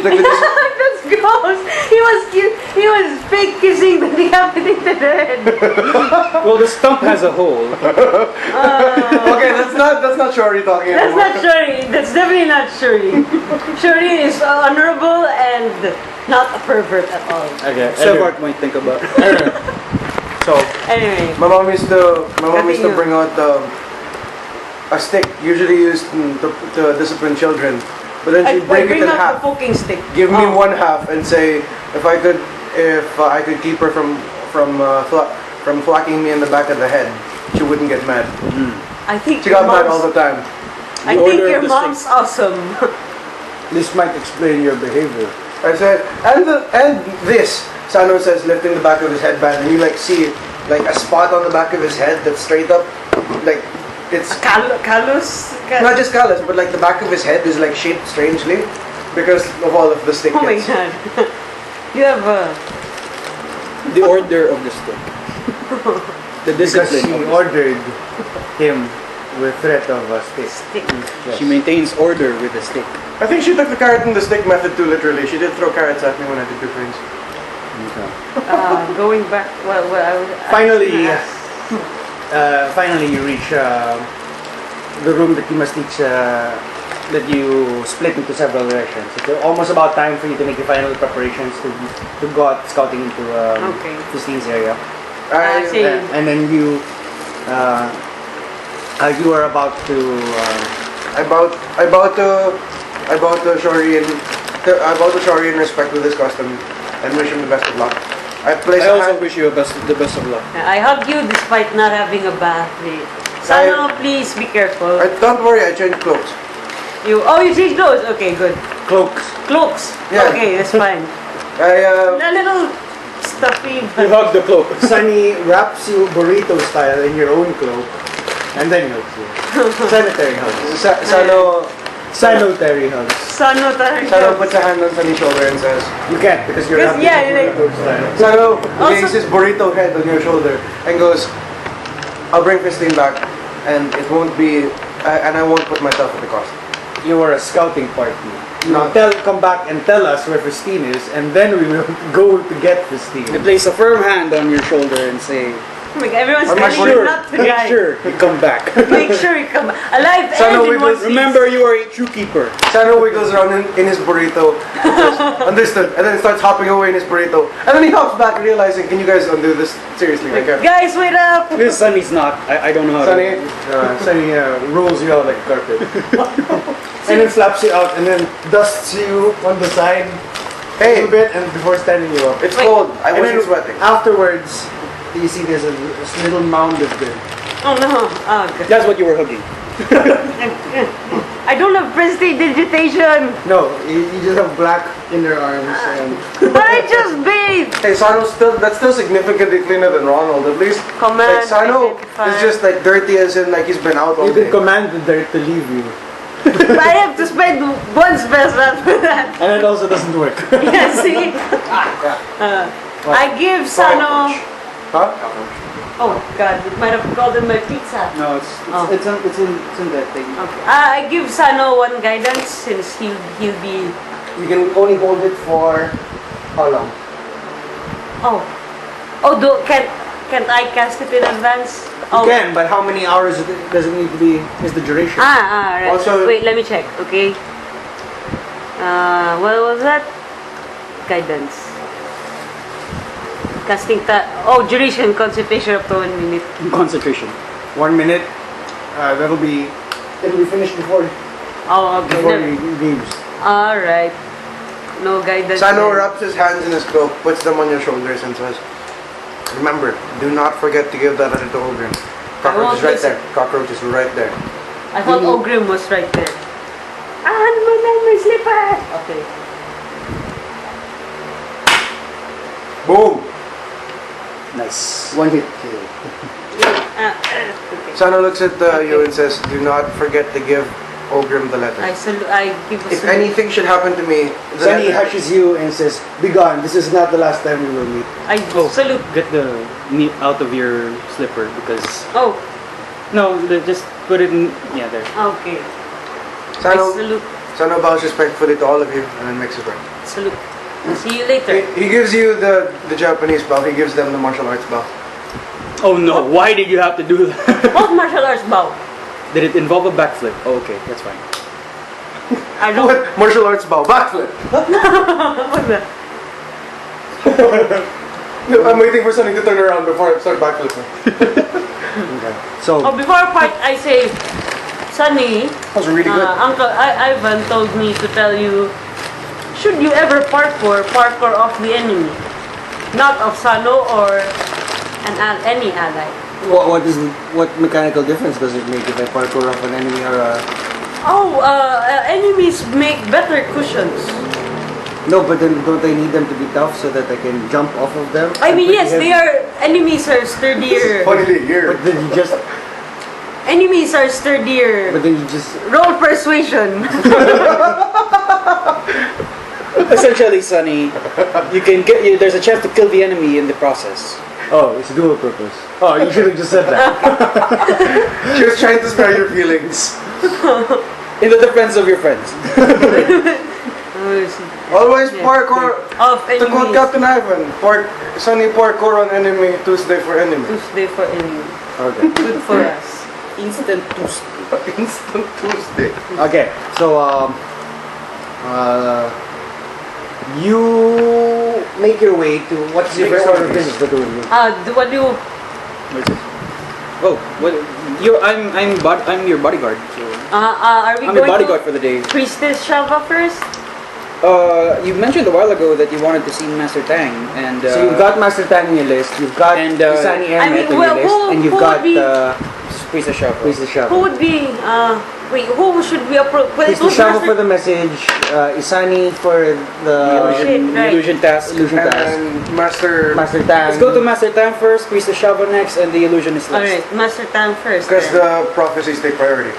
took the That's gross. He was fake kissing the decapitated head. Well, the stump has a hole. Okay, that's not Shori talking That's anymore. not Shuri. That's definitely not Shuri. Shuri is honorable and not a pervert at all. Okay. Sevart might think about. So Anyway, my mom used to Continue. bring out a stick usually used to discipline children, but then she'd break it bring in out half. the poking stick. Give me Oh. one half and say if I could keep her from thwacking me in the back of the head, she wouldn't get mad. I think She your got mad all mom's, the time. I The think order your of the mom's awesome. This might explain your behavior. I said, and this, Sano says, lifting the back of his headband, and you like see like a spot on the back of his head that's straight up, like it's Callus? not just callous, but like the back of his head is like shaped strangely because of all of the stick Oh my hits. god. You have a... The order of the stick. The Because discipline. she of the ordered him with threat of a stick. stick. Yes. She maintains order with the stick. I think she took the carrot and the stick method too literally. She did throw carrots at me when I did good things. Going back, well, I was... Finally, I- finally you reach the room that you must teach, that you split into several directions. It's almost about time for you to make the final preparations to go out scouting into Okay. Phistine's area. see. And then you are about to I bow to Shori in respect with his custom and wish him the best of luck. I place I a also hand. wish you the best of luck. I hug you despite not having a bath. Sano, please be careful. Don't worry, I changed clothes. You changed clothes? Okay, good. cloaks. Cloaks? Yeah. Okay, that's fine. I A little stuffy, You but... hug the cloak. Sunny wraps you burrito style in your own cloak, and then hugs you. Sanitary hugs. Sanitary hugs. Sano tayo. Sano puts a hand on Sunny's shoulder and says, You can't because you're Because, wrapped yeah, in like- burrito style. Sano Also- lays his burrito head on your shoulder and goes, I'll bring Phistine back and it won't be, and I won't put myself at the cost. You were a scouting party. No. Come back and tell us where Phistine is, and then we will go to get Phistine. I place a firm hand on your shoulder and say, Oh my God, everyone's I'm telling you not to make die. sure you come back. Make sure you come alive Sano and in one piece. Remember, you are a true keeper. Sano wiggles around in his burrito and says, understood, and then starts hopping away in his burrito. And then he hops back realizing, can you guys undo this? Seriously, I can't. Guys, wait up! This Sunny's not. I don't know how Sunny, to. Sunny rolls you out like a carpet. And then slaps you out, and then dusts you on the side a hey, little bit, and before standing you up. it's Wait. cold. I And wasn't then sweating. afterwards, you see there's a little mound of dirt. Oh no. Oh, God. That's what you were hugging. I don't have prestidigitation, No, you just have black inner arms, and but I just bathed. Hey, that's still significantly cleaner than Ronald, at least. Command, Like, Sano identify. is just like dirty as in like he's been out all you can day. command the dirt to leave you. I have to spend one spell after that. And it also doesn't work. Yeah, see? I give Sano... Huh? Oh God, it might have called in my pizza. No, Oh. it's in that thing. Okay. I give Sano one guidance since he'll be... You can only hold it for how long? Can't I cast it in advance? You can, but how many hours does it need to be? Is the duration? Right. Also- Wait, let me check, okay? What was that? Guidance. Casting duration, concentration up to 1 minute. Concentration. 1 minute. It'll be finished before Oh, okay. you leaves. Alright. No guidance. Sano then. wraps his hands in his cloak, puts them on your shoulders, and says, remember, do not forget to give that other to Ogrim. Cockroach won't is right listen. there. Cockroach is right there. I thought Ogrim was right there. My slipper! Okay. Boom! Nice. One hit kill. Okay. Sano looks at you and says, do not forget to give Ogrim the letter. I give a If salute. anything should happen to me, the Sunny letter... hushes you and says, "Be gone. This is not the last time we will meet." I salute. Get the meat out of your slipper because Oh, just put it in. Yeah, there. okay. I Sano, salute. Sano bows respectfully to all of you and then makes it right. Salute. See you later. He gives you the Japanese bow, he gives them the martial arts bow. Oh no! Why did you have to do that? What martial arts bow? Did it involve a backflip? Oh, okay, that's fine. I don't. What? Martial arts bow, backflip! What the? I'm waiting for Sunny to turn around before I start backflipping. So Oh, before part, I say, Sunny, That was really good. Uncle Ivan told me to tell you, should you ever parkour off the enemy, not of Sano or any ally. what mechanical difference does it make if I parkour off an enemy or Enemies make better cushions. No, but then don't I need them to be tough so that I can jump off of them? I mean, yes, Pretty they are. Enemies are sturdier. Finally here. But then you just, Enemies are sturdier. but then you just. Roll persuasion. Essentially, Sonny, you can get. There's a chance to kill the enemy in the process. Oh, it's dual purpose. Oh, you should have just said that. She was trying to spare your feelings. In the defense of your friends. Always parkour. Of To quote enemies. Captain Ivan, Sunny parkour on enemy, Tuesday for enemy. Tuesday for enemies. Okay. Good for us. Instant boost. Instant Tuesday. Okay. So you make your way to what's your first order of business that we're doing? What do you? Oh, what? I'm your bodyguard. So Are we I'm your going bodyguard to for the day. Priestess Shava first? You mentioned a while ago that you wanted to see Master Tang, and So you've got Master Tan in your list, you've got And, Isani I Ermet mean, on well, your list, and you've who got would be- Priestess Shava. Priestess Who Shava. would be? Wait, who should we approach? Well, it Priestess was Shava Master- for the message, Isani for the shit, right. Illusion task. illusion task, And Master. Master Tan. Let's go to Master Tang first, Priestess Shava next, and the illusionist last. Alright, Master Tam first. Because then. the prophecies take priority.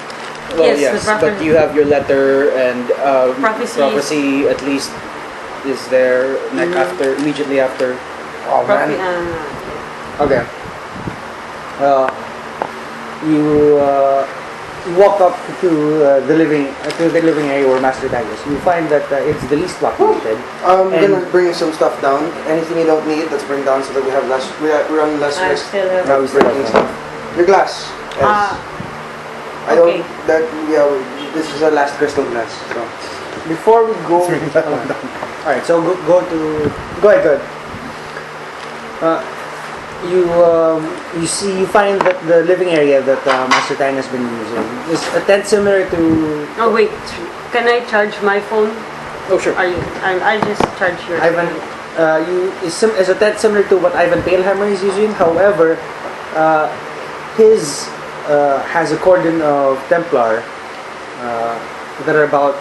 Well, Yes, yes, the prophet- but you have your letter and Prophecies. prophecy at least is there immediately after. Oh Prophet, man. Okay. You walk up to the living area where Master Tag is. You find that it's the least populated. I'm And- gonna bring you some stuff down. Anything you don't need, let's bring down so that we have less. We run less I risk. still have. Now we still Bringing have stuff. Your glass. Yes. I don't. okay. That yeah. This is our last crystal glass. So. Before we go, all right. So go ahead. You find that the living area that Master Tang has been using is a tent similar to. Oh wait, can I charge my phone? Oh sure. I just charge your. Ivan, is a tent similar to what Ivan Palehammer is using. However, his has a cordon of Templar that are about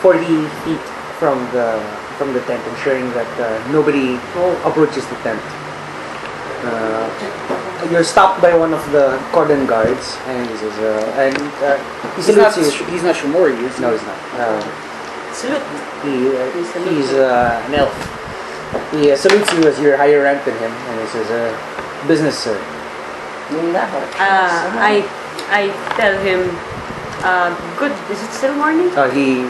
40 feet from the tent, ensuring that nobody approaches the tent. You're stopped by one of the cordon guards, and he says, he salutes you. He's not Shumori, is he? No, he's not. Salute. He's an elf. He salutes you as you're higher ranked than him, and he says, "Business, sir." I tell him. Good. Is it still morning? He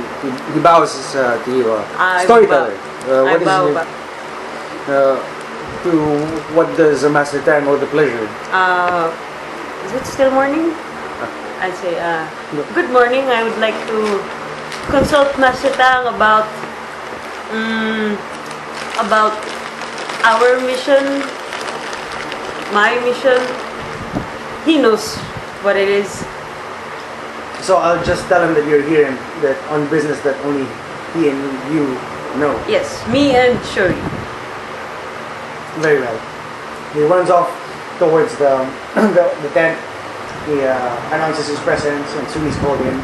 bows to you. I Storyteller. I What is bow your, back. to what does a Master Tang owe the pleasure? Is it still morning? I say, good morning. I would like to consult Master Tang about our mission, my mission. He knows what it is. So I'll just tell him that you're here and that on business that only he and you know. Yes, me and Shuri. Very well. He runs off towards the tent. He announces his presence and soon he's called in.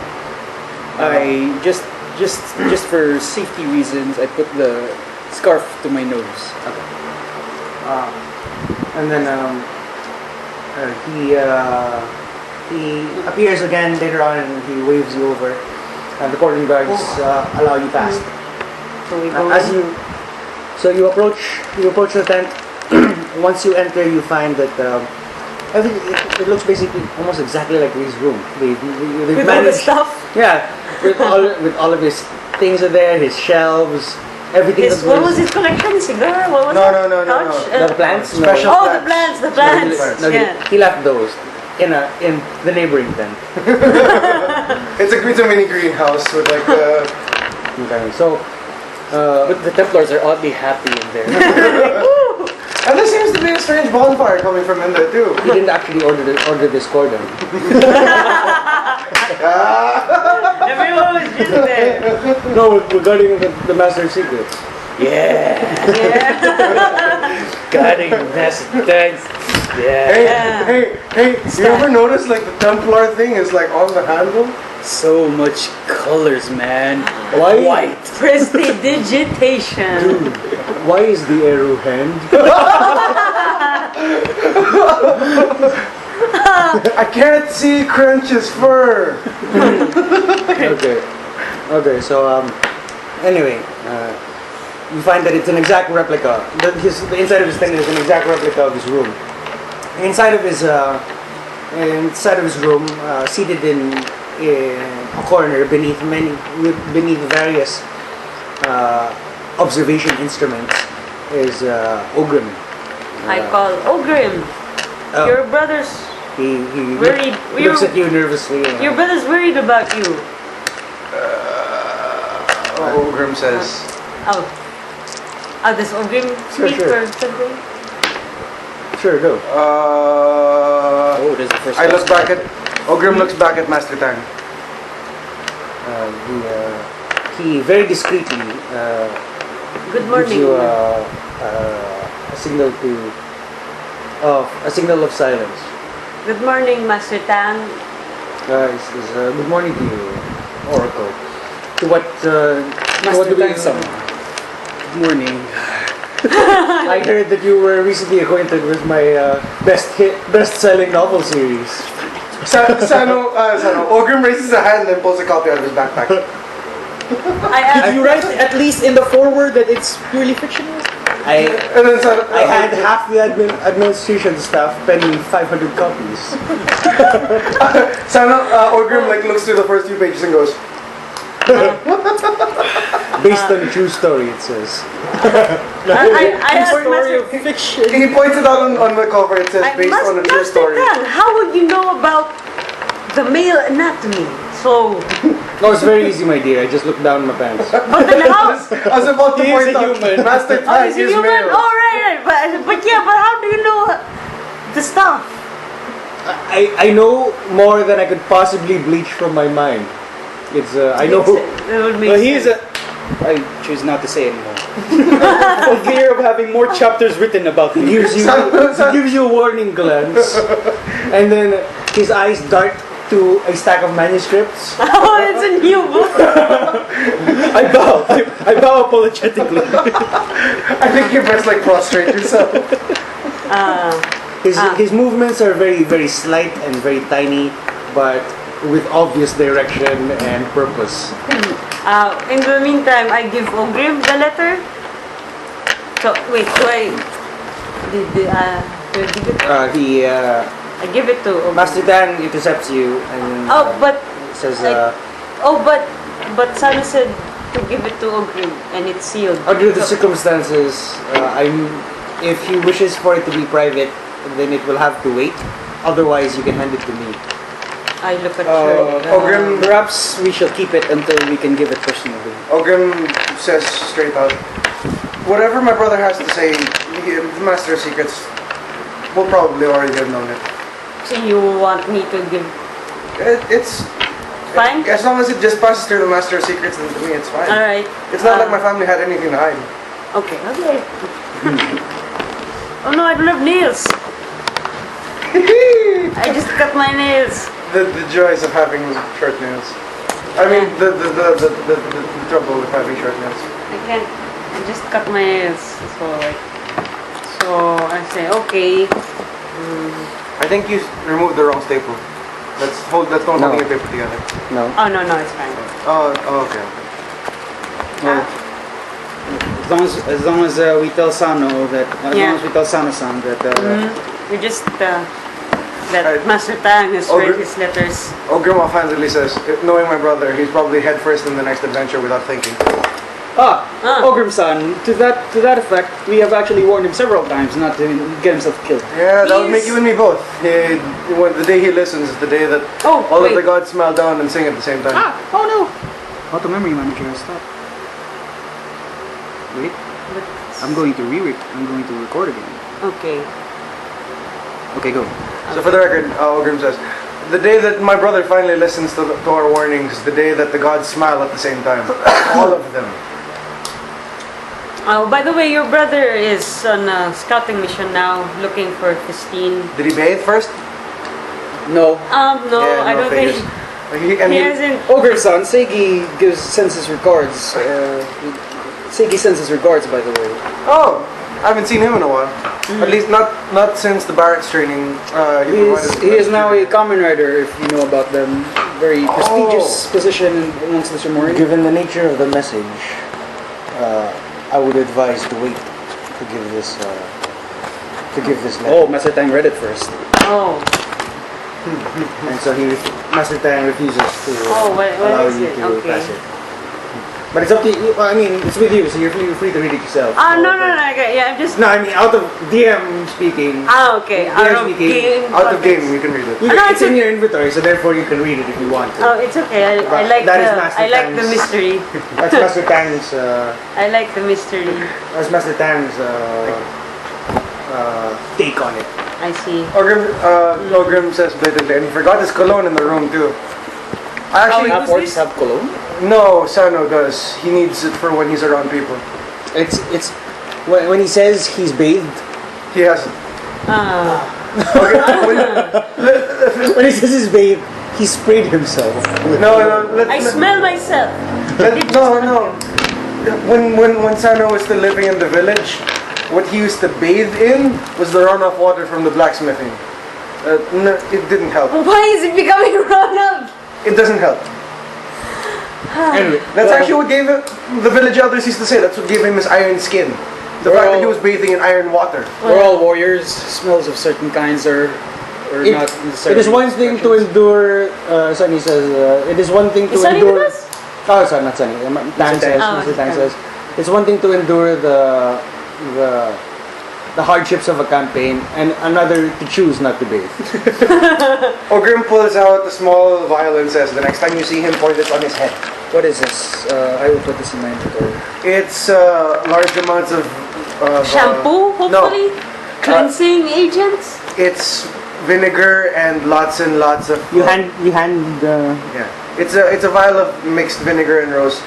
I just for safety reasons, I put the scarf to my nose. And then he appears again later on and he waves you over. And the cordon guards allow you past. So we go As in. you approach the tent. Once you enter, you find that it looks basically almost exactly like his room. They've with all the managed, stuff. yeah, with all of his things are there, his shelves, everything. What was his collection? Cigar? What was it? No. Couch? The plants? Special Oh, plants. the plants. No, Yeah. he left those in the neighboring tent. It's a mini greenhouse with like Okay, so But the Templars are oddly happy in there. and there seems to be a strange bonfire coming from in there too. he didn't actually order this cordon. Everyone was just there. No, regarding the master secrets. Yeah. Guarding Master Thanks. Yeah. Hey, you ever notice like the Templar thing is like on the handle? So much colors, man. Why? White. Prestidigitation. Why is the Eruhend? I can't see Crunch's fur. Okay. So anyway, you find that it's an exact replica. The inside of his tent is an exact replica of his room. Inside of his room, seated in a corner beneath various observation instruments, is Ogrim. I call Ogrim. Oh. Your brother's He worried. looks at you nervously. Your brother's worried about you. Ogrim says, Oh. Does Ogrim speak sure. or something? Sure, go. Oh, there's the first I look back at Ogrim looks back at Master Tang. He very discreetly Good gives morning. you a signal of silence. Good morning, Master Tang. He says, good morning to you, Oracle. To what Master do we... Tang, Good morning. I heard that you were recently acquainted with my best-selling novel series. Sano, Ogrim raises a hand and pulls a copy out of his backpack. I asked. Did you write at least in the foreword that it's purely fictional? I And then Sano, had half the administration staff pen me 500 copies. Ogrim looks through the first few pages and goes, Based on a true story, it says. I asked Story of Master. fiction. he points it out on the cover. It says based on a true Master story. Tang, how would you know about the male anatomy? So, No, it's very easy, my dear. I just looked down my pants. but then how? I was about to He is point a out human. Master Tang Is is he human? male. Oh, right. But how do you know the stuff? I know more than I could possibly bleach from my mind. It's I know. It would make Well, he's sense. I choose not to say anymore. For fear of having more chapters written about He me. gives you a warning glance, and then his eyes dart to a stack of manuscripts. Oh, it's a new book. I bow apologetically. I think you best prostrate yourself. His movements are very, very slight and very tiny, but with obvious direction and purpose. In the meantime, I give Ogrim the letter. So, wait, do I... do I give it? I give it to Ogrim. Master Tang intercepts you and says, but Sano said to give it to Ogrim and it's sealed. under the So- circumstances, if he wishes for it to be private, then it will have to wait. Otherwise, you can hand it to me. I look at her. Ogrim, Perhaps we shall keep it until we can give it personally. Ogrim says straight out, whatever my brother has to say, the Master of Secrets will probably already have known it. So you want me to give... It's Fine? as long as it just passes through the Master of Secrets, then to me it's fine. Alright. It's not like my family had anything to hide. Okay. Oh no, I don't have nails. I just cut my nails. The joys of having short nails. I mean, the trouble with having short nails. I can't. I just cut my nails. So I say, okay. I think you removed the wrong staple. That's don't hold your paper together. No. Oh no, it's fine. Oh, okay. As long as we tell Sano that, as long as we tell Sano-san that, We just let Master Tang has read his letters. Ogrim offhandedly says, knowing my brother, he's probably head first in the next adventure without thinking. Ogrim-san, to that effect, we have actually warned him several times not to get himself killed. Yeah, that would make you and me both. The day he listens is the day that all of the gods smile down and sing at the same time. Oh no! Auto memory manager has stopped. Wait, I'm going to record again. Okay. Okay, go. So for the record, Ogrim says, the day that my brother finally listens to our warnings, the day that the gods smile at the same time. All of them. Oh, by the way, your brother is on a scouting mission now, looking for Phistine. Did he bathe first? No. No, Yeah, I no don't figures. think. He He hasn't. Ogre-san, sends his regards. Seigi sends his regards, by the way. Oh, I haven't seen him in a while. At least not since the Barrett's training. He is now a common rider, if you know about them. Very prestigious position amongst the Sumerians. Given the nature of the message, I would advise to wait to give this letter. Oh, Master Tang read it first. Oh. And so Master Tang refuses to What allow is you it? to Okay. pass it. But it's up to you. I mean, it's with you, so you're free to read it yourself. No. Okay, yeah, I'm just. No, I mean, out of DM speaking. Okay. DM Out of speaking, game. Out of game, you can read it. It's in your inventory, so therefore you can read it if you want to. Oh, it's okay. I like That is Master I like the Tang's- mystery. That's Master Tang's. I like the mystery. That's Master Tang's take on it. I see. Ogrim says blatantly, and he forgot his cologne in the room too. Actually, who's Half-orcs this? have cologne? no, Sano does. He needs it for when he's around people. It's when he says he's bathed. He hasn't. When he says he's bathed, he sprayed himself. I smell myself. No. When Sano was still living in the village, what he used to bathe in was the runoff water from the blacksmithing. No, it didn't help. Why is it becoming run up? It doesn't help. Anyway, That's actually what gave him, the village elders used to say, that's what gave him his iron skin. The fact that he was bathing in iron water. We're all warriors. Smells of certain kinds are not necessarily. It is one thing to endure. Sunny says it is one thing to Is Sunny endure. with us? Oh, sorry, not Sunny. Tang says. Oh, Mr. Tang Tang. says it's one thing to endure the hardships of a campaign, and another to choose not to bathe. Ogrim pulls out a small vial and says, the next time you see him, point it on his head. What is this? I will put this in my inventory. It's large amounts of Shampoo, hopefully? No. Cleansing agents? It's vinegar and lots of You hand. yeah. It's a vial of mixed vinegar and rose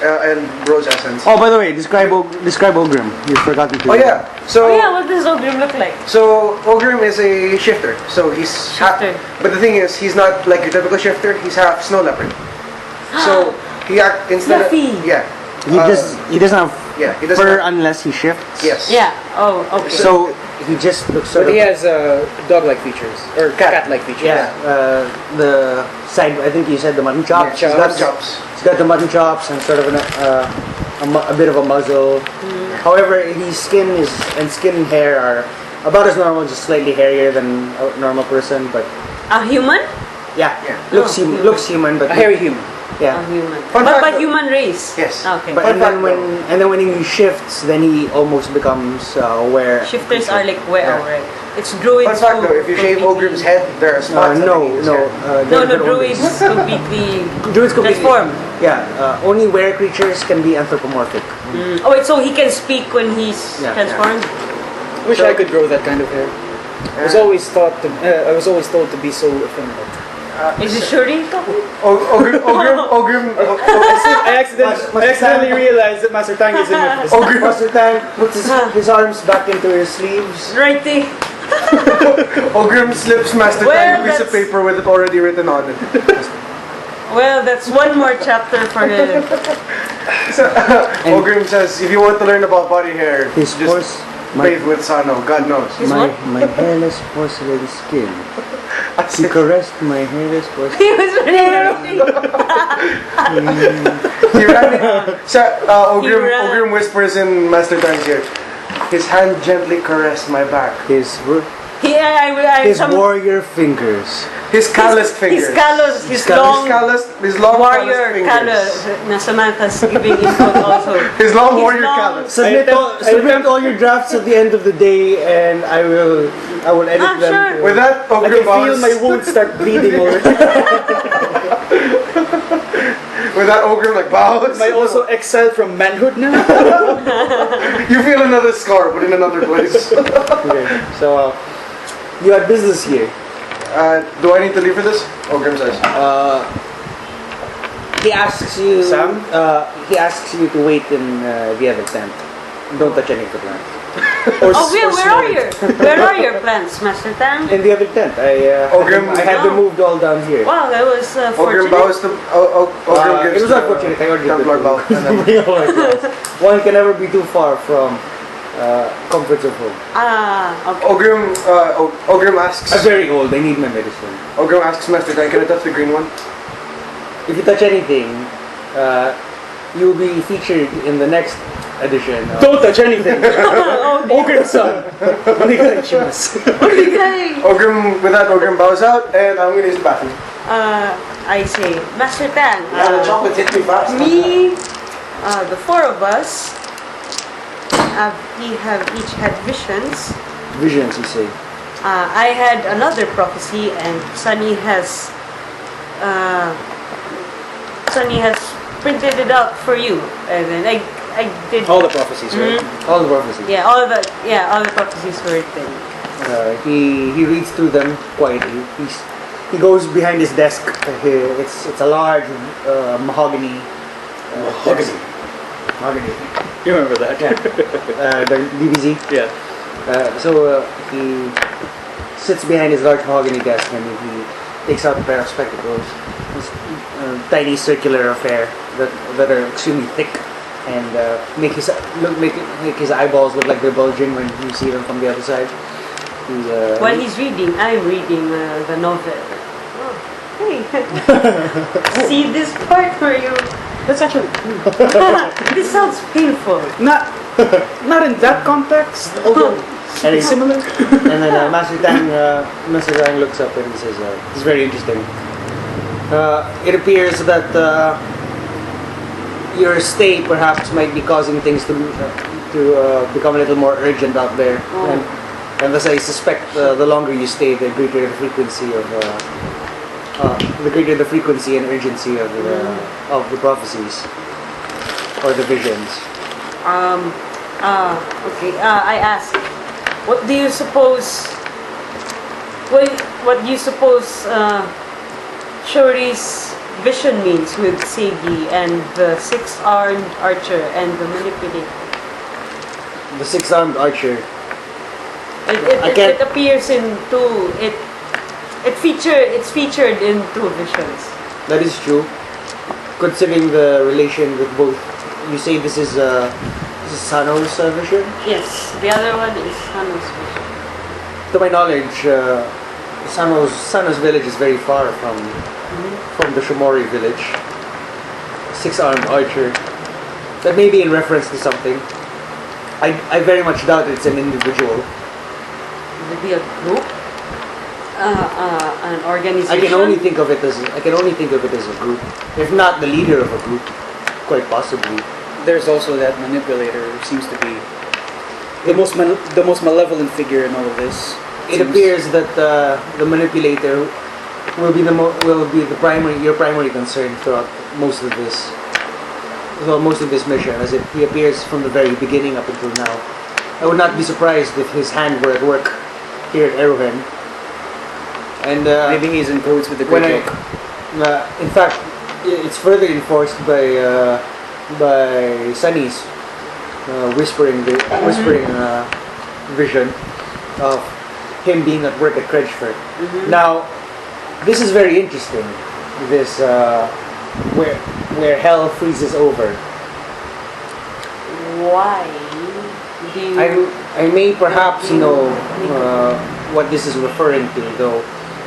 essence. Oh, by the way, describe Ogrim. You've forgotten to. Oh yeah. So What does Ogrim look like? So Ogrim is a shifter. So he's Shifter. but the thing is, he's not like your typical shifter. He's half snow leopard. So he instead Fluffy. of yeah. He doesn't have He doesn't fur have- unless he shifts. Yes. Yeah. Oh, okay. So he just looks sort But he of. has dog-like features or cat-like features. Yeah, the side. I think you said the mutton chops. Yeah, He's got- chops. He's got the mutton chops and sort of a bit of a muzzle. However, his skin and hair are about as normal, just slightly hairier than a normal person. But A human? yeah, Yeah. looks human, but A hairy human. yeah. A human. Fun fact But though- human race? Yes. Okay. But Fun fact and then when he shifts, then he almost becomes aware. Shifters are like where? Yeah. Right. It's druids. Fun fact who though, if you shave completely- Ogrim's head, there are spots. underneath his head. they're druids ogres. completely Druids completely transform. Yeah, only were creatures can be anthropomorphic. Oh wait, so he can speak when he's Yeah. transformed? Wish I could grow that kind of hair. I was always told to be so effeminate. Is it Shuri talking? Ogrim. I accidentally realized that Master Tang is in it. Master Tang puts his arms back into his sleeves. Right there. Ogrim slips Master Well, Tang a piece of that's- paper with it already written on it. Well, that's one more chapter for him. Ogrim says, if you want to learn about body hair, His just horse, bathe with Sano. God knows. His my what? my hairless porcelain skin. He caressed my hairless porcelain. He was really He ran it. So, He ran. Ogrim whispers in Master Tang's ear. His hand gently caressed my back. His His warrior fingers. His calloused fingers. His callous, his calloused- long His long warrior calloused fingers. callous. Na Samantha's giving input also. His long His warrior long- callus. Submit all your drafts at the end of the day, and I will edit them. sure. With that, I Ogrim can feel bows. my wounds start bleeding already. With that, Ogrim like bows. Am I also exiled from manhood now? You feel another scar, but in another place. Okay, so you had business here. Do I need to leave for this? Ogrim says. He asks you. Sam? He asks you to wait in the other tent. Don't touch any of the plants. Oh, where are your plants, Master Tang? In the other tent, I had them moved all down here. Wow, that was Ogrim fortunate. bows to Ogrim gives It was unfortunate. I ordered Templar bow. One can never be too far from comforts of home. Okay. Ogrim asks. I'm very old. I need my medicine. Ogrim asks Master Tang, can I touch the green one? If you touch anything, you will be featured in the next edition. Don't touch anything. Ogrim-san. Onegaishimasu. Okay. With that, Ogrim bows out, and I'm gonna use the bathroom. I say, Master Tang. The chocolate hit me fast. Me, the four of us, we have each had visions. Visions, you say. I had another prophecy, and Sunny has printed it out for you, and then I did All the prophecies, right? All the prophecies. all the prophecies were written. He reads through them quietly. He goes behind his desk. It's a large mahogany. Mahogany. You remember that? The DBZ. Yeah. So he sits behind his large mahogany desk and he takes out a pair of spectacles. This tiny circular affair that are extremely thick and make his eyeballs look like they're bulging when you see them from the other side. While he's reading, I'm reading the novel. Oh, hey. See this part where you... That's actually This sounds painful. not in that context, although And he's- similar. And then Master Tang looks up and he says, "It's very interesting. It appears that your stay perhaps might be causing things to become a little more urgent out there. And as I suspect, the longer you stay, the greater the frequency and urgency of the prophecies or the visions." Okay. I ask, what do you suppose? What do you suppose Shori's vision means with Seigi and the six-armed archer and the manipulator? The six-armed archer. It appears in two. It's featured in two visions. That is true. Considering the relation with both, you say this is Sano's vision. Yes, the other one is Sano's vision. To my knowledge, Sano's village is very far from the Shomori village. Six-armed archer. That may be in reference to something. I very much doubt it's an individual. Would it be a group? An organization? I can only think of it as a group. If not the leader of a group, quite possibly. There's also that manipulator who seems to be the most malevolent figure in all of this. It appears that the manipulator will be your primary concern throughout most of this mission, as he appears from the very beginning up until now. I would not be surprised if his hand were at work here at Eruhend. And Maybe he's in cahoots with the when Great Oak. in fact, it's further enforced by Sunny's whispering vision of him being at work at Kredgeford. Now, this is very interesting. This where hell freezes over. Why do you... I may perhaps know what this is referring to, though.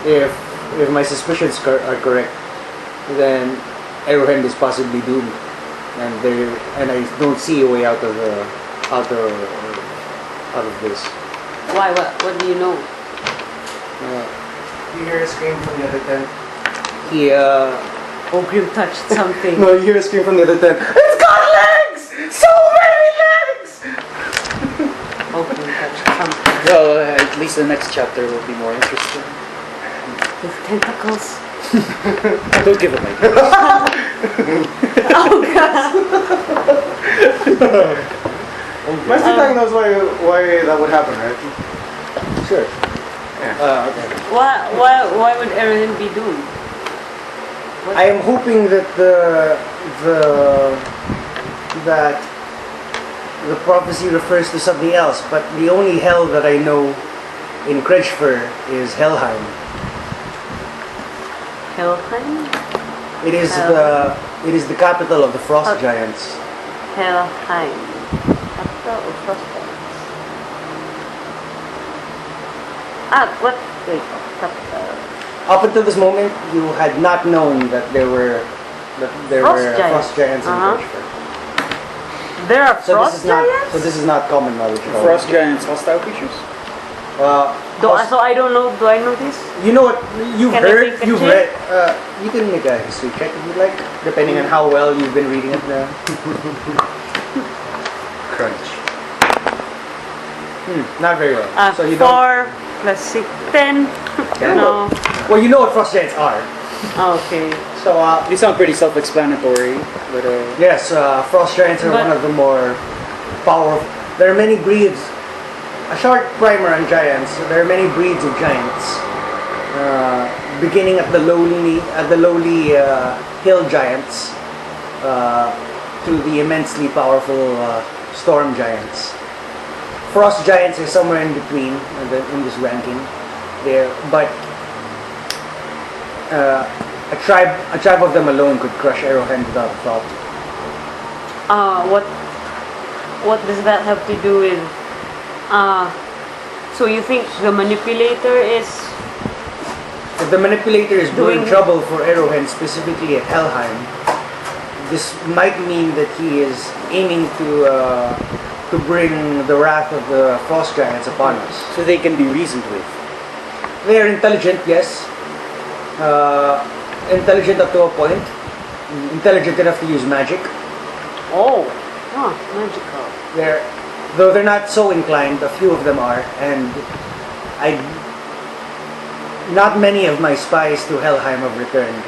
If my suspicions are correct, then Eruhend is possibly doomed, and I don't see a way out of this. Why? What do you know? You hear a scream from the other tent. Ogrim touched something. No, you hear a scream from the other tent. It's got legs! So many legs! Ogrim touched something. Well, at least the next chapter will be more interesting. With tentacles. Don't give it like Oh god! Master Tang knows why that would happen, right? Sure. Okay. Why would Eruhend be doomed? I am hoping that that the prophecy refers to something else, but the only hell that I know in Kretschfer is Helheim. Helheim? It is the capital of the frost giants. Helheim. Capital of Frost Giants. What? Wait, capital. Up until this moment, you had not known that there were frost giants in Uh-huh. Kretschfer. There are So frost this is not giants? so this is not common knowledge at all. Frost giants, hostile creatures. So I don't know. Do I know this? You know what you've Can I heard, make a you've check? read. You can make a history check if you'd like, depending on how well you've been reading it now. Crunch. Not very well. So you 4 plus 6, 10. No. Well, you know what frost giants are. Okay. So They sound pretty self-explanatory, but yes, frost giants are But- one of the more powerful. There are many breeds. A short primer on giants. There are many breeds of giants, beginning at the lowly hill giants, to the immensely powerful storm giants. Frost giants are somewhere in between in this ranking. But a tribe of them alone could crush Eruhend without a thought. What does that have to do with? So you think the manipulator is? If the manipulator is brewing Doing- trouble for Eruhend, specifically at Helheim, this might mean that he is aiming to bring the wrath of the frost giants upon us. so they can be reasoned with. They are intelligent, yes. Intelligent up to a point. Intelligent enough to use magic. Magical. Though they're not so inclined, a few of them are, and not many of my spies to Helheim have returned.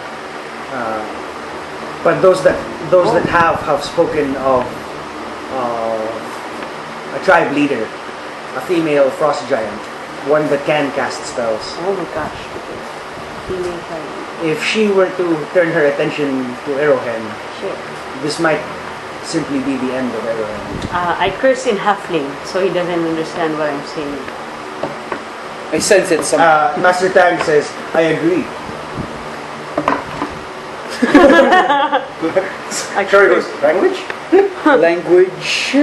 But those that have spoken of a tribe leader, a female frost giant, one that can cast spells. Oh my gosh. Okay. Female child. If she were to turn her attention to Eruhend, Shit. this might simply be the end of Eruhend. I curse in halfling, so he doesn't understand what I'm saying. I sense it some. Master Tang says, I agree. Sure goes, language? language.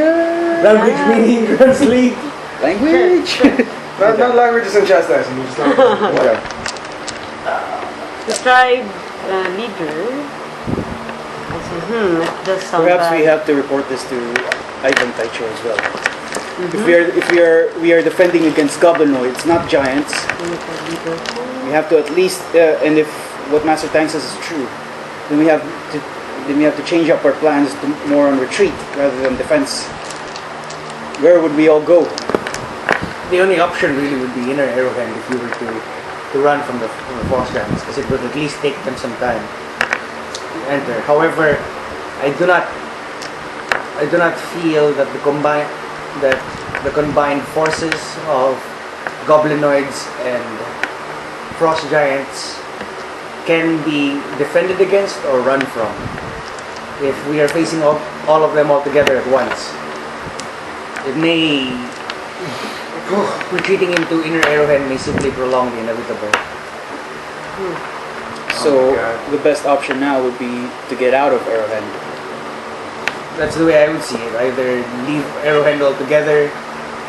Language meaning translate. Language. Not languages and chastising. You just okay. The tribe leader. I said, that does sound Perhaps we bad. have to report this to Ivan Taicho as well. If we are defending against goblinoids, not giants, we have to at least and if what Master Tang says is true, then we have to change up our plans to more on retreat rather than defense. Where would we all go? The only option really would be inner Eruhend if you were to run from the frost giants, because it would at least take them some time to enter. However, I do not feel that the combined forces of goblinoids and frost giants can be defended against or run from if we are facing all of them all together at once. It may retreating into inner Eruhend may simply prolong the inevitable. So the best option now would be to get out of Eruhend. That's the way I would see it. Either leave Eruhend altogether.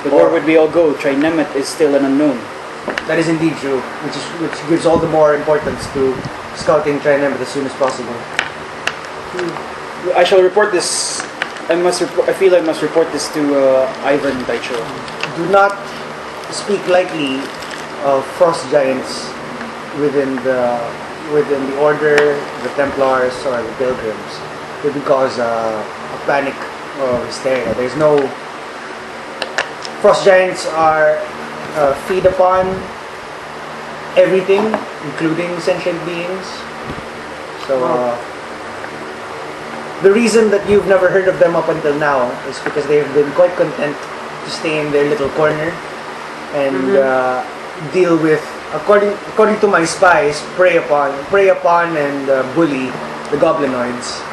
But where would we all go? Trinemet is still an unknown. That is indeed true, which gives all the more importance to scouting Trinemet as soon as possible. I shall report this. I feel I must report this to Ivan Taicho. Do not speak lightly of frost giants within the order, the Templars, or the Pilgrims. It would cause a panic or hysteria. There's no frost giants are feed upon everything, including sentient beings. So the reason that you've never heard of them up until now is because they've been quite content to stay in their little corner and deal with, according to my spies, prey upon and bully the goblinoids.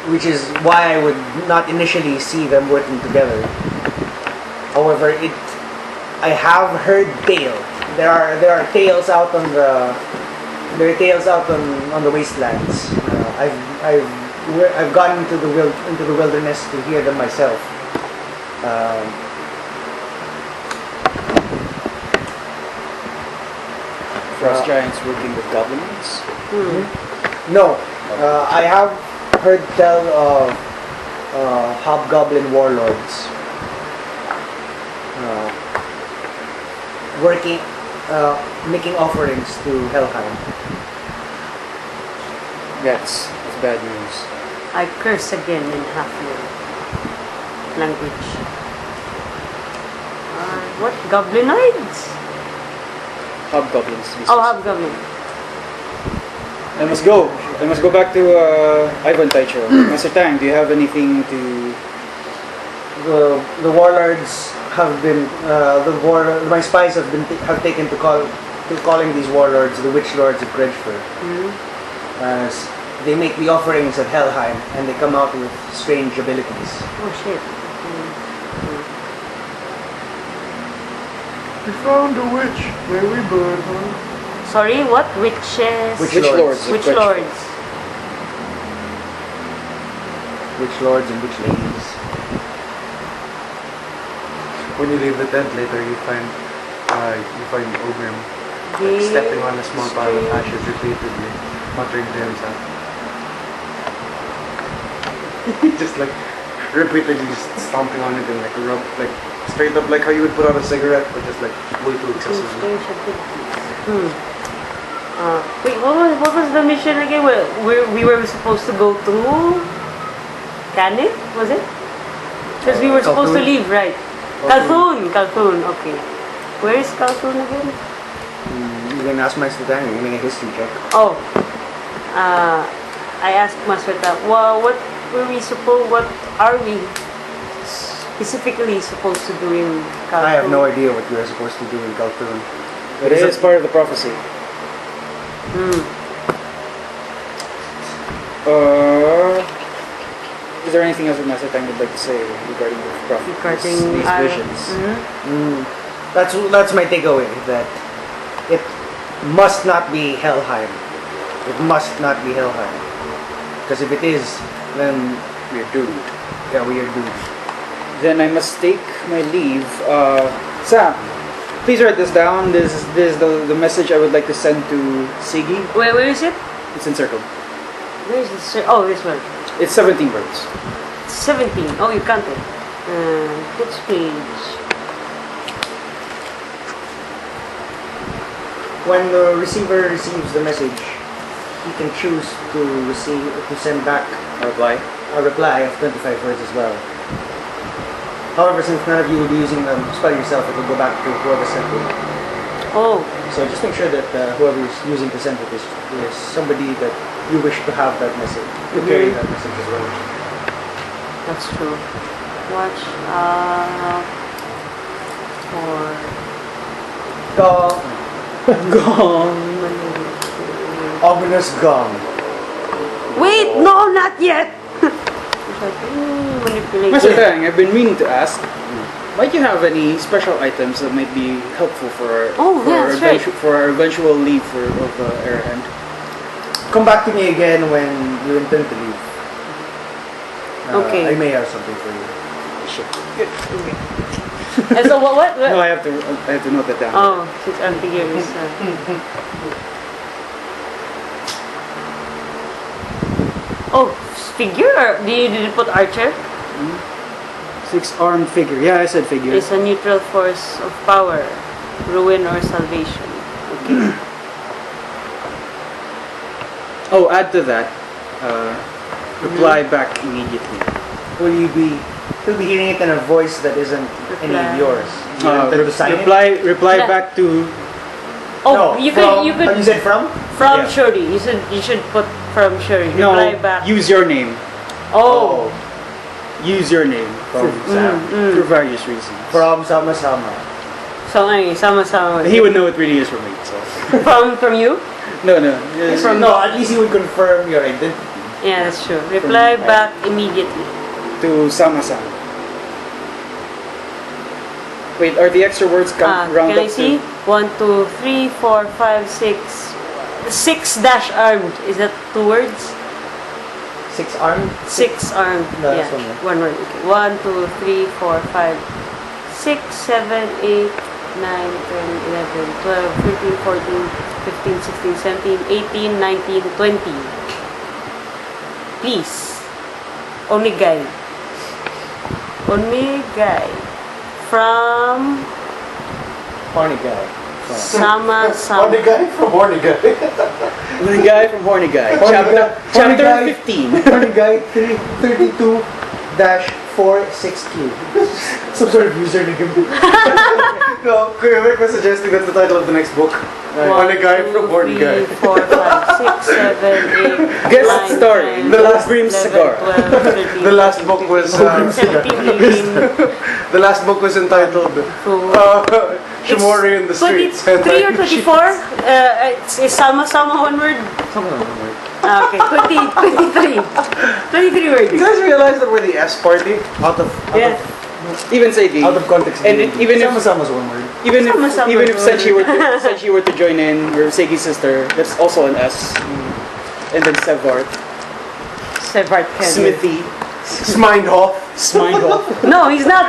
which is why I would not initially see them working together. However, I have heard tale. There are tales out on the wastelands. I've gone into the wilderness to hear them myself. Frost giants working with goblins. No, I have heard tell of hobgoblin warlords making offerings to Helheim. That's bad news. I curse again in half-word language. What? Goblinoids? Hobgoblins. Oh, hobgoblin. I must go. I must go back to Ivan Taicho. Master Tang, do you have anything to... The warlords have been my spies have taken to calling these warlords the witch lords of Gredford. As they make the offerings at Helheim and they come out with strange abilities. Oh shit. We found a witch. Very good, huh? Sorry, what? Witches? Witch Witch lords. lords. Witch lords. Witch lords and witch ladies. When you leave the tent later, you find Ogrim They- stepping on a small pile of ashes repeatedly, muttering to himself. Just like repeatedly just stomping on it and like rub, like straight up like how you would put out a cigarette, but just like way too excessively. Strange abilities. Wait, what was the mission again? We were supposed to go to Canet, was it? Because we were supposed to Kaltun. leave, right? Kaltun, okay. Where is Kaltun again? You can ask Master Tang, you make a history check. Oh, I asked Master Ta, well, what are we specifically supposed to do in Kaltun? I have no idea what you are supposed to do in Kaltun. It is part of the prophecy. Is there anything else that Master Tang would like to say regarding the prophecy? Regarding These our- visions. That's my takeaway, that it must not be Helheim. It must not be Helheim. Because if it is, then We're doomed. yeah, we are doomed. Then I must take my leave. Sam, please write this down. This is the message I would like to send to Siggy. Where is it? It's encircled. Where is this? Oh, this one. It's 17 words. 17. Oh, you counted. Which page? When the receiver receives the message, he can choose to send back A reply. a reply of 25 words as well. However, since none of you will be using the spell yourself, it will go back to whoever sent it. Oh, So just make sure that whoever is using to send it is somebody that you wish to have that message, to carry that message as well. that's true. Watch for Gong. Ominous gong. Wait, no, not yet. Manipulate. Master Tang, I've been meaning to ask. Might you have any special items that might be helpful for that's right. for our eventual leave of Eruhend? Come back to me again when you intend to leave. Okay. I may have something for you. And so what? No, I have to note that down. Oh, since I'm figures. Oh, figure? Did you put archer? 6-armed figure. Yeah, I said figure. It's a neutral force of power, ruin or salvation. Okay. Oh, add to that. Reply back immediately. Will you be? You'll be hearing it in a voice that isn't any of yours. You intend to sign it? Reply Yeah. back to. No, Oh, you from, could you said from? from Yeah. Shuri. You should put from Shuri. No, Reply back. use your name. Oh. Use your name From Sam. for various reasons. From Sama. So ay, sama-sama. He would know it really is from me. So from you? no. No, at least you would confirm your identity. Yeah, that's true. Reply back immediately. To Sama-san. Wait, are the extra words round Can I up see? to? 1, 2, 3, 4, 5, 6. 6 dash armed. Is that 2 words? 6 armed. 6 armed. No, Yeah. that's one word. 1 word. Okay. 1, 2, 3, 4, 5, 6, 7, 8, 9, 10, 11, 12, 13, 14, 15, 16, 17, 18, 19, 20. Please. Onigai. Onigai. From Horny guy. Sama. Horny guy from horny guy. The guy from Horny Guy. Chapter Guy. 15. Horny guy 32-462. Some sort of username. No, Kuya Vic was suggesting that's the title of the next book. Horny guy from horny guy. 4, 5, 6, 7, 8, Guest 9, story. 10, The Last 11, Brim Cigar. 12, 13, The last book was 17, 18, the last book was entitled Shimori in the Streets. 23 or 24? Is Sama one word? Okay, 23. 23 words. You guys realize that we're the S party? Yes. Even Seiki. Out of context. And even if Sama-sama's one word. even if Sama-sama even if word. Senshi were to join in, or Seiki's sister, that's also an S. And then Sevart, Sevart Ken. Smithy, Smindhoff. Smindhoff, No, he's not.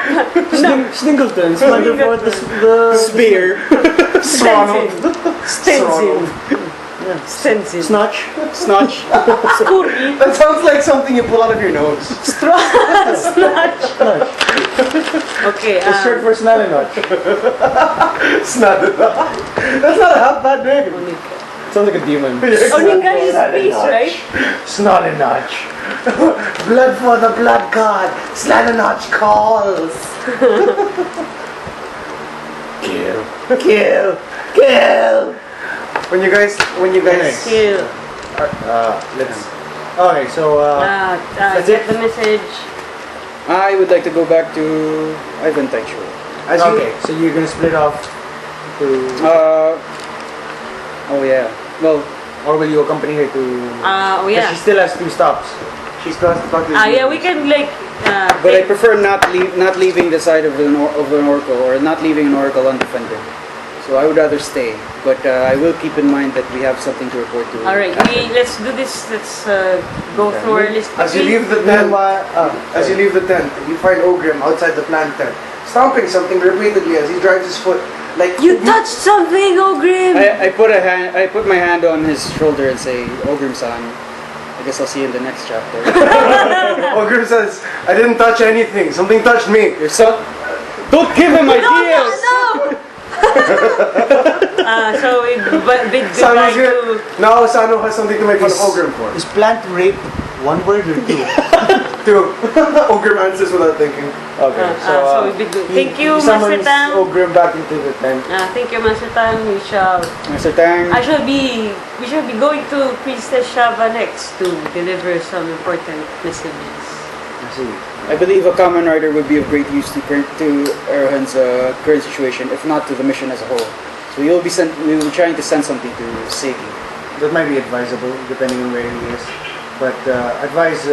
No. Sniggleton. Sniggleton. the Spear, Stensin. Stensin. Stensin. Snatch. Snotch, Scurry. That sounds like something you pull out of your nose. Snatch. Okay. It's short for Snalinotch. Snadada. That's not a half bad name. Sounds like a demon. Onikai is peace, right? Snalinotch. Blood for the blood god. Snalinotch calls. Kill. Kill. Kill. When you guys Kill. Let's. Okay, so Get the message. I would like to go back to Ivan Taichu. as you okay, so you're gonna split off to, Oh yeah. Well, or will you accompany her to? Oh yeah. She still has 2 stops. she still has to talk to Yeah, we can like. but I prefer not leaving the side of an oracle, or not leaving an oracle undefended. So I would rather stay, but I will keep in mind that we have something to report to. All right, let's do this. Let's go through our list. As you leave the tent, you find Ogrim outside the plant tent, stomping something repeatedly as he drives his foot. Like You touched something, Ogrim. I put my hand on his shoulder and say, Ogrim-san, I guess I'll see you in the next chapter. Ogrim says, "I didn't touch anything. Something touched me." Your son, don't give him ideas. No. So we bid goodbye Sano's here. to. Now Sano has something to make fun of Ogrim for. Is plant rape 1 word or 2? Two. Ogrim answers without thinking. Okay, so we bid good. Thank you, he summons Master Tang. Ogrim back into the tent. Thank you, Master Tang. We shall be going to Priestess Shava next to deliver some important messages. I see. I believe a common rider would be of great use to Eruhend's current situation, if not to the mission as a whole. So we will be trying to send something to Seiki. That might be advisable, depending on where he is. But advise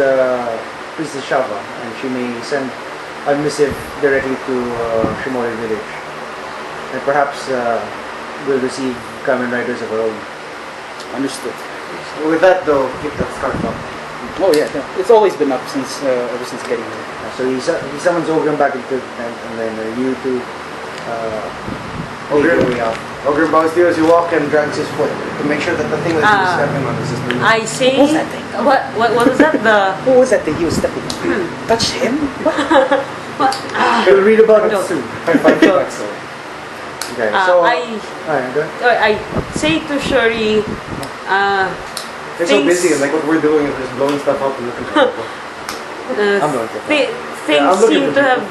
Priestess Shava, and she may send a missive directly to Shimori village. And perhaps we'll receive common riders of our own. Understood. With that though, keep that scarf up. Oh yeah, it's always been up since ever since getting here. So he summons Ogrim back into the tent, and then you two make your way out. Ogrim bows to you as you walk and drags his foot to make sure that the thing that he was stepping on is just moving. I say. What was that thing? What was that? Who was that thing he was stepping on? Touched him? What? We'll read about it No. soon. Don't. Okay, so I go ahead. say to Shuri. They're so busy and like what we're doing is just blowing stuff up and looking for people. I'm going to. Things I'm looking seem for to have.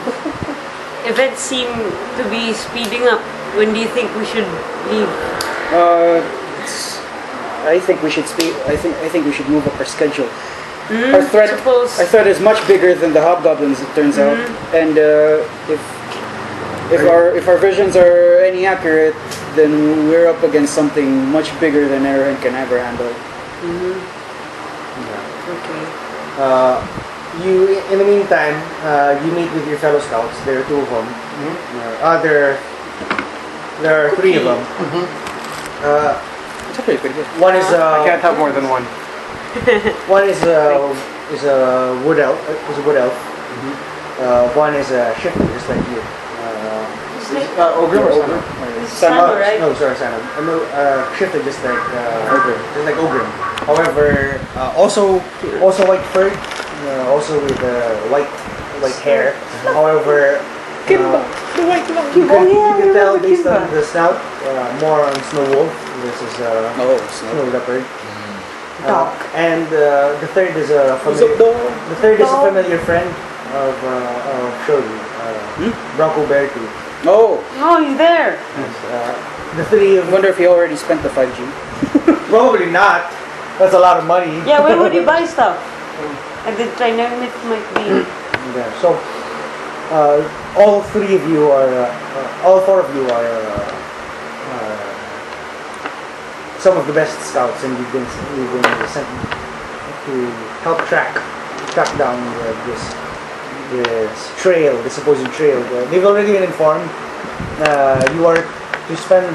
Events seem to be speeding up. When do you think we should leave? I think we should I think we should move up our schedule. Our threat is much bigger than the hobgoblins, it turns out. And if our visions are any accurate, then we're up against something much bigger than Eruhend can ever handle. Okay. In the meantime, you meet with your fellow scouts. There are two of them. There are three of them. It's actually pretty good. One is I can't have more than one. one is a wood elf. Is a wood elf. One is a shifter, just like you. Ogre or Sano? This is Sano, right? No, sorry, Sano. No, shifter, just like ogre. Just like ogre. However, also white fur, also with white hair. However, you can tell based on the snout, more on snow wolf versus snow leopard. And the third is a familiar friend of Shogi, Bronco Bear too. Oh, Oh, he's there. The three of I wonder if he already spent the 5G. probably not. That's a lot of money. Yeah, where would you buy stuff? And the trainer might be. Yeah, so, all three of you are, all four of you are some of the best scouts, and you've been sent to help track down this trail, this supposed trail. They've already been informed. You are to spend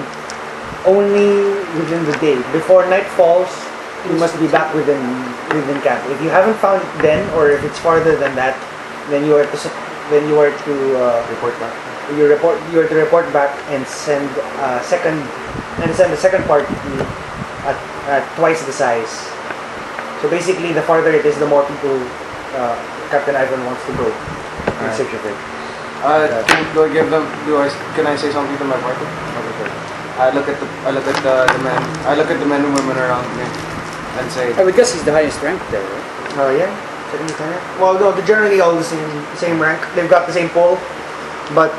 only within the day. Before night falls, you must be back within camp. If you haven't found it then, or if it's farther than that, then you are to Report back. you are to report back and send a second party at twice the size. So basically, the farther it is, the more people Captain Ivan wants to go in search of it. Do I give them? Can I say something to my party? I look at the men. I look at the men and women around me, and say, I would guess he's the highest rank there, right? Oh yeah, second lieutenant. Well, no, they're generally all the same rank. They've got the same pole, but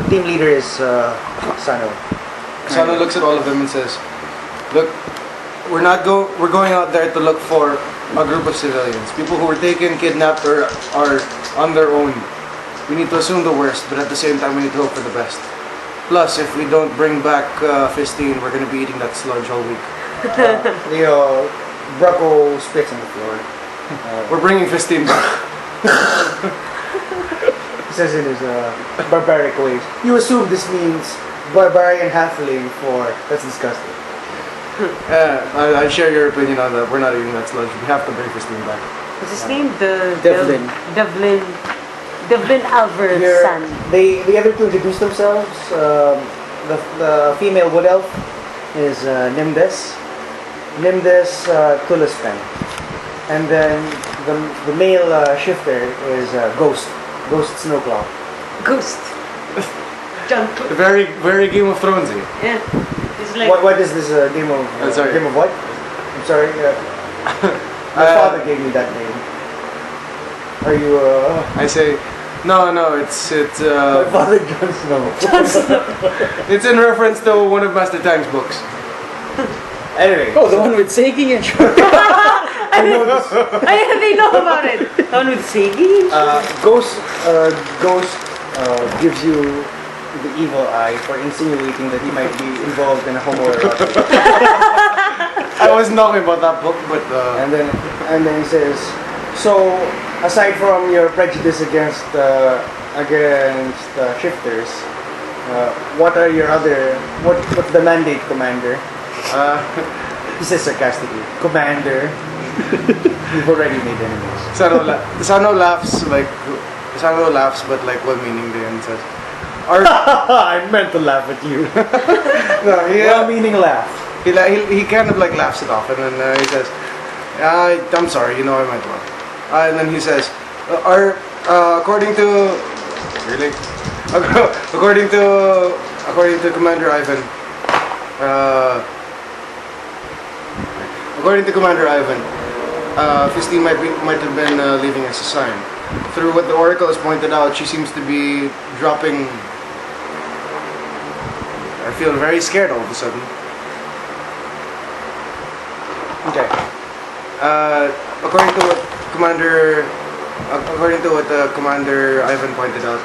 team leader is Sano. Sano looks at all of them and says, "Look, we're going out there to look for a group of civilians. People who were taken, kidnapped, or are on their own. We need to assume the worst, but at the same time, we need to hope for the best. Plus, if we don't bring back Phistine, we're going to be eating that sludge all week. Bracco spits on the floor. We're bringing Phistine back." He says in his barbaric ways, "You assume this means barbarian halfling for..." That's disgusting. I share your opinion on that. We're not eating that sludge. We have to bring Phistine back. What's his name? Devlin. Devlin Alvarez Here, son. the other two introduce themselves. The female wood elf is Nimdes Tulispen. And then the male shifter is Ghost Snowclaw. Ghost. John. Very, very Game of Thronesy. Yeah. It's like. What is this game of? Sorry. Game of what? I'm sorry. My father gave me that name. Are you? I say, no, it's My father Jon Snow. it's in reference to one of Master Tang's books. Anyway. Oh, the one with Seiki and They know about it. One with Seigi. Ghost gives you the evil eye for insinuating that he might be involved in a homoerotic. I wasn't talking about that book, but And then he says, so aside from your prejudice against shifters, what are your other what's the mandate, Commander? He says sarcastically, Commander, you've already made enemies. Sano laughs, but like what meaning they and says, I meant to laugh at you. no, Well-meaning laugh. he kind of like laughs it off, and then he says, I'm sorry, I meant well. And then he says, according to Commander Ivan, Phistine might have been leaving us a sign. Through what the Oracle has pointed out, she seems to be dropping. I feel very scared all of a sudden. Okay. According to what Commander Ivan pointed out,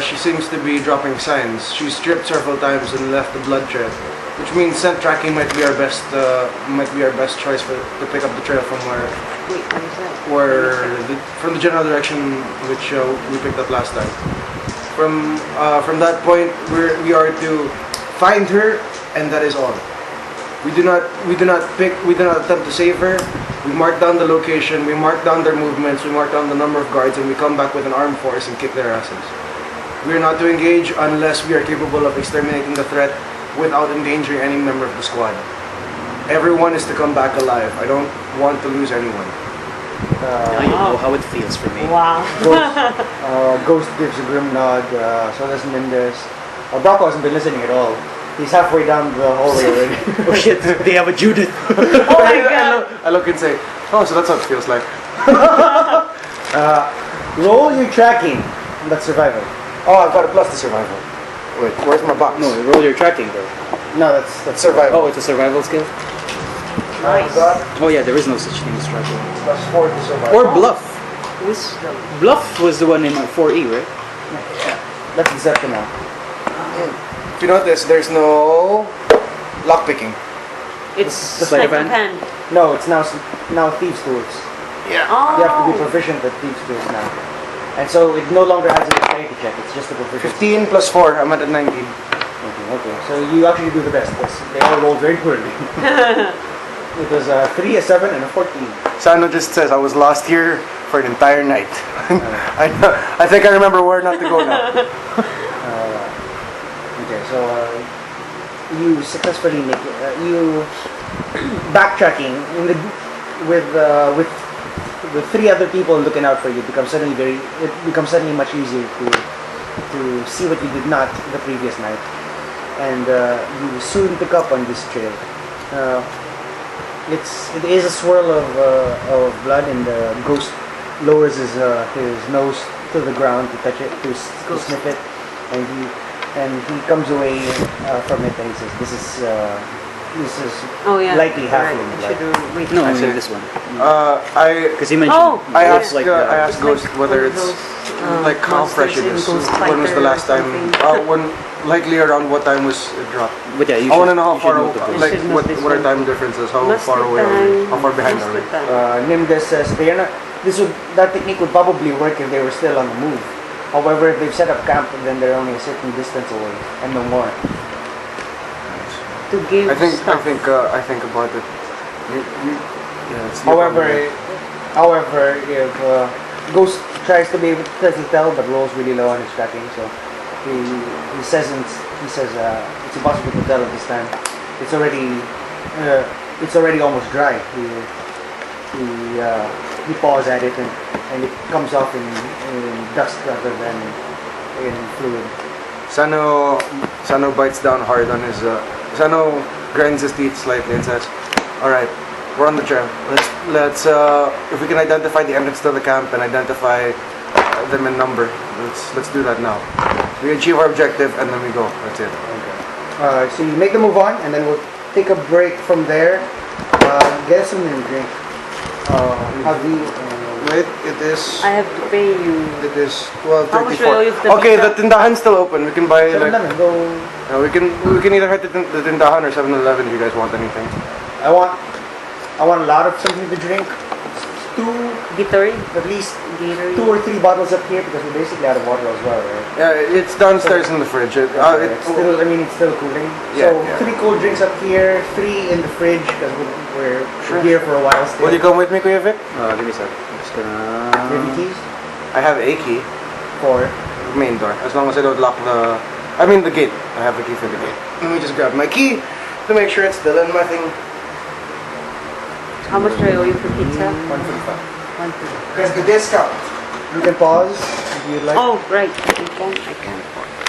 she seems to be dropping signs. She stripped several times and left a blood trail. which means scent tracking might be our best choice to pick up the trail from Wait, what is that? from the general direction which we picked up last time. From that point, we are to find her, and that is all. We do not attempt to save her. We mark down the location, we mark down their movements, we mark down the number of guards, and we come back with an armed force and kick their asses. We are not to engage unless we are capable of exterminating the threat without endangering any member of the squad. Everyone is to come back alive. I don't want to lose anyone. Now you know how it feels for me. Wow. Ghost gives a grim nod, so does Mendes. Brock hasn't been listening at all. He's halfway down the hallway already. Oh shit, they have a Judith. Oh my god. I look and say, oh, so that's how it feels like. Roll your tracking. That's survival. Oh, I've got a plus to survival. Wait, where's my box? No, roll your tracking though. No, that's survival. Oh, it's a survival skill? Nice. Oh yeah, there is no such thing as tracking. Plus 4 to survival. Or bluff. Wisdom. Bluff was the one in 4E, right? That's deception now. If you notice, there's no lockpicking. It's Sleight of sleight of hand? hand. No, it's now thieves' tools. Oh. You have to be proficient at thieves' tools now. And so it no longer has a dexterity check, it's just a proficiency. 15 plus 4, I'm at 19. Okay. So you actually do the best. They all rolled very poorly. It was a 3, a 7, and a 14. Sano just says, I was lost here for an entire night. I think I remember where not to go now. Okay, so you successfully make you backtracking with 3 other people looking out for you. It becomes suddenly much easier to see what you did not the previous night, and you soon pick up on this trail. It is a swirl of blood, and the ghost lowers his nose to the ground to touch it, to sniff it, and he comes away from it and he says, "This is Oh yeah. likely Right. halfling I blood." should wait. No, Actually, this one. I Because he mentioned I it's asked I asked Ghost whether it's like how fresh it is. When was the last time? When likely around what time was it dropped? But yeah, you I want to should- know how you should far note of this. like You should what note this are one. time differences? How Must far be away are we? time. How far behind Must are be we? time. Nimdes says that technique would probably work if they were still on the move. However, if they've set up camp, then they're only a certain distance away and no more. To give I think stuff. about it. Yeah, it's However, if Ghost tries to tell, but rolls really low on his tracking, so he says it's impossible to tell at this time. It's already almost dry. He paws at it and it comes off in dust rather than in fluid. Sano bites down hard on his. Sano grinds his teeth slightly and says, "All right, we're on the trail. Let's if we can identify the entrance to the camp and identify them in number, let's do that now. We achieve our objective and then we go. That's it." Okay. So you make the move on, and then we'll take a break from there. Get us something to drink. Have we? Wait, it is. I have to pay you. It is 12:34. How much will you have to Okay, pick the up? tindahan's still open. We can buy like. 7-Eleven, go. We can either head to the tindahan or 7-Eleven if you guys want anything. I want a lot of something to drink. Gatorade? At least Gatorade. 2 or 3 bottles up here because we're basically out of water as well, right? Yeah, it's downstairs in the fridge. It's still cooling. Yeah, So yeah. 3 cold drinks up here, 3 in the fridge because we're here for a while still. Will you come with me, Kuya Vic? Give me a sec. I'm just gonna. Maybe keys? I have a key. 4. Main door. As long as I don't lock the gate. I have the key for the gate. Let me just grab my key to make sure it's still in my thing. How much do I owe you for pizza? 145. 150. There's the discount. You can pause if you'd like. Oh, right. I can.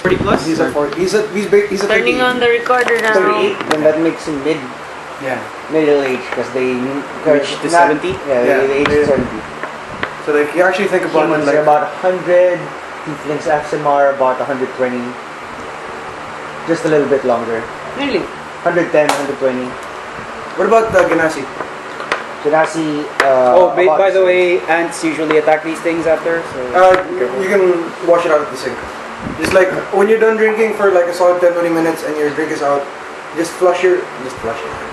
40 plus? He's a 40. He's a Turning 38. on the recorder now. 38, then that makes him Yeah. middle age because they Reached to 70? Yeah, they age 70. So like you actually think about it Humans like are about 100. Tieflings Afsimar about 120. Just a little bit longer. Really? 110, 120. what about the Ganassi? Genasi, By the way, ants usually attack these things after, so. You can wash it out at the sink. Just like when you're done drinking for like a solid 10-20 minutes and your drink is out, Just flush it.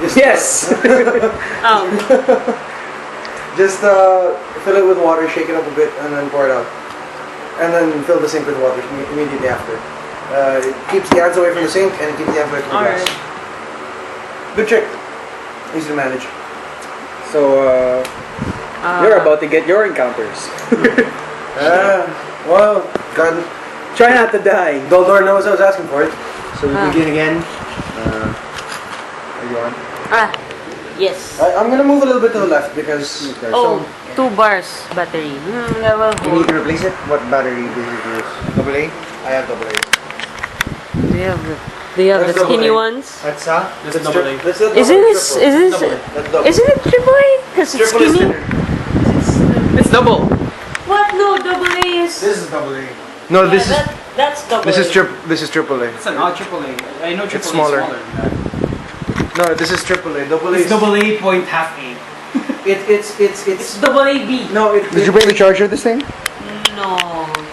Just Yes. Um, Just fill it with water, shake it up a bit, and then pour it out. And then fill the sink with water immediately after. It keeps the ants away from the sink and it keeps the ants away from the glass. Alright. Good trick. Easy to manage. So you're about to get your encounters. Well, God, Try not to die. Doldor knows I was asking for it. So we begin again. Are you on? yes. I'm gonna move a little bit to the left because Oh, 2 bars battery. That will You need hold. to replace it? What battery do you use? double A. I have double A. Do you have That's the skinny double A. ones? That's a? That's double A. That's the Isn't double it? triple. Isn't Double. it? That's double. Isn't it triple A? Because it's Triple is skinny. thinner. It's double. What? No, double A is. This is double A. No, Yeah, that's double. this is A. This is triple A. It's an odd triple A. I know triple It's smaller. A is smaller than that. No, this is triple A. Double A. It's double A point half A. It's double A B. No, it. Did you bring the charger of this thing? No,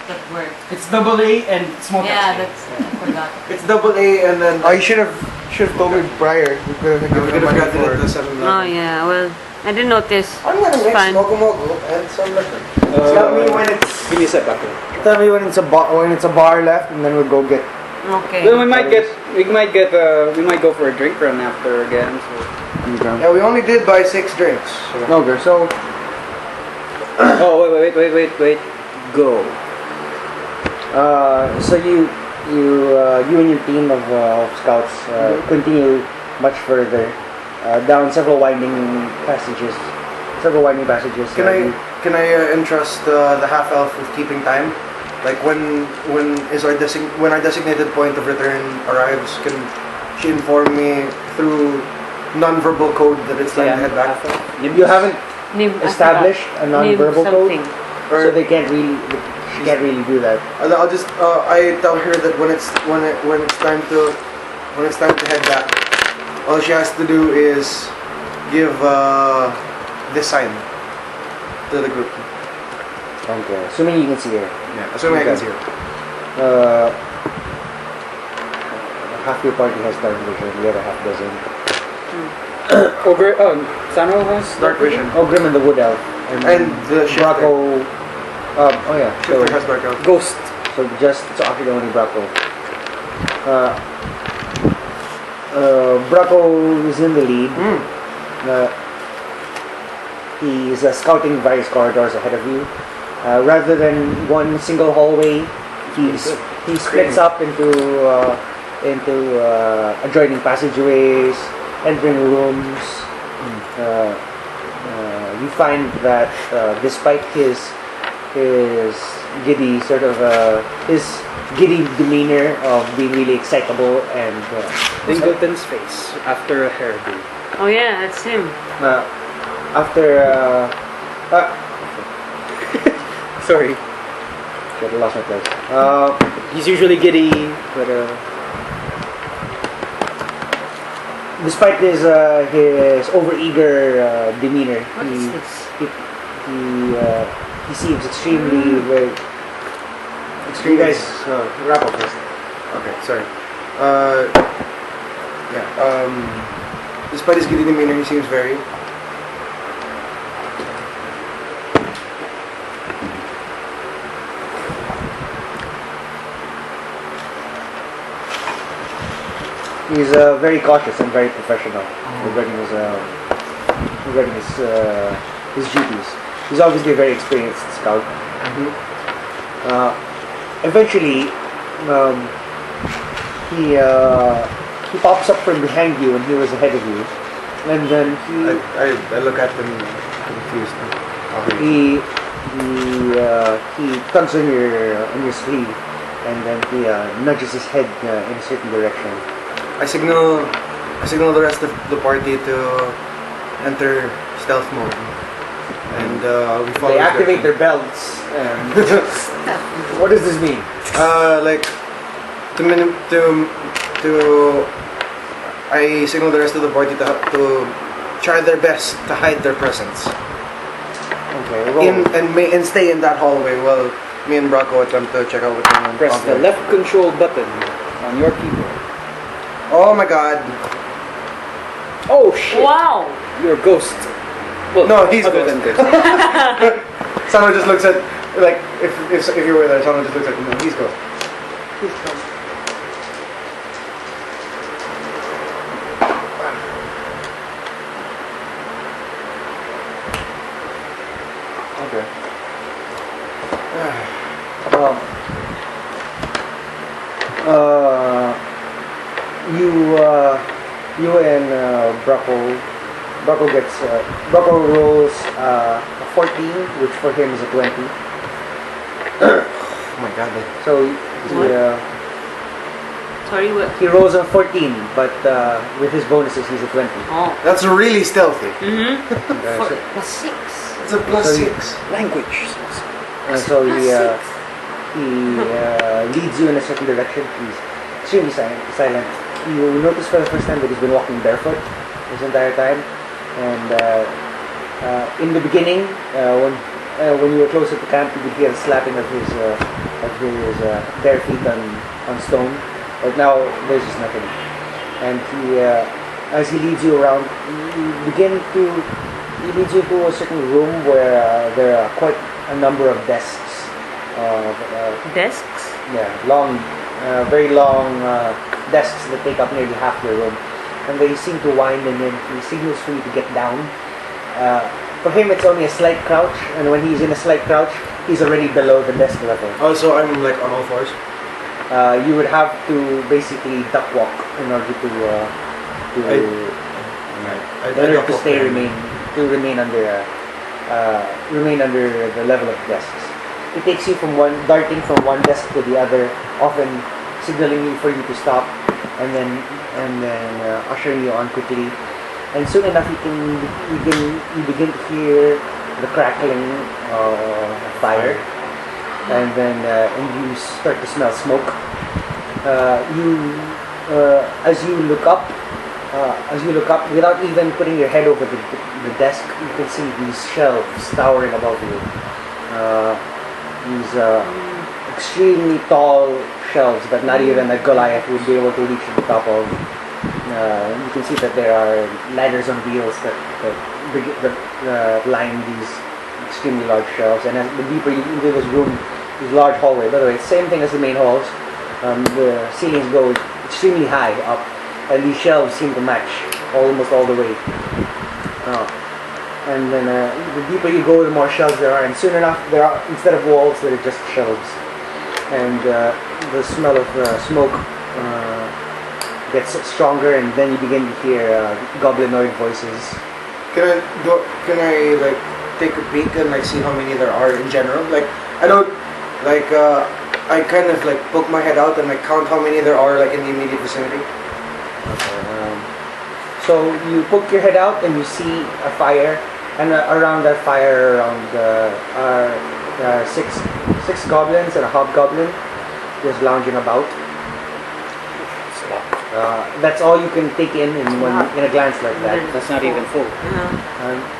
that worked. It's double A and small Yeah, touch. that's. I forgot. It's double A and then. Oh, you should have told me prior. We could have we could have gotten it at the 7 Oh yeah, well, I didn't notice. I'm gonna mix Fine. Mogo Mogo and some liquor. Tell me when it's. Give me a set back there. Tell me when it's a bar left, and then we'll go get. Okay. Then we might go for a drink run after again. So. Yeah, we only did buy 6 drinks. So. Okay, so Oh wait. Go. so you and your team of scouts continue much further down several winding passages. Can I entrust the half elf with keeping time? Like when our designated point of return arrives, can she inform me through non-verbal code that it's time to head back? You haven't Name, I established a forgot. Name non-verbal code, something. so they can't really. She can't really do that. I'll just I tell her that when it's time to head back, all she has to do is give this sign to the group. Okay, assuming you can see her. Yeah, assuming I can see her. Half your party has dark vision, the other half doesn't. Sano has Dark vision. Grim and the Wood Elf. And the shifter. Bracco. Oh yeah. Shifter has dark elf. Ghost. So actually only Bracco. Bracco is in the lead. He's scouting various corridors ahead of you. Rather than one single hallway, he splits up into adjoining passageways, entering rooms. You find that despite his giddy demeanor of being really excitable and Dingleton's face after a hairdo. Oh yeah, that's him. Sorry. shit, I lost my place. He's usually giddy, but Despite his overeager demeanor, What is this? he seems extremely very. You guys wrap up this. Okay, sorry. Despite his giddy demeanor, he seems very. He's very cautious and very professional regarding his duties. He's obviously a very experienced scout. Eventually, he pops up from behind you, and he was ahead of you, and then I look at him confused. he tugs on your sleeve, and then he nudges his head in a certain direction. I signal the rest of the party to enter stealth mode, and we follow. They activate their belts. And what does this mean? I signal the rest of the party to try their best to hide their presence. Okay, roll. And stay in that hallway while me and Bracco attempt to check out what's going on. press the left control button on your keyboard. Oh my god. Oh shit! Wow! You're a ghost. Well, No, he's other ghost. than ghost. Sano just looks at, like, if you were there, Sano just looks at, no, he's ghost. Okay. Well, you and Bracco gets Bracco rolls a 14, which for him is a 20. Oh my god. So What? Sorry, what? he rolls a 14, but with his bonuses he's a 20. Oh. That's really stealthy. Mm-hmm. Uh, so, Plus 6. It's a plus So 6. Language. so he Plus leads you in a certain direction. He's extremely silent. You notice for the first time that he's been walking barefoot this entire time. And in the beginning, when you were closer to camp, you could hear the slapping of his bare feet on stone. But now there's just nothing. And he, as he leads you around, he leads you to a certain room where there are quite a number of desks. Desks? Yeah, long, very long desks that take up nearly half the room. And they seem to wind, and then he signals for you to get down. For him, it's only a slight crouch, and when he's in a slight crouch, he's already below the desk level. Also, I'm like on all fours. You would have to basically duck walk in order to remain under the level of desks. It takes you from darting from one desk to the other, often signaling you for you to stop, and then ushering you on quickly. And soon enough, you begin to hear the crackling of fire, and then and you start to smell smoke. As you look up, without even putting your head over the desk, you can see these shelves towering above you. These extremely tall shelves that not even a Goliath would be able to reach the top of. You can see that there are ladders on wheels that line these extremely large shelves. And as the deeper you into this room, this large hallway. By the way, same thing as the main halls. The ceilings go extremely high up, and these shelves seem to match almost all the way. And then the deeper you go, the more shelves there are, and soon enough, there are, instead of walls, there are just shelves. And the smell of smoke gets stronger, and then you begin to hear goblinoid voices. Can I like take a peek and like see how many there are in general? Like I don't like I kind of like poke my head out and like count how many there are like in the immediate vicinity. So you poke your head out and you see a fire, and around that fire, are six goblins and a hobgoblin just lounging about. That's all you can take in a glance like that. That's not even full.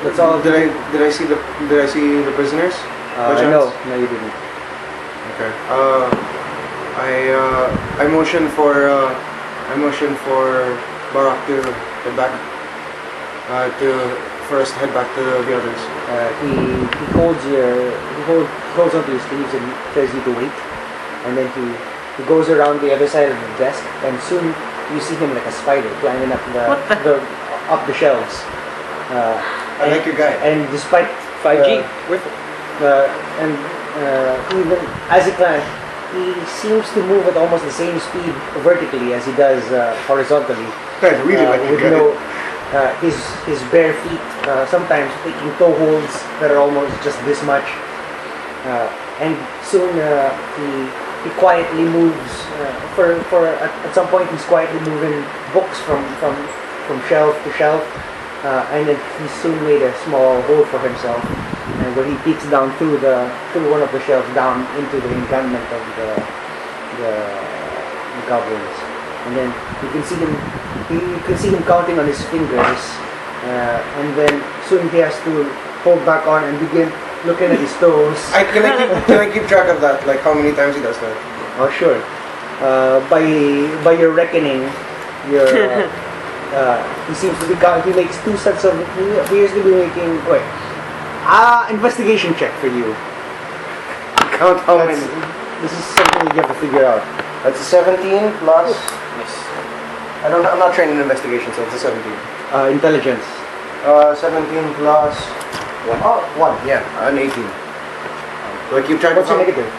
That's all. Did I see the prisoners? by chance? No, you didn't. Okay. I motion for Barak to head back. For us to head back to the others. He holds onto his sleeves and tells you to wait, and then he goes around the other side of the desk, and soon you see him like a spider climbing up up the shelves. I like your guy. And despite 5G, worth it. even as he climbs, he seems to move at almost the same speed vertically as he does horizontally. I really like your with guy. no his bare feet sometimes taking toe holds that are almost just this much, and soon he quietly moves. At some point he's quietly moving books from shelf to shelf, and then he soon made a small hole for himself, and where he peeks down through one of the shelves down into the encampment of the goblins. And then you can see him counting on his fingers, and then soon he has to hold back on and begin looking at his toes. Can I keep track of that? Like how many times he does that? Oh sure. By your reckoning, Your he seems to be he makes 2 sets of he appears to be making investigation check for you. Count how many. This is something you have to figure out. That's a 17 plus. Yes. I'm not trained in investigation, so it's a 17. Intelligence. 17 plus 1. Oh, 1. Yeah, an 18. Do I keep track What's of your how- negative?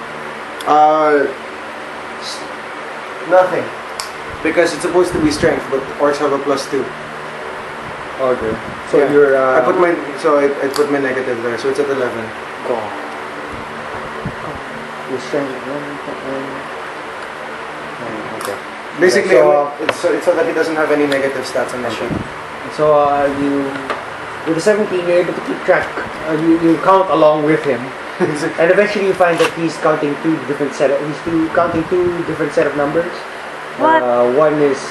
Nothing. Because it's supposed to be strength, but orcs have a +2. Okay. So Yeah. you're I put my negative there, so it's at 11. your strength. Okay. Basically, So, it's so that he doesn't have any negative stats on the sheet. So you, with the 17, you're able to keep track. You count along with him, and eventually you find that he's counting counting two different set of numbers. What? One is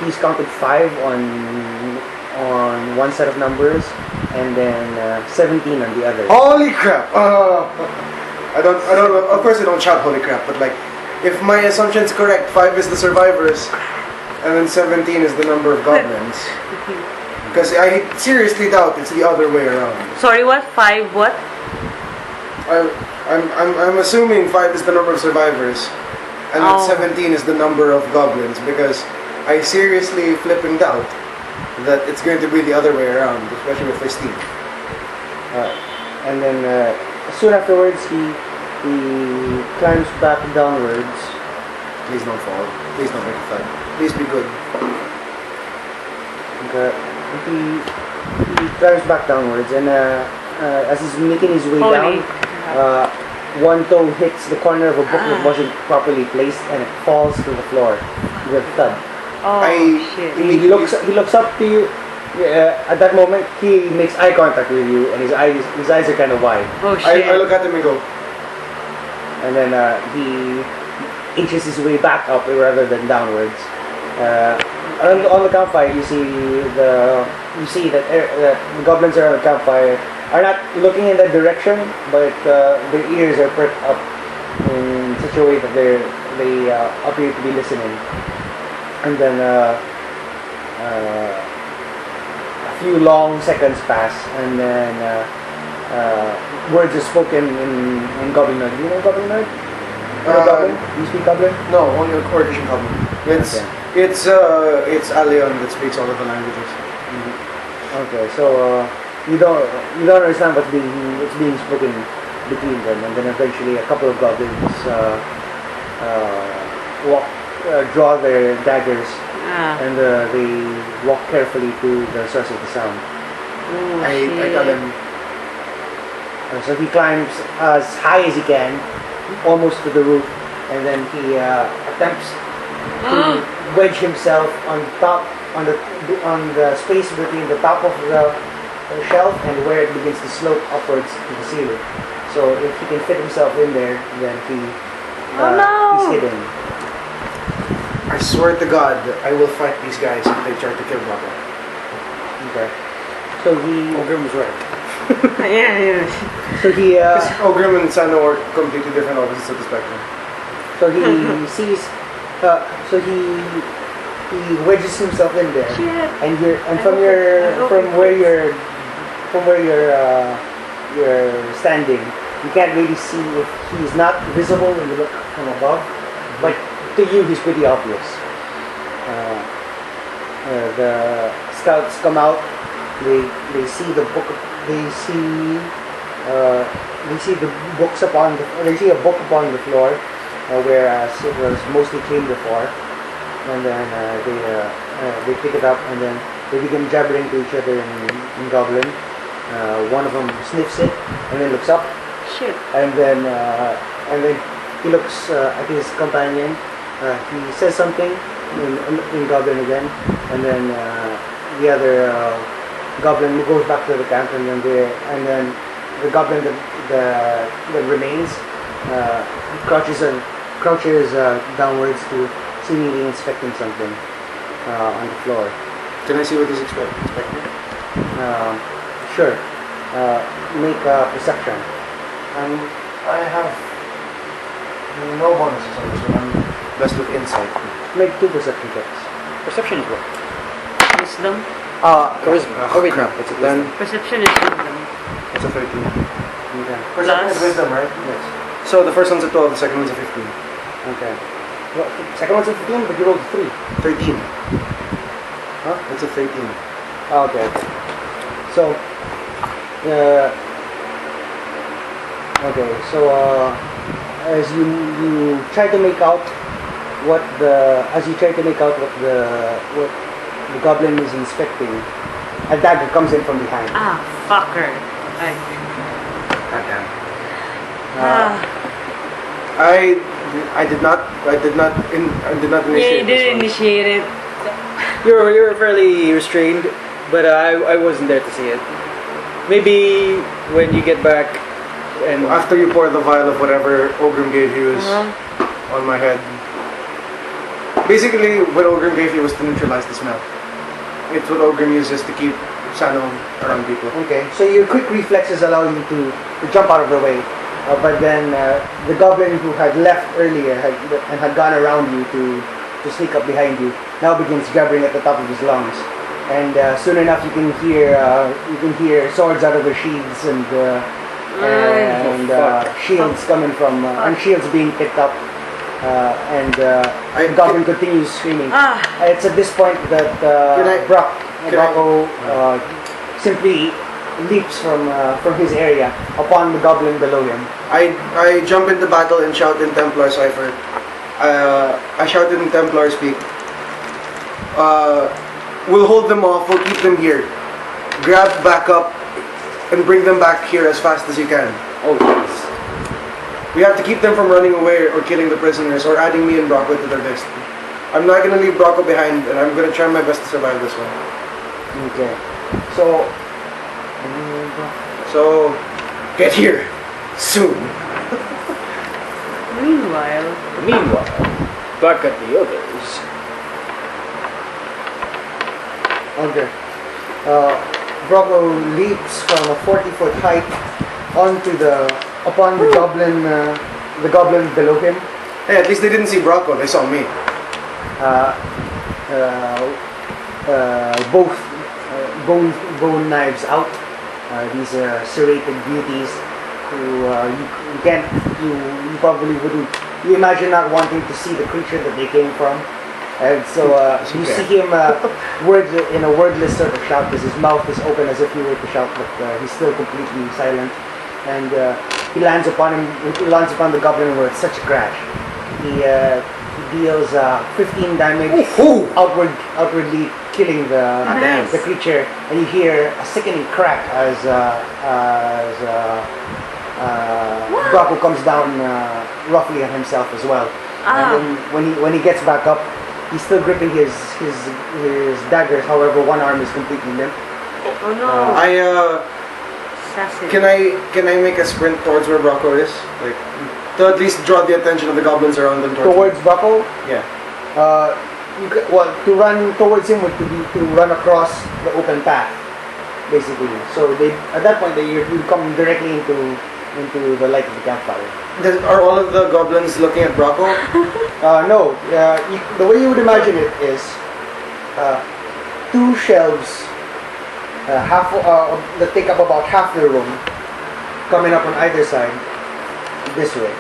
he's counted 5 on one set of numbers, and then 17 on the other. Holy crap! I don't. Of course, I don't shout "holy crap," but like, if my assumption's correct, 5 is the survivors, and then 17 is the number of goblins. Because I seriously doubt it's the other way around. Sorry, what? 5 what? I'm assuming 5 is the number of survivors, and then Oh. 17 is the number of goblins, because I seriously flipping doubt that it's going to be the other way around, especially with Phistine. And then soon afterwards, he climbs back downwards. Please don't fall. Please don't make a thud. Please be good. Okay. He climbs back downwards, and as he's making his way Holy. down, one toe hits the corner of a book that wasn't properly placed, and it falls to the floor with a thud. Oh, shit. He looks up to you. At that moment, he makes eye contact with you, and his eyes are kind of wide. Oh, shit. I look at him and go, And then he inches his way back up rather than downwards. On the campfire, you see that the goblins around the campfire are not looking in that direction, but their ears are perked up in such a way that they appear to be listening. And then a few long seconds pass, and then words are spoken in goblinoid. Do you know goblinoid? Goblin? Do you speak goblin? no, only a coordination goblin. It's Alion that speaks all of the languages. Okay, so you don't understand what's being spoken between them, and then eventually a couple of goblins draw their daggers, and they walk carefully to the source of the sound. Oh, I tell him, So he climbs as high as he can, almost to the roof, and then he attempts to wedge himself on the space between the top of the shelf and where it begins to slope upwards to the ceiling. So if he can fit himself in there, then he's hidden. I swear to God, I will fight these guys if they try to kill Baba. Okay. So he. Ogrim was right. Yeah. So he. Ogrim and Sano are completely different opposites of the spectrum. So he sees. So he wedges himself in there, Shit. and from where you're standing, you can't really see if he's not visible when you look from above, but to you he's pretty obvious. The scouts come out. They see the book. They see the books upon the. They see a book upon the floor, whereas it was mostly clean before. And then they pick it up, and then they begin jabbering to each other in Goblin. One of them sniffs it, and then looks up, Shit. and then he looks at his companion. He says something in Goblin again, and then the other Goblin goes back to the camp, and then the Goblin that remains crouches downwards to seemingly inspecting something on the floor. Can I see what he's expecting? Sure. Make a perception. I have no bonuses on this one. blessed with insight. Make 2 perception checks. Perception is what? Wisdom. Charisma. Oh, crap. It's a 10. Perception is wisdom. It's a 13. Okay. Perception is Plus. wisdom, right? Yes. So the first one's a 12, the second one's a 15. Okay. Well, second one's a 15, but you rolled 3. 13. Huh? It's a 13. Oh, okay. So, as you try to make out what the goblin is inspecting, a dagger comes in from behind. Ah, fucker. Ay. Goddamn. Ah. I did not Yeah, initiate you this didn't one. initiate it. You're fairly restrained, but I wasn't there to see it. Maybe when you get back and After you pour the vial of whatever Ogrim gave you is on my head. Basically, what Ogrim gave you was to neutralize the smell. It's what Ogrim uses to keep Sano around people. Okay, so your quick reflexes allow you to jump out of the way. But then the goblin who had left earlier and had gone around you to sneak up behind you now begins jabbering at the top of his lungs. And soon enough, you can hear swords out of their sheaths and shields coming from and shields being picked up. The goblin continues screaming. It's at this point that Bracco simply leaps from his area upon the goblin below him. I jump into battle and shout in Templar cipher. I shouted in Templar speak. We'll hold them off. We'll keep them here. Grab back up and bring them back here as fast as you can. oh jeez. We have to keep them from running away or killing the prisoners or adding me and Brocco to their list. I'm not gonna leave Brocco behind, and I'm gonna try my best to survive this one. Okay, so Get here soon. Meanwhile, Back at the others. okay, Brocco leaps from a 40-foot height upon the goblin below him. Hey, at least they didn't see Brocco. They saw me. Both bone knives out. These serrated beauties who you probably wouldn't, you imagine not wanting to see the creature that they came from. And so you see him in a wordless sort of shout because his mouth is open as if he were to shout, but he's still completely silent. And he lands upon the goblin with such a crash. He deals 15 damage, outwardly killing the creature, and you hear a sickening crack as Brocco comes down roughly on himself as well. And then when he gets back up, he's still gripping his daggers. However, one arm is completely limp. oh no. Assassin. Can I make a sprint towards where Brocco is? Like, to at least draw the attention of the goblins around them Towards Brocco? Yeah. To run towards him would be to run across the open path, basically. So at that point you come directly into the light of the campfire. Are all of the goblins looking at Brocco? No. The way you would imagine it is 2 shelves, that take up about half the room, coming up on either side, this way.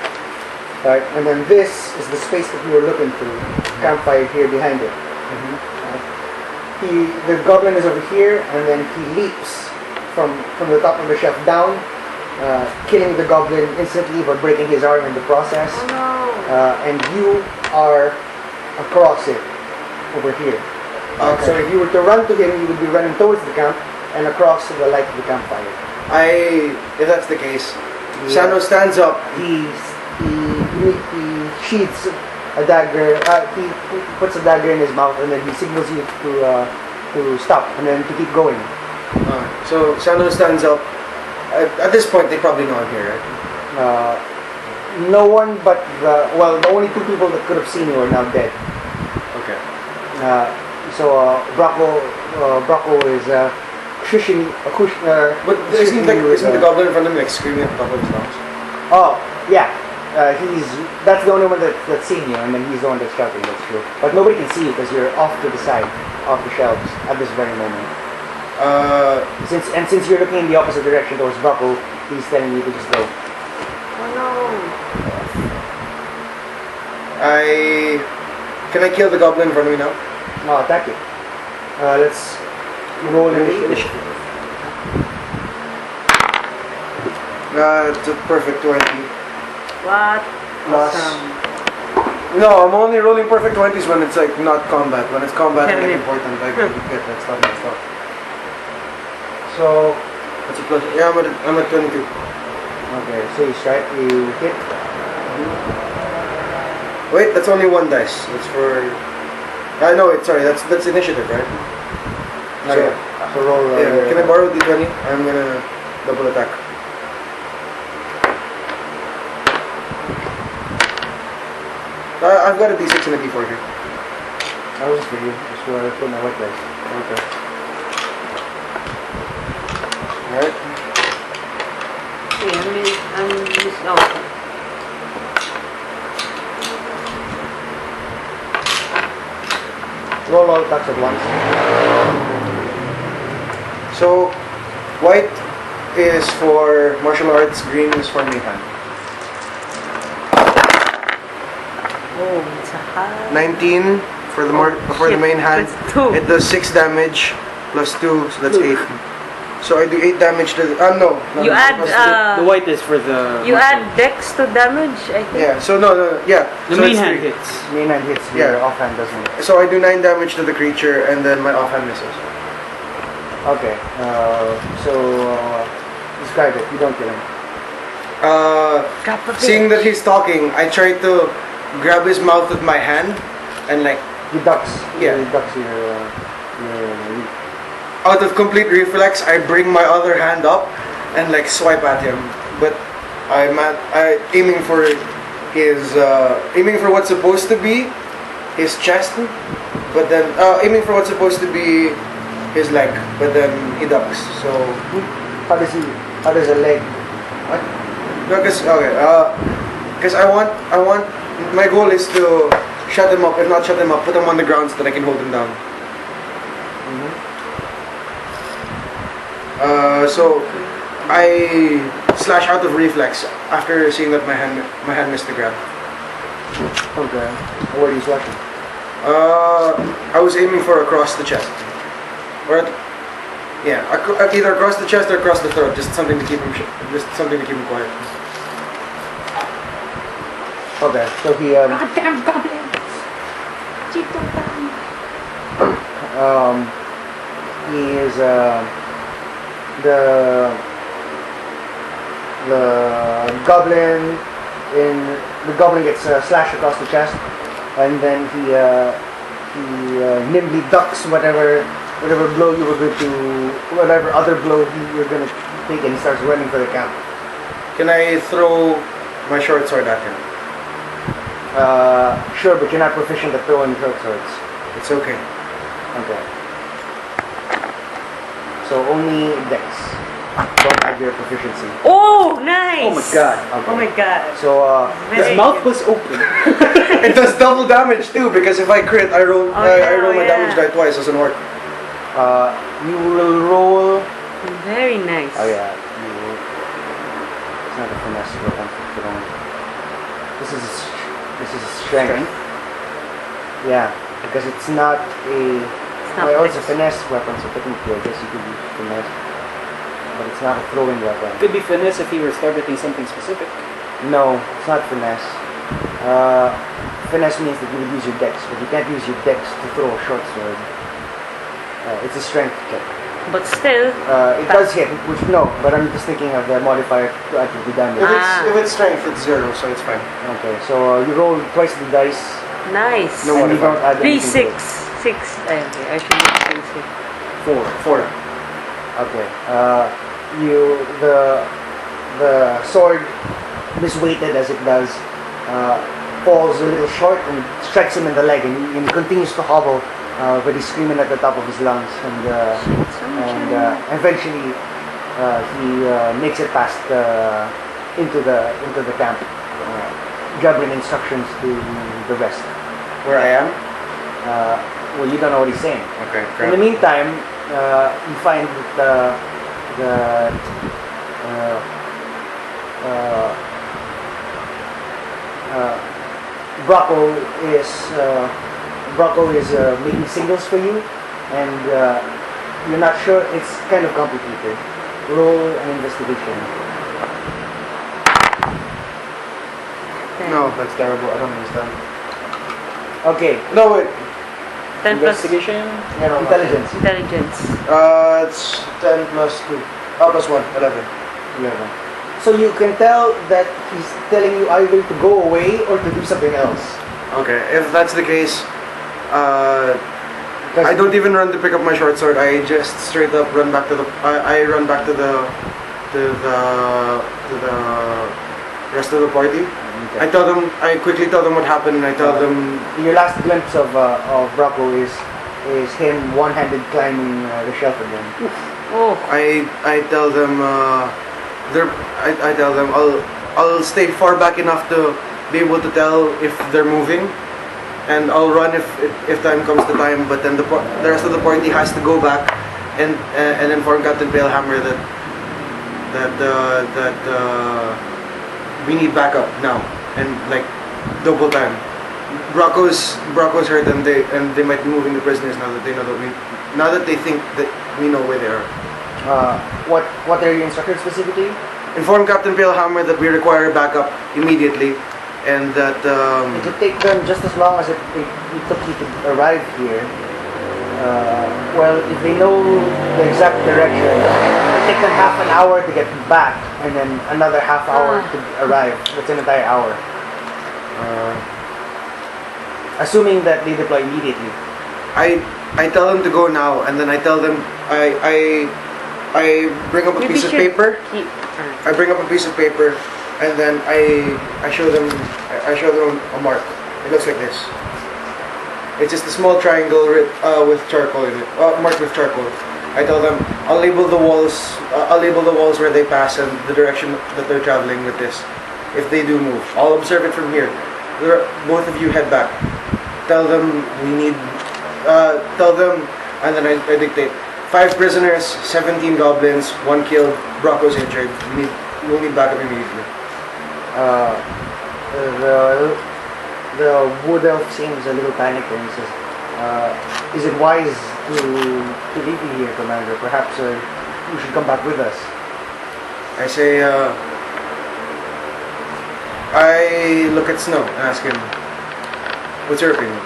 Right, and then this is the space that you were looking through. Campfire here behind it. The goblin is over here, and then he leaps from the top of the shelf down, killing the goblin instantly but breaking his arm in the process. Oh no. And you are across it over here. Okay. So if you were to run to him, you would be running towards the camp and across to the light of the campfire. If that's the case, Sano stands up. He sheaths a dagger. He puts a dagger in his mouth, and then he signals you to stop and then to keep going. So Sano stands up. At this point, they probably know I'm here, right? No one but the only 2 people that could have seen you are now dead. Okay. So Brocco is shushing. But isn't the goblin in front of him like screaming at the top of his lungs? Oh yeah. That's the only one that's seen you, and then he's the one that's shouting. That's true. But nobody can see you because you're off to the side, off the shelves at this very moment. Since you're looking in the opposite direction towards Bucko, he's telling you to just go. Oh no. Can I kill the goblin in front of me now? No, attack it. Let's roll initiative. It's a perfect 20. What? Plus. Awesome. No, I'm only rolling perfect 20s when it's like not combat. When it's combat, it's like Okay. important. Like get that stuff. So, That's a plus. Yeah, I'm at 22. okay, so you strike, you hit. Wait, that's only one dice. That's for. I know it. Sorry, that's initiative, right? So, So roll. yeah. Can I borrow D20? I'm gonna double attack. I've got a D6 and a D4 here. That was for you. Just want to put my white dice. Okay. Alright. Okay, I'm just out. Roll all attacks at once. So, white is for martial arts, green is for Mayhem. Oh, it's a high. 19 for the main hand. That's 2. It does 6 damage plus 2, so that's 8. So I do 8 damage to the. No. You add, plus The white is for the. you add dex to damage, I think. yeah, so no, yeah. The so main it's hand 3. hits. Main hand hits, Yeah. your offhand doesn't. So I do 9 damage to the creature, and then my offhand misses. Okay, so describe it. You don't kill him. Seeing that he's talking, I try to grab his mouth with my hand, and like He ducks. Yeah. He ducks your out of complete reflex, I bring my other hand up and like swipe at him. But I'm aiming for what's supposed to be his chest, but then aiming for what's supposed to be his leg, but then he ducks. So How does a leg? What? because I want my goal is to shut him up. If not shut him up, put him on the ground so that I can hold him down. So I slash out of reflex after seeing that my hand missed the grab. Okay. Where are you slashing? I was aiming for across the chest, or either across the chest or across the throat. Just something to keep him quiet. Okay. So he Goddamn goblins! Cheeto time. he is the goblin gets slashed across the chest, and then he nimbly ducks whatever blow you were going to, whatever other blow you were going to take, and he starts running for the camp. Can I throw my short sword at him? Sure, but you're not proficient at throwing short swords. It's okay. Okay. So only dex. Don't add your proficiency. Oh, nice! Oh my god. Okay. Oh my god. So His mouth was open. It does double damage too, because if I crit, I roll my yeah. damage die twice. Doesn't work. you will roll. Very nice. Oh yeah. It's not a finesse weapon for throwing. This is a strength. Yeah, because it's not a. not Well, it's a finesse. finesse weapon, so technically I guess you could use finesse, but it's not a throwing weapon. Could be finesse if he was targeting something specific. No, it's not finesse. Finesse means that you would use your dex, but you can't use your dex to throw a short sword. It's a strength check. But still, It does hit, which no, but I'm just thinking of the modifier to add to the damage. If it's strength, it's 0, so it's fine. Okay, so you roll twice the dice, nice. No and you don't add 3, anything to 6. 6. Okay, I should use 3, 6. 4. Okay. The sword, misweighted as it does, falls a little short and strikes him in the leg, and he continues to hobble, but he's screaming at the top of his lungs, and eventually he makes it past into the camp. jabbering instructions to the rest. Where I am? Well, you don't know what he's saying. Okay, In the meantime, you find that Brocco is making signals for you, and you're not sure. It's kind of complicated. Roll an investigation. No, that's terrible. I don't understand. Okay. No, wait. 10 plus Investigation. Intelligence. intelligence. It's 10 plus 2. Oh, plus 1. 11. 11. So you can tell that he's telling you either to go away or to do something else. Okay, if that's the case, I don't even run to pick up my short sword. I just straight up run back to the. I run back to the rest of the party. Okay. I quickly tell them what happened, and I tell them. Your last glimpse of Brocco is him one-handed climbing the shelf again. Oh, I tell them. I tell them I'll stay far back enough to be able to tell if they're moving, and I'll run if time comes to time. But then the rest of the party has to go back and inform Captain Palehammer that we need backup now, and like double time. Brocco's hurt, and they might be moving the prisoners now that they think that we know where they are. What are your instructions specifically? Inform Captain Palehammer that we require backup immediately, and that It would take them just as long as it took you to arrive here. Well, if they know the exact direction, it'll take them half an hour to get back, and then another half hour to arrive. That's an entire hour. Assuming that they deploy immediately. I tell them to go now, and then I tell them I bring up a maybe piece of should paper. keep. I bring up a piece of paper, and then I show them a mark. It looks like this. It's just a small triangle with charcoal in it, marked with charcoal. I tell them I'll label the walls. I'll label the walls where they pass and the direction that they're traveling with this. If they do move, I'll observe it from here. Both of you head back. Tell them we need. Tell them, and then I dictate. 5 prisoners, 17 goblins, 1 killed, Brocco's injured. We'll need backup immediately. The wood elf seems a little panicked and he says, is it wise to leave you here, Commander? Perhaps you should come back with us. I say, I look at Snow and ask him, what's your opinion?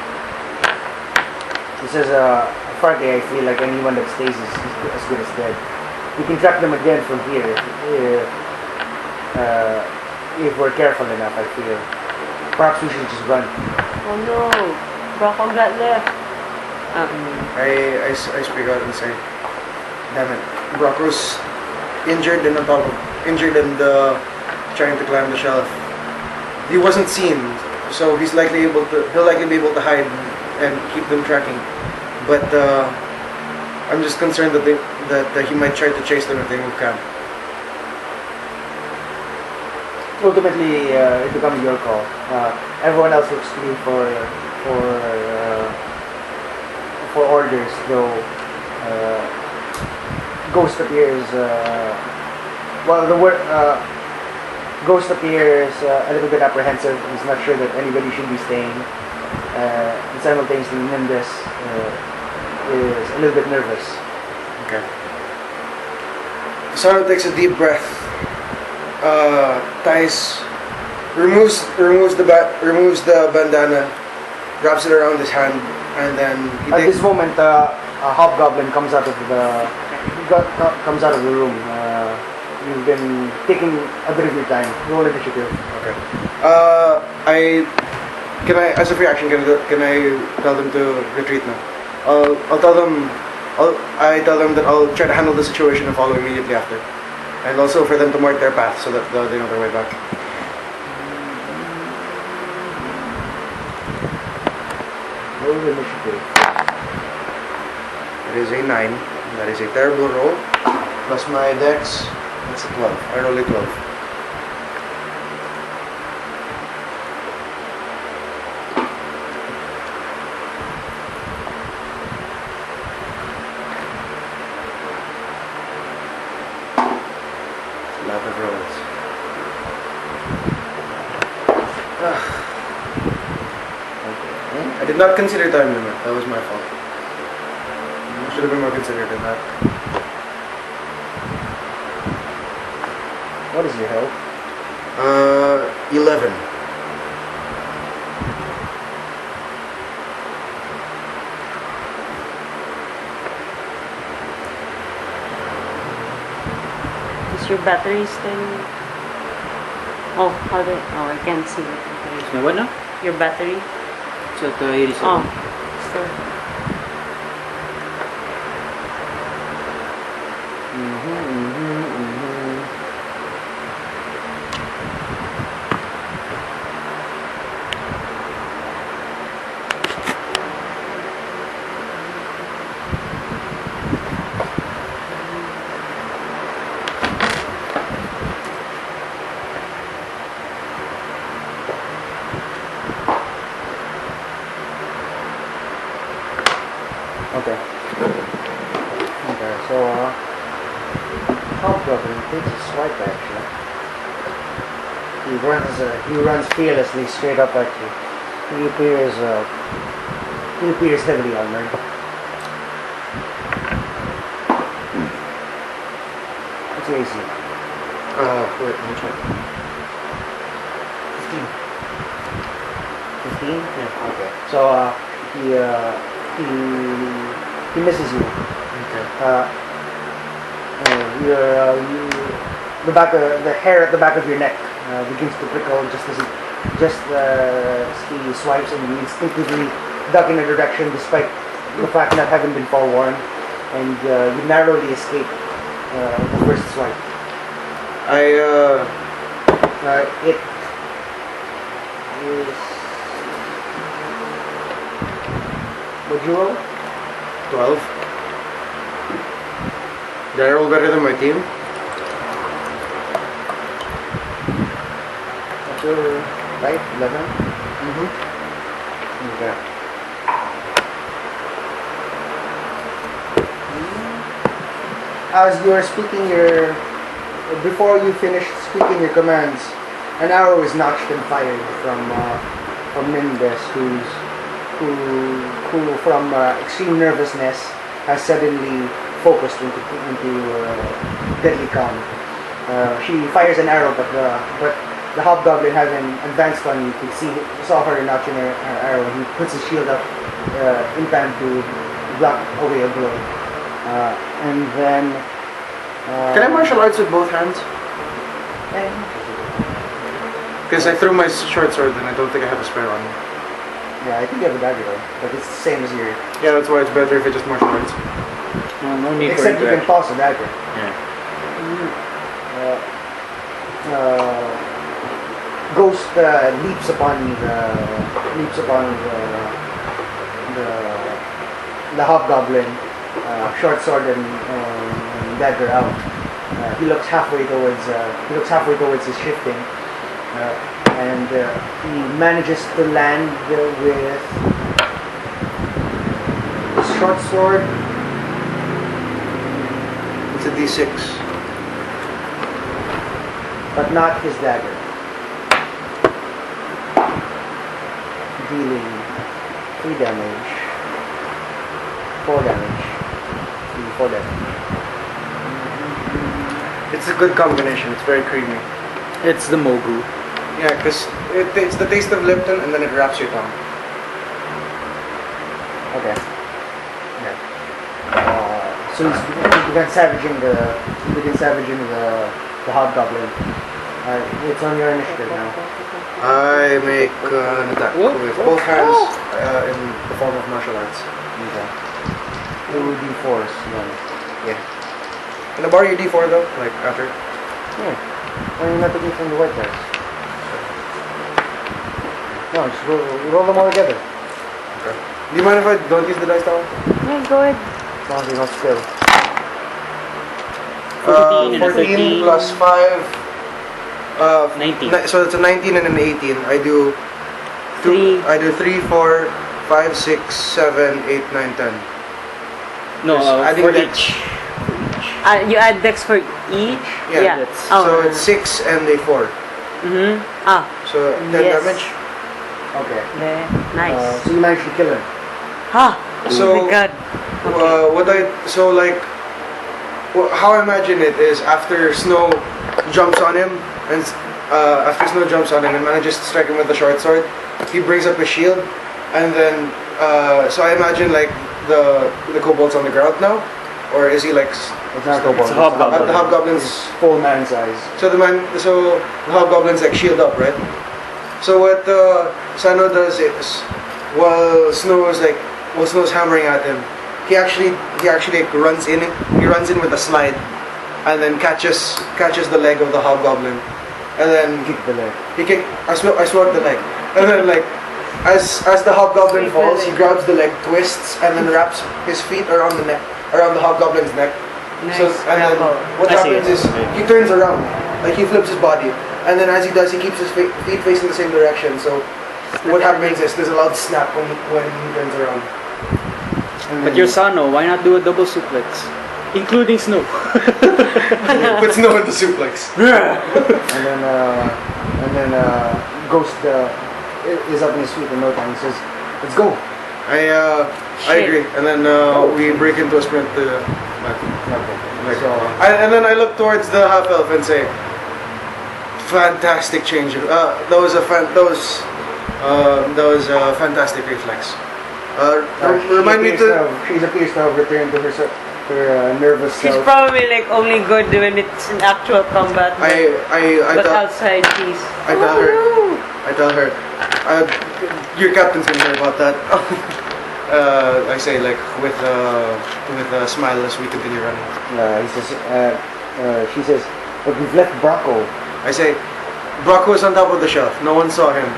He says, frankly, I feel like anyone that stays is as good as dead. We can track them again from here if we're careful enough, I feel. Perhaps we should just run. Oh no, Brocco got left. I speak out and say, damn it, Brocco's injured and trying to climb the shelf. He wasn't seen, so he'll likely be able to hide and keep them tracking. But I'm just concerned that he might try to chase them if they move camp. Ultimately, it becomes your call. Everyone else looks to you for orders, though Ghost appears. Ghost appears a little bit apprehensive. He's not sure that anybody should be staying. And simultaneously, Nimbus is a little bit nervous. Okay. Sano takes a deep breath. Removes the bandana, wraps it around his hand, and then At this moment, a hobgoblin comes out of the room. You've been taking a bit of your time. Roll initiative. Okay. As a reaction, can I tell them to retreat now? I tell them that I'll try to handle the situation and follow immediately after, and also for them to mark their path so that they know their way back. Roll initiative. It is a 9. That is a terrible roll. Plus my dex, that's a 12. I roll a 12. Lot of rolls. I did not consider time limit. That was my fault. I should have been more considerate in that. What is your health? 11. Is your battery still? Oh, how do I can't see it. Now what now? Your battery? It's at 87. Oh, still. Okay. Okay, so, Hobgoblin takes a swipe at you. He runs fearlessly straight up at you. He appears heavily armored. What's your AC? Wait, let me check. 15? Yeah. Okay. So, he misses you. Okay. The hair at the back of your neck begins to prickle just as he swipes, and you instinctively duck in a direction despite the fact not having been forewarned, and you narrowly escape the first swipe. It is. Would you roll? 12. Did I roll better than my team? That's your right? 11? Mm-hmm. Okay. As you are speaking before you finish speaking your commands, an arrow is notched and fired from Nimbus, who from extreme nervousness has suddenly focused into deadly calm. She fires an arrow, but the hobgoblin having advanced on you, saw her notching her arrow, and he puts his shield up in time to block away a blow. And then Can I martial arts with both hands? Because I threw my short sword and I don't think I have a spare on me. Yeah, I think you have a dagger though, but it's the same as your. Yeah, that's why it's better if it's just martial arts. No need for Except you can interaction. toss a dagger. Yeah. Ghost leaps upon the hobgoblin, short sword and dagger out. He looks halfway towards his shifting, and he manages to land with his short sword. It's a D6. But not his dagger. Dealing 3 damage. 4 damage. 4 damage. It's a good combination. It's very creamy. It's the Mogu. Yeah, because it's the taste of Lipton and then it wraps your tongue. Okay. Yeah. So he began savaging the hobgoblin. It's on your initiative now. I make an attack with both hands in the form of martial arts. Okay. 2d4s then. Yeah. Can I borrow your D4 though? Like after? Yeah. Why are you not taking from the white dice? No, just roll them all together. Okay. Do you mind if I don't use the dice towel? Yeah, go ahead. As long as you don't spill. 14 and a 14 13. plus 5. 19. So it's a 19 and an 18. I do 3, 4, 5, 6, 7, 8, 9, 10. No, I think for that- each. You add dex for each? Yeah, that's- So it's 6 and a 4. Ah, So 10 Yes. damage. Okay. nice. So you managed to kill him. So, oh my god. How I imagine it is after Snow jumps on him and manages to strike him with the short sword, he brings up his shield, and then so I imagine like the kobold's on the ground now, or is he like It's not a kobold. It's a hobgoblin. the hobgoblin's Full man size. so the hobgoblin's like shield up, right? So what Sano does is while Snow's hammering at him, he actually like, runs in with a slide, and then catches the leg of the hobgoblin, and then Kick the leg. I swat the leg, and then like as the hobgoblin falls, he grabs the leg, twists, and then wraps his feet around the hobgoblin's neck. Nice. So and then what I see happens it. is he turns around, like he flips his body, and then as he does, he keeps his feet facing the same direction. So what happens is there's a loud snap when he turns around. But you're Sano, why not do a double suplex? Including Snow. Put Snow in the suplex. And then Ghost is up in his feet in no time. He says, "Let's go." I agree, and then we break into a sprint to Matthew. Okay. So And then I look towards the half elf and say, "Fantastic change! That was a fantastic reflex." Remind me to. She appears to have returned to her nervous She's self. probably like only good when it's in actual combat. But outside she's. I tell her, your captain's gonna hear about that. I say like with a smile as we continue running. She says, "But we've left Brocco." I say, Brocco is on top of the shelf. No one saw him.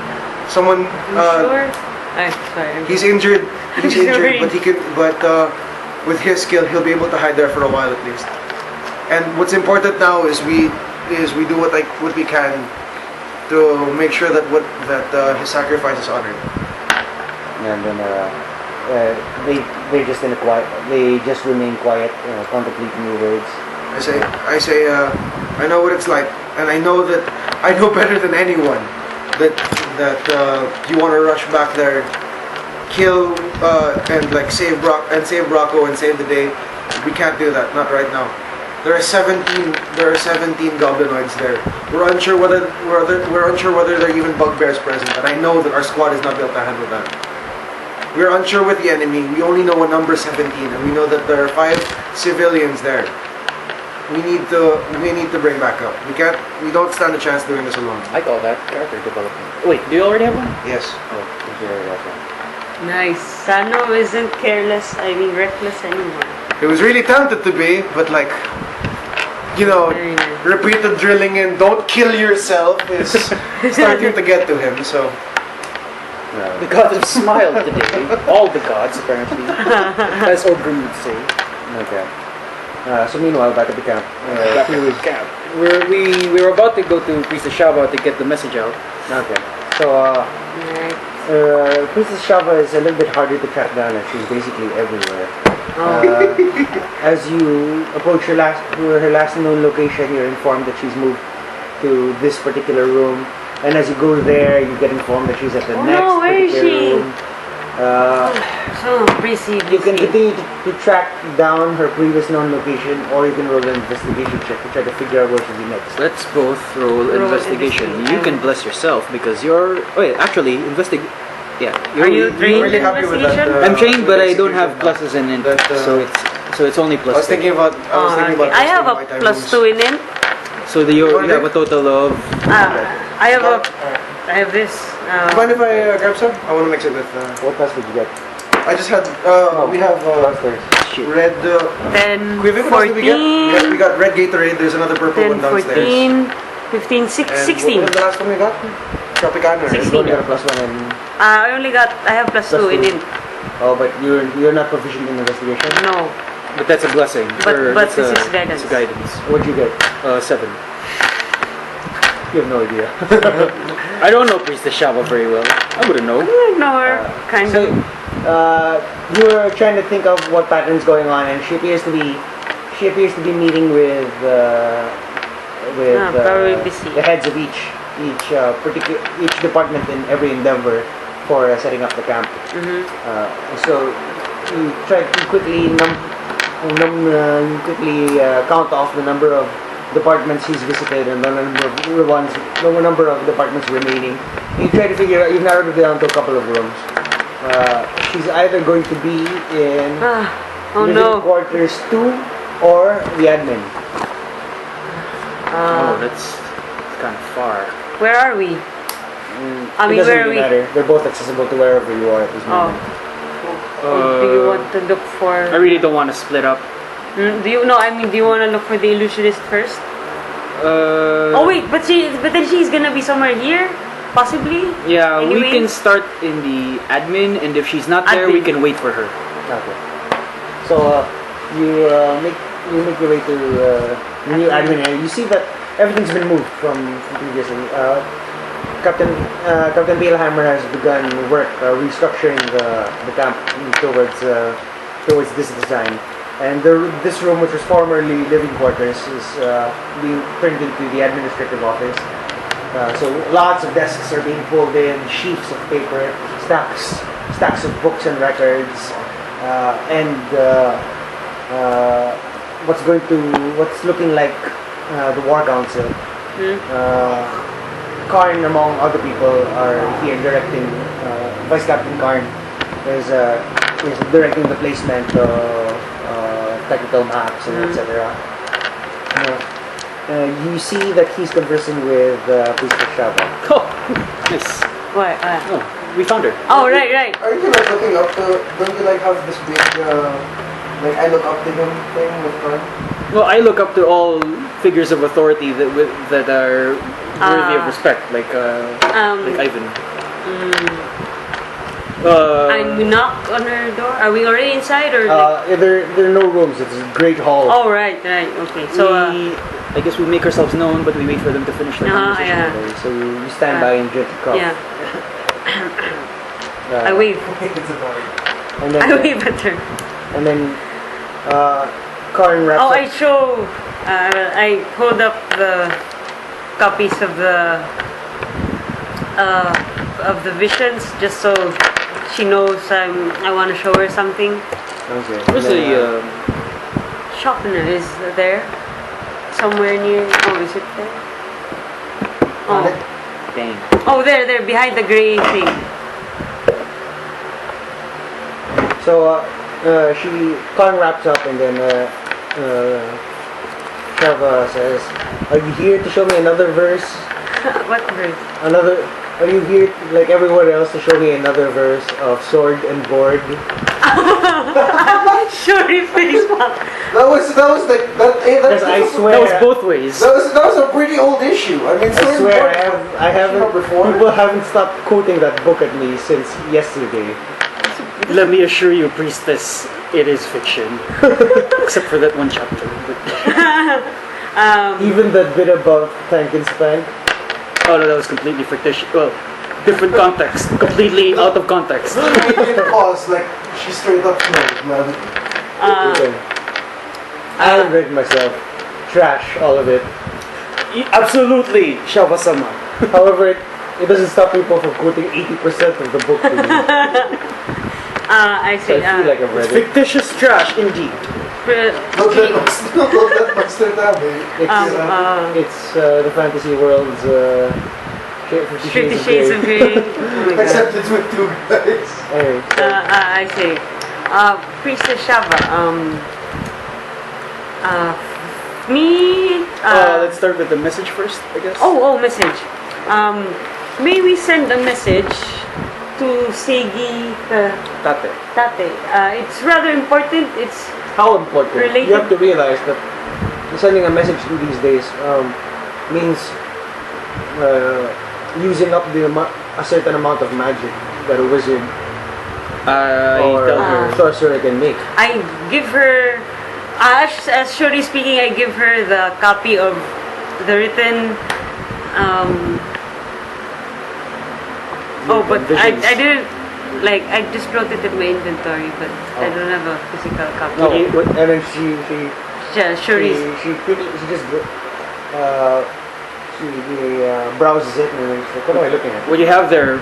Someone. Sure? Ay, sorry. He's injured. He's injured, Sorry. but with his skill, he'll be able to hide there for a while at least. And what's important now is we do what we can to make sure that his sacrifice is honored. And then they just remain quiet, contemplating your words. I say, I know what it's like, and I know better than anyone that you want to rush back there, kill and like save Brocco and save the day. We can't do that, not right now. There are 17 goblinoids there. We're unsure whether there are even bugbears present, and I know that our squad is not built to handle that. We're unsure with the enemy. We only know a number 17, and we know that there are 5 civilians there. We need to bring back up. We don't stand a chance doing this alone. I call that character development. Wait, do you already have one? Yes. Oh, you already have one. Nice. Sano isn't reckless anymore. It was really tempted to be, but like, Very nice. repeated drilling in "don't kill yourself" is starting to get to him. So The gods have smiled today. All the gods, apparently. As Ogrim would say. Okay. So meanwhile, back at the camp. Back in the camp. We were about to go to Priestess Shava to get the message out. Okay. So Princess Shava is a little bit harder to track down, as she's basically everywhere. As you approach her last known location, you're informed that she's moved to this particular room, and as you go there, you get informed that she's at the next where is particular she? room. So busy. You can continue to track down her previous known location, or you can roll an investigation check to try to figure out where she'll be next. Let's both roll investigation. You can bless yourself because you're... Wait, actually, Yeah. Are you trained really in happy with that, investigation? I'm trained, but I don't have execution pluses in it, That, so it's only I plus was thinking about. Okay. I have a +2 in it. So you have a total of... I have this. Mind if I grab some? I want to mix it with. What class did you get? I just had. We have Downstairs. Shit. red. 10, Quiver, what else did we get? 14, We got red Gatorade. There's another purple 10, one downstairs. 14, 15, And 16. What was the last one we got? Tropicana. right? 16. You got a +1 and... I have +2 in it. Oh, but you're not proficient in investigation? No. But that's a blessing. But It's this a- is guidance. It's a guidance. What'd you get? 7. You have no idea. I don't know Priestess Shava very well. I wouldn't know. I know her, kind So, of. you were trying to think of what pattern's going on, and she appears to be... she appears to be meeting with probably busy. the heads of each each department in every endeavor for setting up the camp. So you try to quickly count off the number of departments he's visited and the number of departments remaining. You try to figure out. You've narrowed it down to a couple of rooms. She's either going to be in Oh living no. quarters 2 or the admin. Oh, that's kind of far. Where are we? I It mean, doesn't where are really we? matter. They're both accessible to wherever you are at this Oh. moment. Or do you want to look for? I really don't want to split up. Do you know? I mean, do you want to look for the illusionist first? Oh wait, but then she's gonna be somewhere here, possibly. Yeah, we Anyways. can start in the admin, and if she's not there, we Admin. can wait for her. Okay. So you make your way to the new admin area. You see that everything's been moved from previously. Captain Bielhammer has begun work restructuring the camp towards this design. And this room, which was formerly living quarters, is being turned into the administrative office. So lots of desks are being pulled in, sheets of paper, stacks of books and records, and what's looking like the War Council. Karn, among other people, are here directing. Vice Captain Karn is directing the placement of technical maps and etc. You see that he's conversing with Priestess Shava. Oh, nice. What? Oh, we found her. Oh, right. Are you like looking up to? Don't you like have this big like I look up to him thing with Karn? Well, I look up to all figures of authority that are worthy of respect, like Ivan. And we knock on her door. Are we already inside or? There are no rooms. It's a great hall. Oh, right. Okay. So, I guess we make ourselves known, but we wait for them to finish their conversation. yeah. So you stand by and gently cough. Yeah. I Uh, wave. And then, I wave at her. And then Karn wraps Oh, up. I show. I hold up the copies of the visions, just so she knows I want to show her something. Okay. Where's And then, the Sharpener is there, somewhere near. Oh, is it there? Oh, dang? oh, there, behind the gray thing. So Karn wraps up and then Shava says, "Are you here to show me another verse? What verse? Are you here like everyone else to show me another verse of Sword and Board?" Shuri face palm. That was like that. Because I swear, That was both ways. That was a pretty old issue. I mean, I swear, I haven't. before. People haven't stopped quoting that book at me since yesterday. Let me assure you, priestess, it is fiction. Except for that one chapter. But Even that bit about Tank and Spank. oh no, that was completely fictitious. Well, different context. Completely out of context. Pause, like she straight up man. Okay. I haven't read it myself. Trash, all of it. Absolutely, Shava-sama. However, it doesn't stop people from quoting 80% of the book to me. I So see. I feel like I've read it. Fictitious trash, indeed. Don't let Buster Tabby. It's the fantasy world's 50 50 Shades of Grey. Oh my God. Except it's with two guys. Anyway, so, I see. Priestess Shava. Me. Let's start with the message first, I guess. Oh, message. May we send a message to Seigi Tate. Tate? It's rather important. It's how important? Related- You have to realize that sending a message through these days means using up a certain amount of magic that a wizard I or tell her. sorcerer can make. I give her, as Shuri speaking, I give her the copy of the written. But Visions. I didn't like. I just wrote it in my inventory, but I don't have a physical copy. No, and then she Shuri's. She just browses it and then she's like, what am I looking at? What you have there,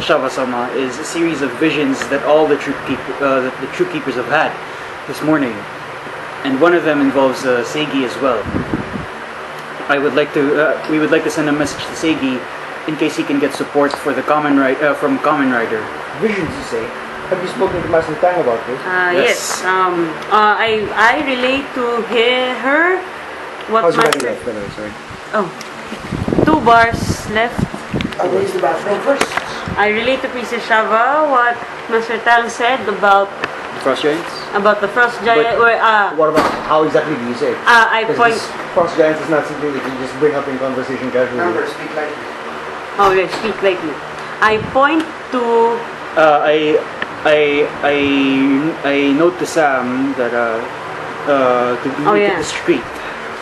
Shava-sama, is a series of visions that all the troop keepers have had this morning, and one of them involves Seigi as well. We would like to send a message to Seigi in case he can get support for the from Common Rider. Visions, you say? Have you spoken to Master Tang about this? Yes. I relate to her. What How's your body Master? life, by the way? Sorry. Oh, 2 bars left. I'll use the bathroom first. I relate to Princess Shava what Master Tang said about Frost Giants? the frost giant. What about how exactly do you say it? I Because point. this Frost Giants is not something that you just bring up in conversation casually. Remember, speak lightly. Oh, yes, speak lightly. I point to. I note to Sam that to Oh, look yeah. at the street.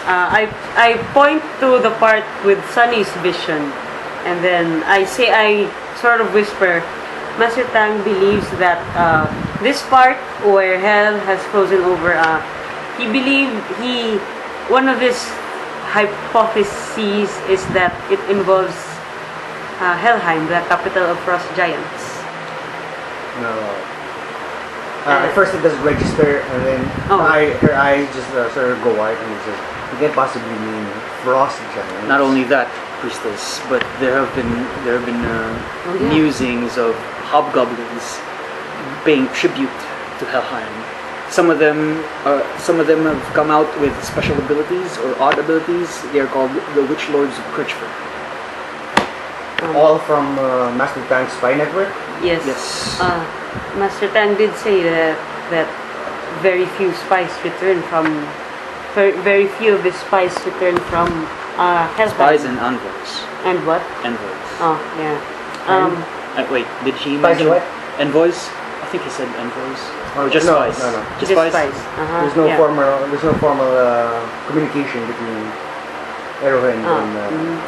I point to the part with Sunny's vision, and then I sort of whisper. Master Tang believes that this part where hell has frozen over. One of his hypotheses is that it involves Helheim, the capital of frost giants. No. At first it doesn't register, and then Oh. her eyes just sort of go wide, and it says, "You can't possibly mean frost giants." Not only that, priestess, but there have been yeah. musings of hobgoblins paying tribute to Helheim. Some of them have come out with special abilities or odd abilities. They are called the Witch Lords of Crutchford. All from Master Tang's spy network. Yes. Yes. Master Tang did say that very few spies return from. Very few of his spies return from Helheim. Spies and envoys. And what? Envoys. Oh, yeah. Wait, did he Spies and mention what? envoys? I think he said envoys. Or just No, spies? no. Just spies? Uh-huh, There's no yeah. formal communication between Eruhend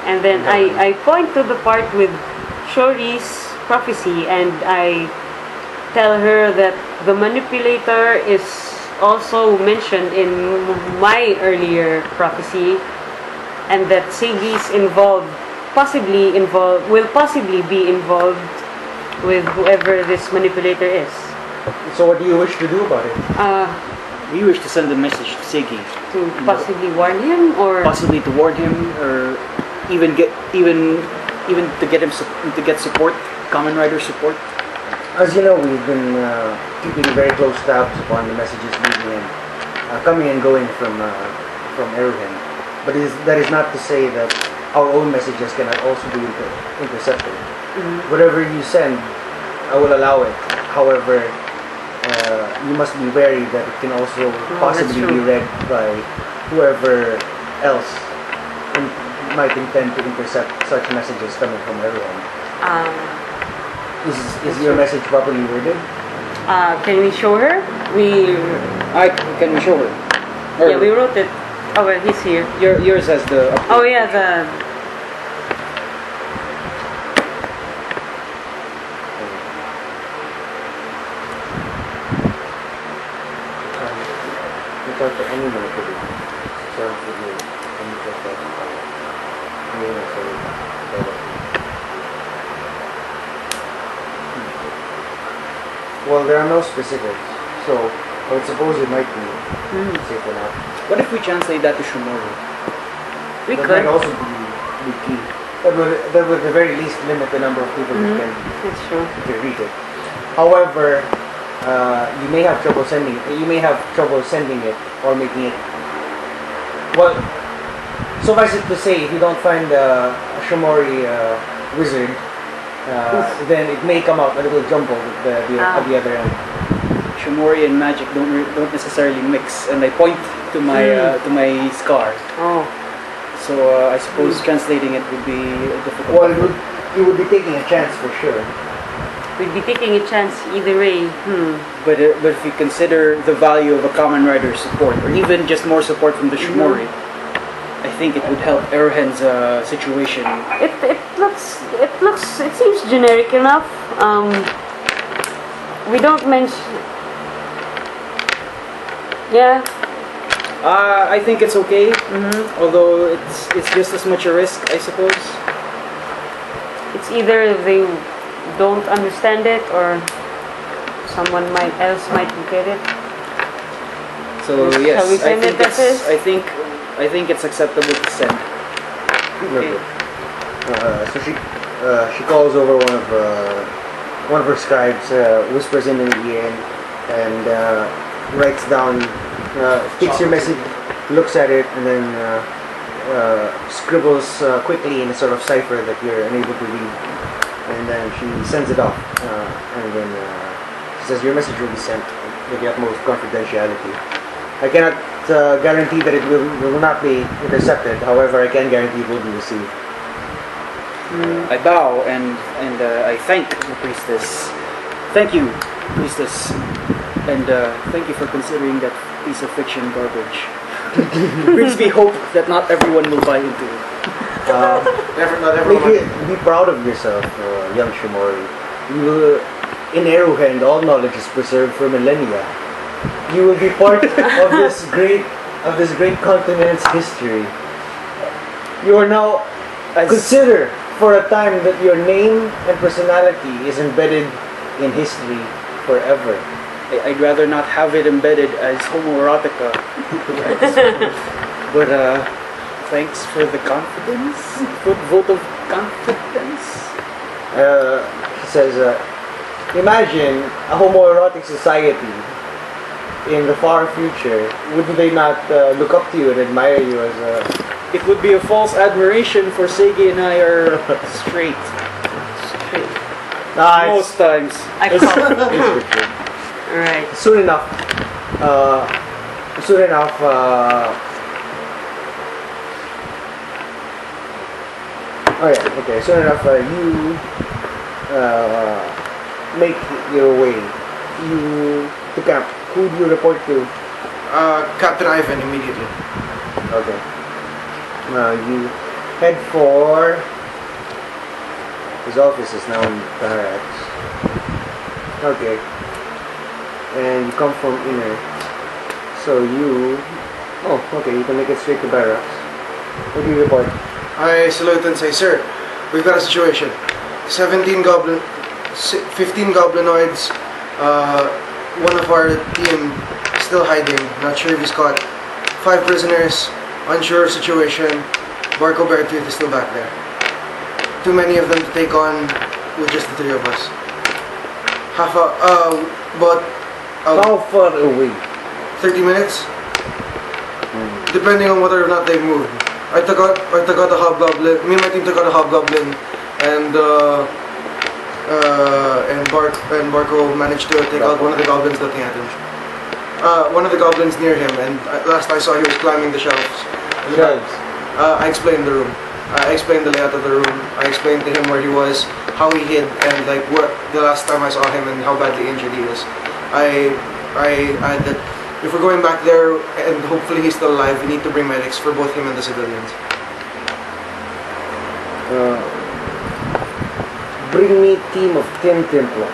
And then I point to the part with Shuri's prophecy, and I tell her that the manipulator is also mentioned in my earlier prophecy, and that Seigi's will possibly be involved with whoever this manipulator is. So what do you wish to do about it? We wish to send a message to Seigi, To possibly warn him, or possibly to warn him, or even to get support, Common Rider support. As you know, we've been keeping very close tabs upon the messages leaving and coming and going from Eruhend. But that is not to say that our own messages cannot also be intercepted. Whatever you send, I will allow it. However, you must be wary that it can also possibly that's be true. read by whoever else might intend to intercept such messages coming from Eruhend. Is your message properly worded? can we show her? Can we show her? Yeah, we wrote it. Oh, well, he's here. Yours has the. Oh yeah, the. Without the any manipulation, serve with you, and you just have to follow. Well, there are no specifics, so I would suppose it might be safe enough. What if we translate that to Shumori? We That could. might also be key. That would at the very least limit the number of people who can That's true. read it. However, you may have trouble sending it. You may have trouble sending it or making it. Well, suffice it to say, if you don't find a Shumori wizard, then it may come out a little jumbled at the other end. Shumori and magic don't necessarily mix, and I point to my scar. Oh. So I suppose translating it would be difficult. Well, you would be taking a chance for sure. We'd be taking a chance either way. But if you consider the value of a Common Rider support, or even just more support from the Shumori, I think it would help Eruhend's situation. It seems generic enough. We don't mention. Yeah. I think it's okay. Although it's just as much a risk, I suppose. It's either they don't understand it or someone else might get it. So Shall yes, we send it as is? I think it's acceptable to send. Okay. So she calls over one of her scribes, whispers in the ear, and writes down, takes your message, looks at it, and then scribbles quickly in a sort of cipher that you're unable to read, and then she sends it off, and then she says your message will be sent with the utmost confidentiality. I cannot guarantee that it will not be intercepted. However, I can guarantee it will be received. I bow and I thank the priestess. Thank you, priestess, and thank you for considering that piece of fiction garbage. It brings me hope that not everyone will buy into it. Not everyone. Be proud of yourself, young Shimori. You will, in Eruhend, all knowledge is preserved for millennia. You will be part of this great continent's history. You are now consider for a time that your name and personality is embedded in history forever. I'd rather not have it embedded as homoerotica. But thanks for the confidence. Vote of confidence. He says, imagine a homoerotic society in the far future. Wouldn't they not look up to you and admire you as a... It would be a false admiration, for Segi and I are straight. Most times. I call. Alright. Soon enough. Okay. Soon enough, you make your way. You to camp. Who do you report to? Captain Ivan immediately. Okay. You head for his office is now in barracks. Okay. And you come from inner. So you... Oh, okay, you can make it straight to barracks. What do you report? I salute and say, sir, we've got a situation. 15 goblinoids. One of our team still hiding. Not sure if he's caught. 5 prisoners. Unsure situation. Barco Beartooth is still back there. Too many of them to take on with just the 3 of us. How far away? 30 minutes? Depending on whether or not they've moved. I took out a hobgoblin. Me and my team took out a hobgoblin, and Barco managed to take out one of the goblins looking at him. One of the goblins near him, and last I saw he was climbing the shelves. I explained the room. I explained the layout of the room. I explained to him where he was, how he hid, and like what the last time I saw him and how badly injured he is. I add that if we're going back there and hopefully he's still alive, we need to bring medics for both him and the civilians. Bring me a team of 10 templars.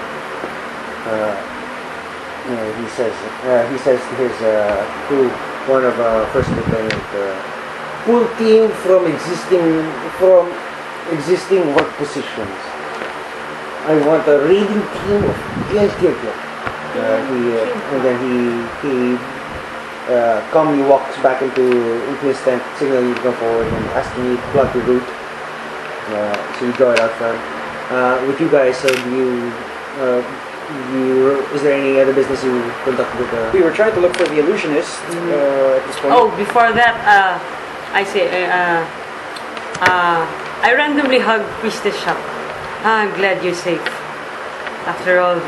He says to his crew, one of first lieutenant, full team from existing work positions. I want a raiding team of 10 templars. And then he calmly walks back into his tent, signaling you to come forward and asking you to plot the route. So you draw it out front. With you guys, is there any other business you conduct with? We were trying to look for the illusionist at this point. Oh, before that, I say, I randomly hug Priestess Shop. I'm glad you're safe. After all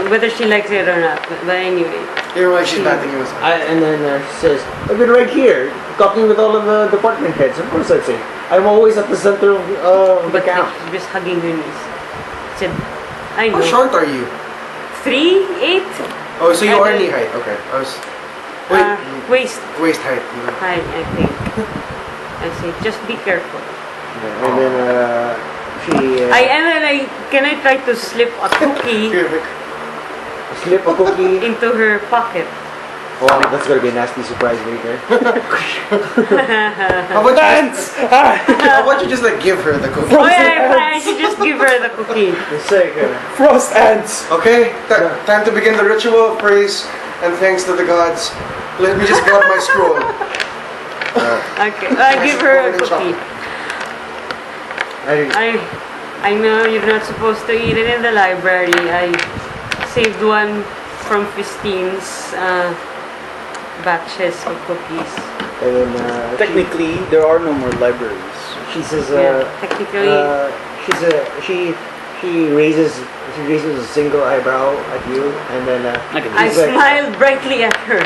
whether she likes it or not, but anyway. You're right, she's batting you. And then she says, I've been right here, talking with all of the department heads. Of course I'd say. I'm always at the center of the camp. Just hugging her knees. Said, I know. How short are you? 3'8". Oh, so you are knee height. Okay. I was... Waist Waist height. height, I think. I say, just be careful. And then Can I try to slip a cookie slip a cookie. into her pocket? Oh, that's gonna be a nasty surprise later. How about Ants! how about you just like give her the cookie? Oh yeah, I should just give her the cookie. The second. Frost ants! Okay, time to begin the ritual of praise and thanks to the gods. Let me just grab my scroll. Okay, I give her a cookie. I know you're not supposed to eat it in the library. I saved one from Phistine's batches of cookies. And then Technically, there are no more libraries. she says, Technically, she raises a single eyebrow at you, and then I can I she's like- smiled brightly at her.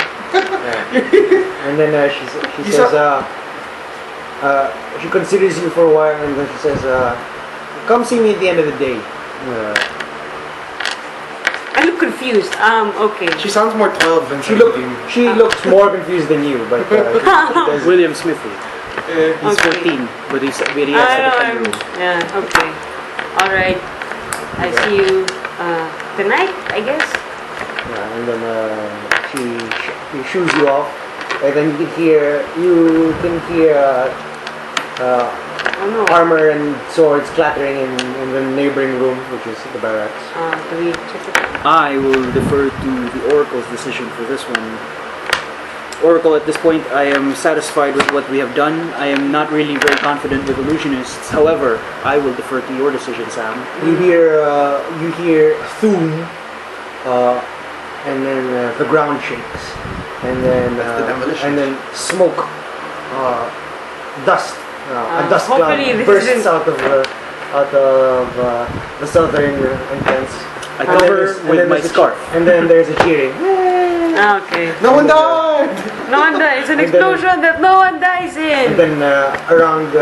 and then she says, she considers you for a while, and then she says, come see me at the end of the day. I look confused. Okay. She sounds more 12 than She 17. she looks more confused than you, but she does. William Smithy. He's Okay. 14, but he has I a know, 10-year-old. yeah, okay. Alright. I see you tonight, I guess. Yeah, and then she shoos you off, and then you can hear Oh no. armor and swords clattering in the neighboring room, which is the barracks. Do we check it out? I will defer to the Oracle's decision for this one. Oracle, at this point, I am satisfied with what we have done. I am not really very confident with illusionists. However, I will defer to your decision, Sam. You hear Thum, and then the ground shakes, and then That's the demolition. and then smoke, dust, a dust cloud hopefully this bursts isn't- out of the southern entrance. I And then cover there's- and with then my there's a scarf. And then there's a cheering. Okay. No one died! No one dies. It's an And then- explosion that no one dies And in. then around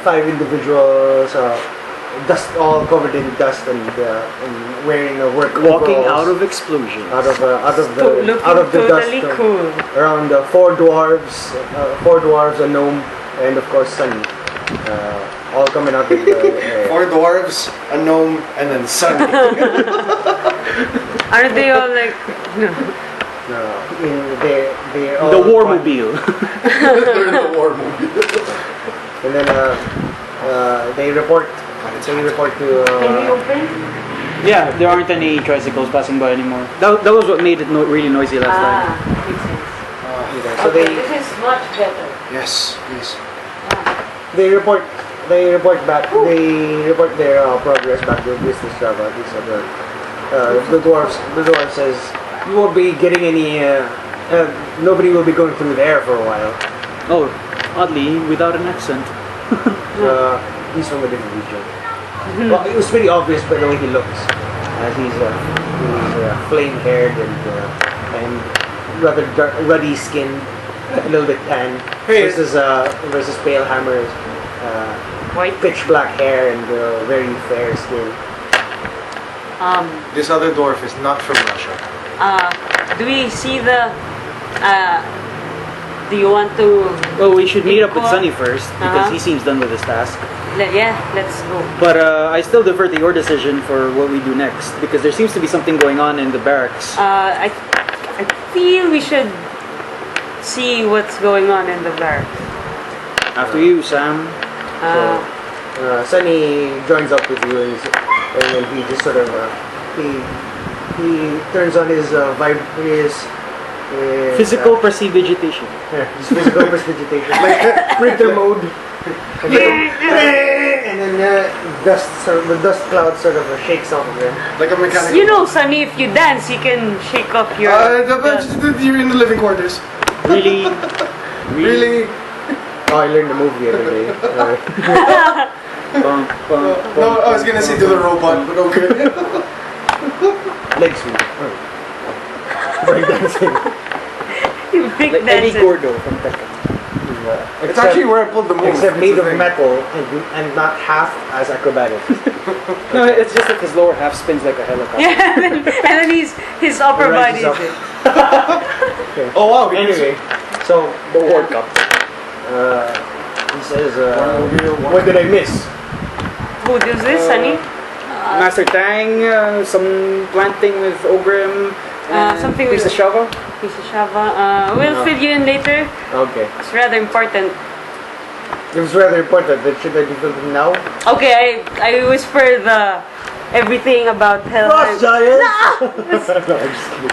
five individuals, dust all covered in dust and wearing a work Walking overalls. out of explosion. out of Looking the totally dust. cool. Around four dwarves, a gnome, and of course Sunny, all coming out of the. 4 dwarves, a gnome, and then Sunny. Aren't they all like? No. They're all The Warmobile. They're in the war movie. And then they report. They report to. Can we open? Yeah, there aren't any tricycles passing by anymore. That was what made it really noisy last time. Makes sense. So Okay, they this is much better. Yes, please. they report. They report back. They report their progress back to business travel. These are the dwarves. The dwarf says you won't be getting any. Nobody will be going through there for a while. Oh, oddly, without an accent. He's from a different region. Well, it was pretty obvious by the way he looks. He's flame-haired and rather ruddy skinned, a little bit tan. Hey. Versus Pale Hammer's White. pitch black hair and very fair skin. This other dwarf is not from Russia. Do we see the? Do you want to? Well, we should meet up with Equal. Sunny first, because Uh-huh. he seems done with his task. Yeah, let's go. But I still defer to your decision for what we do next, because there seems to be something going on in the barracks. I feel we should see what's going on in the barracks. After you, Sam. Sunny joins up with you and then he just sort of he turns on his Physical prestidigitation. his physical prestidigitation, like printer mode. And then the dust cloud sort of shakes off of him. Like a mechanical. You know, Sunny, if you dance, you can shake off your. You're in the living quarters. Really? Really? Oh, I learned the move the other day. No, I was gonna say to the robot, but okay. Leg sweep. Break dancing. You big Like Eddie dancer. Gordo from Tekken. It's actually where I pulled the move. Except It's made the of thing. metal and not half as acrobatic. No, it's just that his lower half spins like a helicopter. Yeah, and then his upper body. Rises is- up. Oh wow, Anyway, so The World Cup. he says, "What did I miss?" Who does this, Sunny? Master Tang, some planting with Ogrim, Something with Priest Shava. piece of Shava. We'll fill you in later. Okay. It's rather important. It was rather important. That should I do something now? Okay, I whisper the everything about hell. Frost giants! No, No, I'm just kidding.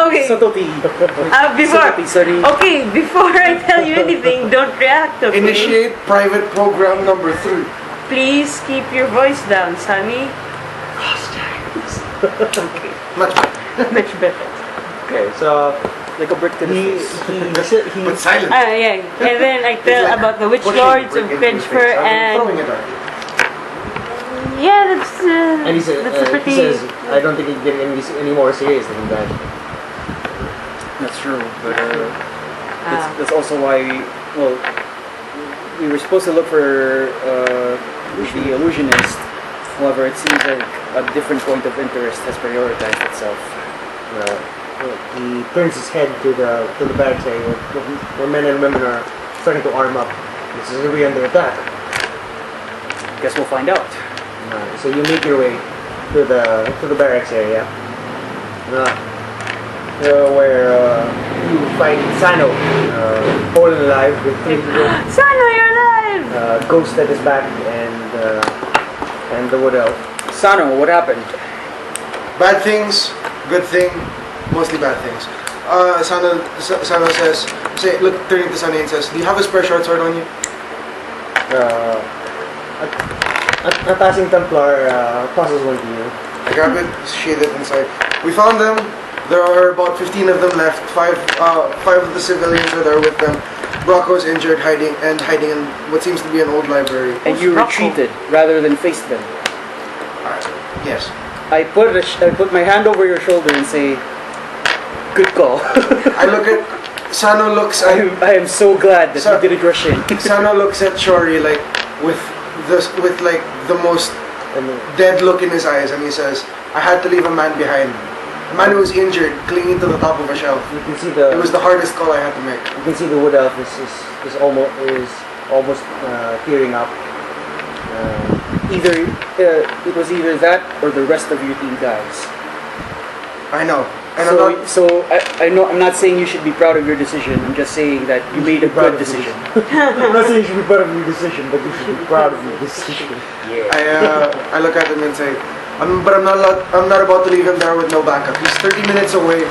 okay. Subtlety. Before. Subtlety, sorry. Okay, before I tell you anything, don't react. Okay. Initiate private program number 3. Please keep your voice down, Sonny. Much better. Much better. Okay, so Like a brick to the he face. But silent. Yeah. And then I tell like about the witch pushing lords of brick into his Cringefer face. I'm throwing and it at you. yeah, that's and he says, that's a pretty. he says, I don't think it can get any more serious than that. That's true, but Ah. that's also why, well, we were supposed to look for the illusionist. However, it seems like a different point of interest has prioritized itself. He turns his head to the barracks area where men and women are starting to arm up. This is really under attack. Guess we'll find out. So you make your way to the barracks area, where you find Sano, whole and alive with 3 people. Sano, you're alive. Ghost at his back and the wood elf. Sano, what happened? Bad things, good thing, mostly bad things. Sano says, look, turning to Sunny and says, do you have a spare short sword on you? A passing Templar tosses one to you. I grab it, shade it inside. We found them. There are about 15 of them left. Five of the civilians are there with them. Brocco's injured, hiding in what seems to be an old library. And you Rocco? retreated rather than faced them. Yes. I put my hand over your shoulder and say, "Good call." I look at Sano looks at I am so glad that you didn't rush in. Sano looks at Shori like with like the most dead look in his eyes, and he says, "I had to leave a man behind. A man who was injured, clinging to the top of a shelf. You can see It was the hardest call I had to make." you can see the wood elf is almost tearing up. It was either that or the rest of your team dies. I know. And I know I'm not saying you should be proud of your decision. I'm just saying that you made a good decision. I'm not saying you should be proud of your decision, but you should be proud of your decision. I look at him and say, I'm not about to leave him there with no backup. He's 30 minutes away,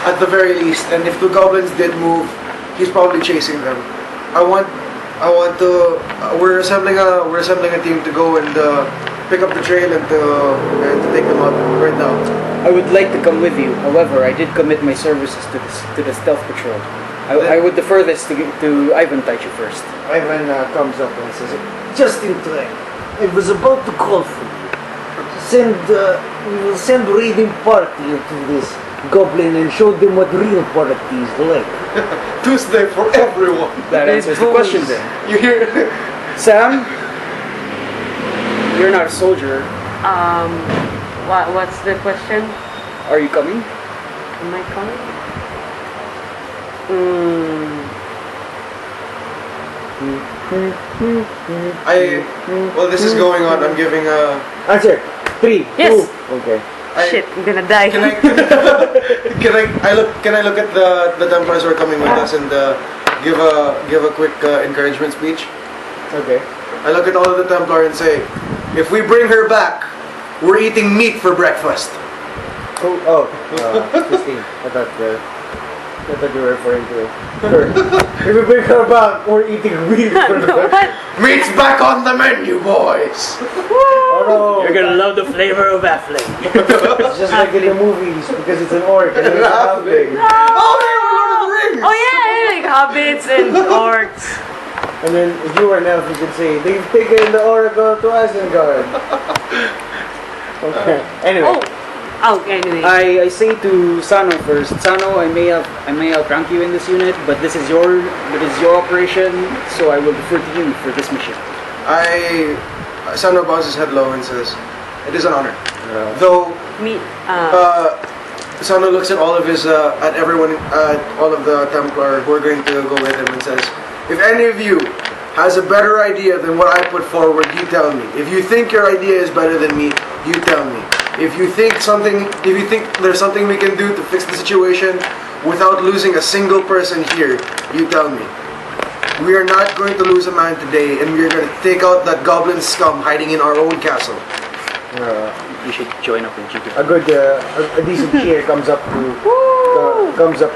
at the very least, and if the goblins did move, he's probably chasing them. We're assembling a team to go and pick up the trail and to take them out right now. I would like to come with you. However, I did commit my services to the stealth patrol. I would defer this to Ivan Taichu first. Ivan comes up and says, "Just in time. I was about to call for you. We will send raiding party into this goblin and show them what real party is like." Tuesday for everyone. That answers the question then. You hear? Sam, you're not a soldier. What's the question? Are you coming? Am I coming? While this is going on, I'm giving a. Answer. 3, Yes. 2. Okay. Shit, I'm gonna die. Can I look at the Templars who are coming with us and give a quick encouragement speech? Okay. I look at all of the Templar and say, if we bring her back, we're eating meat for breakfast. Phistine. I thought you were referring to her. If we bring her back, we're eating meat for the What? Meat's back on the menu, boys. Oh no! You're gonna love the flavor of Affling. It's just like in the movies because it's an orc and it's a halfling. Oh, they were Lord of the Rings. Oh yeah, like hobbits and orcs. And then if you were an elf, you could say, "They've taken the oracle to Isengard." Okay. Anyway. Anyway. I say to Sano first. Sano, I may outrank you in this unit, but this is your operation, so I will defer to you for this mission. Sano bows his head low and says, "It is an honor." Though Me. Sano looks at all of his all of the Templar who are going to go with him and says, "If any of you has a better idea than what I put forward, you tell me. If you think your idea is better than me, you tell me. If you think there's something we can do to fix the situation without losing a single person here, you tell me. We are not going to lose a man today, and we are going to take out that goblin scum hiding in our own castle. You should join up with Jupiter. A decent cheer comes up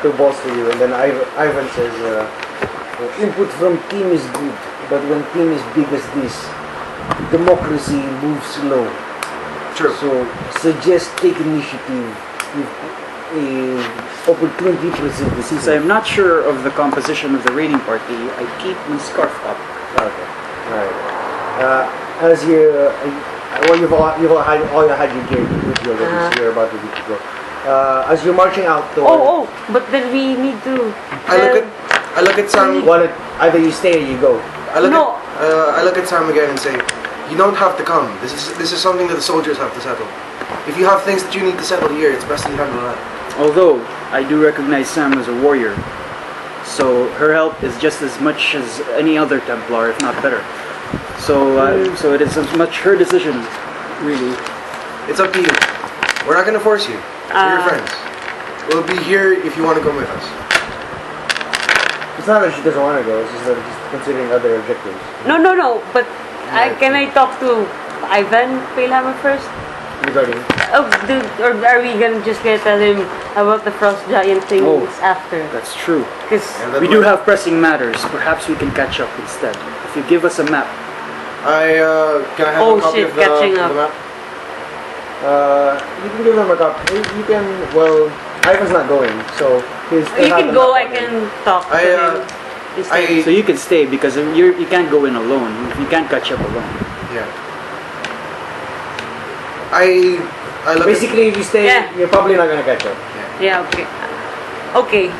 to bolster you, and then Ivan says, "Input from team is good, but when team is big as this, democracy moves slow. True. So suggest take initiative with opportunity present. Since I'm not sure of the composition of the raiding party, I keep my scarf up. Okay. All right. As you, you've all had your gear with you already, so you're about to go. As you're marching out toward, but then we need to. I look at Sam. Either you stay or you go. I look at Sam again and say, "You don't have to come. This is something that the soldiers have to settle. If you have things that you need to settle here, it's best that you handle that." Although I do recognize Sam as a warrior, so her help is just as much as any other Templar, if not better. So it is as much her decision, really. It's up to you. We're not going to force you. We're your friends. We'll be here if you want to come with us. It's not that she doesn't want to go. It's just that she's considering other objectives. No. But can I talk to Ivan Palehammer first? Regarding. Or are we gonna just get tell him about the frost giant things after? That's true. Because We do have pressing matters. Perhaps we can catch up instead. If you give us a map. Can I have a copy of the map? You can give him a copy. You can. Well, Ivan's not going, so he's. you can go. I can talk to him. instead. So you can stay because you can't go in alone. You can't catch up alone. Yeah. I look Basically, if you stay, you're probably not gonna catch up. Yeah. Okay.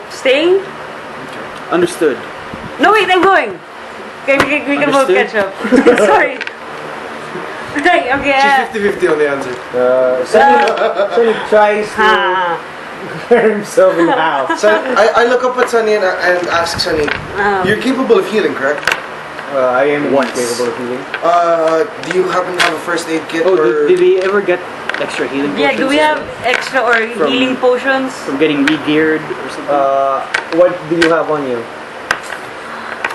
Staying? Understood. No, wait. I'm going. Okay, we can both catch up. Sorry. Right, okay. She's 50-50 on the answer. Sonny tries to clear himself in half. So I look up at Sunny and ask Sunny, "You're capable of healing, correct?" I am capable of healing. Do you happen to have a first aid kit? Oh, or did we ever get extra healing potions? Yeah, do we have extra or healing potions? From getting re-geared or something? What do you have on you?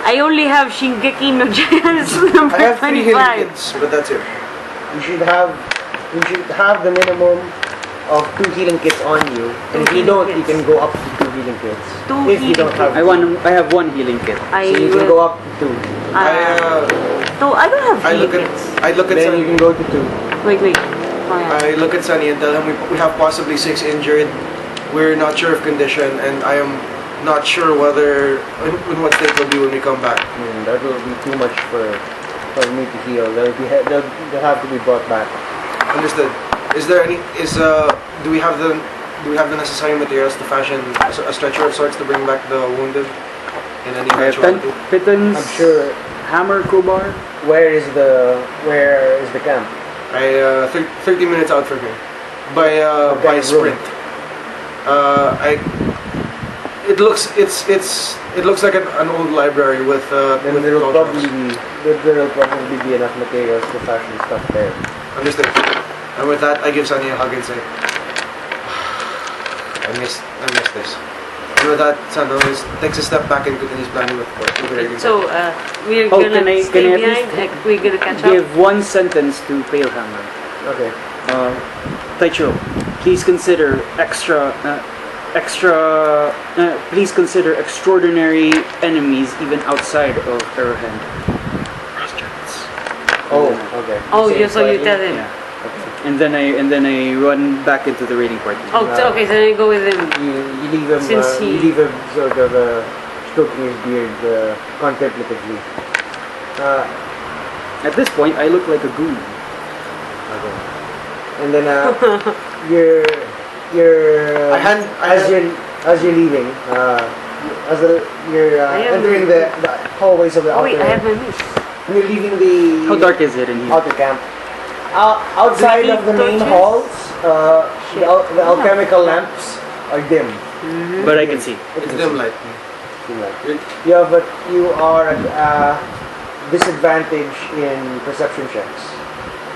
I only have Shingeki no Giants number I have 3 healing 25. kits, but that's it. You should have the minimum of 2 healing kits on you, and if you don't, you can go up to 2 healing kits. If you don't have, I have 1 healing kit. so you can go up to 2. No, I don't have I healing look at kits. I look at Then you Sunny. can go to 2. Wait. Oh, yeah. I look at Sunny and tell him we have possibly 6 injured. We're not sure of condition, and I am not sure whether in what state we'll be when we come back. That will be too much for me to heal. They'll have to be brought back. Understood. Do we have the necessary materials to fashion a stretcher of sorts to bring back the wounded in any I have eventuality? pittance, I'm sure. hammer, crowbar. Where is the camp? 30 minutes out from here by sprint. It looks like an old library with Then there will probably be enough materials to fashion stuff there. Understood. And with that, I give Sunny a hug and say, I miss this. And with that, Sano takes a step back and continues planning with the So, we're Oh, gonna can I stay at behind. least We're gonna catch up. Give 1 sentence to Palehammer. Okay. Taicho, please consider please consider extraordinary enemies even outside of Eruhend. Oh, okay. Oh, Say it so you quietly. tell him. Yeah. And then I run back into the raiding party. Oh, so, okay, so then I go with him. You leave him. Since You leave him sort of stroking his beard contemplatively. At this point, I look like a goon. Okay. And then you're as you're leaving, you're entering the hallways of the Oh, outer. wait, I have my miss. You're leaving the How dark is it in here? outer camp. Outside Do we of the need main torches? halls, the alchemical lamps are dim. But I can see. It's dim light. 16 light. You are at disadvantage in perception checks.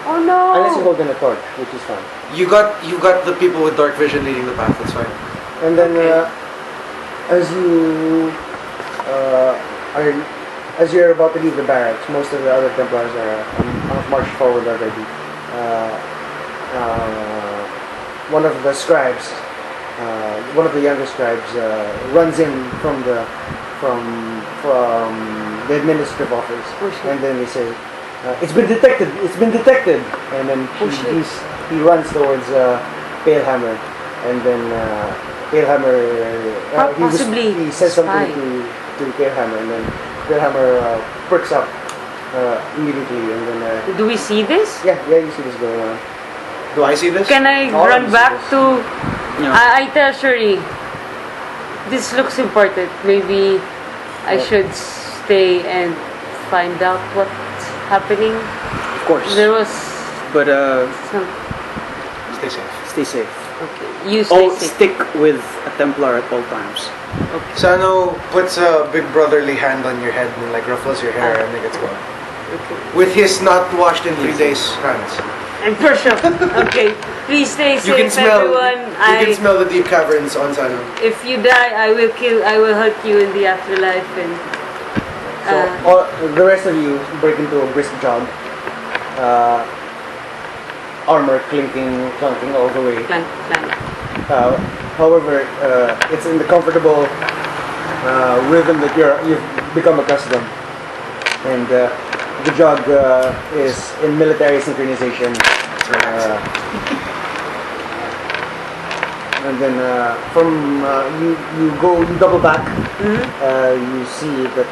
Oh no! Unless you hold in a torch, which is fine. You got the people with dark vision leading the path. That's fine. And then as you're about to leave the barracks, most of the other Templars are marched forward already. One of the scribes, one of the younger scribes, runs in from the administrative office, and then they say, "It's been detected! It's been detected!" And then he runs towards Palehammer, and then Palehammer he says something to Palehammer, and then Palehammer perks up immediately, and then Do we see this? yeah, you see this going on. Do I see this? Can I All run of us back see to... No. I tell Shuri, this looks important. Maybe I should stay and find out what's happening. Of course. There was But some... Stay safe. stay safe. Okay, you stay Oh, safe. stick with a Templar at all times. Okay. Sano puts a big brotherly hand on your head and like ruffles your hair and it gets going. Okay. With his not washed in 3 days hands. I'm for sure. Okay, please stay safe, You can smell. everyone. You can smell the deep caverns on Sano. If you die, I will hurt you in the afterlife. And So the rest of you break into a brisk jog. Armor clinking all the way. clank, clank. However, it's in the comfortable rhythm that you've become accustomed, and the jog is in military synchronization. And then you double back. You see that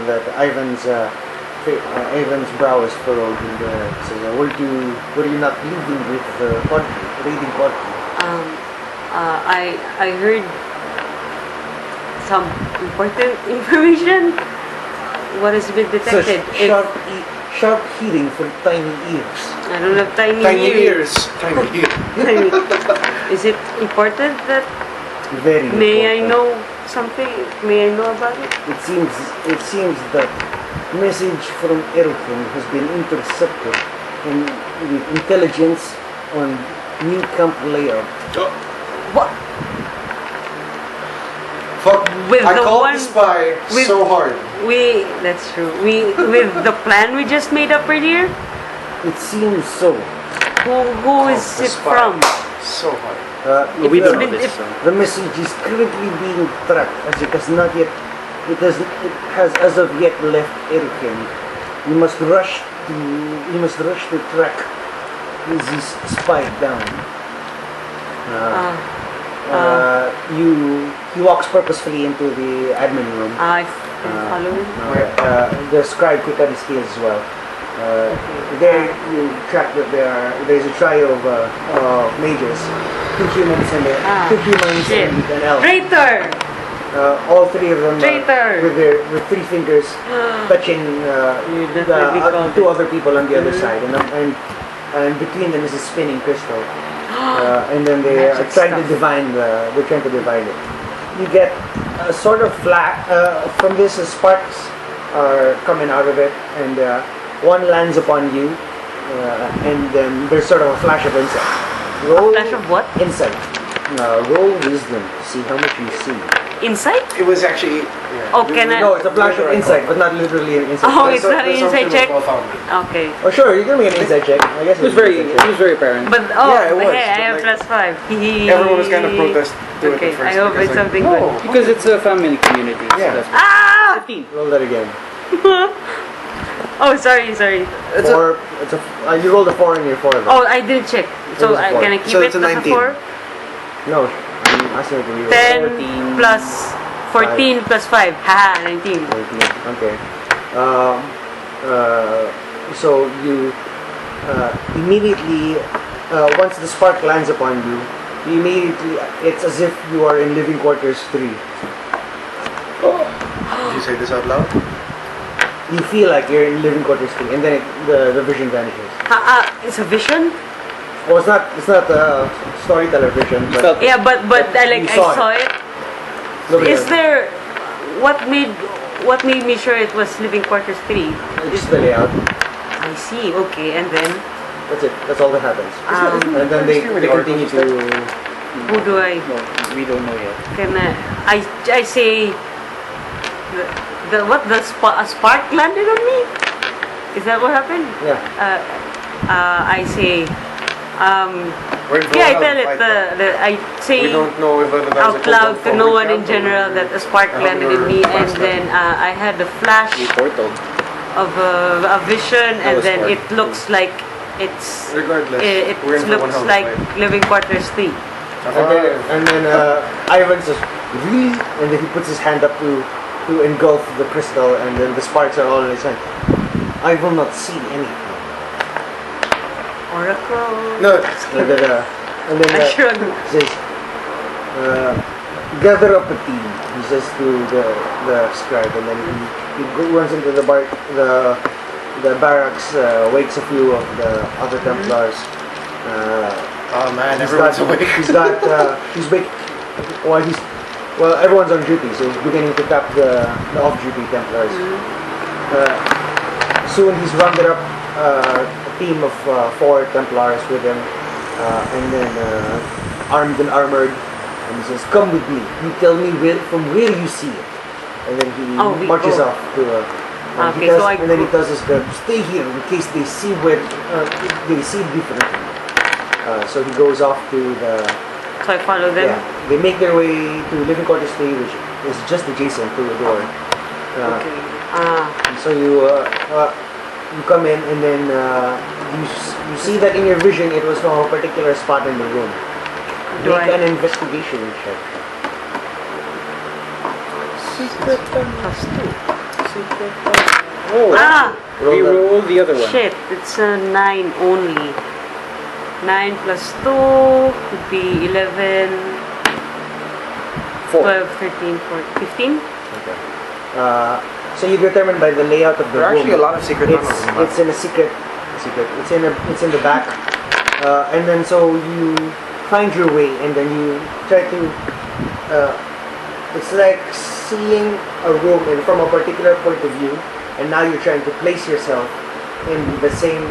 that Ivan's brow is furrowed, and says, "Were you not leaving with the raiding party?" I heard some important information. What has been detected? Such sharp hearing for tiny ears. I don't have tiny Tiny ears. ears. Tiny ears. Is it important that Very. may I important. know something? May I know about it? It seems that message from Eruhend has been intercepted and with intelligence on new camp layout. What? Fuck. With I the called one- the spy with- so hard. That's true. With the plan we just made up earlier. It seems so. Who is The it spy. from? So hard. We it's don't know been- this. if- So. The message is currently being tracked as it has not yet. It has as of yet left Eruhend. You must rush to track this spy down. He walks purposefully into the admin room. I follow him. The scribe quick at his heels as well. There you track that there's a trio of mages, 2 humans and two humans shit. and an elf. Traitor! All 3 of them Traitor! with 3 fingers touching definitely called 2 other people on the other side, and between them is a spinning crystal. And then they are Magic trying to stuff. they're trying to divide it. You get a sort of flat from this. Sparks are coming out of it, and one lands upon you, and then there's sort of a flash of insight. Roll Flash of what? insight. Roll wisdom to see how much you see. Insight? It was actually. Oh, can I? No, it's a flash of insight, but not literally an insight. Oh, check. it's not an insight check? Okay. Oh, sure, you can make an insight check. I guess It was very apparent. But Yeah, it was, hey, I have but +5. Everyone was kind of protest to it Okay, at first. I hope because, it's like, something no. good. Because it's a family community. Yeah. So that's Ah! 15. Roll that again. Oh, sorry. You rolled a 4 and you're 4 of them. Oh, I did check. So was a four. can I keep So it it's a as a 19. 4? No, I'm asking you to reroll. 10 14. plus 14 plus 5. Haha, 19. 14. Okay. So you immediately, once the spark lands upon you, it's as if you are in living quarters 3. Did you say this out loud? You feel like you're in living quarters 3, and then the vision vanishes. It's a vision? Well, it's not storyteller vision, You but felt Yeah, but I You saw saw it. look at Is it. there what made me sure it was Living Quarters 3? It's the layout. I see. Okay, and then That's it. That's all that happens. And then they continue to. who do I? no, we don't know yet. Can I say a spark landed on me? Is that what happened? Yeah. I say We're in for yeah, I a tell hell it of a fight, the I though. say We don't know if whether that was out a loud kobold to no forward one in camp general or- that a spark landed in me, and then I had a flash We portal. of a vision, and was then smart. it looks like it's Regardless, it we're in for one looks hell of a like fight. Living Quarters 3. And then Ivan says, "Really?" And then he puts his hand up to engulf the crystal, and then the sparks are all in his hand. I will not see anything. Oracle. No, And then I shrug. he says, "Gather up a team." He says to the scribe, and then runs into the barracks, wakes a few of the other Templars. oh man, He's everyone's got, awake. he's wake. Well, everyone's on duty, so he's beginning to tap the off-duty Templars. Soon he's rounded up a team of 4 Templars with him, and then armed and armored. And he says, "Come with me. You tell me from where you see it." And then he We marches go. off to. And, Okay, he tells, so I and then he go- tells his guard, "Stay here in case they see they see differently." So he goes off to the. So I follow them. Yeah, they make their way to Living Quarters 3, which is just adjacent to the door. Okay. And so you come in, and then you see that in your vision it was from a particular spot in the room. Do Make I- an investigation check. Secret plus 2. Oh, Roll that. roll the other one. Shit, it's a 9 only. 9 plus 2 could be 11, 12, 13, 14, 15? Okay. So you determine by the layout of the There are room. actually a lot of secret tunnels in the map. It's in a secret. It's in the back, and then so you find your way, and then you try to. It's like seeing a room from a particular point of view, and now you're trying to place yourself in the same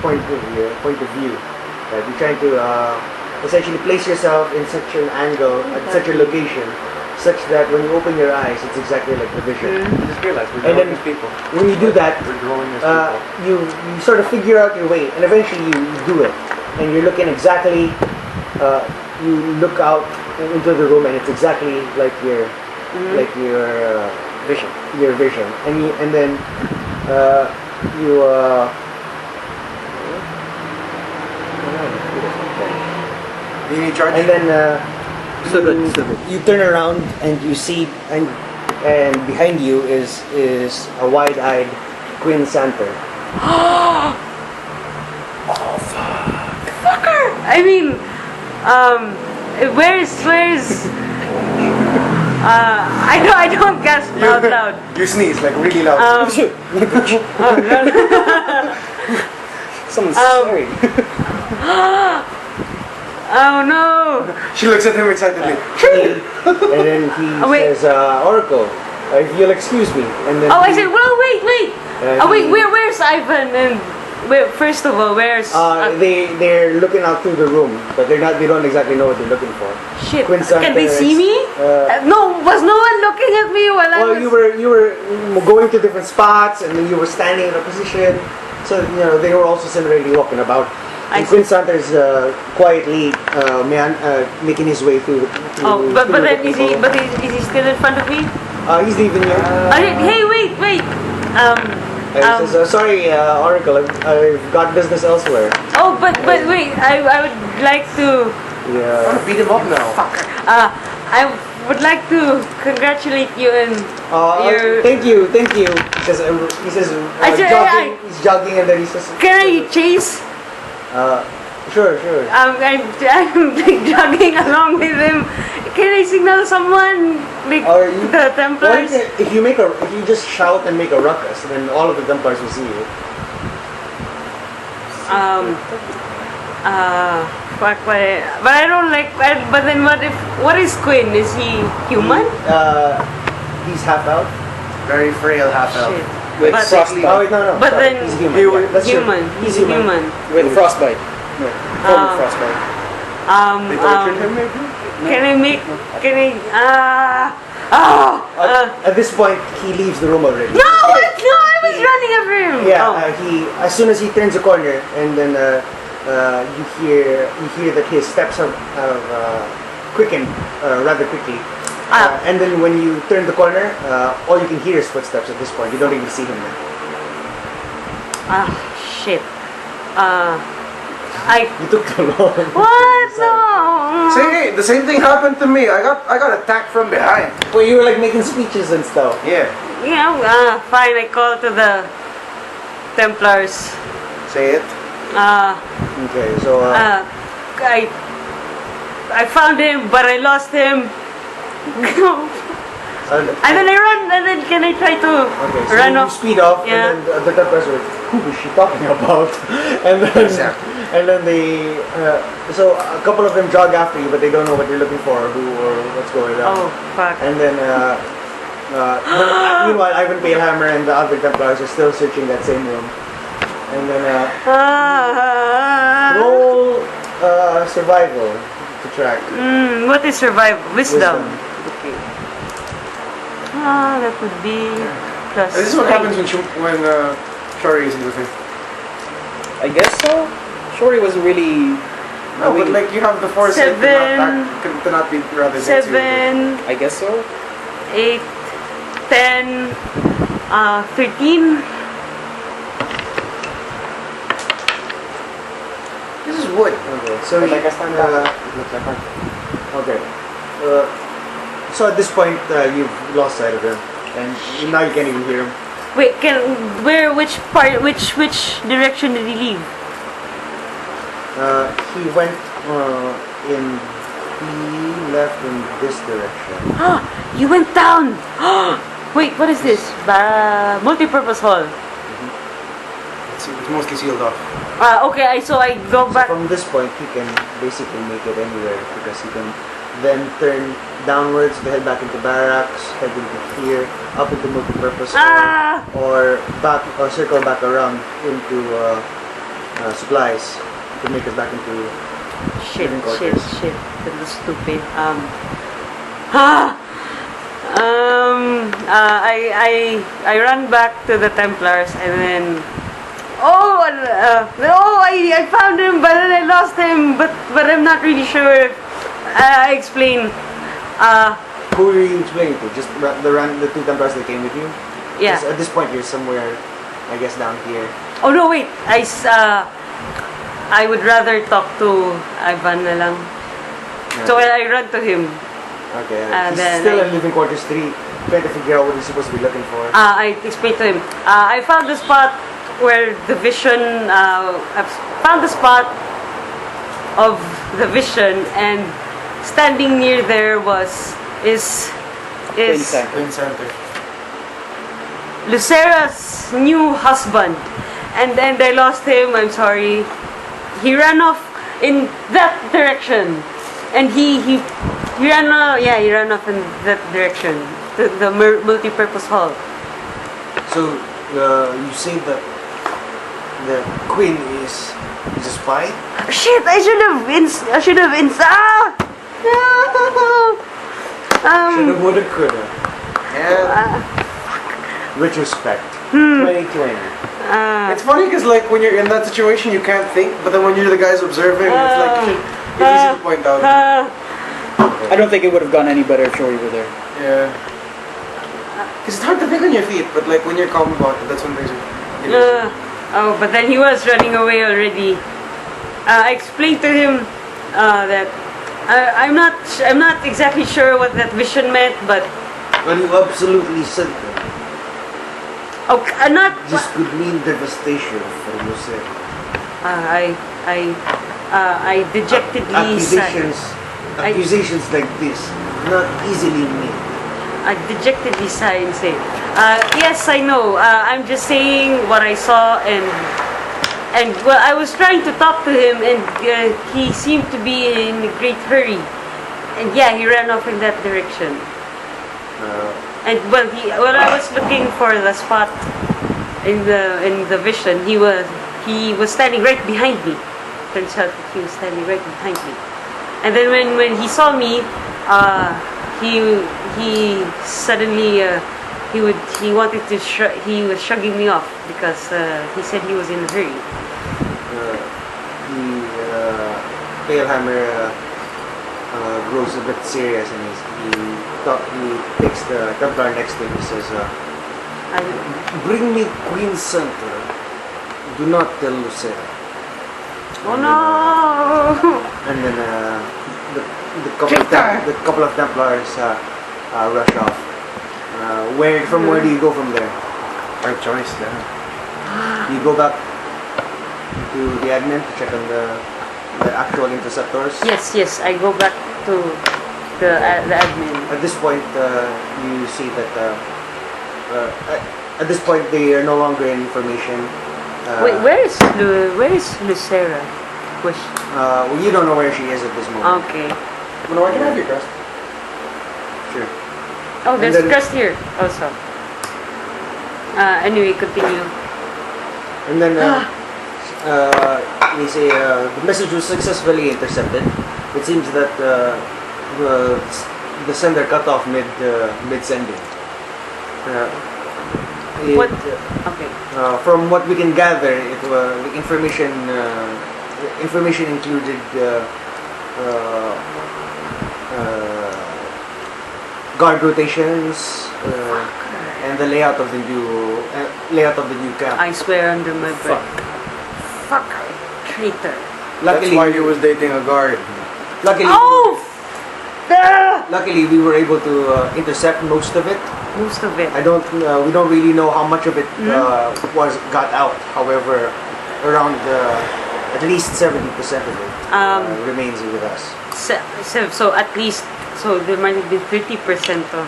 point of view. Right? You're trying to essentially place yourself in such an angle at such a location, such that when you open your eyes, it's exactly like the vision. I just realized we're And growing then- as people. When you do that, We're growing as people. you sort of figure out your way, and eventually you do it, and you're looking exactly. You look out into the room, and it's exactly like your Vision. your vision, and then you. You need charge? And then So good, so good. you turn around and you see, and behind you is a wide-eyed Quin Santer. I mean, where's I don't gasp out loud. You sneeze like really loud. Someone's Um, staring. Oh no! She looks at him excitedly. And then he Oh, wait. says, Oracle, if you'll excuse me. And then Oh, I said, well, wait. Uh, Wait, where's Ivan? And first of all, where's they're looking out through the room, but they don't exactly know what they're looking for. shit? Quin Santer Can they see is- me? No, was no one looking at me while I Well, was? you were going to different spots, and then you were standing in a position. So they were also similarly walking about. I And Quin Santer is quietly making his way through. Oh, but through then the is he? people. But is he still in front of me? He's leaving you. Hey, wait. And he says, "Sorry, Oracle, I've got business elsewhere." Oh, but wait, I would like to. Yeah. Beat him up now. I would like to congratulate you and your. Thank you. He says, he's jogging, and then he says, Can I chase? Sure. I'm jogging along with him. Can I signal someone like Are you- the What Templars? if you just shout and make a ruckus, then all of the Templars will see you. Fuck, but I don't like. But then what is Quin? Is he human? He's half elf. Very frail half elf. Shit. With But- frostbite. Oh wait, no. But sorry. then- he's human. He Yeah, would- that's true. Human. He's human. With frostbite. No. Form of Ah. frostbite. They tortured him, maybe? Can I make? Can I? At this point, he leaves the room already. No! No! I was running after him. Yeah, Oh. he as soon as he turns a corner, and then you hear that his steps have quickened rather quickly. And then when you turn the corner, all you can hear is footsteps at this point. You don't even see him now. Shit. You took too long. What? No. See, the same thing happened to me. I got attacked from behind. Well, you were like making speeches and stuff. Yeah. Yeah. Fine. I call to the Templars. Say it. Okay, so I found him, but I lost him. And then I run, and then can I try to okay, so run you off? speed off, Yeah. and then the Templars were, who is she talking about? And then, Exactly. and then they, so a couple of them jog after you, but they don't know what you're looking for, who or what's going on. Oh, fuck. And then, meanwhile, Ivan Palehammer and the other Templars are still searching that same room. And then, roll survival to track. What is survival? Wisdom. Wisdom. Okay. That would be plus. This is what 3. happens when Shori isn't with him. I guess so. Shori was really. No, but like you have the foresight to not be rather dead serious. 7, I guess so. 8, 10, 13. This is wood. Okay, so Like a standard. okay. So at this point, you've lost sight of him, and now you can't even hear him. Wait, which direction did he leave? He went in. He left in this direction. You went down. Wait, what is this? Multi-purpose hall. It's mostly sealed off. Okay, so I go So back. from this point, he can basically make it anywhere because he can then turn downwards to head back into barracks, head into here, up into multi-purpose hall, or back or circle back around into supplies to make it back into Shit. living quarters. That was stupid. I run back to the Templars and then. I found him, but then I lost him. But I'm not really sure. I explain. Who are you explaining to? Just the two Templars that came with you? Yeah. 'Cause at this point, you're somewhere, I guess, down here. Oh no, wait. I would rather talk to Ivan na lang. So I run to him. Okay. He's then still in living quarters 3, trying to figure out what he's supposed to be looking for. I explained to him. I found the spot where the vision. I found the spot of the vision, and standing near there is Quin Santer. Quin Santer. Lucera's new husband, and then I lost him. I'm sorry. He ran off in that direction, and he ran off. Yeah, he ran off in that direction to the multi-purpose hall. So, you say that Quin is a spy? Shit! I should have. Shoulda, woulda, coulda. Yeah. Retrospect. 2020. It's funny because like when you're in that situation, you can't think, but then when you're the guys observing, it's like it's easy to point out. I don't think it would have gone any better if Shori were there. Yeah. Because it's hard to think on your feet, but like when you're calm about it, that's when things are. But then he was running away already. I explained to him that I'm not exactly sure what that vision meant, but Well, you absolutely said that. not. This could mean devastation for Lucera. I dejectedly sighed. Accusations like this, not easily made. I dejectedly sighed and said, yes, I know. I'm just saying what I saw, and And well, I was trying to talk to him, and he seemed to be in a great hurry. And yeah, he ran off in that direction. And well, when I was looking for the spot in the vision, he was standing right behind me. Turns out that he was standing right behind me. And then when he saw me, he suddenly he wanted to he was shrugging me off because he said he was in a hurry. Palehammer grows a bit serious, and he takes the Templar next to him. He says, "Bring me Quin Santer. Do not tell Lucera." Oh no! And then the couple of Templars rush off. Where do you go from there? Our choice then. You go back to the admin to check on the actual interceptors. Yes, I go back to the admin. At this point, you see that at this point they are no longer in formation. Wait, where is Lucera? Well, you don't know where she is at this moment. Okay. No, I can have your crest. Sure. Oh, there's then- crust here also. Anyway, continue. And then they say the message was successfully intercepted. It seems that the sender cut off mid sending. What? Okay. From what we can gather, the information included guard rotations and the layout of the new camp. I swear under my breath. Fuck. Traitor. That's why he was dating a guard. Luckily, Oh! luckily we were able to intercept most of it. Most of it. We don't really know how much of it got out. However, around at least 70% of it remains with us. So at least, so there might have been 30% of.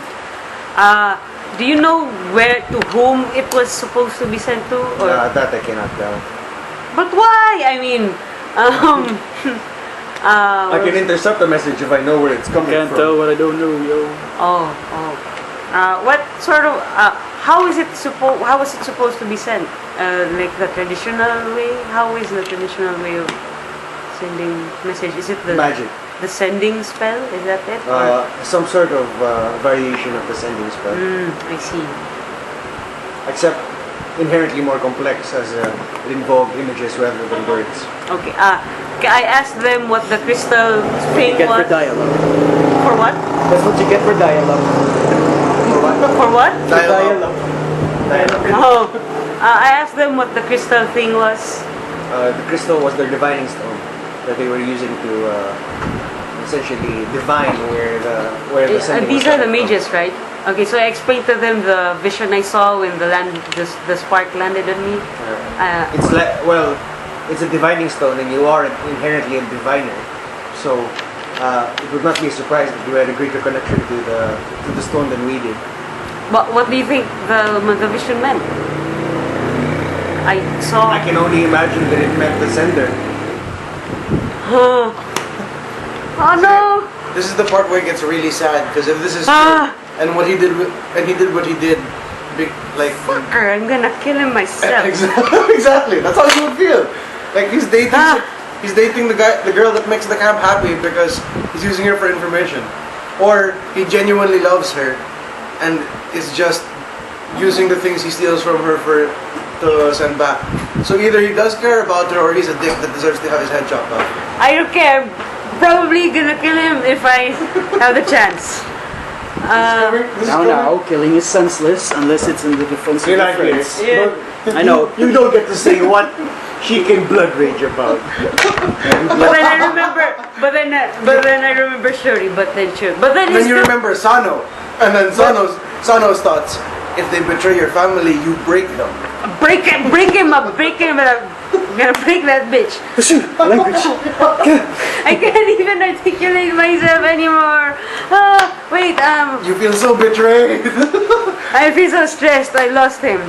Do you know to whom it was supposed to be sent to? Or? That I cannot tell. But why? I mean, I can intercept a message if I know where it's coming from. what I don't know, yo. Oh. What sort of? How was it supposed to be sent? Like the traditional way? How is the traditional way of sending message? Is it the Magic. the sending spell? Is that it? Some sort of variation of the sending spell. I see. Except inherently more complex as it involved images rather than words. Okay. I asked them what the crystal thing Get for was. dialogue. For what? That's what you get for dialogue. For what? Dialogue. Oh. I asked them what the crystal thing was. The crystal was their divining stone that they were using to essentially divine where the sending These was are the coming from. mages, right? Okay, so I explained to them the vision I saw when the spark landed on me. It's it's a divining stone, and you are inherently a diviner. So it would not be a surprise that you had a greater connection to the stone than we did. But what do you think the vision meant? I saw. I can only imagine that it meant the sender. Oh no! This is the part where it gets really sad because if this is true, and he did what he did, like Fucker! I'm gonna kill him myself. exactly. That's how you would feel. Like he's dating the girl that makes the camp happy because he's using her for information, or he genuinely loves her, and is just using the things he steals from her to send back. So either he does care about her, or he's a dick that deserves to have his head chopped off. I don't care. Probably gonna kill him if I have the chance. Now, killing is senseless unless it's in the defense of You're your not here. friends. Yeah. I know. You don't get to say what she can blood rage about. But then I remember. But then I remember Shuri. But then Shuri. But then Then it's you still- remember Sano, and then Sano's thoughts. If they betray your family, you break them. break him up. I'm gonna break that bitch. Language. I can't even articulate myself anymore. Wait. You feel so betrayed. I feel so stressed. I lost him.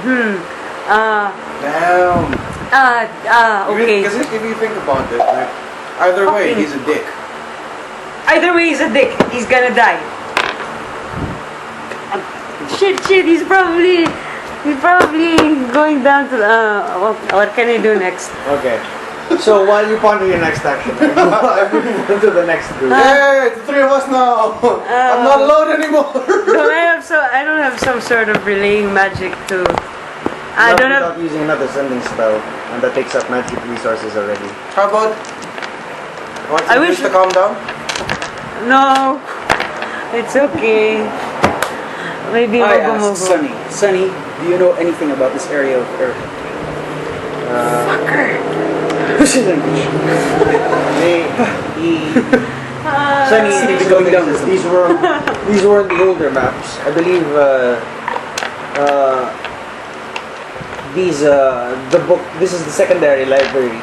Damn. Okay. Because if you think about it, like, either way, Fucking- he's a dick. Either way, he's a dick. He's gonna die. Shit, he's probably going down to what can I do next? Okay. So while you ponder your next action, I move on to the next group. Hey, it's the three of us now. I'm not alone anymore. I don't have some sort of relaying magic to. I Not don't have. without using another sending spell, and that takes up magic resources already. How about? Want I you wish- to calm down? No, it's okay. Maybe I Mogo asked Mogo. Sunny. Sunny, do you know anything about this area of Earth? Pussy language. Sunny, Seems to these be going down things, with these weren't the older maps. I believe this is the secondary library.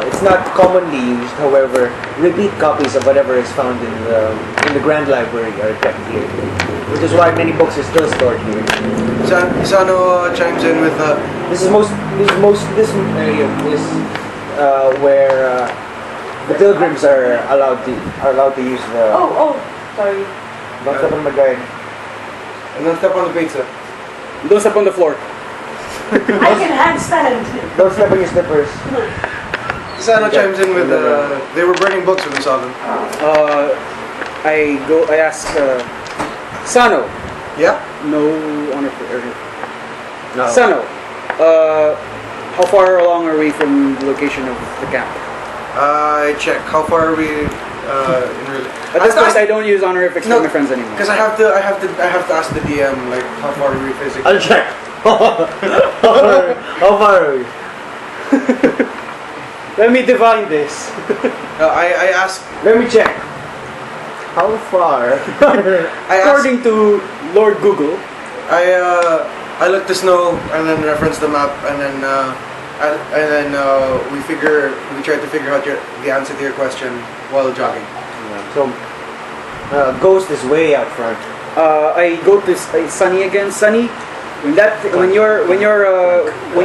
It's not commonly used, however, repeat copies of whatever is found in the grand library are kept here, which is why many books are still stored here. Sano chimes in with This area is where the pilgrims are allowed to use the. Oh, sorry. Don't step on my guide. and then step on the pizza. Don't step on the floor. I can handstand. Don't step on your slippers. Sano chimes in with they were burning books when we saw them. I ask Sano. Yeah? No honor for Eruhend. No. Sano, how far along are we from the location of the camp? I check. How far are we in At this point, I don't use honorifics No, for my friends anymore. Because I have to ask the DM like how far are we physically. I'll check. How far are we? Let me divine this. I ask. Let me check. How far? I ask. According to Lord Google, I look to snow and then reference the map and then we try to figure out the answer to your question while jogging. So, Ghost is way out front. I go to Sunny again. Sunny, when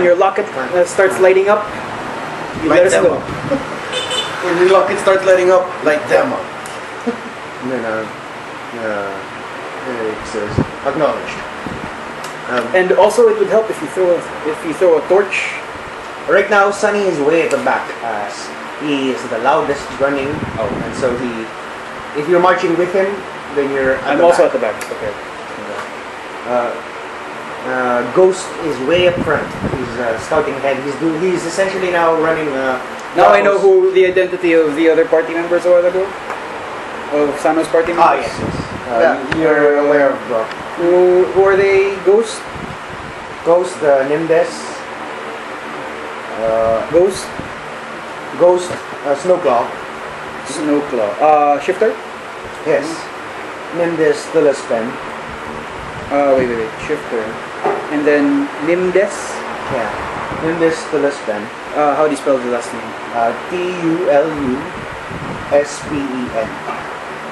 your locket starts lighting up, you Light let us them know. up. When your locket starts lighting up, light them up. And then, it says acknowledged. And also, it would help if you throw a torch. Right now, Sunny is way at the back as he is the loudest running. Oh, and so if you're marching with him, then you're. I'm also at the back. Okay. Ghost is way up front. He's scouting ahead. He's essentially now running. Now I know who the identity of the other party members are. Of Sano's party members. Ah, yes. You're aware of Brock. Who are they? Ghost? Ghost, Nimdes, Ghost, Snowclaw. Snowclaw. Shifter? Yes. Nimdes, Tulaspen. Wait. Shifter. And then Nimdes. Yeah. Nimdes, Tulaspen. How do you spell the last name? Tuluspen.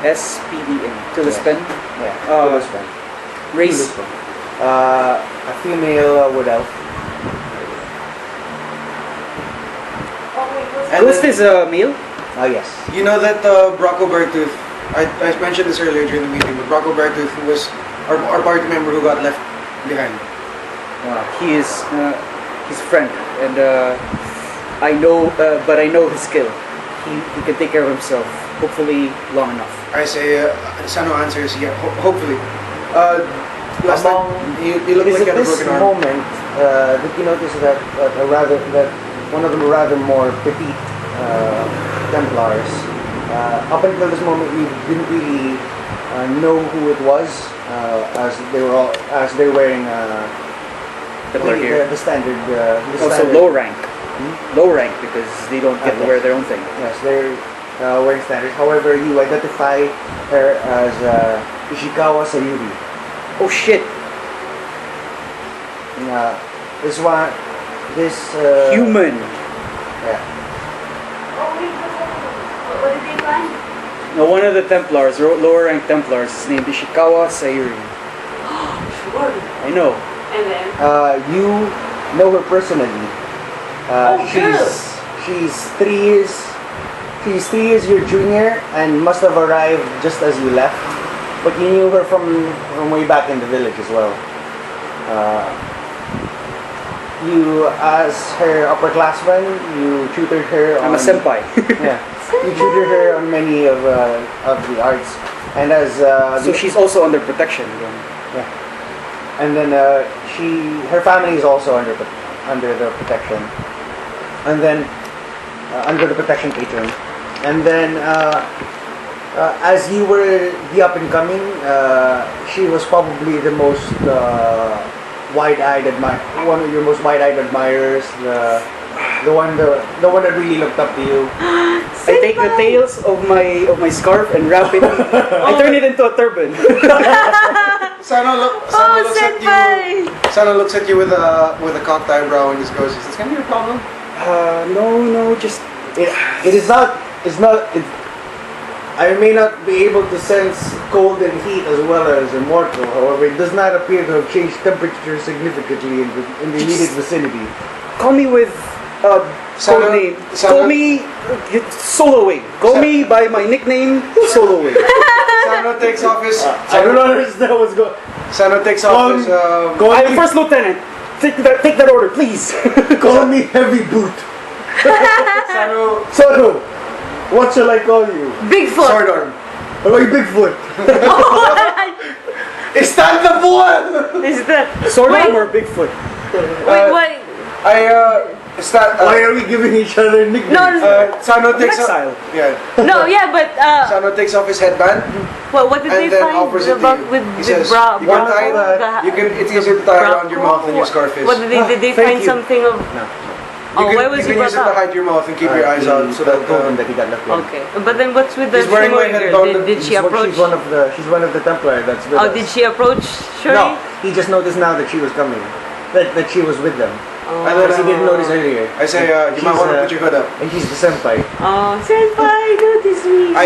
S-P-E-N. Tulispen. Yeah. Uh, Tulaspen. Race. Tulaspen. A female wood elf. Ghost is a male? Yes. You know that Brocco Beartooth, I mentioned this earlier during the meeting, but Brocco Beartooth was our party member who got left behind. He is his friend, and I know his skill. He can take care of himself, hopefully long enough. I say, Sano answers, yeah, hopefully. Last Among time, you look it is like you at had a this broken arm. moment that you notice that one of the rather more petite templars. Up until this moment, you didn't really know who it was, as they were wearing Templar gear. the standard. Also standard- low rank. Low rank because they don't get to wear their own thing. Yes, they're wearing standard. However, you identify her as Ishikawa Sayuri. Oh shit! This one, Human. Yeah. What did they find? No, one of the Templars, lower rank Templars, is named Ishikawa Sayuri. Sure. I know. And then? You know her personally. She's 3 years. She's 3 years your junior and must have arrived just as you left. But you knew her from way back in the village as well. You, as her upperclassman, you tutored her on... I'm a senpai. Yeah. You tutored her on many of the arts. And as... So she's also under protection. Yeah. And then her family is also under the protection. And then, under the protection patron. And then, as you were the up and coming, she was probably the most one of your most wide-eyed admirers, the one that really looked up to you. I take the tails of my scarf and wrap it. I turn it into a turban. Sano looks at you with a cocked eyebrow and just goes, "Is this gonna be a problem?" No, just It is not. It's not. I may not be able to sense cold and heat as well as a mortal. However, it does not appear to have changed temperature significantly in the immediate vicinity. call me with code name. Call me Soloing. Call me by my nickname Soloing. Sano takes off his. I don't understand what's going. Sano takes off his. I'm first lieutenant. Take that order, please. Call me Heavy Boot. Sano, what shall I call you? Bigfoot. Sword arm. How about you, Bigfoot? Stand the bull! Is that Sword wait, arm or Bigfoot? wait. Why are we giving each other nicknames? No, Sano takes off. Exile. Yeah. no, yeah, but Sano takes off his headband what did and they then find offers it to about you. with He says, bra? "You can tie. You can. It's easier to tie around your mouth than your scarf is. What did they Thank find you. something of? You Oh, can, why was you he can use it brought to up? hide your mouth and keep your eyes out. So that told him that he got left in. Okay, but then what's with the He's wearing my Shimori head girl? down Did she approach? She's one of the Templar that's with Oh, us. did she approach Shuri? No, he just noticed now that she was coming. That she was with them. Oh, Because he didn't notice earlier. I say, you might want to put your hood up. And he's the senpai. oh, senpai, notice me.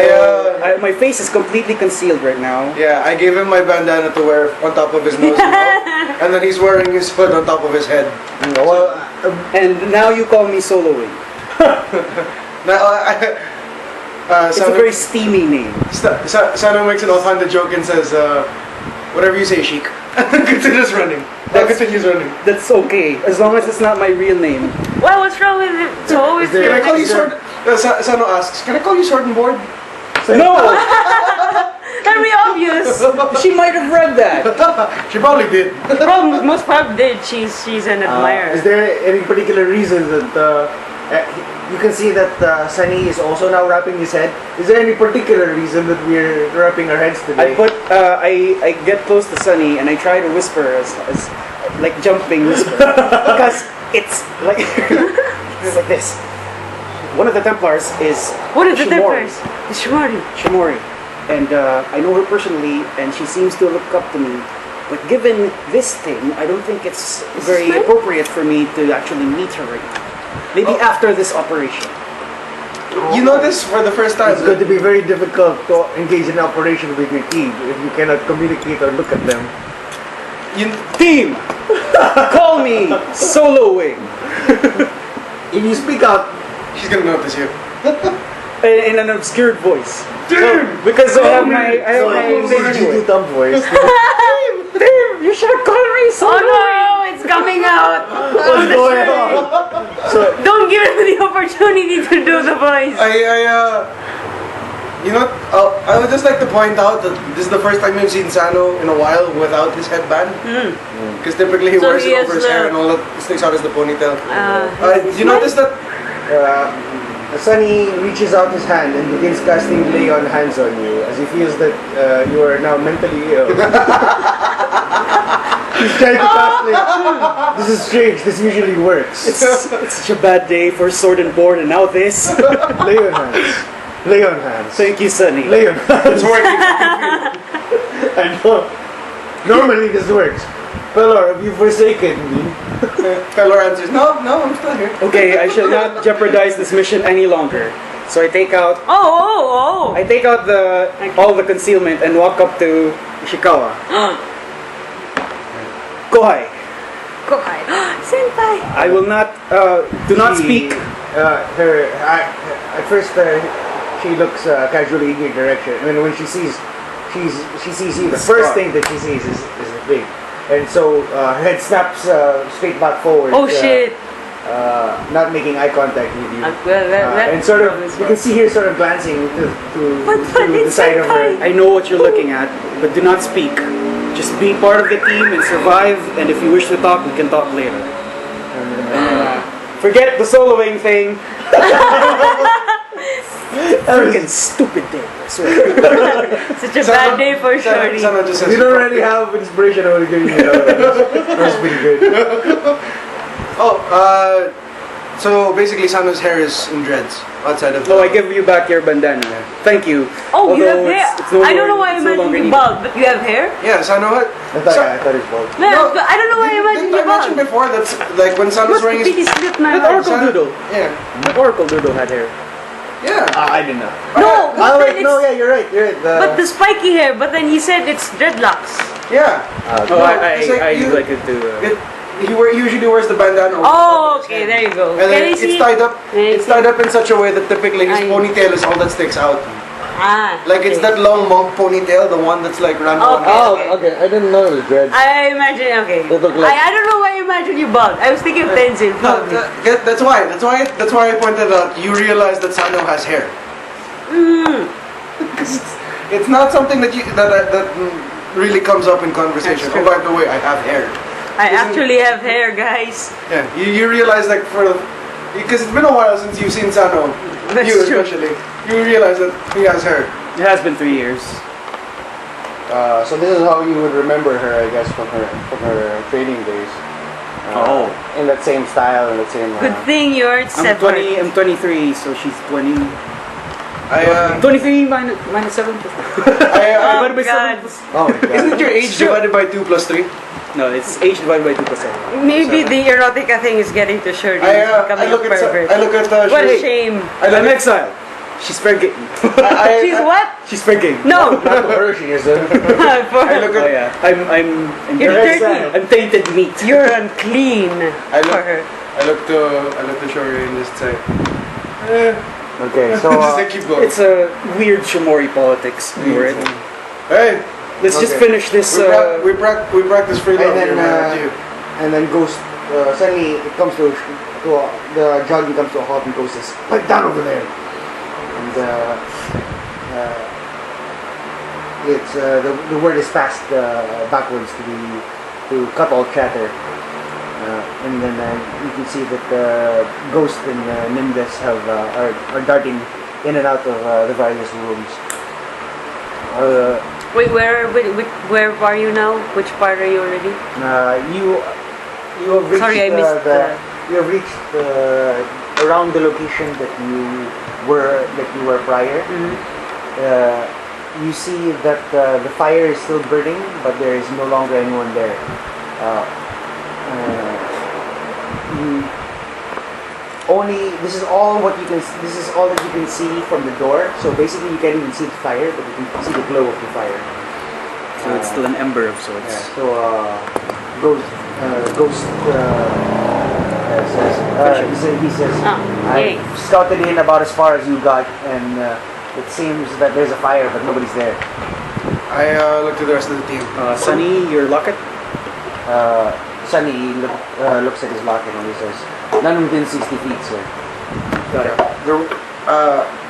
My face is completely concealed right now. Yeah, I gave him my bandana to wear on top of his nose, and then he's wearing his hood on top of his head. Well, And now you call me Soloing. Now, It's a very steamy name. Sano makes an offhanded joke and says, "Whatever you say, Sheik." Continues running. Continues running. That's okay, as long as it's not my real name. Well, what's wrong with it? It's always Is there- Can I call you Is there- Sword? Sano asks, "Can I call you Sword and Board?" No! very obvious. She might have read that. She probably did. Well, most probably did. She's an admirer. is there any particular reason that you can see that Sunny is also now wrapping his head? Is there any particular reason that we're wrapping our heads today? I get close to Sunny and I try to whisper as like jumping whisper because it's like it's like this. One of the Templars is What is the Shimori. difference? The Shimori. Shimori, and I know her personally, and she seems to look up to me. But given this thing, I don't think it's very right? appropriate for me to actually meet her right now. Maybe after this operation. You know this for the first time. It's going to be very difficult to engage in operation with your team if you cannot communicate or look at them. Team, call me Soloing. If you speak out, She's gonna notice you. In an obscured voice. Because I have my you do thumb voice. Team, you should have called me Oh Soloing. no, it's coming out. What's going on? Don't give him the opportunity to do the voice. You know, I would just like to point out that this is the first time we've seen Sano in a while without his headband. Because typically he So wears he it over has his hair the- and all that sticks out as the ponytail. You his notice that? Sunny reaches out his hand and begins casting lay on hands on you as he feels that you are now mentally ill. He's trying to cast lay. This is strange. This usually works. It's such a bad day for sword and board, and now this. Lay on hands. Lay on hands. Thank you, Sunny. Lay on hands. It's working. I know. Normally this works. Fellow, have you forsaken me? Fellow answers, no, I'm still here. Okay, I shall not jeopardize this mission any longer. So I take out Oh. all the concealment and walk up to Ishikawa. Kohai, Kokai. Senpai! I will not. Do not She- speak. At first, she looks casually in your direction. And when she sees you, the first thing that she sees is the thing. And so her head snaps straight back forward. Oh shit! Not making eye contact with you. That And sort of, you can see her sort of glancing to the it's side of her. Senpai. I know what you're looking at, but do not speak. Just be part of the team and survive. And if you wish to talk, we can talk later. Forget the soloing thing. Freaking stupid day. I swear. Such a bad day for Shorty. Sano just says, You don't already have inspiration, I will give you That's pretty good. So basically Sano's hair is in dreads outside of Oh, I give you back your bandana. Thank you. Oh, you have Although hair. it's no I don't know why I it's no imagine longer you needed. bald, but you have hair. Yeah, Sano had... I thought it was bald. No, but I don't know why I imagine Didn't you I mention bald. before that's like when Sano's What's wearing the his... biggest slip my But mind? Oracle Doodle. Yeah. But Oracle Doodle had hair. Yeah. I didn't know. No, but then it's, no, yeah, you're right. You're right. but the spiky hair. But then he said it's dreadlocks. Yeah. Oh, it's like I you- like it too. He usually wears the bandana over Oh, his okay, head. there you go. And Can then I see? it's tied up. Can I It's see? tied up in such a way that typically his I- ponytail is all that sticks out. Ah, Like it's okay. that long monk ponytail, the one that's like run Okay. Oh, okay. I didn't know it was dreads. I imagine. Okay. They look like- I don't know why I imagine you bald. I was thinking of Tenzin. No, probably. that's why I pointed out. You realize that Sano has hair. It's not something that really comes up in conversation. That's Oh, true. by the way, I have hair. I actually have hair, guys. Yeah, you realize like because it's been a while since you've seen Sano, That's you true. especially, you realize that he has hair. It has been 3 years. So this is how you would remember her, I guess, from her training days. In that same style, in that same. Good thing you're I'm separate. 20. I'm 23, so she's 20. I 23 minus 7. Oh Divided by God. 7. Oh my god. isn't your age divided by 2 plus 3? No, it's age divided by 2 plus 7. Maybe the erotica thing is getting to Shirley. He's I becoming look a at pervert. What a Shirley. shame. I look I'm at exiled. She's fair game. She's what? She's fair game. No. Not to her, she isn't. I look Oh at yeah. I'm You're very dirty. exiled. I'm tainted meat. You're unclean I look- for her. I look to Shori and just say, Okay, so just say keep going. It's a weird Shomori politics. We're in. Hey, Let's just Okay. finish this. we practice freedom and then here, man. You. and then Ghost suddenly it comes to the jogging comes to a halt and Ghost says, "Pipe down over there." And it's the word is passed backwards to cut all chatter. And then you can see that Ghost and Nimbus are darting in and out of the various rooms. Wait, where are you now? Which part are you already? You have reached Sorry, I missed you have reached around the location that you were prior. You see that the fire is still burning, but there is no longer anyone there. This is all what you can. This is all that you can see from the door. So basically, you can't even see the fire, but you can see the glow of the fire. So it's still an ember of sorts. Yeah. So Ghost he says, yay. I've scouted in about as far as you got, and it seems that there's a fire, but nobody's there. I look to the rest of the team. Sunny, your locket. Sunny looks at his locket and he says, "None within 60 feet, sir." Got it.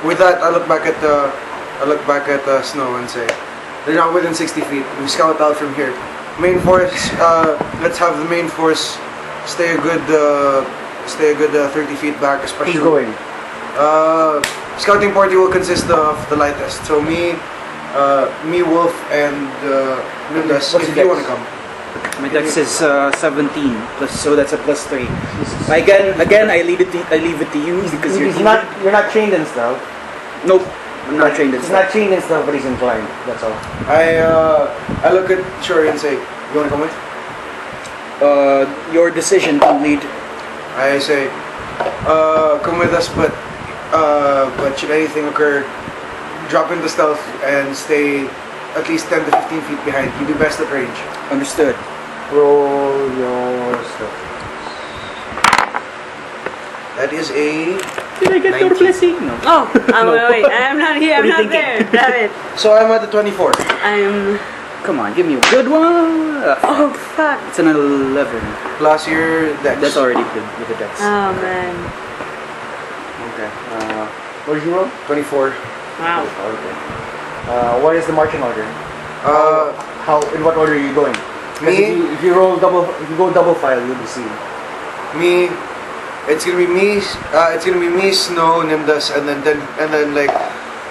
With that, I look back at Snow and say, "They're not within 60 feet. We scout out from here. Main force. Let's have the main force stay a good 30 feet back, especially." Who's going? Scouting party will consist of the lightest. So me, Wolf, and Nimbus. What's If your you want dex? to come. My dex is 17, so that's a +3. Again, I leave it to you because You're not chained and stuff. Nope, I'm not trained in He's stuff. not chained and stuff, but he's inclined. That's all. I look at Shori and say, "You want to come with?" Your decision to lead. I say, "Come with us, but should anything occur, drop into stealth and stay at least 10 to 15 feet behind. You do best at range." Understood. Roll your stuff. That is a. Did I get your 19. blessing? No. Oh, wait. I'm not here. I'm What are you not there. Damn it. So I'm at the 24. I'm. Come on, give me a good one. Oh fuck. It's an 11. Plus your dex. That's already good with the dex. Oh man. Okay. What did you roll? 24. Wow. Okay. What is the marching order? Uh, In what order are you going? 'Cause Me? if you go double file, you'll be seen. me. It's gonna be me. It's gonna be me, Snow, Nimdas, and then like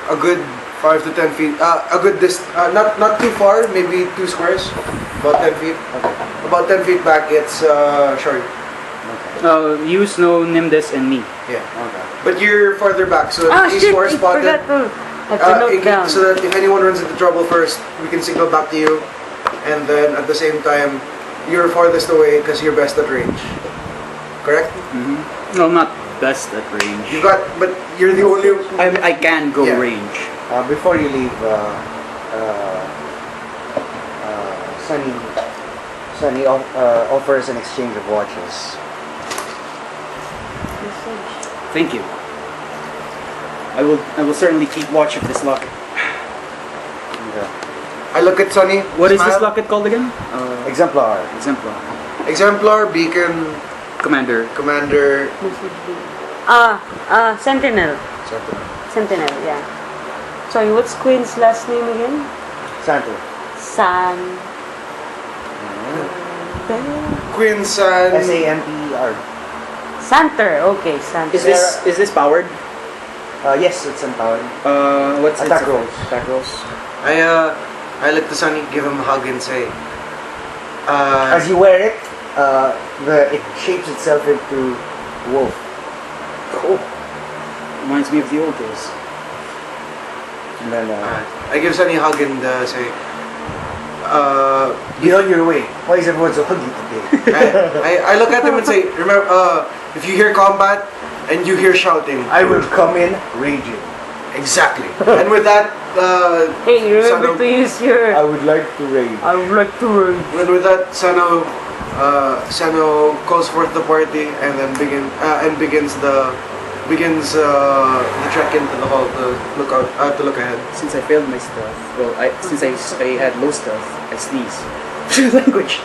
a good 5 to 10 feet. A good not too far. Maybe 2 squares. About 10 feet. Okay. About 10 feet back. It's short. You, Snow, Nimdes, and me. Yeah. Okay. But you're farther back, so Oh in case shit! we're I spotted. forgot to. Have to note down. So that if anyone runs into trouble first, we can signal back to you, and then at the same time, you're farthest away because you're best at range. Correct? No, not best at range. You got, but you're the only. I can go Yeah. range. Before you leave, Sunny offers an exchange of watches. Thank you. I will certainly keep watch of this locket. Okay. I look at Sunny. What is smile. this locket called again? Exemplar. Exemplar. Exemplar, beacon, Commander. commander. Sentinel. Something. Sentinel, yeah. Sorry, what's Quin's last name again? Santer. Quin Santer. Santer. Santer, okay, Santer. Is this powered? Yes, it's empowered. What's Attack its rolls. Attack rolls. I look to Sunny, give him a hug, and say, As you wear it, it shapes itself into wolf. Cool. Reminds me of the old days. And then I give Sunny a hug and say, you're on your way. Why is everyone so huggy today? I look at him and say, remember, if you hear combat and you hear shouting, I will come in raging. exactly. And with that, Hey, remember Sano- to use your. I would like to rage. I would like to run. with that, Sano calls forth the party and then begins the trek into the hall to look ahead. Since I failed my stealth, since I had low stealth, I sneeze. Language.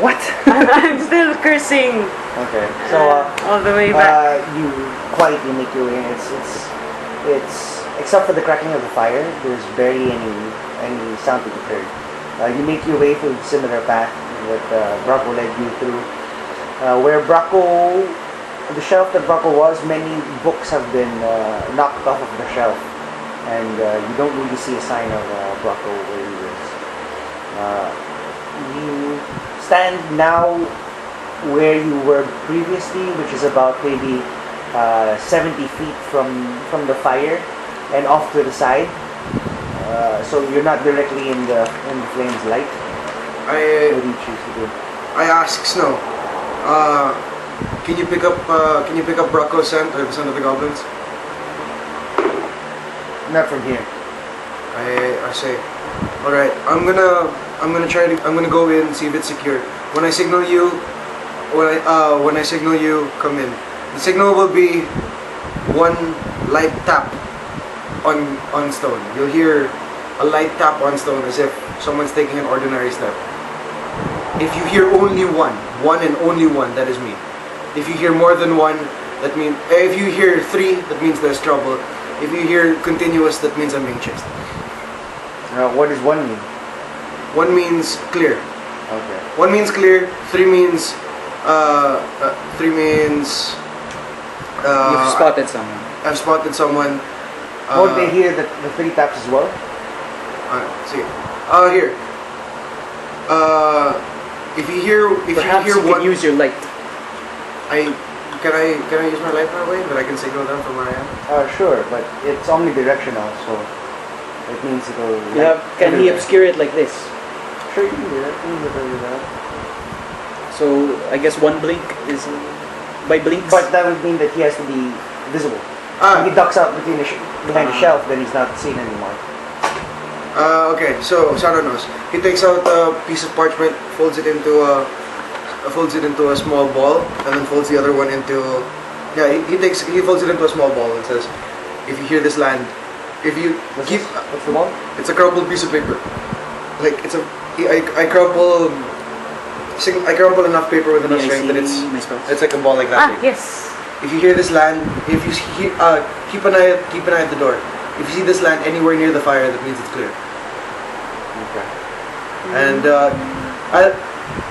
What? I'm still cursing Okay, so all the way back. you quietly make your way in. It's except for the cracking of the fire, there's barely any sound to be heard. You make your way through a similar path that Bracco led you through. Where Bracco, the shelf that Bracco was, many books have been knocked off of the shelf, and you don't really see a sign of Bracco where he is. You stand now where you were previously, which is about maybe 70 feet from the fire and off to the side. So you're not directly in the flames light. What do you choose to do? I ask Snow, can you pick up Bracco's scent or the scent of the goblins? Not from here. I say, all right, I'm gonna go in and see if it's secure. When I signal you, come in. The signal will be one light tap on stone. You'll hear a light tap on stone as if someone's taking an ordinary step. If you hear only one and only one, that is me. If you hear more than one, that means. If you hear three, that means there's trouble. If you hear continuous, that means I'm being chased. What does one mean? One means clear. Okay. One means clear. Three means. You've spotted someone. I've spotted someone. Won't they hear the three taps as well? See. Here. If you hear Perhaps you one, can use your light. can I use my light that way that I can signal them from where I am? Sure, but it's omnidirectional, so it means it'll. Can he obscure it like this? Sure, you can do that. You can do that. So I guess one blink is by blinks. But that would mean that he has to be visible. If he ducks out behind the shelf, then he's not seen anymore. Okay, so Sano knows. He takes out a piece of parchment, folds it into a small ball, and then folds the other one into. Yeah, he folds it into a small ball and says, "If you hear this land, if you keep, What's the ball? it's a crumpled piece of paper. Like it's a, I crumple, I crumple enough paper with enough strength that it's like a ball like that. big. Yes. If you hear this land, if you keep an eye at the door. If you see this land anywhere near the fire, that means it's clear. Okay. And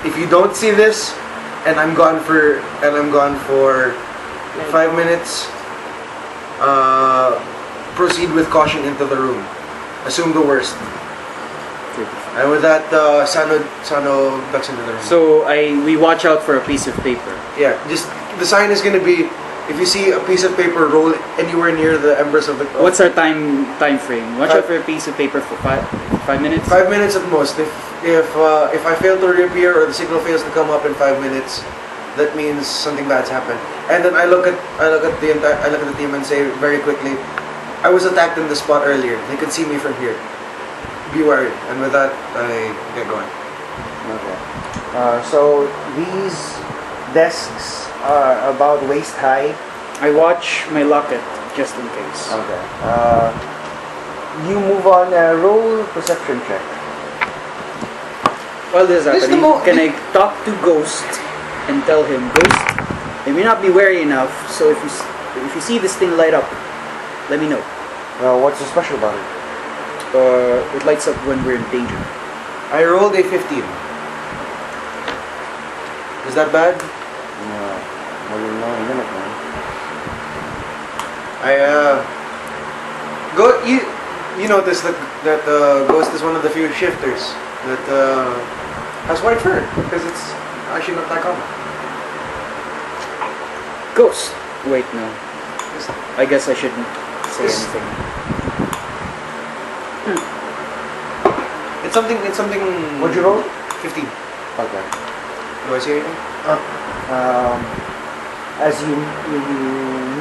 if you don't see this, and I'm gone for 5 minutes, proceed with caution into the room. Assume the worst. And with that, Sano ducks into the room. So we watch out for a piece of paper. Yeah, just the sign is gonna be. If you see a piece of paper roll anywhere near the embers of the... What's our time frame? Watch out for a piece of paper for 5 minutes. 5 minutes at most. If I fail to reappear or the signal fails to come up in 5 minutes, that means something bad's happened. And then I look at the team and say very quickly, I was attacked in this spot earlier. They could see me from here. Be wary. And with that, I get going. Okay. So these desks are about waist high. I watch my locket just in case. Okay. You move on. Roll perception check. While this is happening, can I talk to Ghost and tell him, Ghost, I may not be wary enough, so if you see this thing light up, let me know. What's so special about it? It lights up when we're in danger. I rolled a 15. Is that bad? No. Well, you know in a minute, man. You notice that Ghost is one of the few shifters that has white fur because it's actually not that common. Ghost! Wait, no. I guess I shouldn't say anything. It's something. What'd you roll? 15. Okay. Do I see anything? As you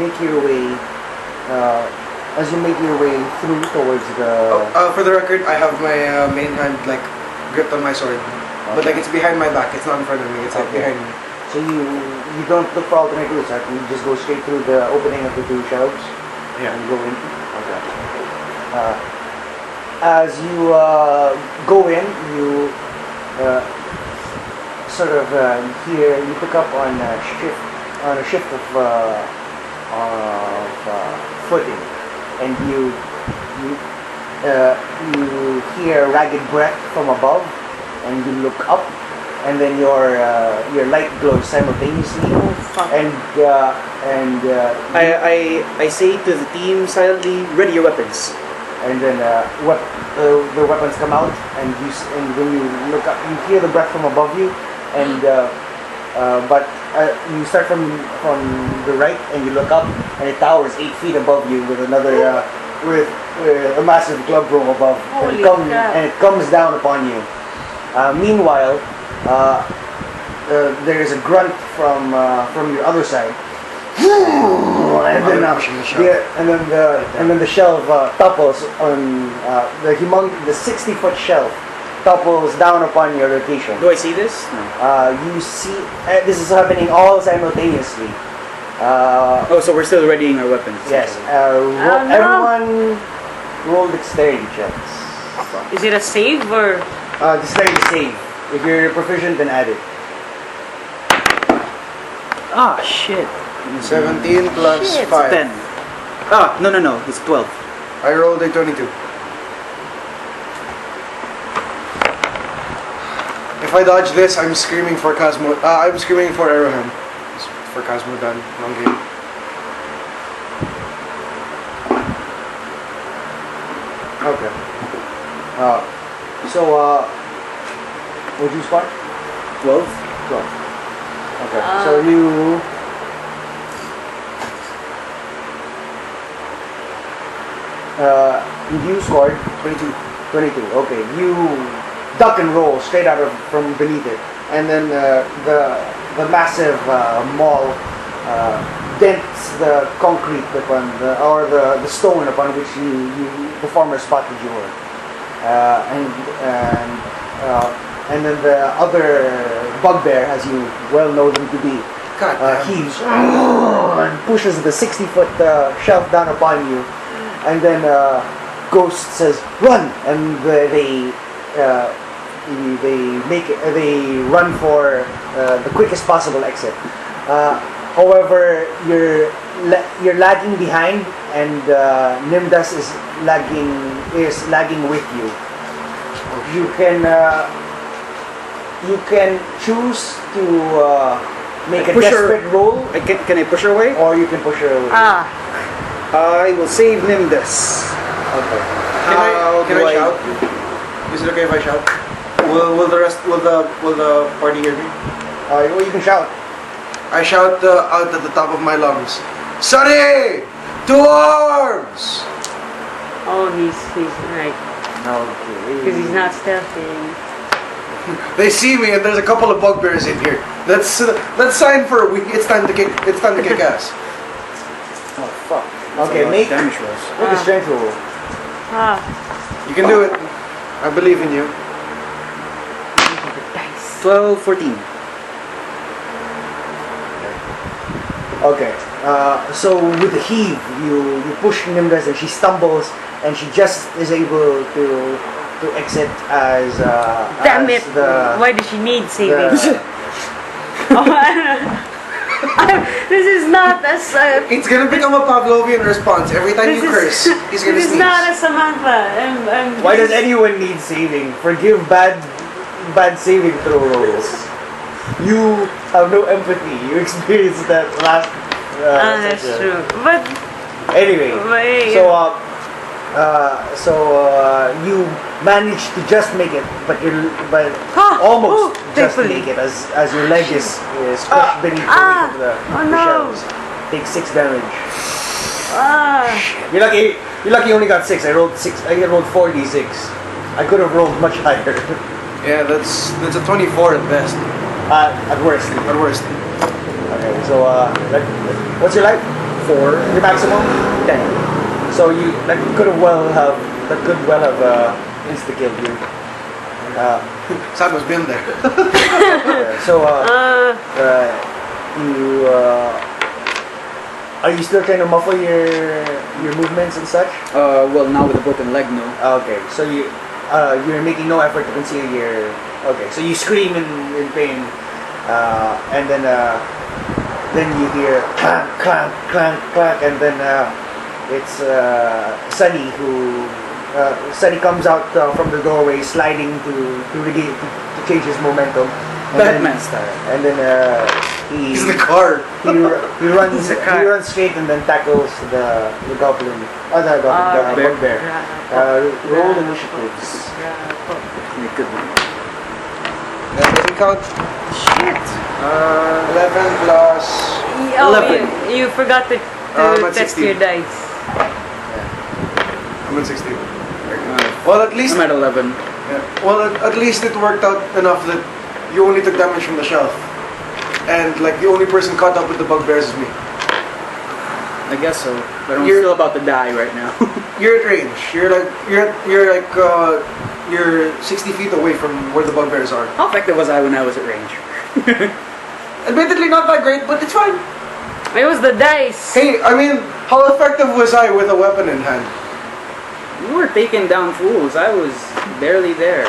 make your way, through towards the. For the record, I have my main hand like gripped on my sword, but like it's behind my back. It's not in front of me. It's like behind me. So you don't look for alternate routes, right? You just go straight through the opening of the two shelves. Yeah. And go in. Okay. As you go in, you sort of here you pick up on a shift of footing, and you hear ragged breath from above, and you look up, and then your light glows simultaneously, and I say to the team silently, ready your weapons. and then the weapons come out, and when you look up, you hear the breath from above you, and but you start from the right, and you look up, and it towers 8 feet above you with another with a massive club room above, and it comes down upon you. Meanwhile, there is a grunt from your other side. And then the shelf topples on the 60-foot shelf topples down upon your rotation. Do I see this? No. You see this is happening all simultaneously. So we're still readying our weapons. Yes. Everyone roll dexterity checks. Is it a save or? Dexterity save. If you're proficient, then add it. Ah, shit. 17 plus Shit, 5. 10. No. It's 12. I rolled a 22. If I dodge this, I'm screaming for Cosmo. I'm screaming for Eruhend. For Cosmo done. Long game. Okay. What'd you spot? 12? 12. Okay. So you scored 22. 22. Okay. You duck and roll straight out from beneath it, and then the massive maul dents the concrete upon the stone upon which the former spot that you were. And then the other bugbear, as you well know them to be, God damn. heaves and pushes the 60-foot shelf down upon you, and then Ghost says, "Run!" And they run for the quickest possible exit. However, you're lagging behind, and Nimdas is lagging with you. You can choose to make a Push her- desperate roll, Can I push her away? or you can push her away. I will save Nimdas. Okay. Can I shout? Is it okay if I shout? Will the party hear me? Well, you can shout. I shout out at the top of my lungs, Sonny! To arms! Oh, he's right. Okay. Because he's not stealthing. They see me and there's a couple of bugbears in here. That's sign for it's time to kick ass. Oh fuck. Okay, make damage rolls. a strength roll. You can do it. I believe in you. Dice. 12, 14. Okay. So with the heave, you push Nimdas and she stumbles, and she just is able to exit as Damn as it! the Why does she need saving? the- This is not as. It's gonna become a Pavlovian response every time you curse. He's gonna This is sneeze. not a Samantha. Why does anyone need saving? Forgive bad saving throw rolls. You have no empathy. You experienced that last. That's session. true. But Anyway, Wait. so you managed to just make it, but Ah, almost oh, just thankfully. make it as your leg is crushed beneath the weight of the no. shells. Take 6 damage. ah, You're lucky you only got 6. I rolled 4d6. I could have rolled much higher. Yeah, that's a 24 at best. At worst. At worst. Okay, so what's your life? 4. Your maximum? 10. So that could well have insta killed you. Sano's been there. So you are you still trying to muffle your movements and such? Well, now with a broken leg, no. Okay, so you're making no effort to conceal your. Okay, so you scream in pain, and then you hear clank, clank, clank, clank, and then it's Sunny who Sunny comes out from the doorway, sliding to change his momentum. Batman style. And then He's in the car. he runs straight and then tackles the goblin. The bugbear. Roll initiatives. That doesn't count. shit. 11 plus. Oh, 11. you forgot to I'm at test 16. your dice. I'm at 16. Well, at least. I'm at 11. Yeah. Well, at least it worked out enough that you only took damage from the shelf, and like the only person caught up with the bugbears is me. I guess so. But I'm You're- still about to die right now. You're at range. You're 60 feet away from where the bugbears are. How effective was I when I was at range? Admittedly, not that great, but it's fine. It was the dice. Hey, I mean, how effective was I with a weapon in hand? You were taking down fools. I was barely there.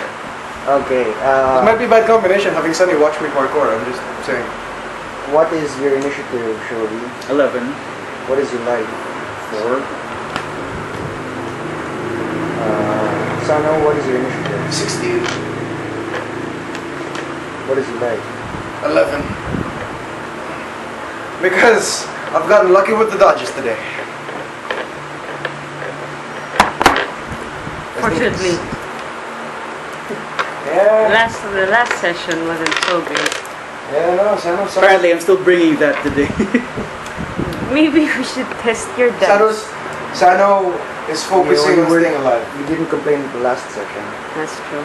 Okay. It might be a bad combination having Sunny watch me parkour. I'm just saying. What is your initiative, Shodi? 11. What is your life? 4. Sano, what is your initiative? 16. What is your life? 11. Because I've gotten lucky with the dodges today. Fortunately, Yeah. the last session wasn't so great. Yeah, no, Apparently, I'm still bringing that today. Maybe we should test your dice. Sano is focusing on staying alive. You didn't complain in the last session. That's true.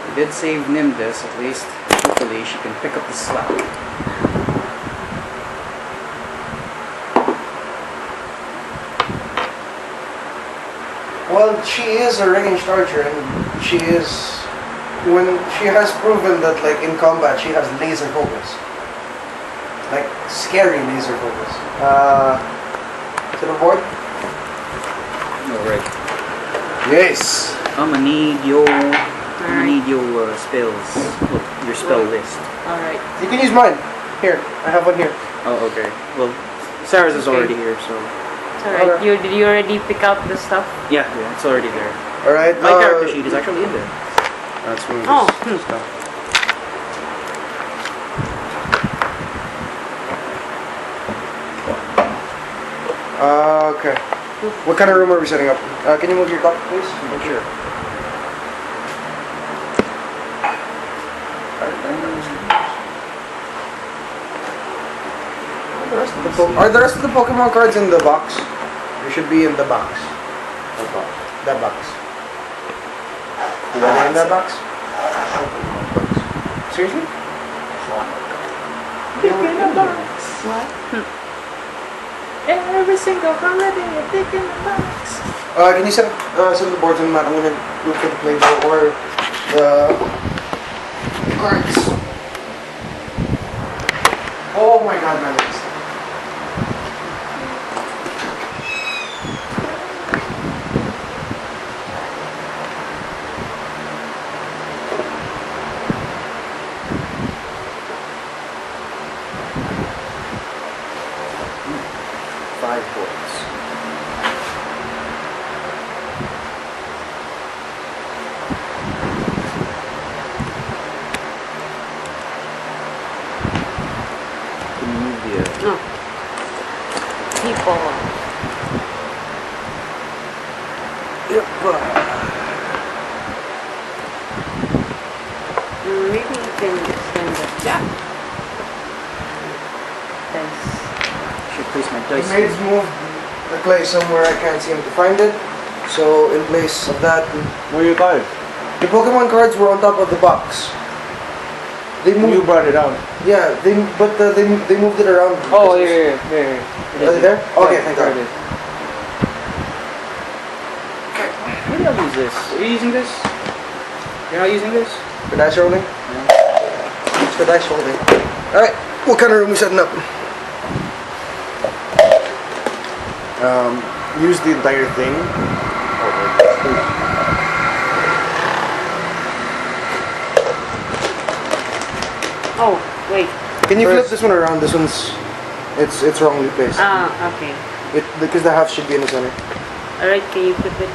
We did save Nimdas, at least. Hopefully, she can pick up the slack. Well, she is a ranged archer, and she is. When she has proven that, like in combat, she has laser focus, like scary laser focus. To the board. Alright. Yes. I'm gonna need your spells. Your spell list. Alright. You can use mine. Here, I have one here. Oh, okay. Well, Sarah's is already here, so It's alright. Did you already pick out the stuff? yeah, it's already there. All right. My character sheet is actually in there. That's one of Oh, this stuff. Okay. What kind of room are we setting up? Can you move your cup, please? Sure. Are the rest of the Pokemon cards in the box? They should be in the box. That box. Are they in that box? Seriously? Every single holiday, dick in the box. Can you set the boards on the mat? I'm gonna look for the playbook or the cards. Oh my god, man. Five boards. Oh. People. Maybe you can extend it. Yeah. Thanks. Should place my The dice. maids moved the clay somewhere I can't seem to find it. So in place of that, What do you got? the Pokemon cards were on top of the box. They You moved. brought it out. Yeah, they moved it around. Oh, here. Are they there? Okay, thank God. Maybe I'll use this. Are you using this? You're not using this? For dice rolling? It's for dice rolling. Alright, what kind of room we setting up? Use the entire thing. Oh, wait. Can you flip this one around? This one's it's wrongly placed. Okay. Because the half should be in the center. Alright, can you flip it?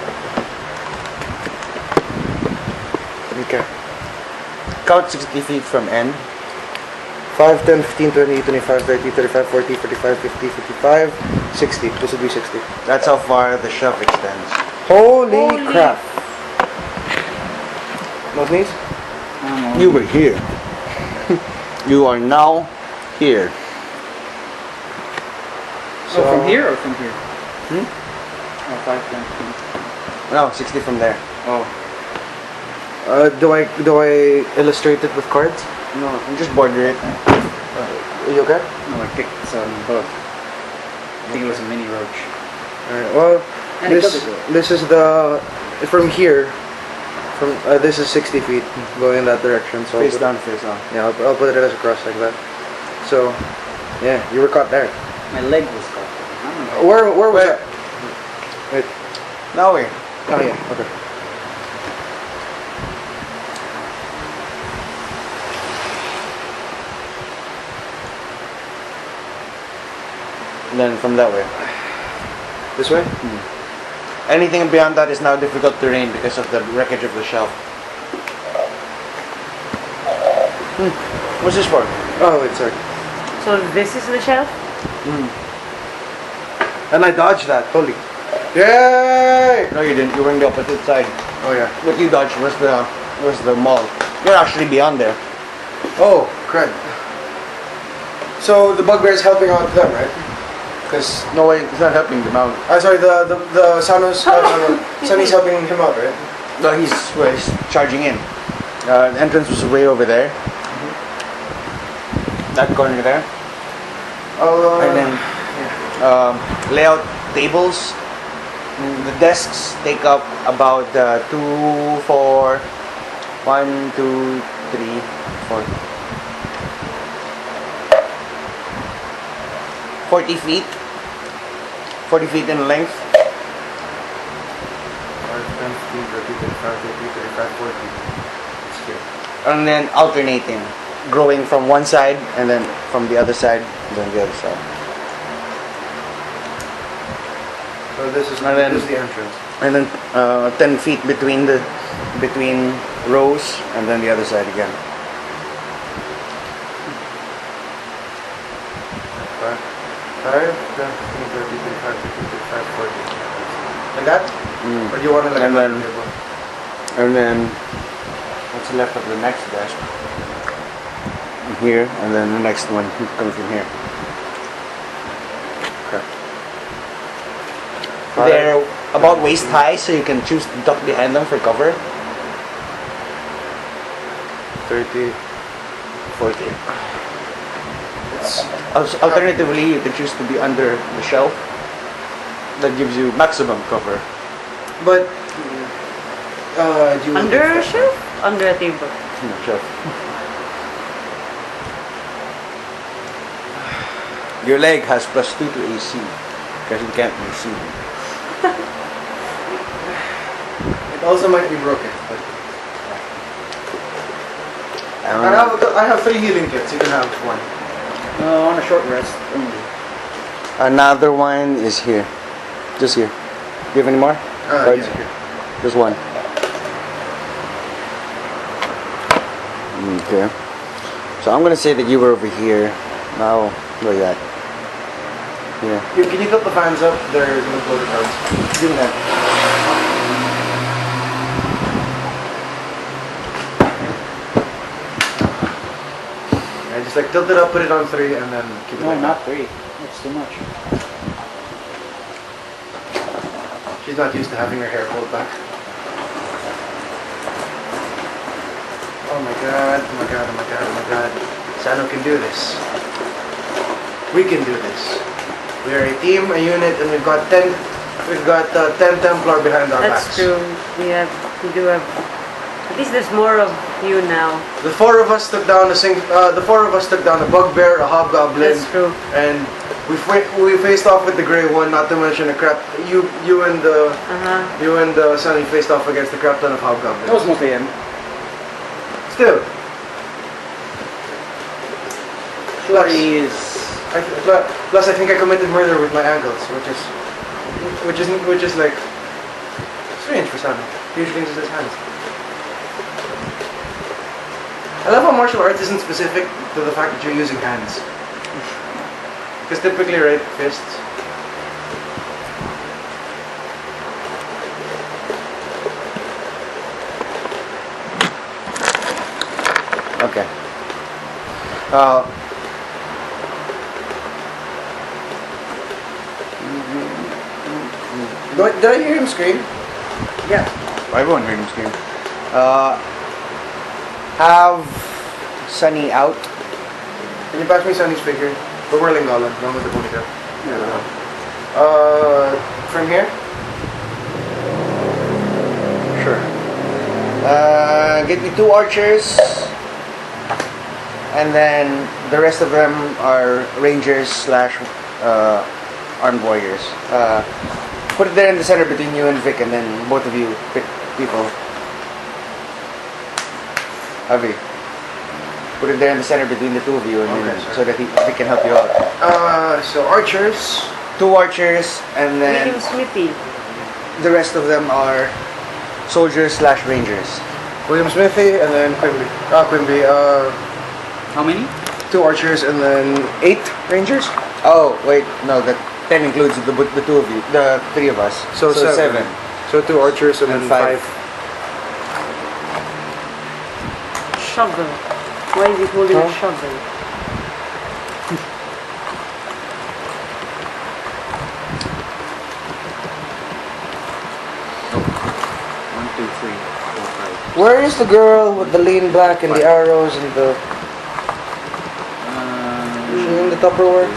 Okay. Count 60 feet from end. 5, 10, 15, 20, 25, 30, 35, 40, 45, 50, 55, 60. This would be 60. That's how far the shelf extends. Holy crap. No sneeze? You were here. You are now here. So from here or from here? Hmm? Oh, 5, 10, 15. No, 60 from there. Oh. Do I illustrate it with cards? No, you just border it. Are you okay? No, I kicked some bug. I think it was a mini roach. Alright, well, And it this is the from here. From this is 60 feet going in that direction. So Face down, face on. Yeah, I'll put it as across like that. So, yeah, you were caught there. My leg was caught. I don't know. Where was that? Wait. Now we. Oh yeah. Okay. And then from that way. This way? Anything beyond that is now difficult terrain because of the wreckage of the shelf. What's this for? Oh wait, sorry. So this is the shelf? And I dodged that. Holy. Yay! No, you didn't. You were on the opposite side. Oh yeah. What you dodged was the mall. You're actually beyond there. Oh, crud. So the bugbear is helping out them, right? Because No way, it's not helping them out. sorry, the Sano's Sunny's helping him out, right? No, he's charging in. The entrance was way over there. That corner there. And then lay out tables The desks take up about 2, 4, 1, 2, 3, 4. 40 feet. 40 feet in length. 5, 10, 15, 30, 35, 40. It's here. And then alternating. Growing from one side and then from the other side, and then the other side. So this is And then- the entrance. And then 10 feet between rows and then the other side again. 5, 10, 15, 30, 35, 40. Like that? Or do you want to like And a then- table? And then what's left of the next desk? Here, and then the next one comes in here. Okay. They're about waist high, so you can choose to duck behind them for cover. 30. 40. Alternatively, you can choose to be under the shelf. That gives you maximum cover. But do you want Under to a shelf? Under a table. Shelf. Your leg has +2 to AC because you can't be seen. It also might be broken. But I have 3 healing kits. You can have 1. On a short rest only. Another one is here. Just here. Do you have any more? Yeah, here. Just one. Okay. So I'm gonna say that you were over here. Now, where you at? Yeah. Can you tilt the fans up? They're gonna blow the cards. Do that. Yeah, just like tilt it up, put it on 3, and then keep it No, like not 3. That's too much. that. She's not used to having her hair pulled back. Oh my god, oh my god, oh my god, oh my god. Sano can do this. We can do this. We are a team, a unit, and we've got 10 Templar behind our That's backs. true. We do have. At least there's more of you now. The 4 of us took down a bugbear, a hobgoblin, That's true. and we faced off with the grey one. Not to mention a crap. You and Sunny faced off against the crap ton of hobgoblins. That was mostly him. Still, Please. plus I think I committed murder with my ankles, which is like strange for Sano. He usually uses his hands. I love how martial arts isn't specific to the fact that you're using hands. Because typically, right, fists. Okay. Did I hear him scream? Yeah. Everyone heard him scream. Have Sunny out. Can you pass me Sunny's figure? The whirling golem, the one with the ponytail. From here? Sure. Get me 2 archers. And then the rest of them are rangers slash armed warriors. Put it there in the center between you and Vic, and then both of you pick people. Avi. Put it there in the center between the two of you, and Okay, then, sir. so that Vic can help you out. So archers. 2 archers, and then Medium Smithy. the rest of them are soldiers slash rangers. William Smithy, and then Quimby. Quimby. How many? 2 archers, and then 8 rangers. Oh, wait, no, that 10 includes the 2 of you, the 3 of us. So 7. So 2 archers, and And then 5. 5. Shovel. Why is he holding a shovel? One, two, three, four, five. Where is the girl with the lean back and the arrows and the? Is she in the Tupperware?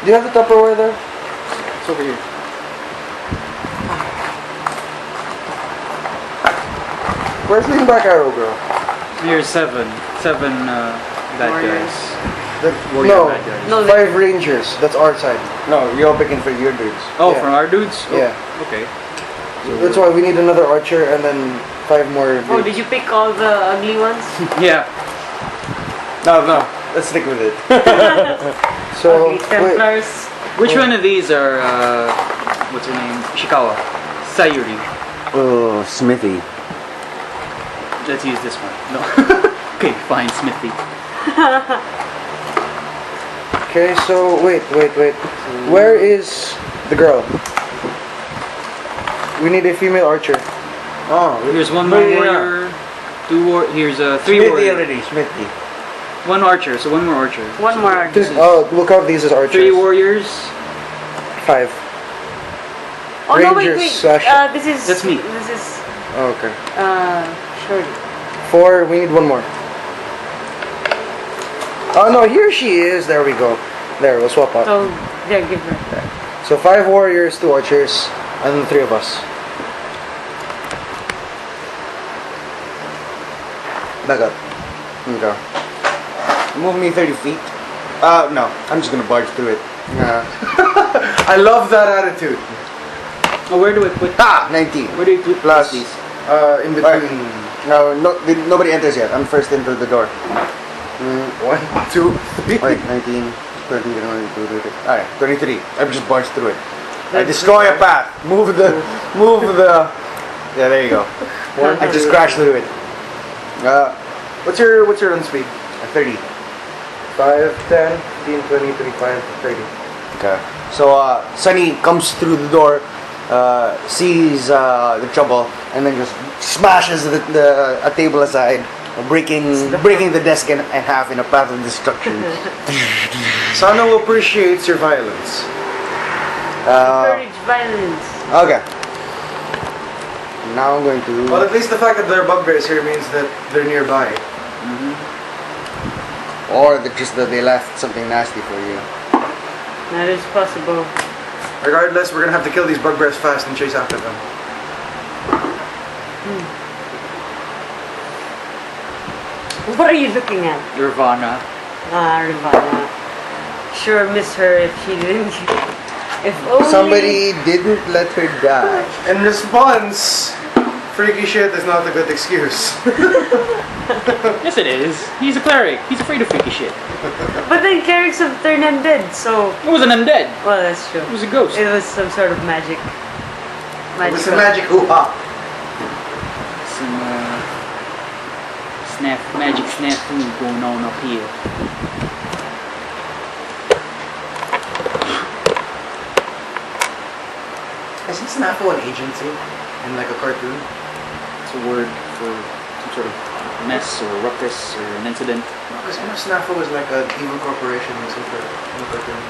Do you have the Tupperware there? It's over here. Where's the black arrow girl? Here's seven bad Warriors. guys. Warrior No, bad guys. No, 5 rangers. That's our side. No, you're all picking for your dudes. Oh, Yeah. from our dudes? Oh, Yeah. okay. That's why we need another archer and then 5 more. Oh, dudes. did you pick all the ugly ones? Yeah. No, let's stick with it. So Ugly templars. Which one of these are, what's her name? Ishikawa. Sayuri. Oh, Smithy. Let's use this one. No. Okay, fine, Smithy. Okay, so wait. Where is the girl? We need a female archer. Oh, Here's one more Yeah. warrior. Here's three Smithy warriors. already, Smithy. One archer, so one more archer. One more archer. Oh, we'll count these as archers. 3 warriors. 5. Oh no, wait. Rangers slash- This is. That's me. This is. Oh, okay. Shorty. 4. We need one more. Oh no, here she is. There we go. There, we'll swap out. Oh, there, give her. So 5 warriors, 2 archers, and then 3 of us. Back up. Okay. move me 30 feet. No, I'm just gonna barge through it. Yeah. I love that attitude. Oh, where do I put? 19. Where do you put Plus- these? In between. No, nobody enters yet. I'm first into the door. 1, 2, 3. Wait, 19, 20, 22, alright, 23. I've just barged through it. I destroy a path. Move the. Yeah, there you go. I just crashed through it. What's your run speed? 30. 5, 10, 15, 20, 25, 30. Okay. So Sunny comes through the door, sees the trouble, and then just smashes a table aside, breaking the desk in half in a path of destruction. Sano appreciates your violence. Encourage violence. Okay. Now I'm going to. Well, at least the fact that there are bugbears here means that they're nearby. Or just that they left something nasty for you. That is possible. Regardless, we're gonna have to kill these bugbears fast and chase after them. What are you looking at? Nirvana. Ravana. Sure miss her if she didn't. If only. Somebody didn't let her die. In response, freaky shit is not a good excuse. Yes, it is. He's a cleric. He's afraid of freaky shit. But then clerics have turned undead, so. It was an undead. Well, that's true. It was a ghost. It was some sort of magic. It's a magic hoo-ha. Some magic snafu going on up here. Isn't Snafu an agency in like a cartoon? It's a word for some sort of mess or ruckus or an incident. Because I know Snafu was like an evil corporation in some sort of cartoon.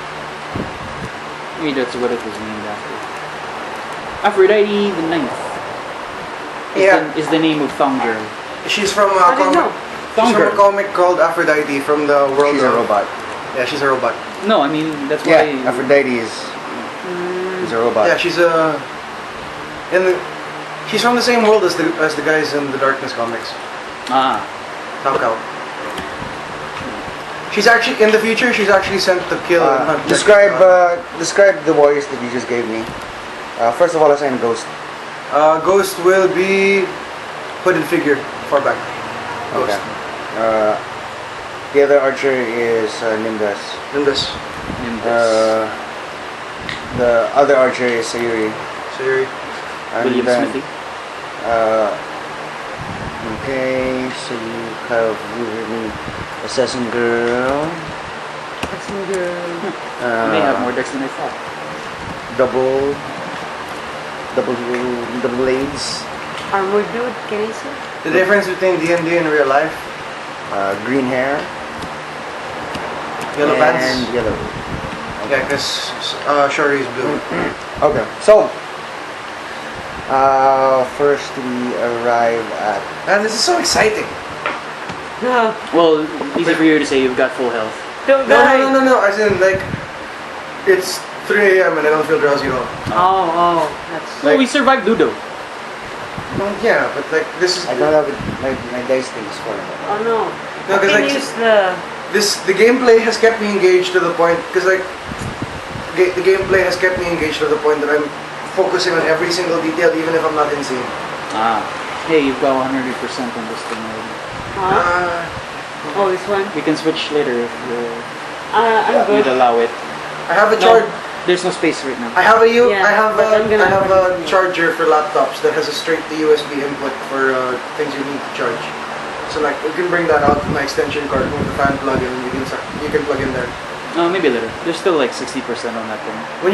Maybe that's what it was named after. Aphrodite the Ninth. Is the name of Thong Girl. She's from a How do you know? She's from a comic called Aphrodite from the world She's of a robot. Yeah, she's a robot. No, I mean that's Yeah, why. Aphrodite is a robot. Yeah, she's she's from the same world as the guys in the Darkness comics. Ah, Tao Kao. She's actually in the future. She's actually sent to kill. and hunt Describe the warriors that you just gave me. First of all, assign Ghost. Ghost will be hooded figure far back. Ghost. Okay. The other archer is Nimbus. Nimbus. The other archer is Sayuri. Sayuri. And William then, Smithy. Okay, so you have given Assassin Girl. Assassin girl. You may have more decks than I thought. Double blades. Armor dude, can I say? The difference between D&D and real life: Green hair. yellow and pants. yellow. Yeah, because Shori is blue. Okay, so first we arrive at. Man, this is so exciting. No, Well, easy for you to say you've got full health. don't die. No. As in, like, it's 3 a.m. and I don't feel drowsy at all. Oh, that's. Well, we survived Ludo. Well, yeah, but like this is I don't have it. My dice thing is full. Oh no. No, You 'cause, can like, use the... the gameplay has kept me engaged to the point because like the gameplay has kept me engaged to the point that I'm focusing on every single detail even if I'm not in scene. Hey, you've got 100% on this thing already. Huh? Oh, this one? We can switch later if I'm you'd good. allow it. I have a No, charge. there's no space right now. I have a Yeah, but I'm gonna I have run a it. charger for laptops that has a straight to USB input for things you need to charge. So like you can bring that out with my extension cord with the fan plug and you can plug in there. Maybe later. There's still like 60% on that thing. When you're